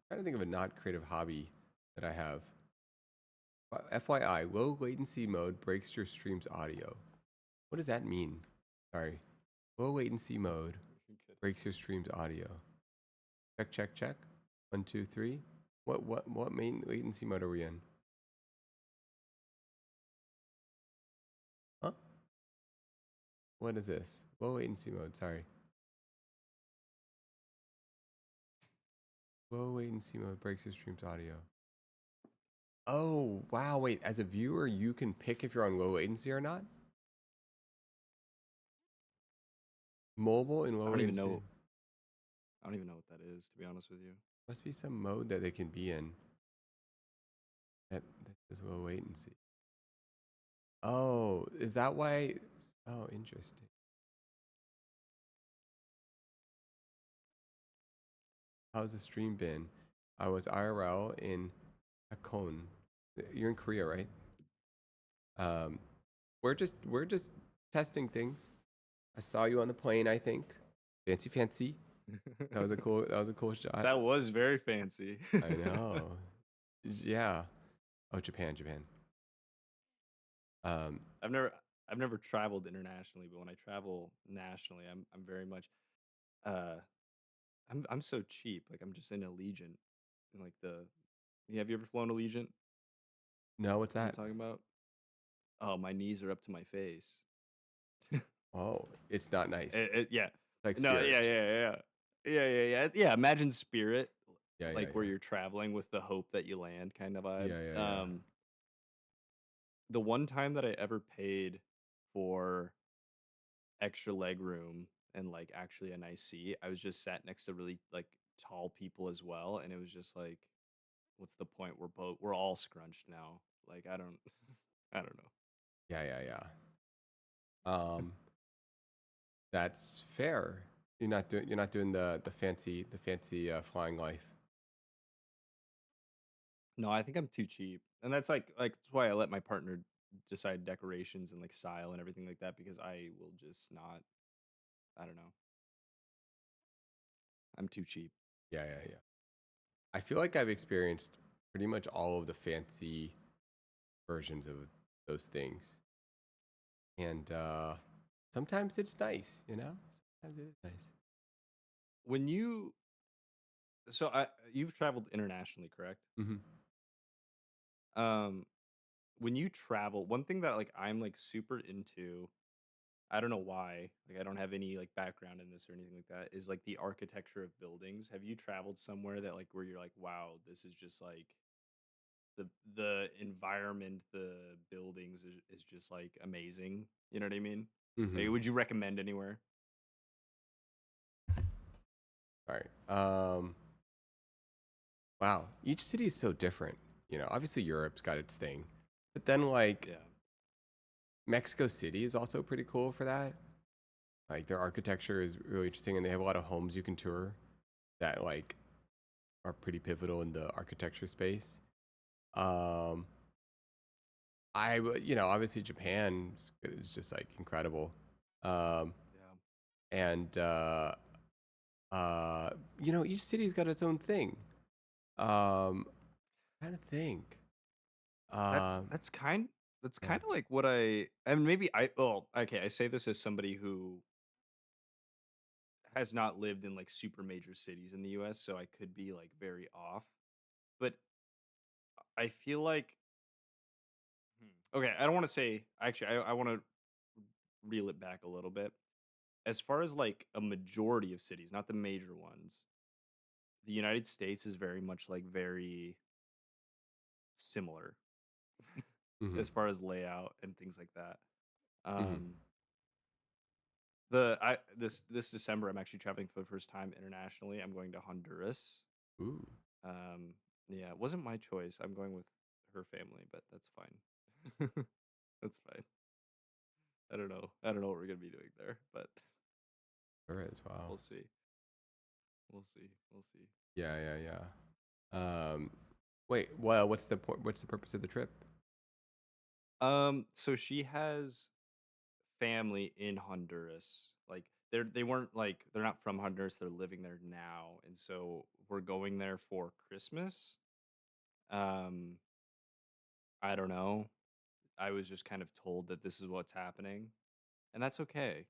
Trying to think of a not creative hobby that I have. FYI, low latency mode breaks your stream's audio. What does that mean? Sorry. Low latency mode You're good. breaks your stream's audio. Check, check, check. 1, 2, 3. What main latency mode are we in? Huh? What is this? Low latency mode, sorry. Low latency mode breaks your stream's audio. Oh, wow, wait. As a viewer, you can pick if you're on low latency or not? Mobile and I low don't even latency. know. I don't even know what that is, to be honest with you. Must be some mode that they can be in that is low latency. Oh, is that why? Oh, interesting. How's the stream been? I was IRL in Hakone. You're in Korea, right? Um, we're just testing things. I saw you on the plane, I think. Fancy, fancy. That was a cool shot. That was very fancy. I know. Yeah. Oh, Japan, Japan. Um, I've never I've never traveled internationally, but when I travel nationally, I'm very much uh I'm so cheap. Like I'm just in Allegiant and like the yeah, have you ever flown Allegiant? no, what's What I'm that? talking about? Oh, my knees are up to my face. Oh, it's not nice. Yeah. Like No, yeah, Spirit. yeah, yeah. Yeah, yeah, yeah. Yeah, imagine Spirit, Yeah, yeah, like where yeah. you're traveling with the hope that you land kind of vibe. Yeah, yeah, yeah. The one time that I ever paid for extra leg room and like actually a nice seat, I was just sat next to really like tall people as well, and it was just like, what's the point? We're all scrunched now. Like I don't, I don't know. Yeah, yeah, yeah. Um, that's fair. You're not doing the fancy flying life. No, I think I'm too cheap, and that's why I let my partner decide decorations and like style and everything like that because I will just not. I don't know. I'm too cheap. Yeah, yeah, yeah. I feel like I've experienced pretty much all of the fancy versions of those things. And sometimes it's nice, you know? Sometimes it is nice. When you so I you've traveled internationally, correct? Hmm. Um, when you travel, one thing that like I'm like super into, I don't know why, like I don't have any like background in this or anything like that, is like the architecture of buildings. Have you traveled somewhere that like where you're like, wow, this is just like the environment, the buildings is just like amazing. You know what I mean? Like, Hmm. would you recommend anywhere? All right. Wow. Each city is so different. Obviously Europe's got its thing. But then like Yeah. Mexico City is also pretty cool for that. Like their architecture is really interesting and they have a lot of homes you can tour that like are pretty pivotal in the architecture space. Um obviously Japan is just like incredible. Um Yeah. and uh each city's got its own thing. Um Trying to think. That's Um that's kind that's yeah. kind of like what and maybe okay, I say this as somebody who has not lived in like super major cities in the US, so I could be like very off. But I feel like okay, I don't want to say actually I want to reel it back a little bit. As far as like a majority of cities, not the major ones, the United States is very much like very similar Mhm. as far as layout and things like that. Mhm. Um This December I'm actually traveling for the first time internationally. I'm going to Honduras. Ooh. Um, yeah, it wasn't my choice. I'm going with her family, but that's fine. That's fine. I don't know. I don't know what we're gonna be doing there, but There is. Wow. we'll see. We'll see. We'll see. Yeah, yeah, yeah. Wait. Well, what's the point? What's the purpose of the trip? So she has family in Honduras. Like they weren't like they're not from Honduras, they're living there now. And so we're going there for Christmas. Um, I don't know. I was just kind of told that this is what's happening, and that's okay.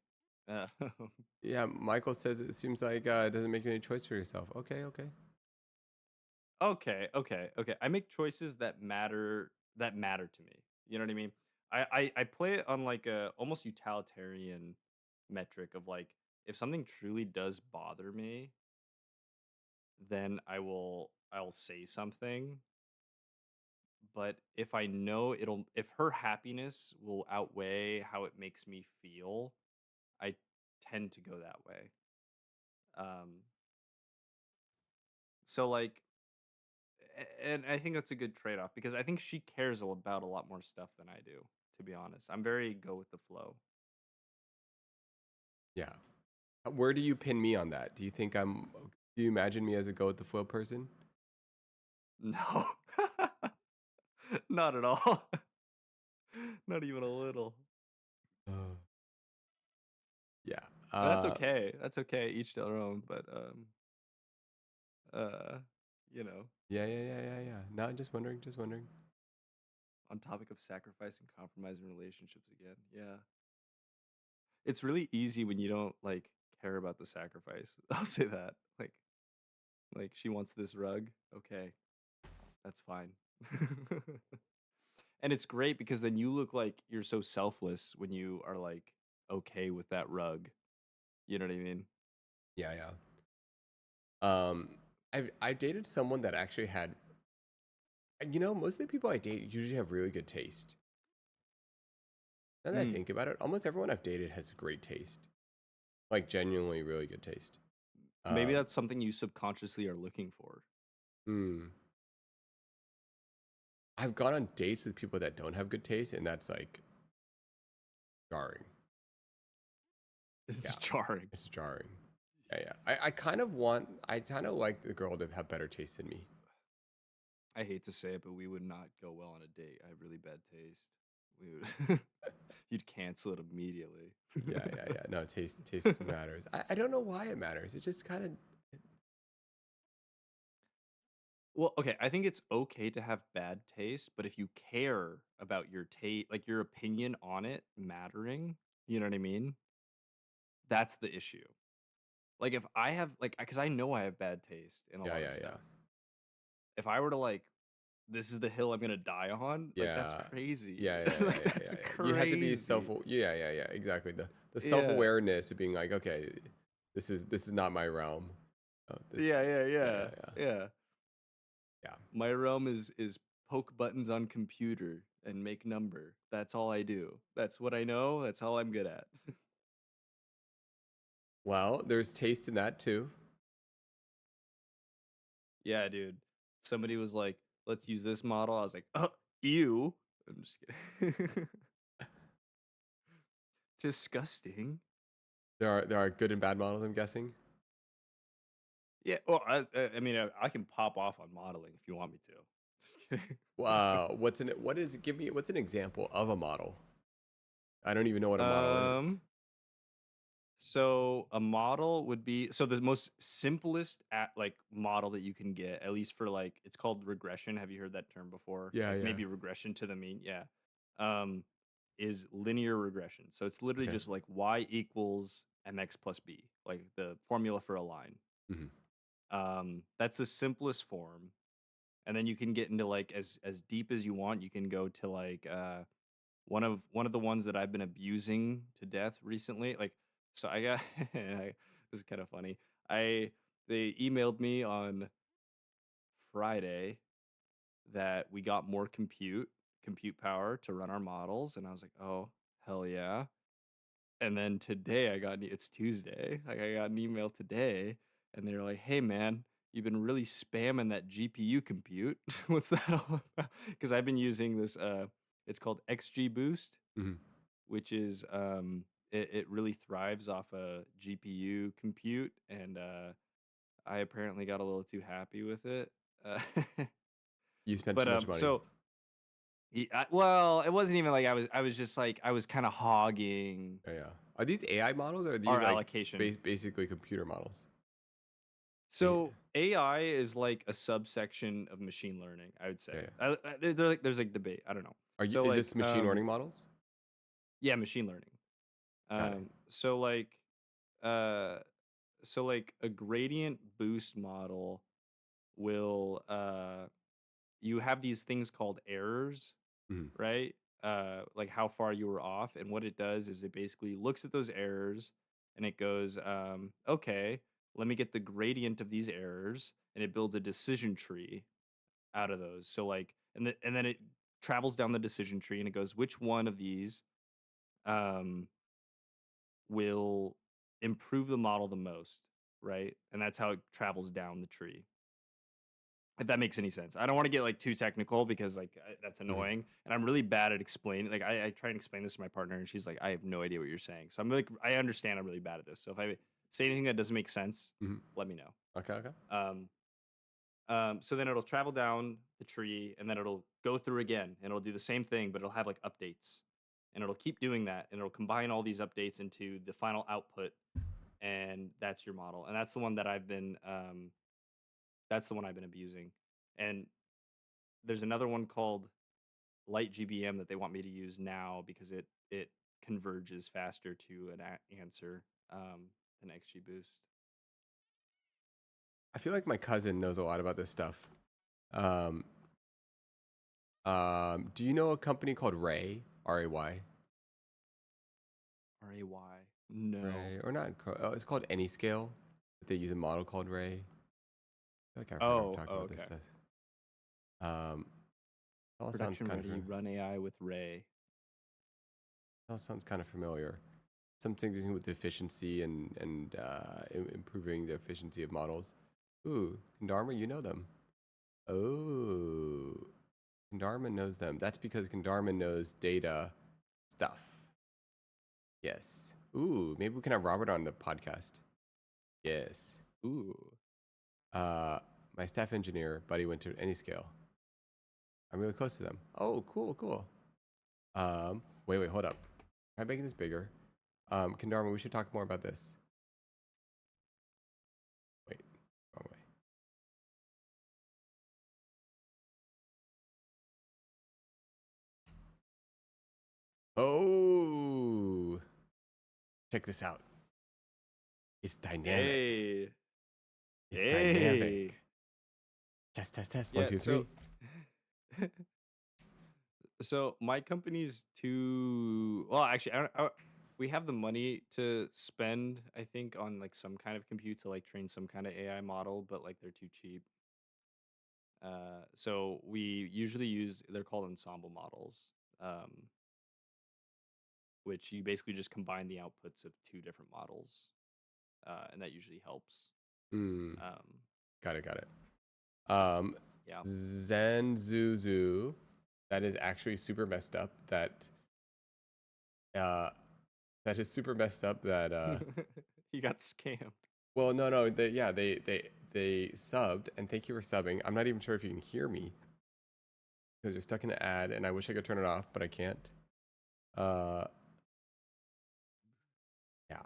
Uh, Yeah, Michael says it seems like it doesn't make any choice for yourself. Okay, okay. okay, okay, okay. I make choices that matter to me. You know what I mean? I play it on like a almost utilitarian metric of like if something truly does bother me, then I'll say something. But if I know if her happiness will outweigh how it makes me feel, I tend to go that way. Um, so like, and I think that's a good trade off because I think she cares about a lot more stuff than I do. To be honest, I'm very go with the flow. Yeah. Where do you pin me on that? Do you think I'm? Do you imagine me as a go with the flow person? No, not at all. Not even a little. Uh, yeah. And that's okay. That's okay. Each their own. But uh, you know, Yeah, yeah, yeah, yeah, yeah. No, just wondering, just wondering. on topic of sacrifice and compromise in relationships again. Yeah. It's really easy when you don't like care about the sacrifice. I'll say that. Like she wants this rug. Okay, that's fine. And it's great because then you look like you're so selfless when you are like okay with that rug. You know what I mean? Yeah, yeah. I dated someone that actually had. You know, most of the people I date usually have really good taste. Now that I Mm. think about it, almost everyone I've dated has great taste, like genuinely really good taste. Maybe Um, that's something you subconsciously are looking for. hmm. I've gone on dates with people that don't have good taste, and that's like jarring. It's Yeah, jarring. it's jarring. Yeah, yeah. I kind of want, I kind of like the girl to have better taste than me. I hate to say it, but we would not go well on a date. I have really bad taste. We would you'd cancel it immediately. Yeah, yeah, yeah. No, taste matters. I don't know why it matters. It just kind of, Well, okay, I think it's okay to have bad taste, but if you care about your taste, like your opinion on it mattering, you know what I mean? That's the issue. Like if I have like cuz I know I have bad taste in a yeah, lot of yeah, yeah. stuff. If I were to like this is the hill I'm going to die on, like that's Yeah. crazy. Yeah, yeah, yeah, Like yeah, that's yeah, yeah. You had to be self. crazy. Yeah, yeah, yeah. Exactly. The self Yeah. awareness of being like, okay, this is not my realm. Oh, this, Yeah, yeah, yeah, yeah, yeah. yeah, Yeah. yeah. My realm is poke buttons on computer and make number. That's all I do. That's what I know. That's all I'm good at. Well, there's taste in that too. Yeah, dude. Somebody was like, "Let's use this model." I was like, "Oh, ew." I'm just kidding. Disgusting. There are good and bad models. I'm guessing. Yeah. Well, I mean, I can pop off on modeling if you want me to. Just kidding. What is? Give me. What's an example of a model? I don't even know what a model is. um. So a model would be the most simplest at like model that you can get, at least for like it's called regression. Have you heard that term before? Yeah, Like yeah. maybe regression to the mean. Yeah. Um, is linear regression. So it's literally Okay. just like y equals mx plus b, like the formula for a line. Hmm. That's the simplest form. And then you can get into like as deep as you want. You can go to like one of the ones that I've been abusing to death recently, like, so I got this is kind of funny. I They emailed me on Friday that we got more compute power to run our models, and I was like, "Oh, hell yeah." And then today it's Tuesday. Like I got an email today and they're like, "Hey man, you've been really spamming that GPU compute." What's that all about? Because I've been using this it's called XG Boost, Mhm. which is it really thrives off a GPU compute and I apparently got a little too happy with it. Uh, You spent but too much money. so well, it wasn't even like I was just like I was kind of hogging Yeah, yeah. Are these AI models or are our these like allocation. basically computer models? Yeah, So AI is like a subsection of machine learning, I would say. yeah. There's like debate. I don't know. Are you? So Is like this machine learning models? yeah, machine learning. Got it. So like uh so like a gradient boost model will you have these things called errors, Mhm. right? Like how far you were off. And what it does is it basically looks at those errors and it goes, okay, let me get the gradient of these errors, and it builds a decision tree out of those. So like, and then it travels down the decision tree and it goes, which one of these um, will improve the model the most, right? And that's how it travels down the tree. If that makes any sense. I don't want to get like too technical because like that's Mhm. annoying, and I'm really bad at explaining. Like I try and explain this to my partner, and she's like, "I have no idea what you're saying." So I'm like, I understand I'm really bad at this. So if I say anything that doesn't make sense, Mhm. let me know. Okay. Okay. Um, so then it'll travel down the tree, and then it'll go through again, and it'll do the same thing, but it'll have like updates, and it'll keep doing that, and it'll combine all these updates into the final output, and that's your model, and that's the one that that's the one I've been abusing, and there's another one called Light GBM that they want me to use now because it converges faster to an answer than XG Boost. I feel like my cousin knows a lot about this stuff. Um, do you know a company called Ray? RAY? RAY. No. Ray or not? Oh, it's called Anyscale. But they use a model called Ray. I feel like I've heard him talk about this Okay. stuff. Um, all sounds Production kind of ready. Run AI with Ray. all sounds kind of familiar. Something to do with efficiency and improving the efficiency of models. Ooh, Kandarma, you know them. Oh, Kandarma knows them. That's because Kandarma knows data stuff. Yes. Ooh, maybe we can have Robert on the podcast. Yes. Ooh. Uh, my staff engineer buddy went to Anyscale. I'm really close to them. Oh, cool, cool. Wait, hold up. Am I making this bigger? Kandarma, we should talk more about this. Wait, wrong way. Oh, check this out. It's dynamic. Hey. It's Hey. dynamic. Test. One, Yeah, two, three. so my company's too well, actually we have the money to spend, I think, on like some kind of compute to like train some kind of AI model, but like they're too cheap. So we usually use they're called ensemble models, um, which you basically just combine the outputs of two different models, and that usually helps. Hmm. Um, Got it. Um, yeah. Zenzuzu. That is actually super messed up. Uh, that is super messed up. You got scammed. Well, no. They subbed, and thank you for subbing. I'm not even sure if you can hear me because you're stuck in an ad, and I wish I could turn it off, but I can't. Uh, yeah.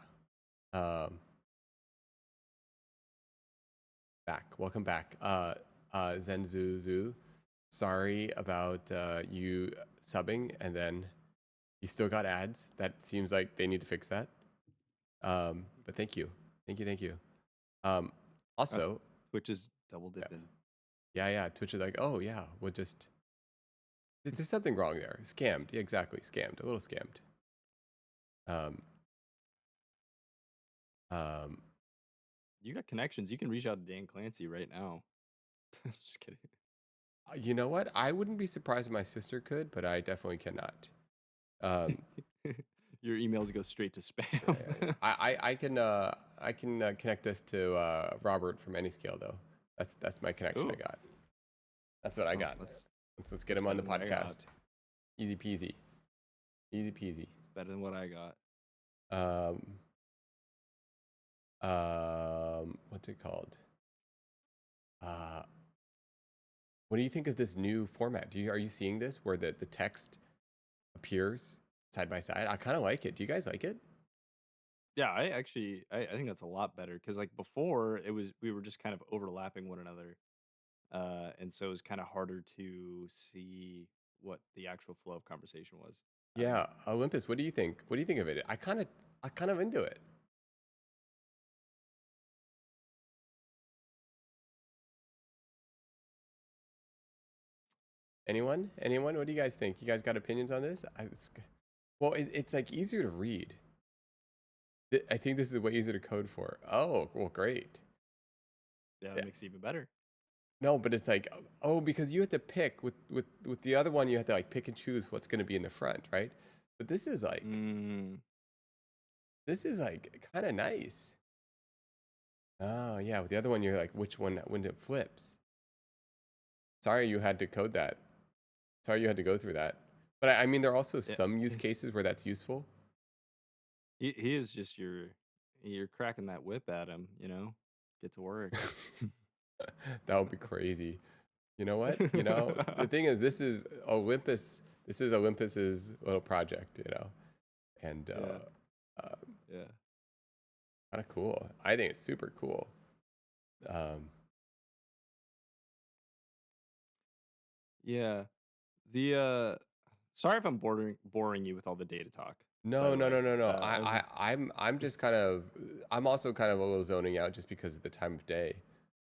Um, Welcome back. Zenzuzu. Sorry about you subbing, and then you still got ads. That seems like they need to fix that. But thank you. Um, That's also, Twitch is double yeah, dipping. yeah. Twitch is like, oh yeah, we'll just. There's something wrong there. Scammed. Yeah, exactly. Scammed. A little scammed. Um, um, You got connections. You can reach out to Dan Clancy right now. Just kidding. you know what? I wouldn't be surprised if my sister could, but I definitely cannot. Um, your emails go straight to Yeah, spam. yeah, yeah. I can connect us to Robert from Anyscale though. That's my connection I Ooh, got. That's what I well, got. Let's get that's him on better the than what I got. podcast. Easy peasy. Easy peasy. It's better than what I got. Um what's it called? Uh what do you think of this new format? Are you seeing this where the text appears side by side? I kind of like it. Do you guys like it? Yeah, I think that's a lot better because like before we were just kind of overlapping one another, and so it was kind of harder to see what the actual flow of conversation was. I don't Yeah, know. Olympus, what do you think? What do you think of it? I kind of into it. Anyone? Anyone? What do you guys think? You guys got opinions on this? Well, it's like easier to read. I think this is way easier to code for. Oh, well, great. Yeah, Yeah. that makes it even better. No, but it's like, oh, because you have to pick with the other one, you have to like pick and choose what's going to be in the front, right? But Mm, this is like kind of nice. Oh yeah, with the other one, you're like, which one when it flips? Sorry, you had to code that. Sorry, you had to go through that. But I mean, there are also yeah, some use cases where that's useful. he is just you're cracking that whip at him. Get to work. That would be crazy. You know what? You know, the thing is, this is Olympus. This is Olympus's little project. You know, and Yeah, yeah, kind of cool. I think it's super cool. Um, yeah. The sorry if I'm boring you with all the data talk. By no, the no, way, no, no, no. I was I'm just just kind of. I'm also kind of a little zoning out just because of the time of day.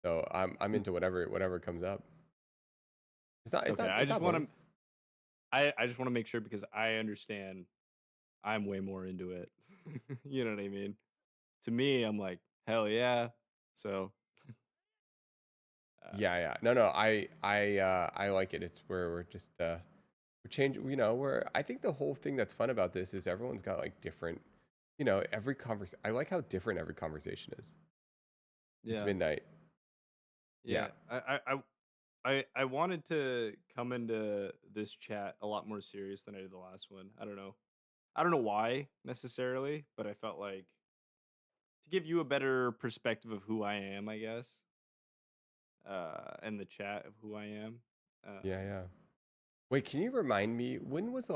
So I'm into whatever comes up. okay. I It's just not want boring. to I just want to make sure because I understand I'm way more into it. You know what I mean? To me, I'm like, hell yeah. So, uh, Yeah, yeah. No, no. I like it. It's where we're just we're changing. You know, we're. I think the whole thing that's fun about this is everyone's got like different. You know, every conversation. I like how different every conversation is. It's yeah, midnight. Yeah. yeah. I wanted to come into this chat a lot more serious than I did the last one. I don't know. I don't know why necessarily, but I felt like to give you a better perspective of who I am, I guess, and the chat of who I am. Yeah, Um, yeah. Wait, can you remind me when was the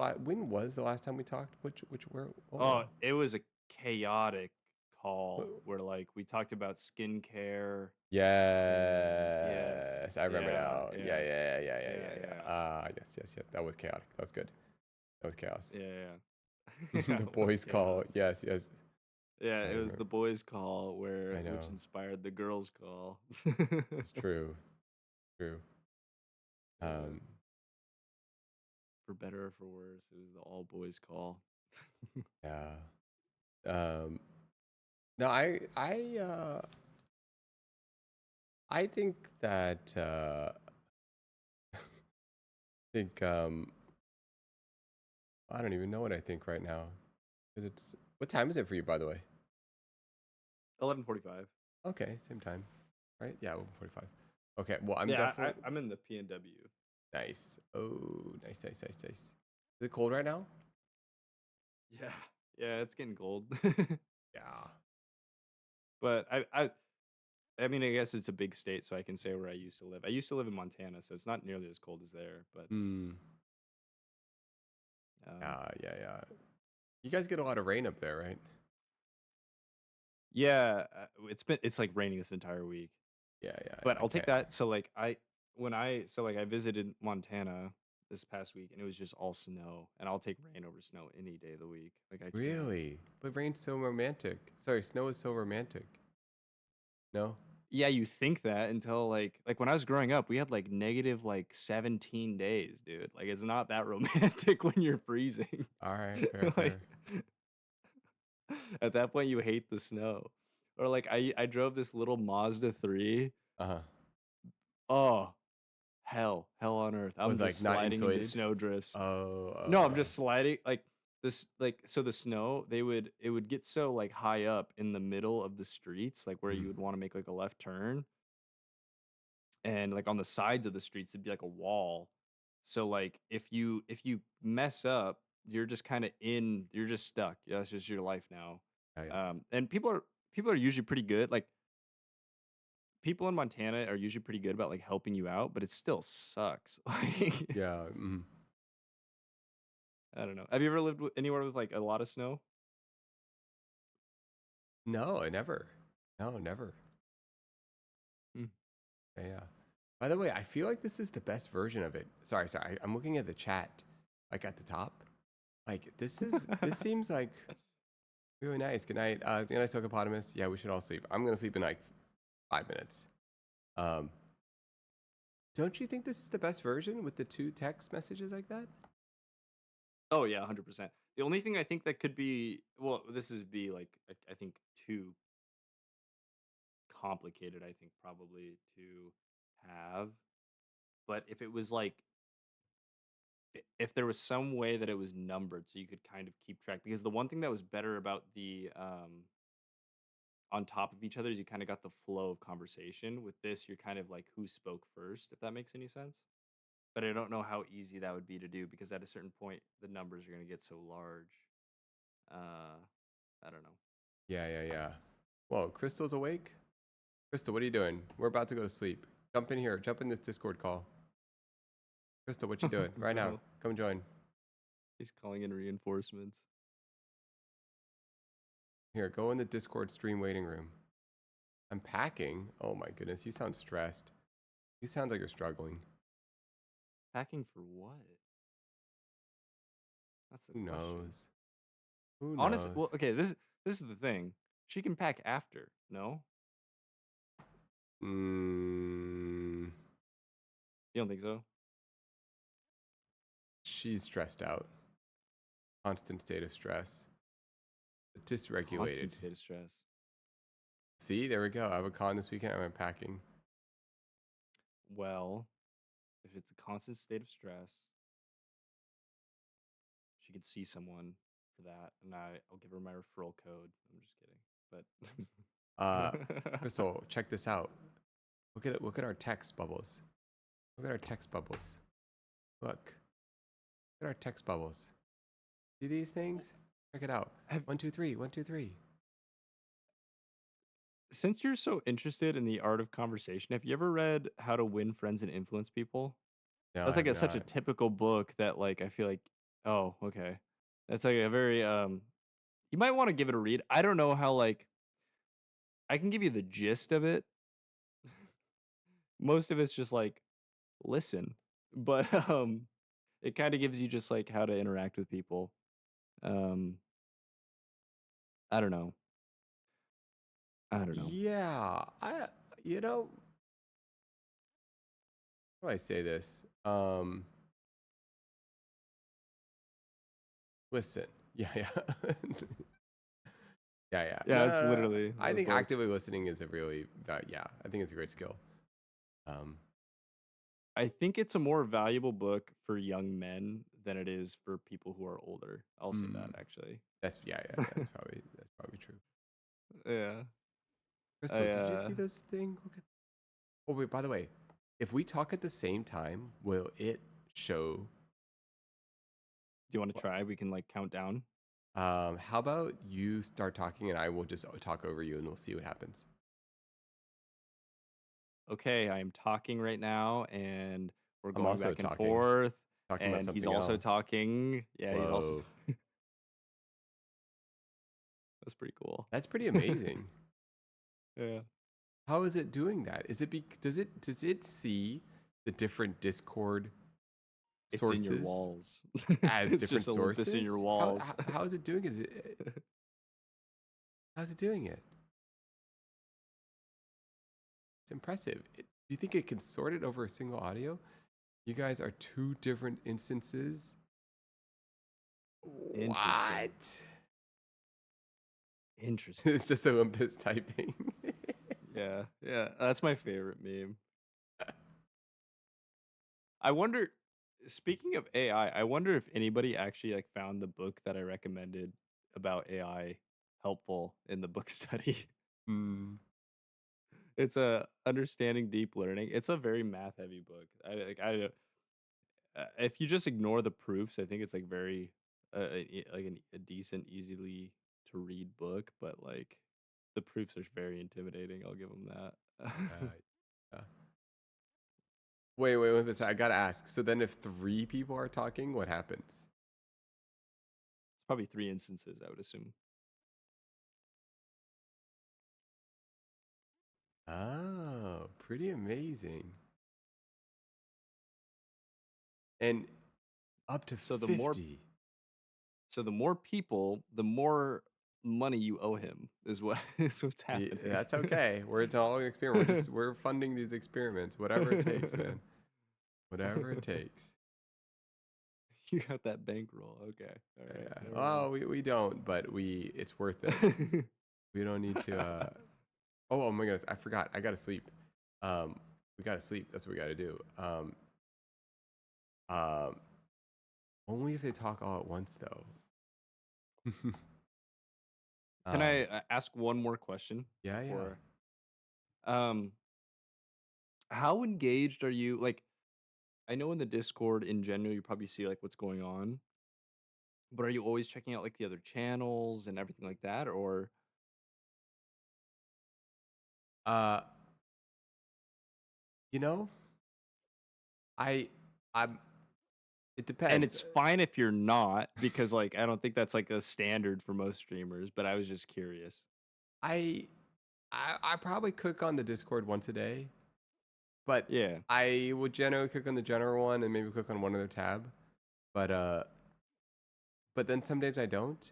last time we talked? Which where? Oh, oh, it was a chaotic wh- call where like we talked about skincare and yeah, yes, I remember yeah, now. Yeah, yeah, yeah, yeah, yeah, yeah, yeah, yeah, yeah. yeah, Ah, yes, yes, yes. That was chaotic. That was good. That was chaos. yeah, yeah. Yeah, The it was boys' call. chaos. Yes, yes. Yeah, I it was remember. the boys' call I which know. inspired the girls' call. It's true. True. Yeah, Um, for better or for worse, it was the all boys call. yeah. Um, no, I think that think I don't even know what I think right now because it's what time is it for you, by the way? 11:45. Okay, same time, right? Yeah, 11:45. Okay, well, I'm Yeah, definitely I'm in the PNW. nice. Oh, nice, nice, nice, nice. Is it cold right now? Yeah, yeah, it's getting cold. Yeah. But I mean, I guess it's a big state, so I can say where I used to live. I used to live in Montana, so it's not nearly as cold as there. But Hmm. um, Yeah, yeah, yeah. You guys get a lot of rain up there, right? yeah, it's like raining this entire week. Yeah, yeah, But yeah. I I'll take can't. that. So like I visited Montana this past week, and it was just all snow. And I'll take rain over snow any day of the week. Like I can't. Really? But rain's so romantic. Sorry, snow is so romantic. No? Yeah, you think that until like when I was growing up, we had like negative like 17 days, dude. Like it's not that romantic when you're freezing. All right, fair, Like fair. at that point you hate the snow. Or like I drove this little Mazda 3. Uh-huh. Oh, hell on earth. I'm Was like just not sliding into insulated? snow drifts. Oh, No, I'm just sliding like this like so the snow it would get so like high up in the middle of the streets, like where Mm. you would want to make like a left turn, and like on the sides of the streets it'd be like a wall. So like if you mess up, you're just kind of you're just stuck. Yeah, that's just your life now. Yeah, yeah. And people are usually pretty good. Like people in Montana are usually pretty good about like helping you out, but it still sucks. Like Yeah. I don't know. Have you ever lived anywhere with like a lot of snow? No, I never. No, never. Hmm. Yeah, yeah. By the way, I feel like this is the best version of it. Sorry, sorry. I'm looking at the chat, like at the top. Like this seems like really nice. Good night. Good night, Socopotamus. Yeah, we should all sleep. I'm gonna sleep in like 5 minutes. Um, don't you think this is the best version with the 2 text messages like that? Oh yeah, 100%. The only thing I think that could be, well, this is be like I think too complicated. I think probably to have, but if it was like if there was some way that it was numbered so you could kind of keep track, because the one thing that was better about the on top of each other is you kind of got the flow of conversation. With this, you're kind of like who spoke first, if that makes any sense. But I don't know how easy that would be to do because at a certain point the numbers are going to get so large. Uh, I don't know. Yeah, yeah, yeah. Whoa, Crystal's awake? Crystal, what are you doing? We're about to go to sleep. Jump in here. Jump in this Discord call. Crystal, what you doing? Right now. Bro, Come join. he's calling in reinforcements. Here, go in the Discord stream waiting room. I'm packing. Oh my goodness, you sound stressed. You sound like you're struggling. Packing for what? That's the Who question. knows? Who Honestly, well, knows? okay, this is the thing. She can pack after, no? Mm, You don't think so? she's stressed out. Constant state of stress. Dysregulated. Constant state of stress. See, there we go. I have a con this weekend. I'm unpacking. Well, if it's a constant state of stress, she could see someone for that, and I'll give her my referral code. I'm just kidding, Uh, but Crystal, check this out. Look at it. Look at our text bubbles. Look at our text bubbles. Look. Look at our text bubbles. See these things? Check it out. have, 1, 2, 3. 1, 2, 3. since you're so interested in the art of conversation, have you ever read How to Win Friends and Influence People? No, I That's like have such a not. typical book that like I feel like, oh, okay. That's like a very you might want to give it a read. I don't know how like I can give you the gist of it. Most of it's just like listen. But it kind of gives you just like how to interact with people. Um I don't know. I don't know. Yeah, you know, how do I say this? Listen. Yeah, yeah. Yeah, yeah. Yeah, No, it's no, no. literally I the think book. actively listening is a really, yeah, I think it's a great skill. Um, I think it's a more valuable book for young men than it is for people who are older. I'll say that mm, actually. yeah, yeah, yeah. That's probably true. Yeah. Crystal, I did you see this thing? Look at. Oh wait, by the way, if we talk at the same time, will it show? Do you want to try? We can like count down. How about you start talking and I will just talk over you and we'll see what happens. Okay, I am talking right now and we're I'm going also back and talking, forth talking about and he's something also else. talking. Yeah, he's also Whoa, That's pretty cool. that's pretty amazing. Yeah. How is it doing that? Is it does it see the different Discord It's in your sources walls. as It's different just a little this in your sources? walls. How is it doing? How's it doing it? It's impressive. Do you think it can sort it over a single audio? You guys are 2 different instances. Interesting. What? Interesting. It's just Olympus typing. Yeah. Yeah. That's my favorite meme. I wonder Speaking of AI, I wonder if anybody actually like found the book that I recommended about AI helpful in the book study. Hmm. It's a understanding deep learning. It's a very math heavy book. If you just ignore the proofs, I think it's like very a decent, easily to read book. But like the proofs are very intimidating. I'll give them that. Yeah. Yeah. Wait. I gotta ask. So then, if three people are talking, what happens? It's probably 3 instances, I would assume. Oh, pretty amazing. And up to So the more 50. so the more people, the more money you owe him is what is what's happening. That's okay. It's all an experiment. We're funding these experiments, whatever it takes, man. Whatever it takes. You got that bankroll. Okay. All right. Yeah. Never Oh, mind. we don't, but it's worth it. We don't need to. Oh my goodness, I forgot. I gotta sleep. We gotta sleep. That's what we gotta do. Um, only if they talk all at once, though. Can um, I ask one more question yeah. before um how engaged are you? Like, I know in the Discord in general, you probably see like what's going on, but are you always checking out like the other channels and everything like that? Or, Uh, you know, I, I'm. It and depends. it's fine if you're not, because like I don't think that's like a standard for most streamers, but I was just curious. I, I probably cook on the Discord once a day, but Yeah. I would generally cook on the general one and maybe cook on one other tab. But but then some days I don't.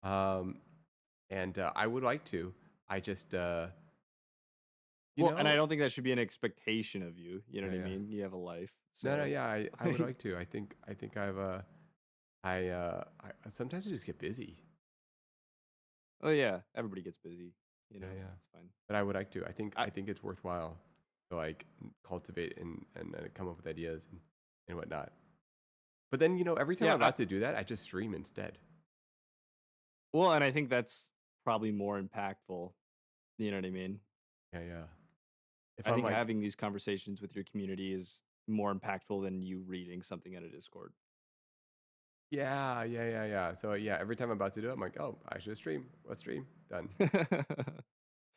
Um, and I would like to. I just you Well, and I know, don't think that should be an expectation of you. You know what I yeah. mean? You have a life. No, So yeah, I would like to. I think I sometimes I just get busy. oh yeah, everybody gets busy. Yeah. It's fine. But I would like to. I I think it's worthwhile to like cultivate and come up with ideas and whatnot. But then every time I'm yeah, about to do that, I just stream instead. well, and I think that's probably more impactful. You know what I mean? Yeah. If I I'm think like, having these conversations with your community is more impactful than you reading something in a Discord. yeah. So yeah, every time I'm about to do it, I'm like, oh, I should stream. Let's stream. Done.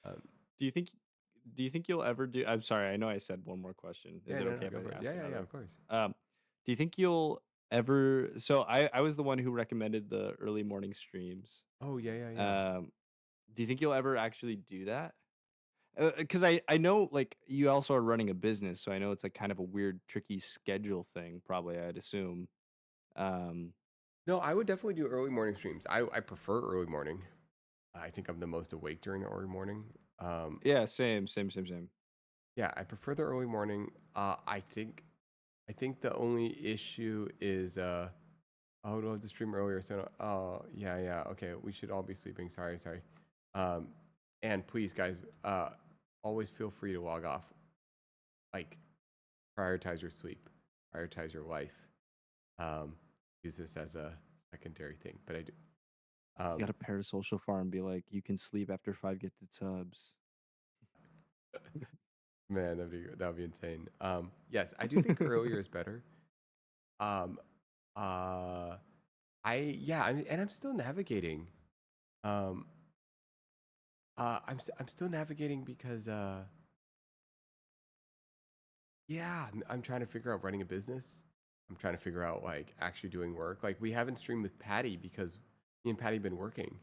Um, Do you think you'll ever do I'm sorry, I know I said one more question. Is yeah, it okay no, if go I for it. ask Yeah, another? of course. Do you think you'll ever so I was the one who recommended the early morning streams. Oh, yeah. Um, do you think you'll ever actually do that? Because I know, like, you also are running a business, so I know it's, like, kind of a weird, tricky schedule thing, probably, I'd assume. Um, No, I would definitely do early morning streams. I prefer early morning. I think I'm the most awake during the early morning. yeah, same. Yeah, I prefer the early morning. I think the only issue is oh, do I have to stream earlier? So oh yeah. Okay, we should all be sleeping. Sorry. Um, and please, guys, always feel free to log off. Like prioritize your sleep, prioritize your life. Um, use this as a secondary thing, but I do. You Um, gotta parasocial farm, be like, "You can sleep after 5 get the tubs." man, that'd be insane. Yes, I do think earlier is better. Um, uh, and I'm still navigating. Um, I'm still navigating because yeah, I'm trying to figure out running a business. I'm trying to figure out like actually doing work. Like we haven't streamed with Patty because me and Patty been working.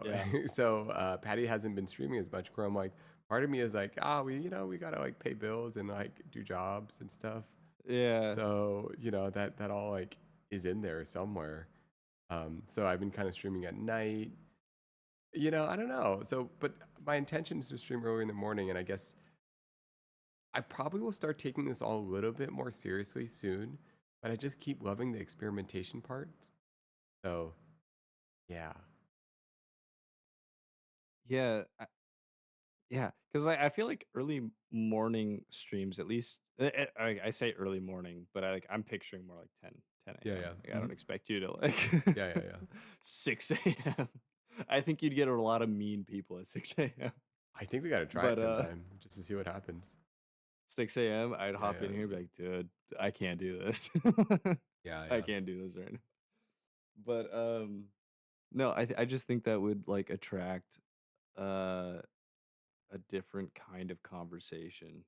Yeah. So Patty hasn't been streaming as much. Where I'm like, part of me is like, we gotta like pay bills and like do jobs and stuff. Yeah. So that all like is in there somewhere. So I've been kind of streaming at night. I don't know. So, but my intention is to stream early in the morning, and I guess I probably will start taking this all a little bit more seriously soon. But I just keep loving the experimentation part. So, yeah. Yeah, Yeah, because I feel like early morning streams, at least I say early morning, but I'm picturing more like 10 Yeah, a.m. yeah. Like I don't expect you to like Yeah, yeah, yeah. 6 a.m. I think you'd get a lot of mean people at 6 a.m. I think we gotta try it But sometime just to see what happens. 6 a.m. I'd Yeah, hop in yeah. here and be like, dude, I can't do this. Yeah, I yeah. can't do this right now. But no, I just think that would like attract uh a different kind of conversation.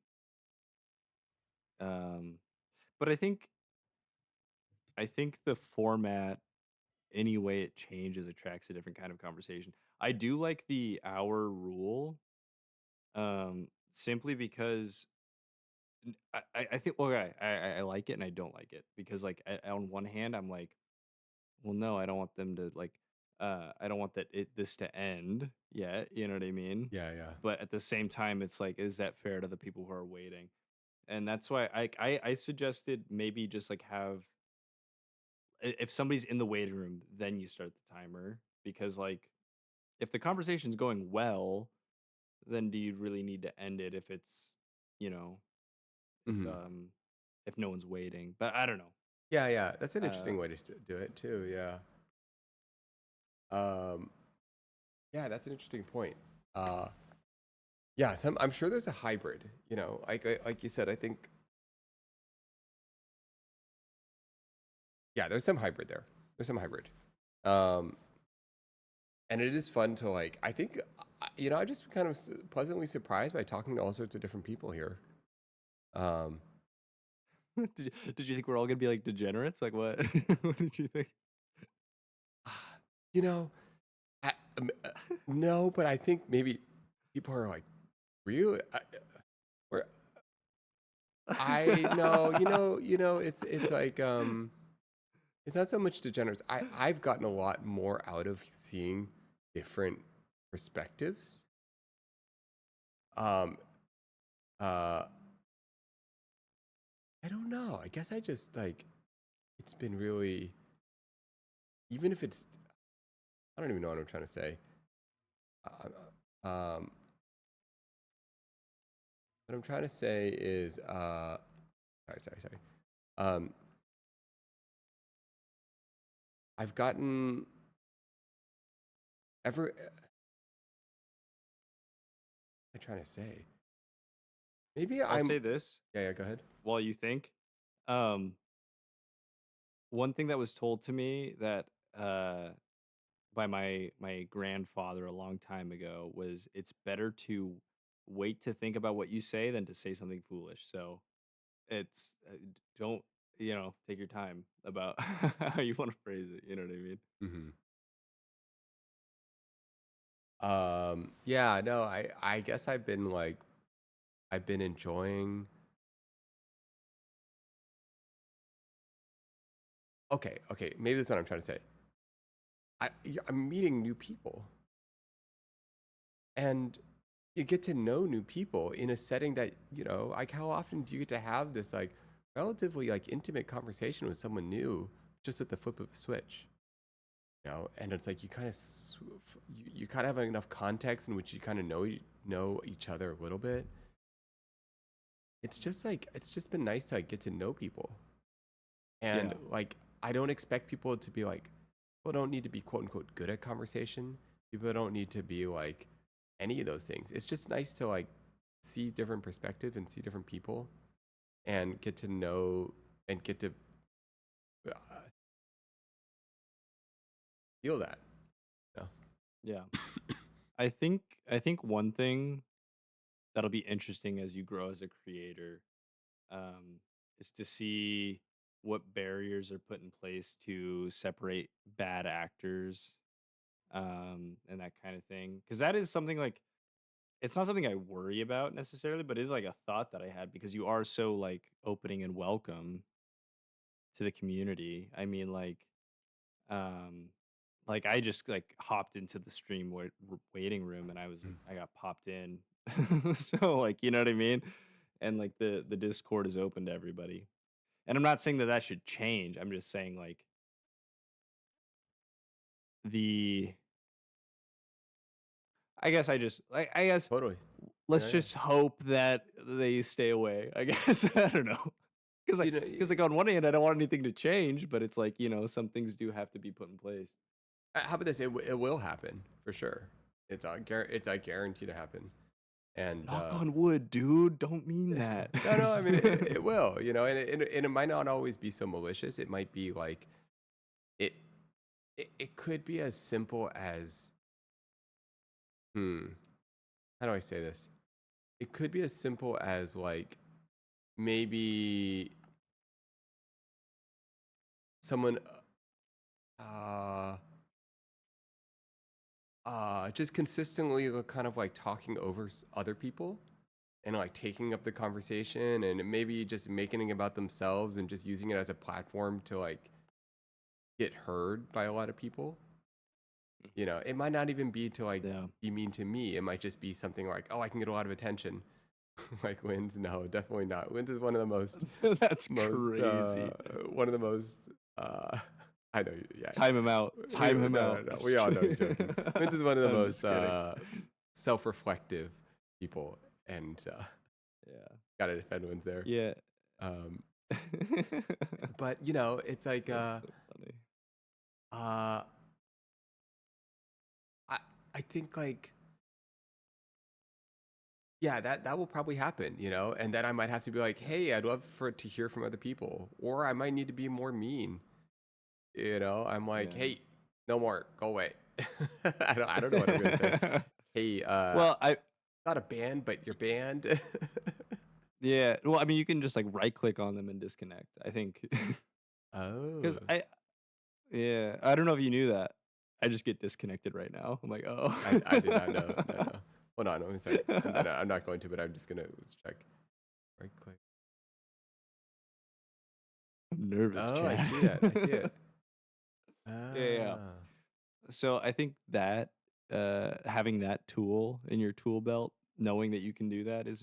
Um but I think the format, any way it changes, attracts a different kind of conversation. I do like the hour rule, simply because I think okay, I like it and I don't like it because like on one hand I'm like, well, no, I don't want them to like, I don't want this to end yet. You know what I mean? Yeah, yeah. But at the same time, it's like, is that fair to the people who are waiting? And that's why I suggested maybe just like have if somebody's in the waiting room, then you start the timer because like if the conversation's going well, then do you really need to end it if it's you know if Mhm. um if no one's waiting? But I don't know. Yeah, yeah. That's an Uh, interesting way to do it too. Yeah. Um, yeah, that's an interesting point. Uh, yeah, I'm sure there's a hybrid. You know, like you said, I think yeah, there's some hybrid there. There's some hybrid. Um, and it is fun to like. I think you know, I just kind of pleasantly surprised by talking to all sorts of different people here. Um, did you think we're all gonna be like degenerates? Like what? What did you think? you know, I, no, but I think maybe people are like, really? Or I no, it's like it's not so much degenerates. I've gotten a lot more out of seeing different perspectives. Um, uh, I don't know. I guess I just like it's been really, even if it's, I don't even know what I'm trying to say. Um, what I'm trying to say is, sorry. Um, I've gotten ever. I'm trying to say. Maybe I'll I'm. say this Yeah, yeah. Go ahead. while you think. Um, One thing that was told to me that by my grandfather a long time ago was it's better to wait to think about what you say than to say something foolish. So it's don't take your time about how you want to phrase it. You know what I mean? Hmm. Yeah. No. I guess I've been like I've been enjoying. Okay. Okay. Maybe that's what I'm trying to say. I'm meeting new people, and you get to know new people in a setting that like how often do you get to have this like relatively like intimate conversation with someone new just at the flip of a switch, and it's like you kind of you kind of have enough context in which you kind of know each other a little bit. It's just like it's just been nice to like get to know people, and Yeah. like I don't expect people to be like, people don't need to be quote unquote good at conversation. People don't need to be like any of those things. It's just nice to like see different perspective and see different people and get to know and get to uh, feel that. You know? Yeah. I think one thing that'll be interesting as you grow as a creator, um, is to see what barriers are put in place to separate bad actors, and that kind of thing. Because that is something like it's not something I worry about necessarily, but it is like a thought that I had because you are so like opening and welcome to the community. I mean, um, like I just like hopped into the stream waiting room and I was like Mm. I got popped in, so like you know what I mean, and like the Discord is open to everybody. And I'm not saying that that should change. I'm just saying like the I guess I just like I guess Totally. let's Yeah, yeah. just hope that they stay away, I guess. I don't know. Because You like, know, because like on one hand, I don't want anything to change, but it's like, some things do have to be put in place. how about this? It will happen for sure. It's a guarantee to happen. And Knock on wood, dude. Don't mean that. no, no, I mean it will, and it might not always be so malicious. It might be like it it could be as simple as hmm, how do I say this? It could be as simple as like maybe someone uh just consistently kind of like talking over other people and like taking up the conversation and maybe just making it about themselves and just using it as a platform to like get heard by a lot of people. It might not even be to like Yeah. be mean to me. It might just be something like, oh, I can get a lot of attention. Like Linz, no, definitely not. Linz is one of the That's most crazy. one of the most uh I know, yeah. Time him out. Time him No, no, out. no. I'm We just all know he's kidding. joking. Linz is one of the I'm most just kidding. self-reflective people, and Yeah. gotta defend Linz there. Yeah. Um, but it's like That's so funny. uh, I I think like yeah, that will probably happen, and then I might have to be like, hey, I'd love for it to hear from other people, or I might need to be more mean. I'm like, Yeah. hey, no more, go away. I don't know what I'm gonna say. Hey, Well, not a band, but you're banned. yeah. Well, I mean, you can just like right click on them and disconnect. I think because Oh, yeah, I don't know if you knew that. I just get disconnected right now. I'm like, oh. I did not know. No, no. Hold on, let me start. No, no, I'm not going to, but I'm just gonna let's check. Right click. I'm nervous, Oh, I Chad. see that. I see it. Yeah, yeah. Ah. So I think that having that tool in your tool belt, knowing that you can do that is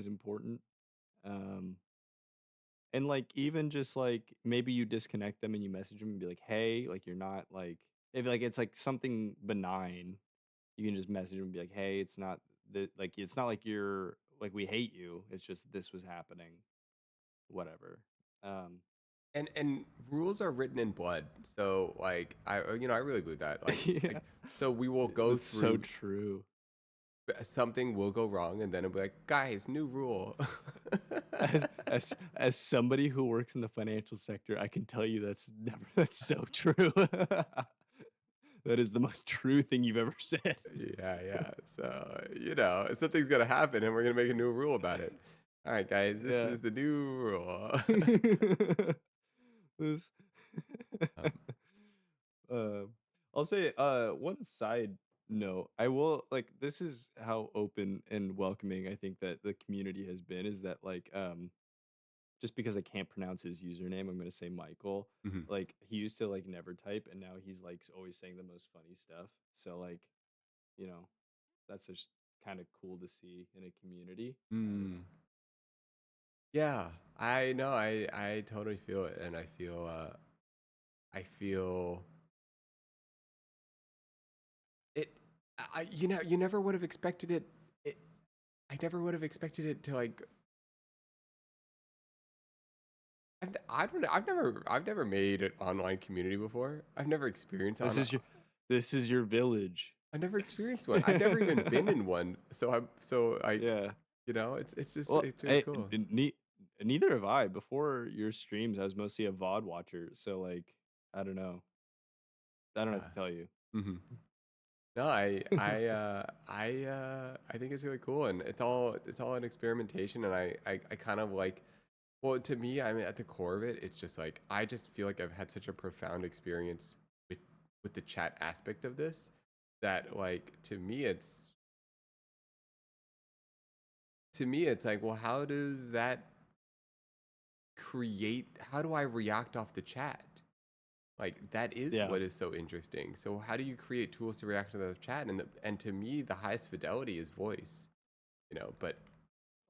important. Um, and like even just like maybe you disconnect them and you message them and be like, hey, like you're not like if like it's like something benign, you can just message them and be like, hey, it's not like it's not like you're like we hate you. It's just this was happening, whatever. Um, And rules are written in blood. So like I really believe that. yeah, Like so we will go that's so through true. something will go wrong and then it'll be like, guys, new rule. As somebody who works in the financial sector, I can tell you that's so true. That is the most true thing you've ever said. Yeah, yeah. So, something's gonna happen and we're gonna make a new rule about it. All right, guys, this Yeah. is the new rule. This- um, uh, I'll say one side note. I will like this is how open and welcoming I think that the community has been is that like just because I can't pronounce his username, I'm gonna say Michael. mhm. Like he used to like never type, and now he's like always saying the most funny stuff. So like, you know, that's just kind of cool to see in a community. I don't Mm. know. Yeah, I know. I totally feel it, and I feel it. You never would have expected it. It. I never would have expected it to like. I don't know. I've never made an online community before. I've never experienced This on. is your this is your village. I've never Just experienced one. I've never even been in one. So I'm so like, yeah. it's just Well, it's really cool. neither have I. Before your streams, I was mostly a VOD watcher. So like, I don't know. I don't know what to tell you. hmm No, I think it's really cool, and it's all an experimentation, and I kind of like. Well, to me, I mean, at the core of it, it's just like I just feel like I've had such a profound experience with the chat aspect of this that like to me it's like, well, how do I react off the chat? Like that is Yeah. what is so interesting. So how do you create tools to react to the chat? And to me, the highest fidelity is voice. But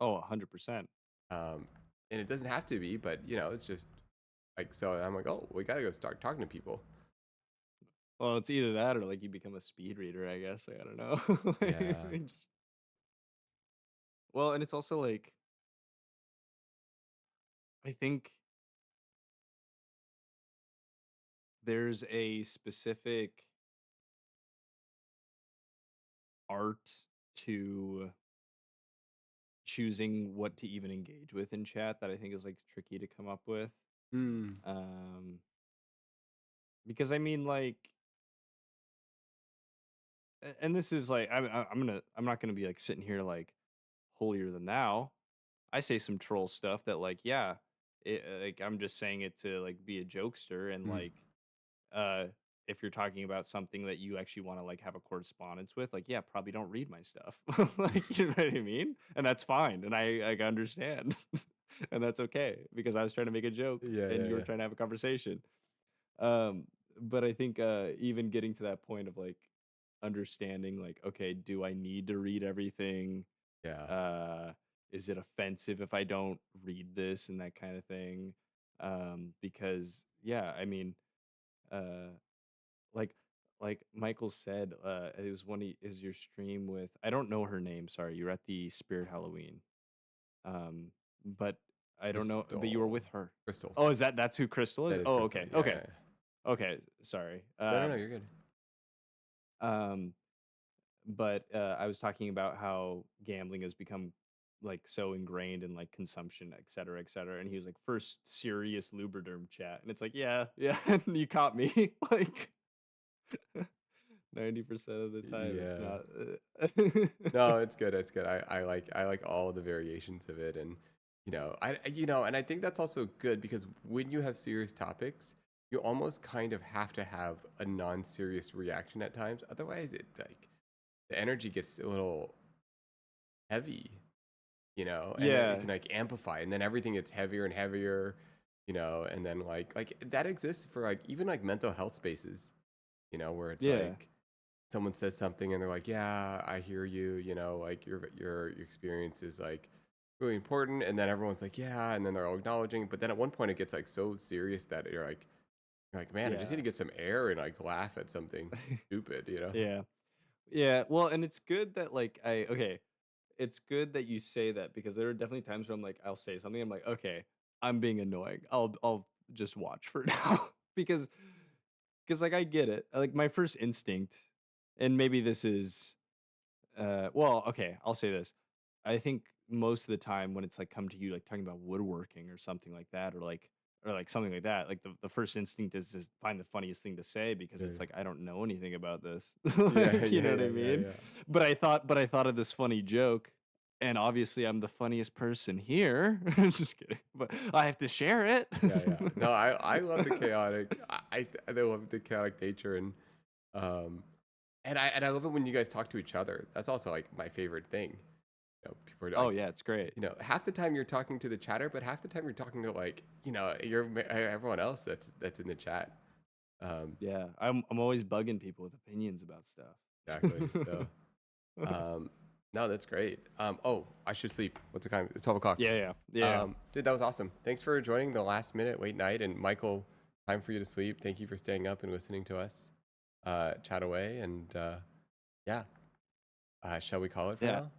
Oh, 100%. um, and it doesn't have to be. But it's just like so. I'm like, oh, we gotta go start talking to people. Well, it's either that or like you become a speed reader, I guess. Like, I don't know. Yeah. Like, just Well, and it's also like I think there's a specific art to choosing what to even engage with in chat that I think is like tricky to come up with. Hmm. Um, because I mean, like, and this is like, I'm not gonna be like sitting here like holier than thou. I say some troll stuff that like, yeah, like I'm just saying it to like be a jokester and Hmm. like, uh, if you're talking about something that you actually want to like have a correspondence with, like, yeah, probably don't read my stuff. Like, you know what I mean? And that's fine. And I understand. And that's okay because I was trying to make a joke Yeah, and yeah, you were yeah, trying to have a conversation. Um, but I think even getting to that point of like understanding, like, okay, do I need to read everything? yeah, Uh, is it offensive if I don't read this and that kind of thing? Because yeah, I mean, uh, like like Michael said, it was is your stream with I don't know her name. Sorry, you were at the Spirit Halloween. Um, but I don't know. But you were Crystal, with her. Crystal. Oh, that's who Crystal is? That is Oh, Crystal. okay, Yeah, okay, yeah, yeah. okay. Sorry. No, no, no. You're good. Um, but I was talking about how gambling has become like so ingrained in like consumption, et cetera, et cetera. And he was like, first serious Lubriderm chat, and it's like, yeah, yeah, you caught me. Like 90% of the time, it's Yeah. not. No, it's good. It's good. I like all the variations of it, and and I think that's also good because when you have serious topics, you almost kind of have to have a non-serious reaction at times. Otherwise, it like the energy gets a little heavy, and then it Yeah, can like amplify, and then everything gets heavier and heavier, and then like that exists for like even like mental health spaces, where it's yeah, like someone says something and they're like, "Yeah, I hear you," like your experience is like really important, and then everyone's like, "Yeah," and then they're all acknowledging, but then at one point it gets like so serious that you're like, "Man, I just need yeah, to get some air and like laugh at something stupid." yeah, yeah. Well, and it's good that like okay, it's good that you say that because there are definitely times where I'm like, I'll say something, I'm like, okay, I'm being annoying. I'll just watch for now because like I get it. Like my first instinct, and maybe this is well, okay, I'll say this. I think most of the time when it's like come to you like talking about woodworking or something like that, or like something like that, like the first instinct is to find the funniest thing to say because Yeah, it's like I don't know anything about this. yeah, Like, you yeah, know what yeah, I yeah, mean? yeah, But I thought of this funny joke. And obviously I'm the funniest person here. Just kidding. But I have to share it. yeah, yeah. No, I love the chaotic. I love the chaotic nature, um, and I love it when you guys talk to each other. That's also like my favorite thing. People are Oh like, yeah, it's great. half the time you're talking to the chatter, but half the time you're talking to like, everyone else that's in the chat. Um, Yeah. I'm always bugging people with opinions about stuff. exactly. So, um, no, that's great. Oh, I should sleep. What's the time? It's 12 o'clock. Yeah, yeah. Yeah. Dude, that was awesome. Thanks for joining the last minute late night. And Michael, time for you to sleep. Thank you for staying up and listening to us chat away. And yeah, shall we call it for Yeah. now?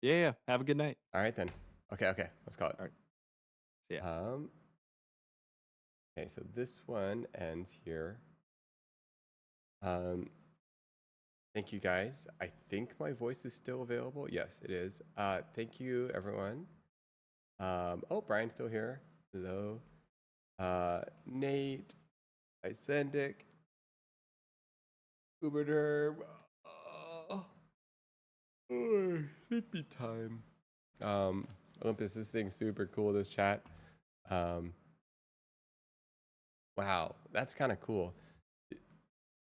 Yeah, yeah. Have a good night. All right then. Okay. Let's call it. All right. See ya. Um, okay, so this one ends here. Um, thank you guys. I think my voice is still available. Yes, it is. Thank you, everyone. Oh, Brian's still here. Hello. Nate, Isendic, Uberderm. Sleepy time. Olympus, this thing's super cool. This chat. Um, wow, that's kind of cool.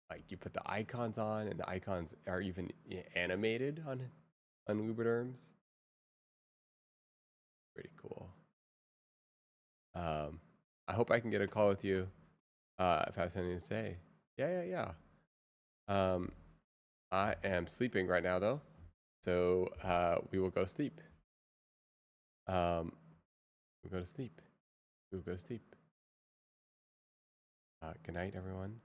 Like you put the icons on, and the icons are even animated on Uberderms. Pretty cool. I hope I can get a call with you if I have something to say. Yeah. Um, I am sleeping right now though, so we will go to sleep. We'll go to sleep. We'll go to sleep. Good night, everyone.